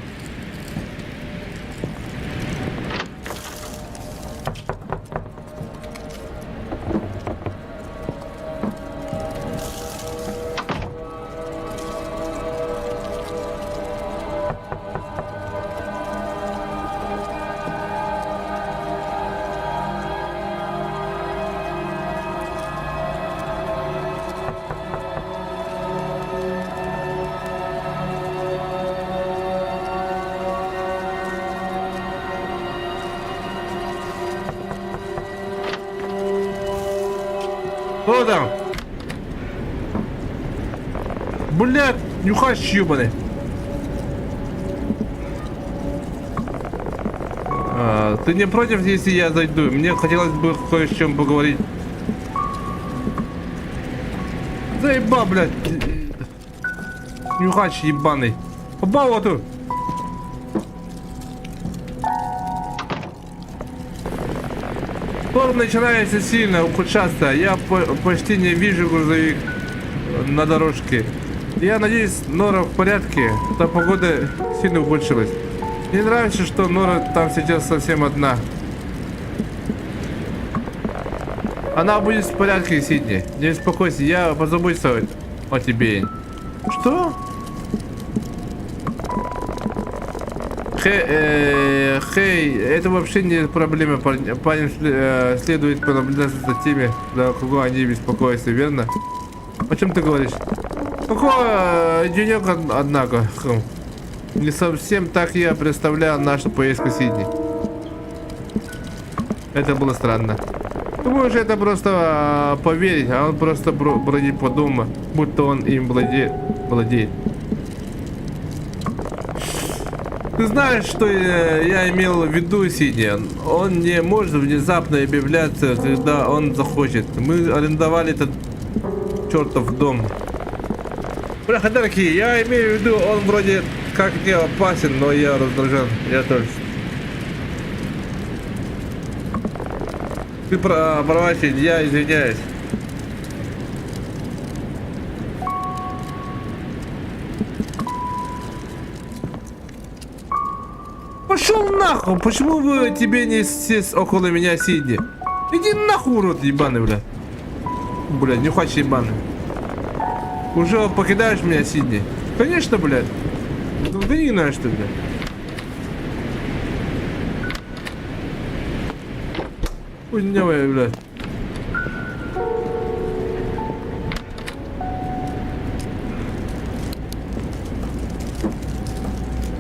Кто там? Блядь, Нюхач ебаный. Ты не против, если я зайду? Мне хотелось бы кое с чем поговорить. Заеба, блядь. Нюхач ебаный. Попал вот тут. Шторм начинается сильно ухудшаться. Я почти не вижу грузовик на дорожке. Я надеюсь, Нора в порядке. Та погода сильно ухудшилась. Мне нравится, что Нора там сейчас совсем одна. Она будет в порядке, Сидни. Не беспокойся, я позабочусь о тебе. Что? Хей, это вообще не проблема. Парень следует понаблюдать за теми, за кого они беспокоятся, верно? О чем ты говоришь? Какой денек, однако. Не совсем так я представлял нашу поездку в Сидни. Это было странно. Думаю, что это просто поверить, а он просто бродит по дому, будто он им владеет. Ты знаешь, что я имел в виду, Сидни? Он не может внезапно объявляться, когда он захочет. Мы арендовали этот чертов дом. Бляха, дорогие, я имею в виду, он вроде как не опасен, но я раздражен. Я тоже. Ты права, Сидни, я извиняюсь. Пошел нахуй! Почему вы тебе не сесть около меня, Сидни? Иди нахуй, урод ебаный, бля. Бля, не хочешь ебаный. Уже покидаешь меня, Сидни? Конечно, блядь. Да не знаешь ты, блядь. Хуйнявая, блядь.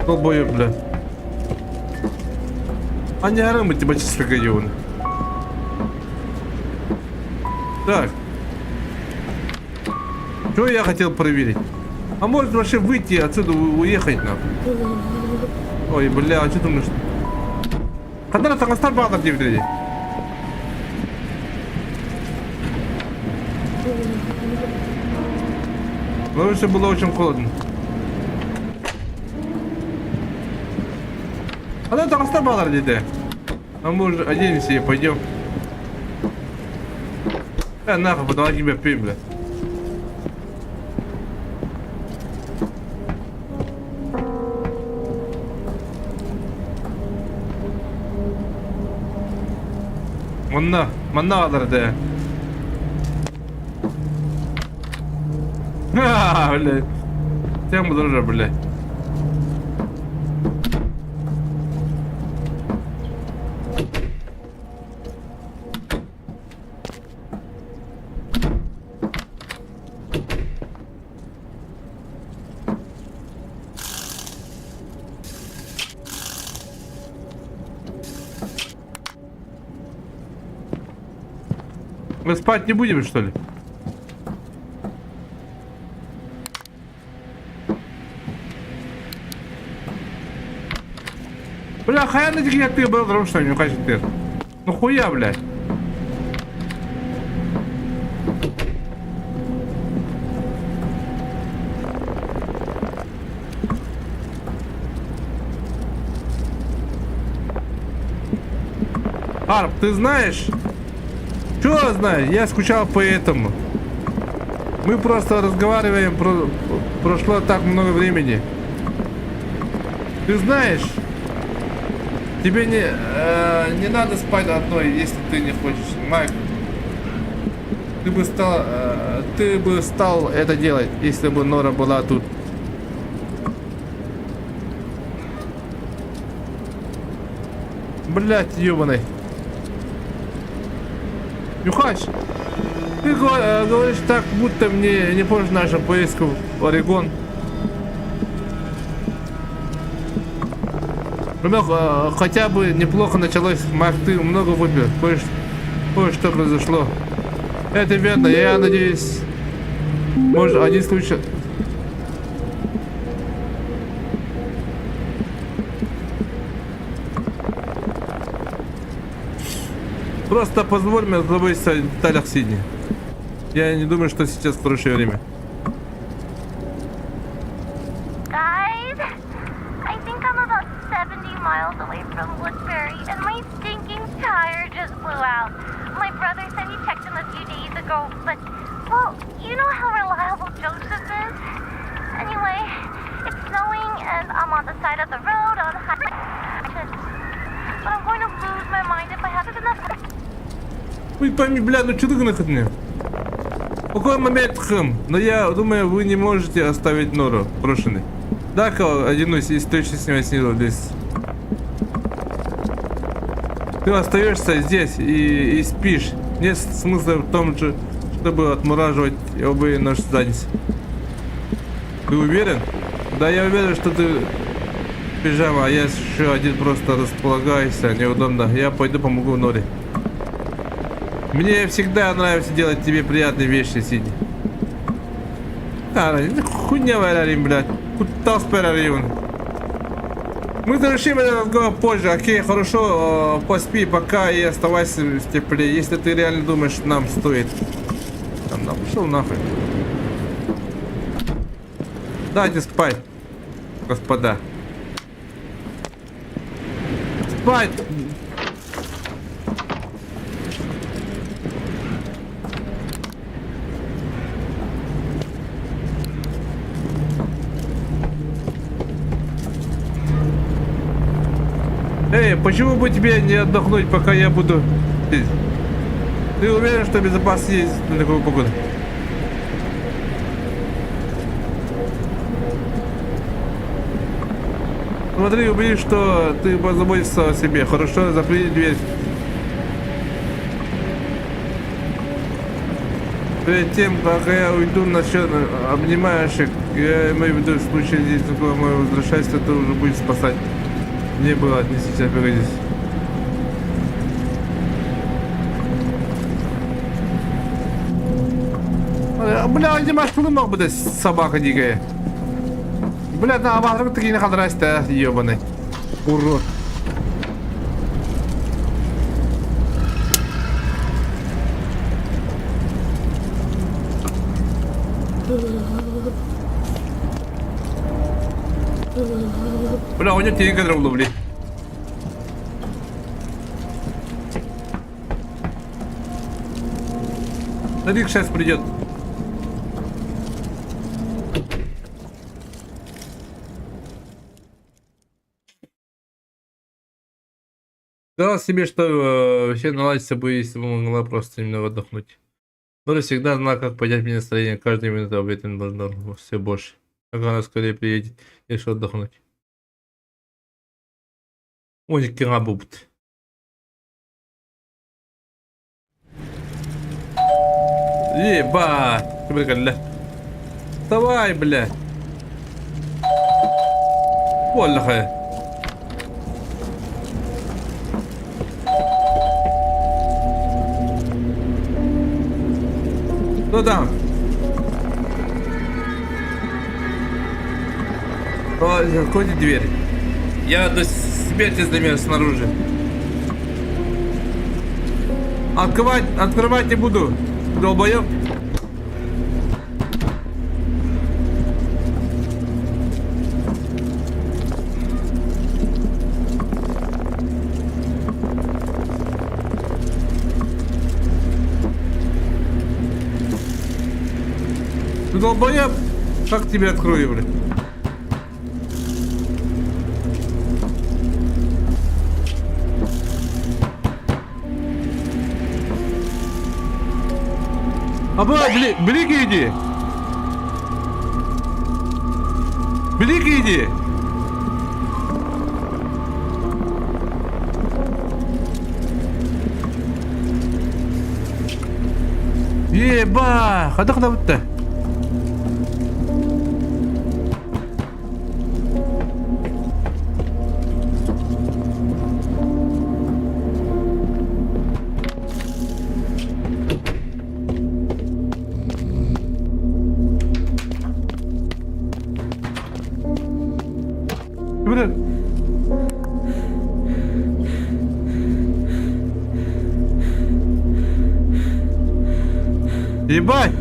Долбоёб, блядь. А не орем мы тебя чисто гаёваны. Так. Что я хотел проверить? А может вообще выйти отсюда, уехать нам? Ой, бля, а что думаешь? Когда ты оставь багар девять. Но еще было очень холодно. Когда ты оставь багар девять. А может оденемся и пойдем. Нахуй, подала тебя пей, бля. Манна аларды. Блядь. Тем дружа, блядь. Мы спать не будем, что ли? Бля, хая на тебе ты был, потому что не хочет ты. Ну хуя, блядь. Арп, ты знаешь? Что знаю? Я скучал по этому. Мы просто разговариваем, прошло так много времени. Ты знаешь, тебе не надо спать одной, если ты не хочешь, Майк. Ты бы стал это делать, если бы Нора была тут. Блять, ебаный. Нюхач, ты говоришь так, будто мне не позже нашу поездку в Орегон. Хотя бы неплохо началось, Марк, ты много выпил, кое-что произошло. Это верно, я надеюсь, может, один случай. Просто позволь мне забыть о деталях, Сидни. Я не думаю, что сейчас хорошее время. Guys, I think I'm about 70 miles away from Woodbury, and my stinking tire just blew out. My brother said he checked him a few days ago, but, well, you know how reliable Joseph is? Anyway, it's snowing, and I'm on the side of the road on high. But I'm going to lose my mind if I haven't enough. Вы пойми, бля, ну что ты нахрен? Какой момент хм? Но я думаю, вы не можете оставить нору брошенной. Да-ка, один из источников снизу здесь. Ты остаешься здесь и спишь. Нет смысла в том же, чтобы отмораживать оба наши задницы. Ты уверен? Да, я уверен, что ты пижама, а я еще один просто располагайся, неудобно. Я пойду помогу Норе. Мне всегда нравится делать тебе приятные вещи, Сидни. Хуйня варарим, блядь. Куда спарарим? Мы завершим этот разговор позже, окей? Хорошо, поспи пока и оставайся в тепле. Если ты реально думаешь, нам стоит. Там, пошел нахуй. Дайте спать, господа. Спать! Эй, почему бы тебе не отдохнуть, пока я буду здесь? Ты уверен, что безопасно есть на такую погоду? Смотри, убедись, что ты позаботишься о себе. Хорошо, запри дверь. Перед тем, как я уйду насчет обнимающих, я имею в виду, в случае здесь такое мое возвращайство, ты уже будешь спасать. Не было, отнесите, погодись. Бля, Димаш, мог бы собака дикая. Бля, на аватарку такие нахадрасти, ебаный. Урод. Бля, у него тень кадров ловли. Рик сейчас придет. Сказал себе, что все наладится бы, если бы могла просто немного отдохнуть. Нора всегда знала, как поднять мне настроение. Каждую минуту об этом должно все больше. Как она скорее приедет, если отдохнуть. Ой, кирабубт. Ебать, бля. Давай, бля. Валлахай. Кто там? Заходит дверь. Я до смерти замер снаружи. Открывать не буду. Долбоёб. Ты долбоёб? Как тебе открою, блядь? Аба, блики иди! Блики иди! Еба! Када бутта? Ебать!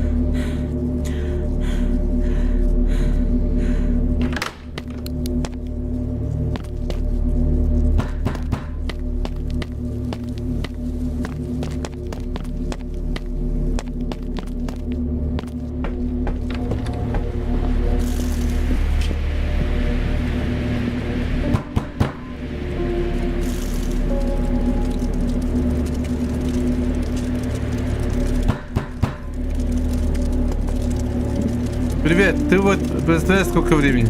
Привет, ты вот представляешь, сколько времени?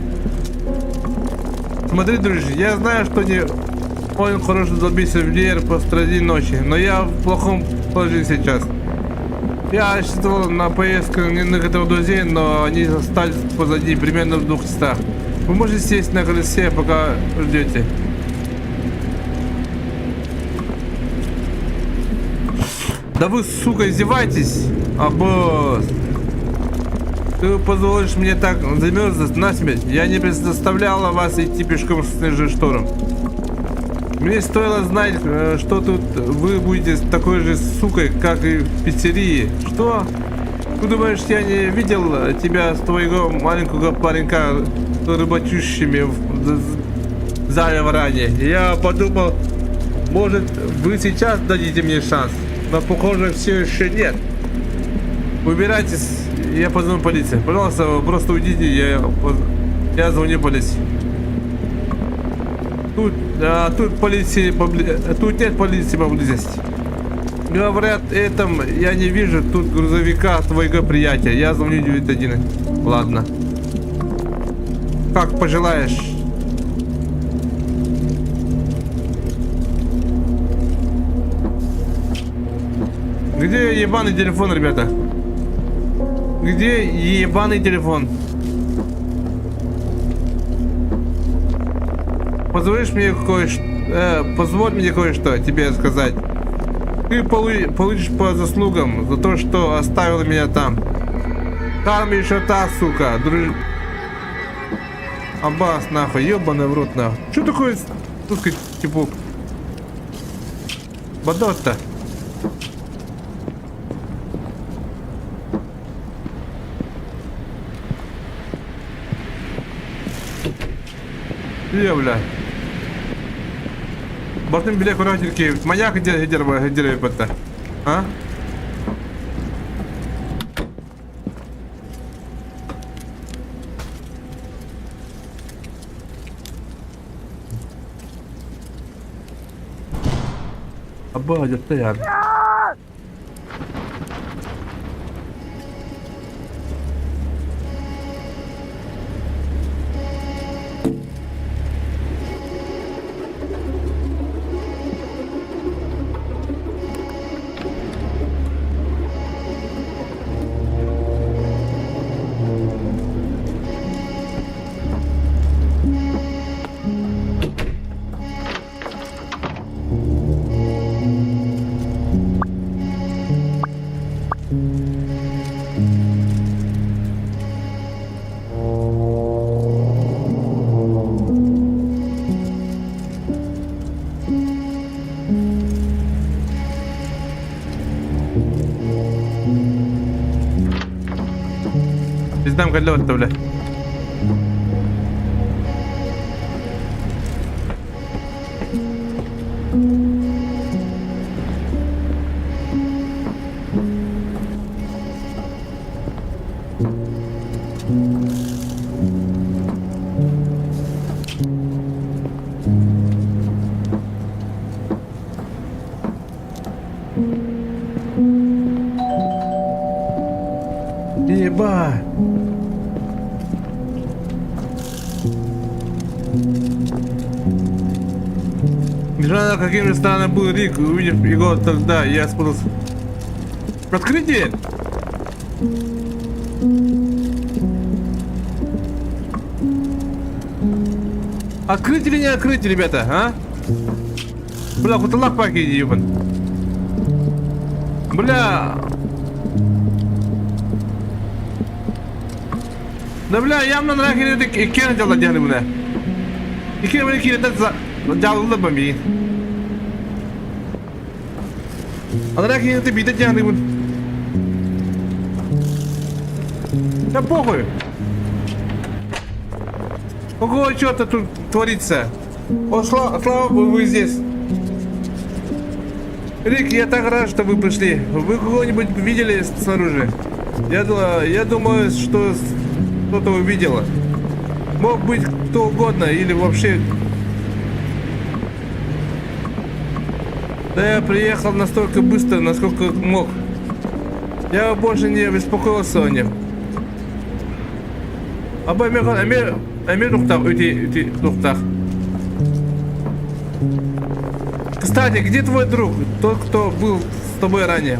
Смотри, дружище, я знаю, что не очень хорошо добиться в ДР посреди ночи, но я в плохом положении сейчас. Я рассчитывал на поездку некоторых друзей, но они остались позади, примерно в 200. Вы можете сесть на колесе, пока ждете. Да вы, сука, издеваетесь? А босс, ты позволишь мне так замерзнуть насмерть? Я не заставляла вас идти пешком с снежным штором. Мне стоило знать, что тут вы будете такой же сукой, как и в пиццерии. Что? Ты думаешь, я не видел тебя с твоего маленького паренька рыбачущими в зале ранее? Я подумал, может, вы сейчас дадите мне шанс, но похоже, все еще нет. Убирайтесь, я позвоню полиции. Пожалуйста, просто уйдите, я звоню полиции. Тут полиции, тут нет полиции поблизости. Говорят, этом я не вижу тут грузовика твоего приятеля. Я звоню 911. Ладно. Как пожелаешь. Где ебаный телефон, ребята? Где ебаный телефон? Позволишь мне позволь мне кое-что тебе сказать. Ты получишь по заслугам за то, что оставила меня там. Там еще та сука, Аббас, нахуй, ебаный в рот, нахуй. Что такое, сука, типа? Бадот-то. Бля. Бартым бile kuratırki manyak hediye yapıttı. Ha? Abba hayatta ya. Пиздам колёс-то, бля. Ебать. Несмотря на каким же странным был Рик, увидев его тогда, я спутался. Открыть дверь! Открыть или не открыть, ребята, а? Бля, куталак пакет, ебан. Бля. Да бля, явно на рахе и кена делать дяхли, бля. И кена бля кена Жалды бами. Адрак это бита тянет. Да похуй. Ого, что-то тут творится. О, слава богу, вы здесь. Рик, я так рад, что вы пришли. Вы кого-нибудь видели снаружи? Я думаю, что кто-то увидела. Мог быть кто угодно или вообще... Да я приехал настолько быстро, насколько мог. Я больше не беспокоился о нем. Аба, эме туктак, үти туктак. Кстати, где твой друг? Тот, кто был с тобой ранее.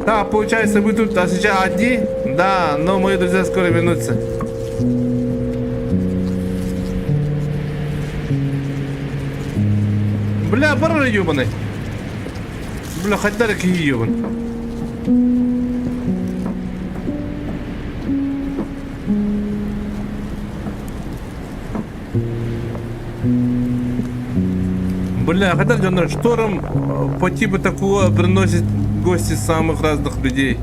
Да, получается, вы тут сейчас одни? Да, но мои друзья скоро вернутся. Бля, барра ёбаный. Бля, хоть дарик ёбан. Бля, хотя Джонар, шторм по типу такого приносит гости самых разных людей.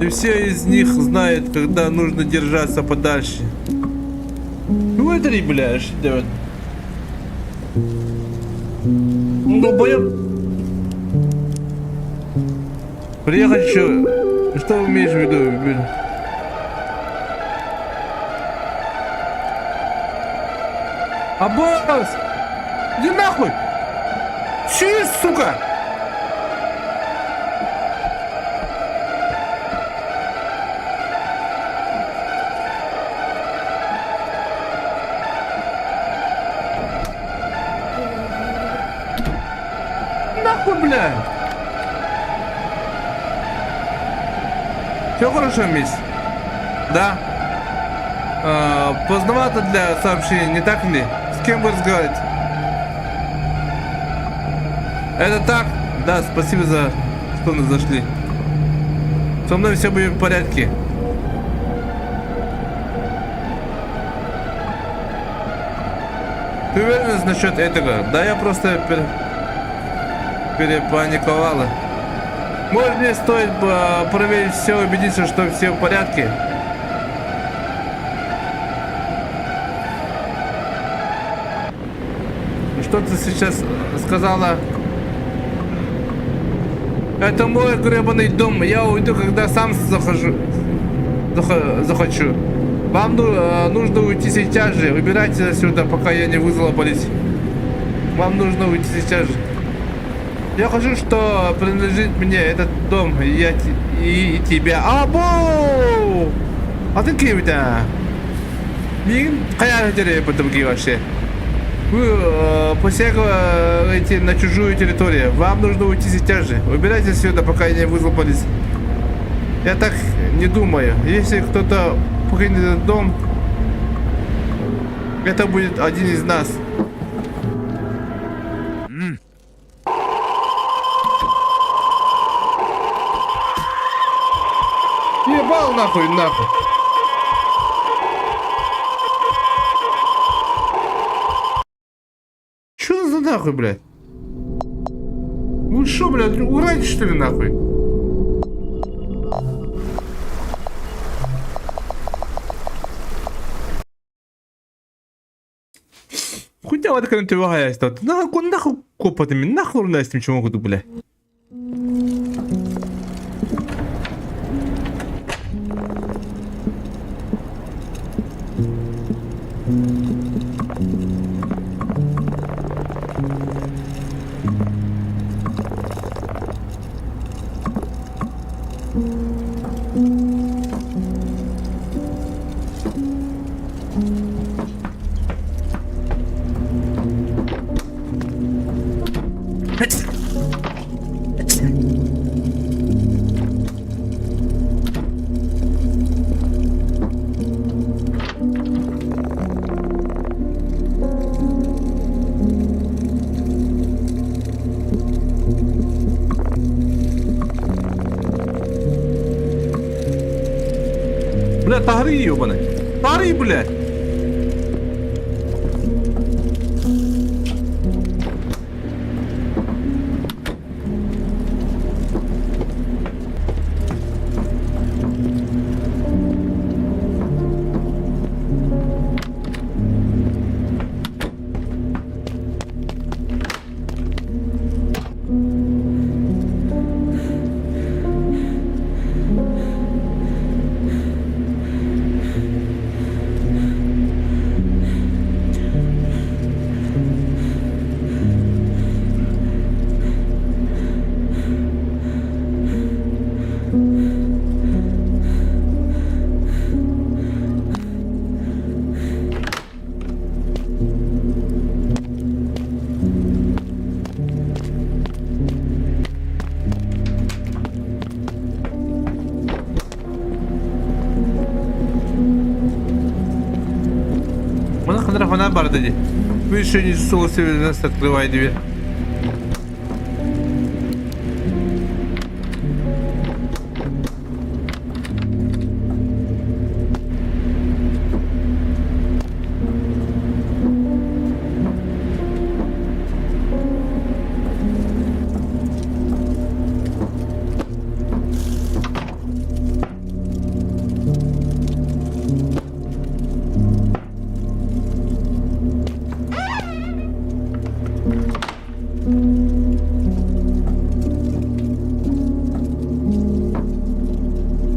И все из них знают, когда нужно держаться подальше. Ну это ли, бля, что делать? Ну, боём. Приехать что? Что вы имеешь в виду, блин? Аббас! Иди нахуй! Чист, сука! Нахуй, блядь! Все хорошо, мисс? Да? Поздновато для сообщения, не так ли? С кем вы разговариваете? Это так? Да, спасибо за что нас зашли. Со мной все будет в порядке. Ты уверен насчет этого? Да, я просто перепаниковала. Может, мне стоит проверить все, убедиться, что все в порядке? Что ты сейчас сказала? Это мой гребаный дом. Я уйду, когда сам захочу. Вам нужно уйти сейчас же. Убирайтесь отсюда, пока я не вызвала полицию. Вам нужно уйти сейчас же. Я хочу, что принадлежит мне этот дом и тебя. Абу! А ты кем-то? Какая территория потом вообще? Вы посягиваете на чужую территорию. Вам нужно уйти сейчас же. Убирайтесь отсюда, пока я не вызвал полицию. Я так не думаю. Если кто-то покинет этот дом, это будет один из нас. Ебал нахуй, нахуй. Чё за нахуй, блядь? Вы шо, блядь, ураните, что ли, нахуй? Хотя вот это ты вагаешь, то нахуй копотами, нахуй на с ним чего могу, блядь. Бля, тагры ебаный. Тагры, блядь. Mana kadar fana var dedi. Bu işin solu seviyeden saklıydı bir.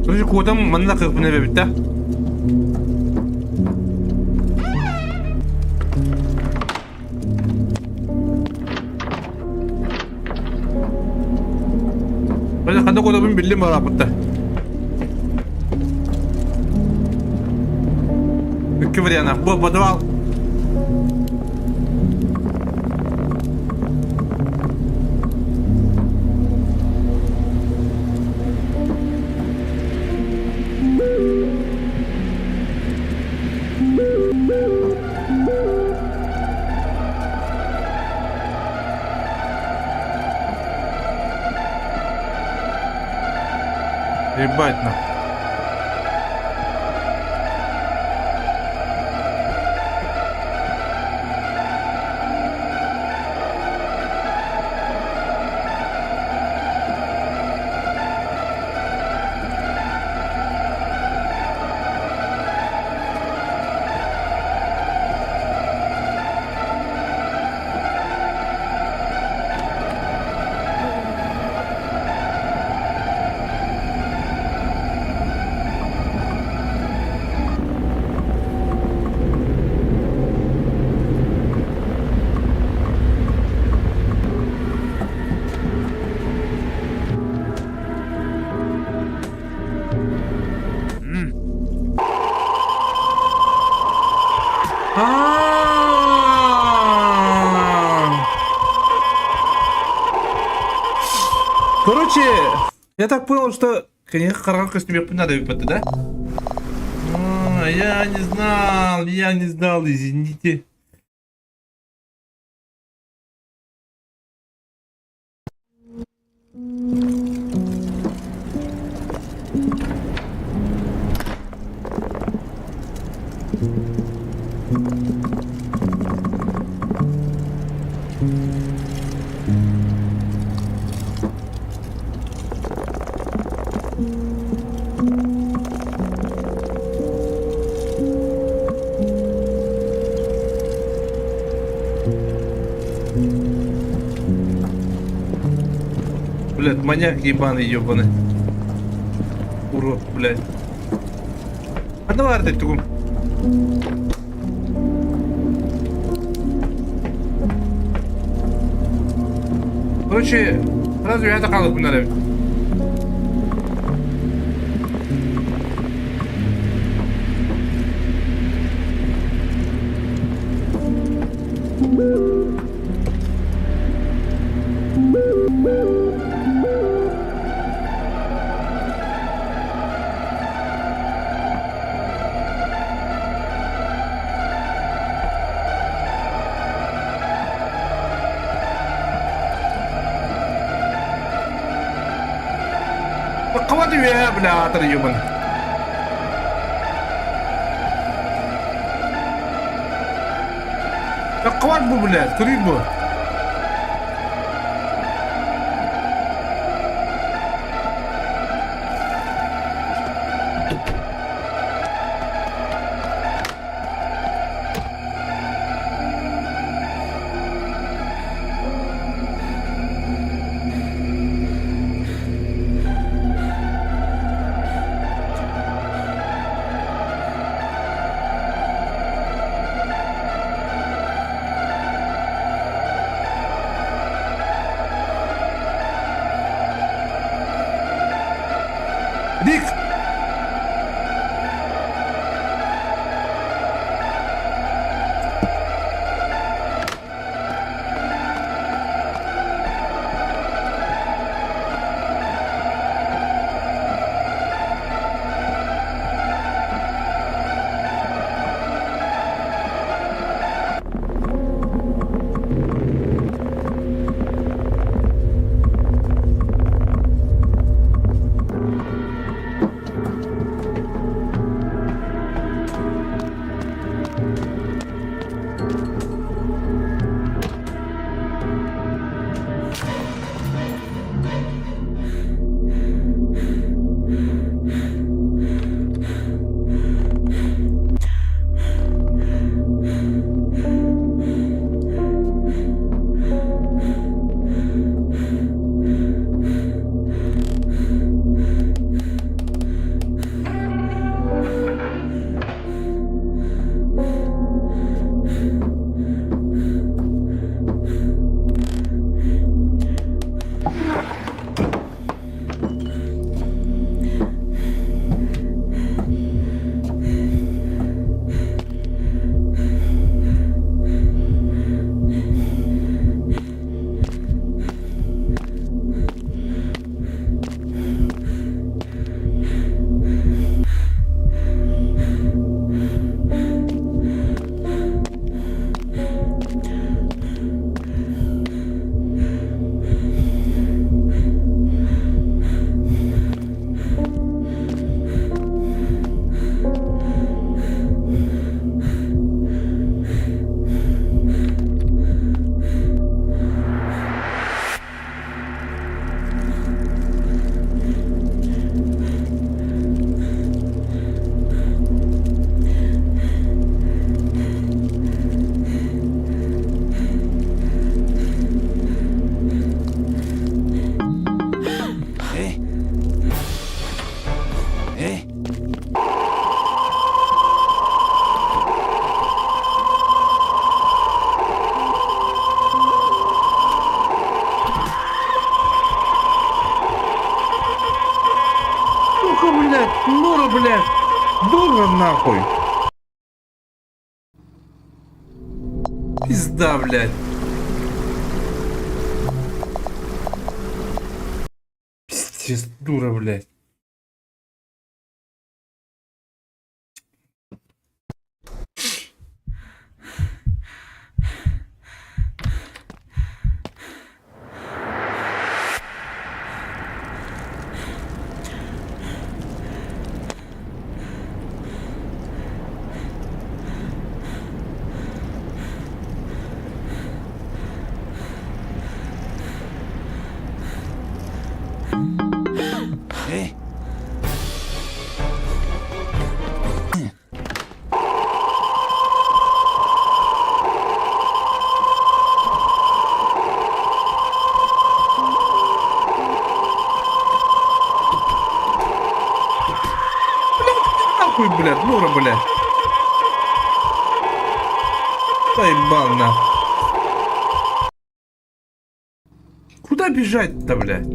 Terus kuota mana ke punya bebita? Banyak kan kuota pun beli malah apa dah? Kevarian aku buat doang. Ебать на. Короче, я так понял, что конечно караоке с ними надо выпадать, да? Я не знал, извините. Блядь, маньяк ебаный, ебаный. Урод, блядь. А давай артель тугум. Короче, разве я такал бы надо? Кого ты, бля, ебан? Так квак бы, блядь, курить бы. Дик! нахуй. Пизда, блядь. Пиздец, дура, блядь. Нахуй, блядь, Нора, блядь. Заебал, нахуй. Куда бежать-то, блядь?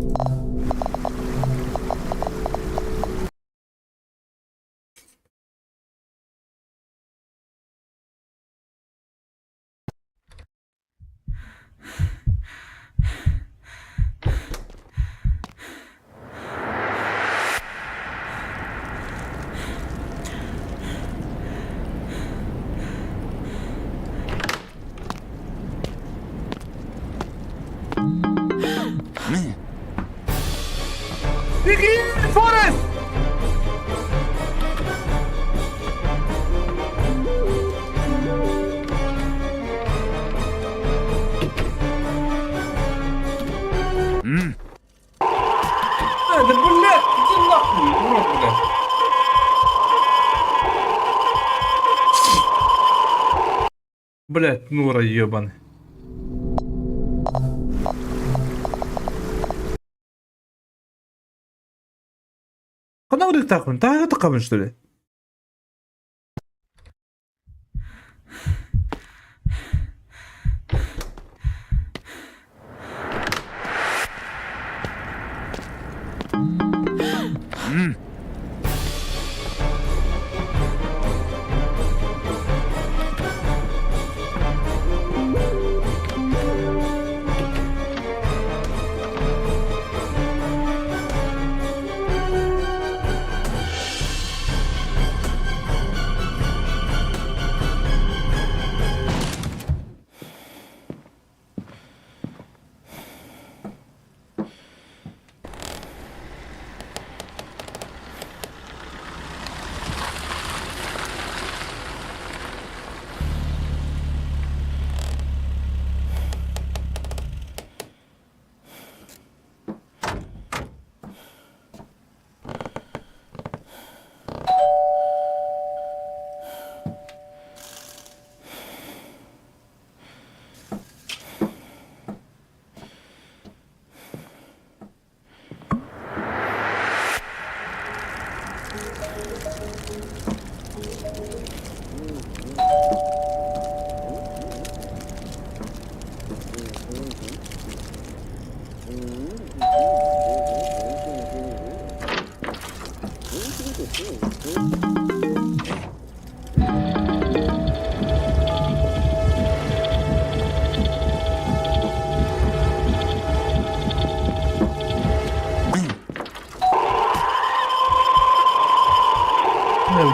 Беги, Форест! Да, блядь, иди нахуй, урод, блядь. Блядь, Нора ебаный. Куда вы так вон? Да, это камень, что ли?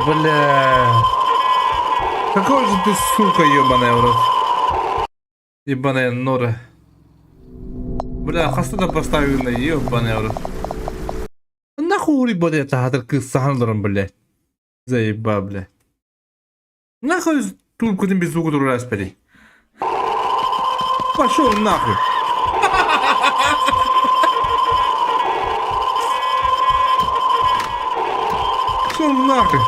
Бля. Какой же ты, сука, ебаная, в рот. Ебаная Нора. Бля, хастада поставила, ебаная, в рот. Нахуй, бля, это хатер кыз саханларым, бля. Заеба, бля. Нахуй тут куда без звука раз пери. Пошел нахуй. Пошел нахуй.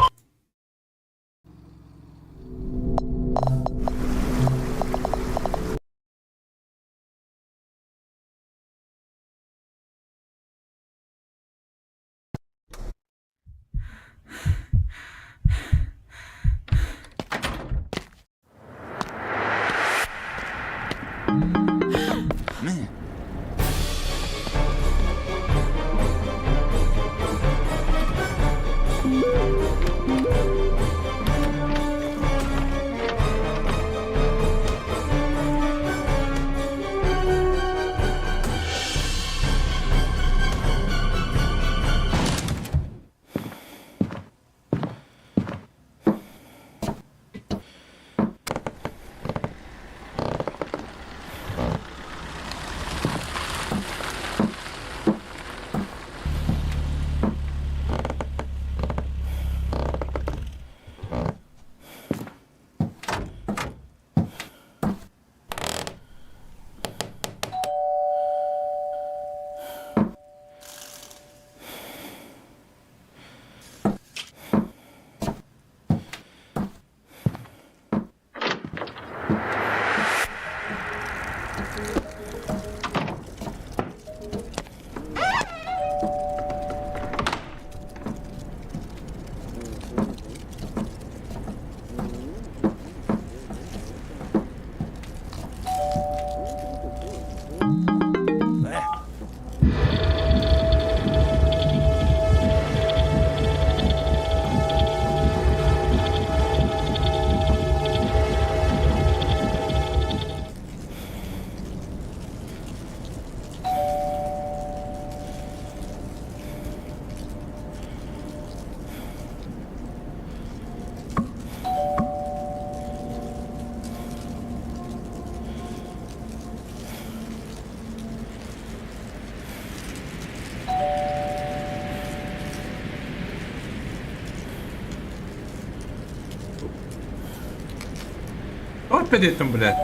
Опять этим, блядь.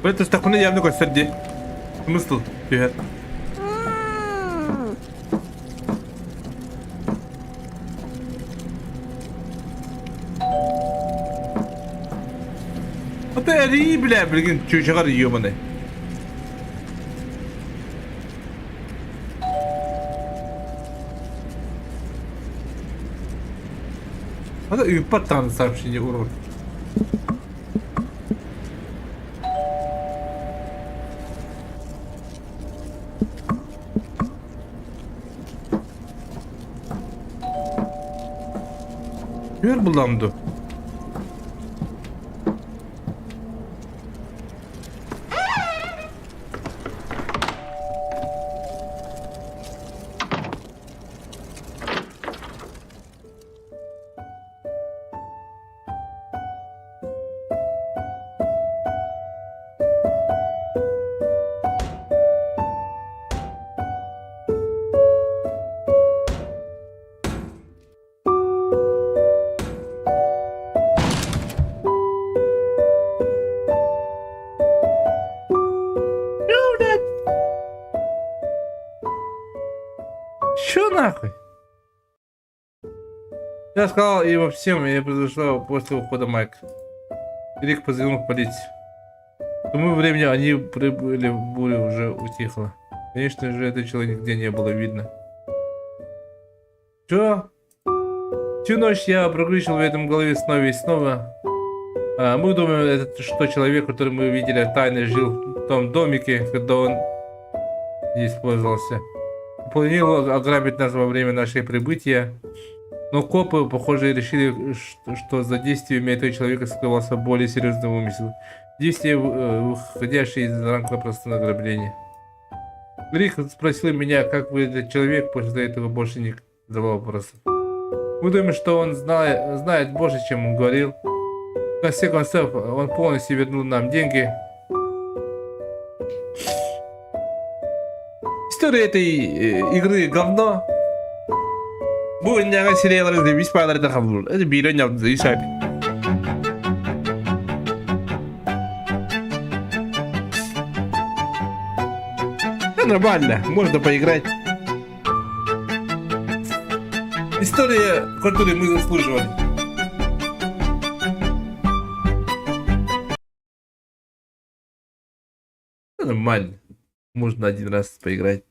Это ж так явно какой среди. Смысл? Привет. Вот это ри, бля, блин, чучагар ёбаный. Вот это и патан сообщение урод. Gör bulamdı. Чё нахуй? Я сказал им всем, и произошло после ухода Майка. Рик позвонил в полицию. К тому времени они прибыли, буря уже утихла. Конечно же, этого человека нигде не было видно. Чё? Всю ночь я прокручивал в этом голове снова и снова. Мы думаем, это что человек, который мы видели тайно жил в том домике, когда он здесь пользовался. Планировал ограбить нас во время нашего прибытия, но копы, похоже, решили, что за действиями этого человека скрывался более серьезный умысел. Действия, выходящие из рамок простого ограбления. Рик спросил меня, как вы этот человек, после этого больше не задавал вопросов. Мы думаем, что он знает больше, чем он говорил. В конце концов, он полностью вернул нам деньги. История этой игры говно. Bu oynayan seriyalarda biz paylarda kabul. Hadi bir oynayalım da İsa. Нормально, можно поиграть. История, которую мы заслуживали. Нормально. Можно один раз поиграть.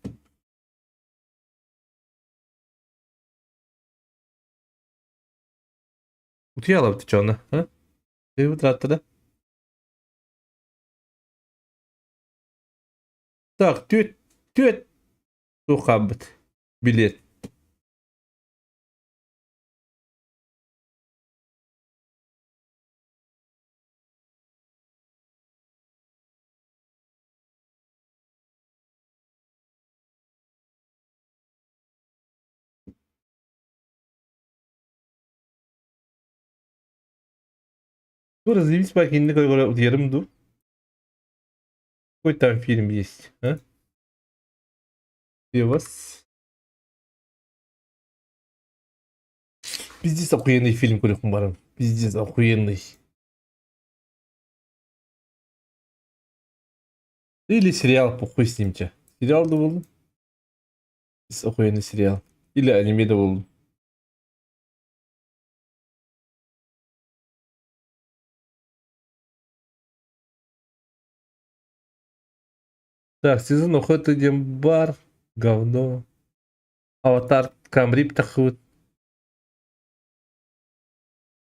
Утъяла ты чё, она, а? Ты утрата, да? Так, тёт, тухаббет. Билет. Развивись по кино, какой удерем. Какой там фильм есть, а? И у вас пиздец охуенный фильм, который хумаром. Пиздец охуенный. Или сериал, похуй с ним те. Сериал да был. Пиздец охуенный сериал. Или аниме да был. Так, сезон охоты дем бар. Говно. Аватар Камрип тахут.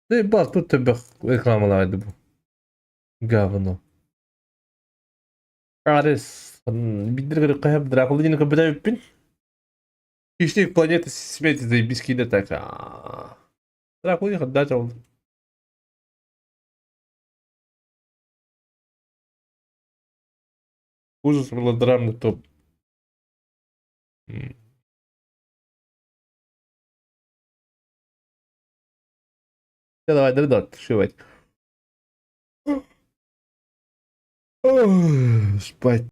Да и бар, тут тебе рекламалайды bu. Говно. Арес. Бидер кайып дракулы дені көбіда өппін. Кештегі планета смерти заебись кейде так. Дракулы дені қыдда жауылды. Ужас мелодрамный топ. Давай, давай, шивать. Спать.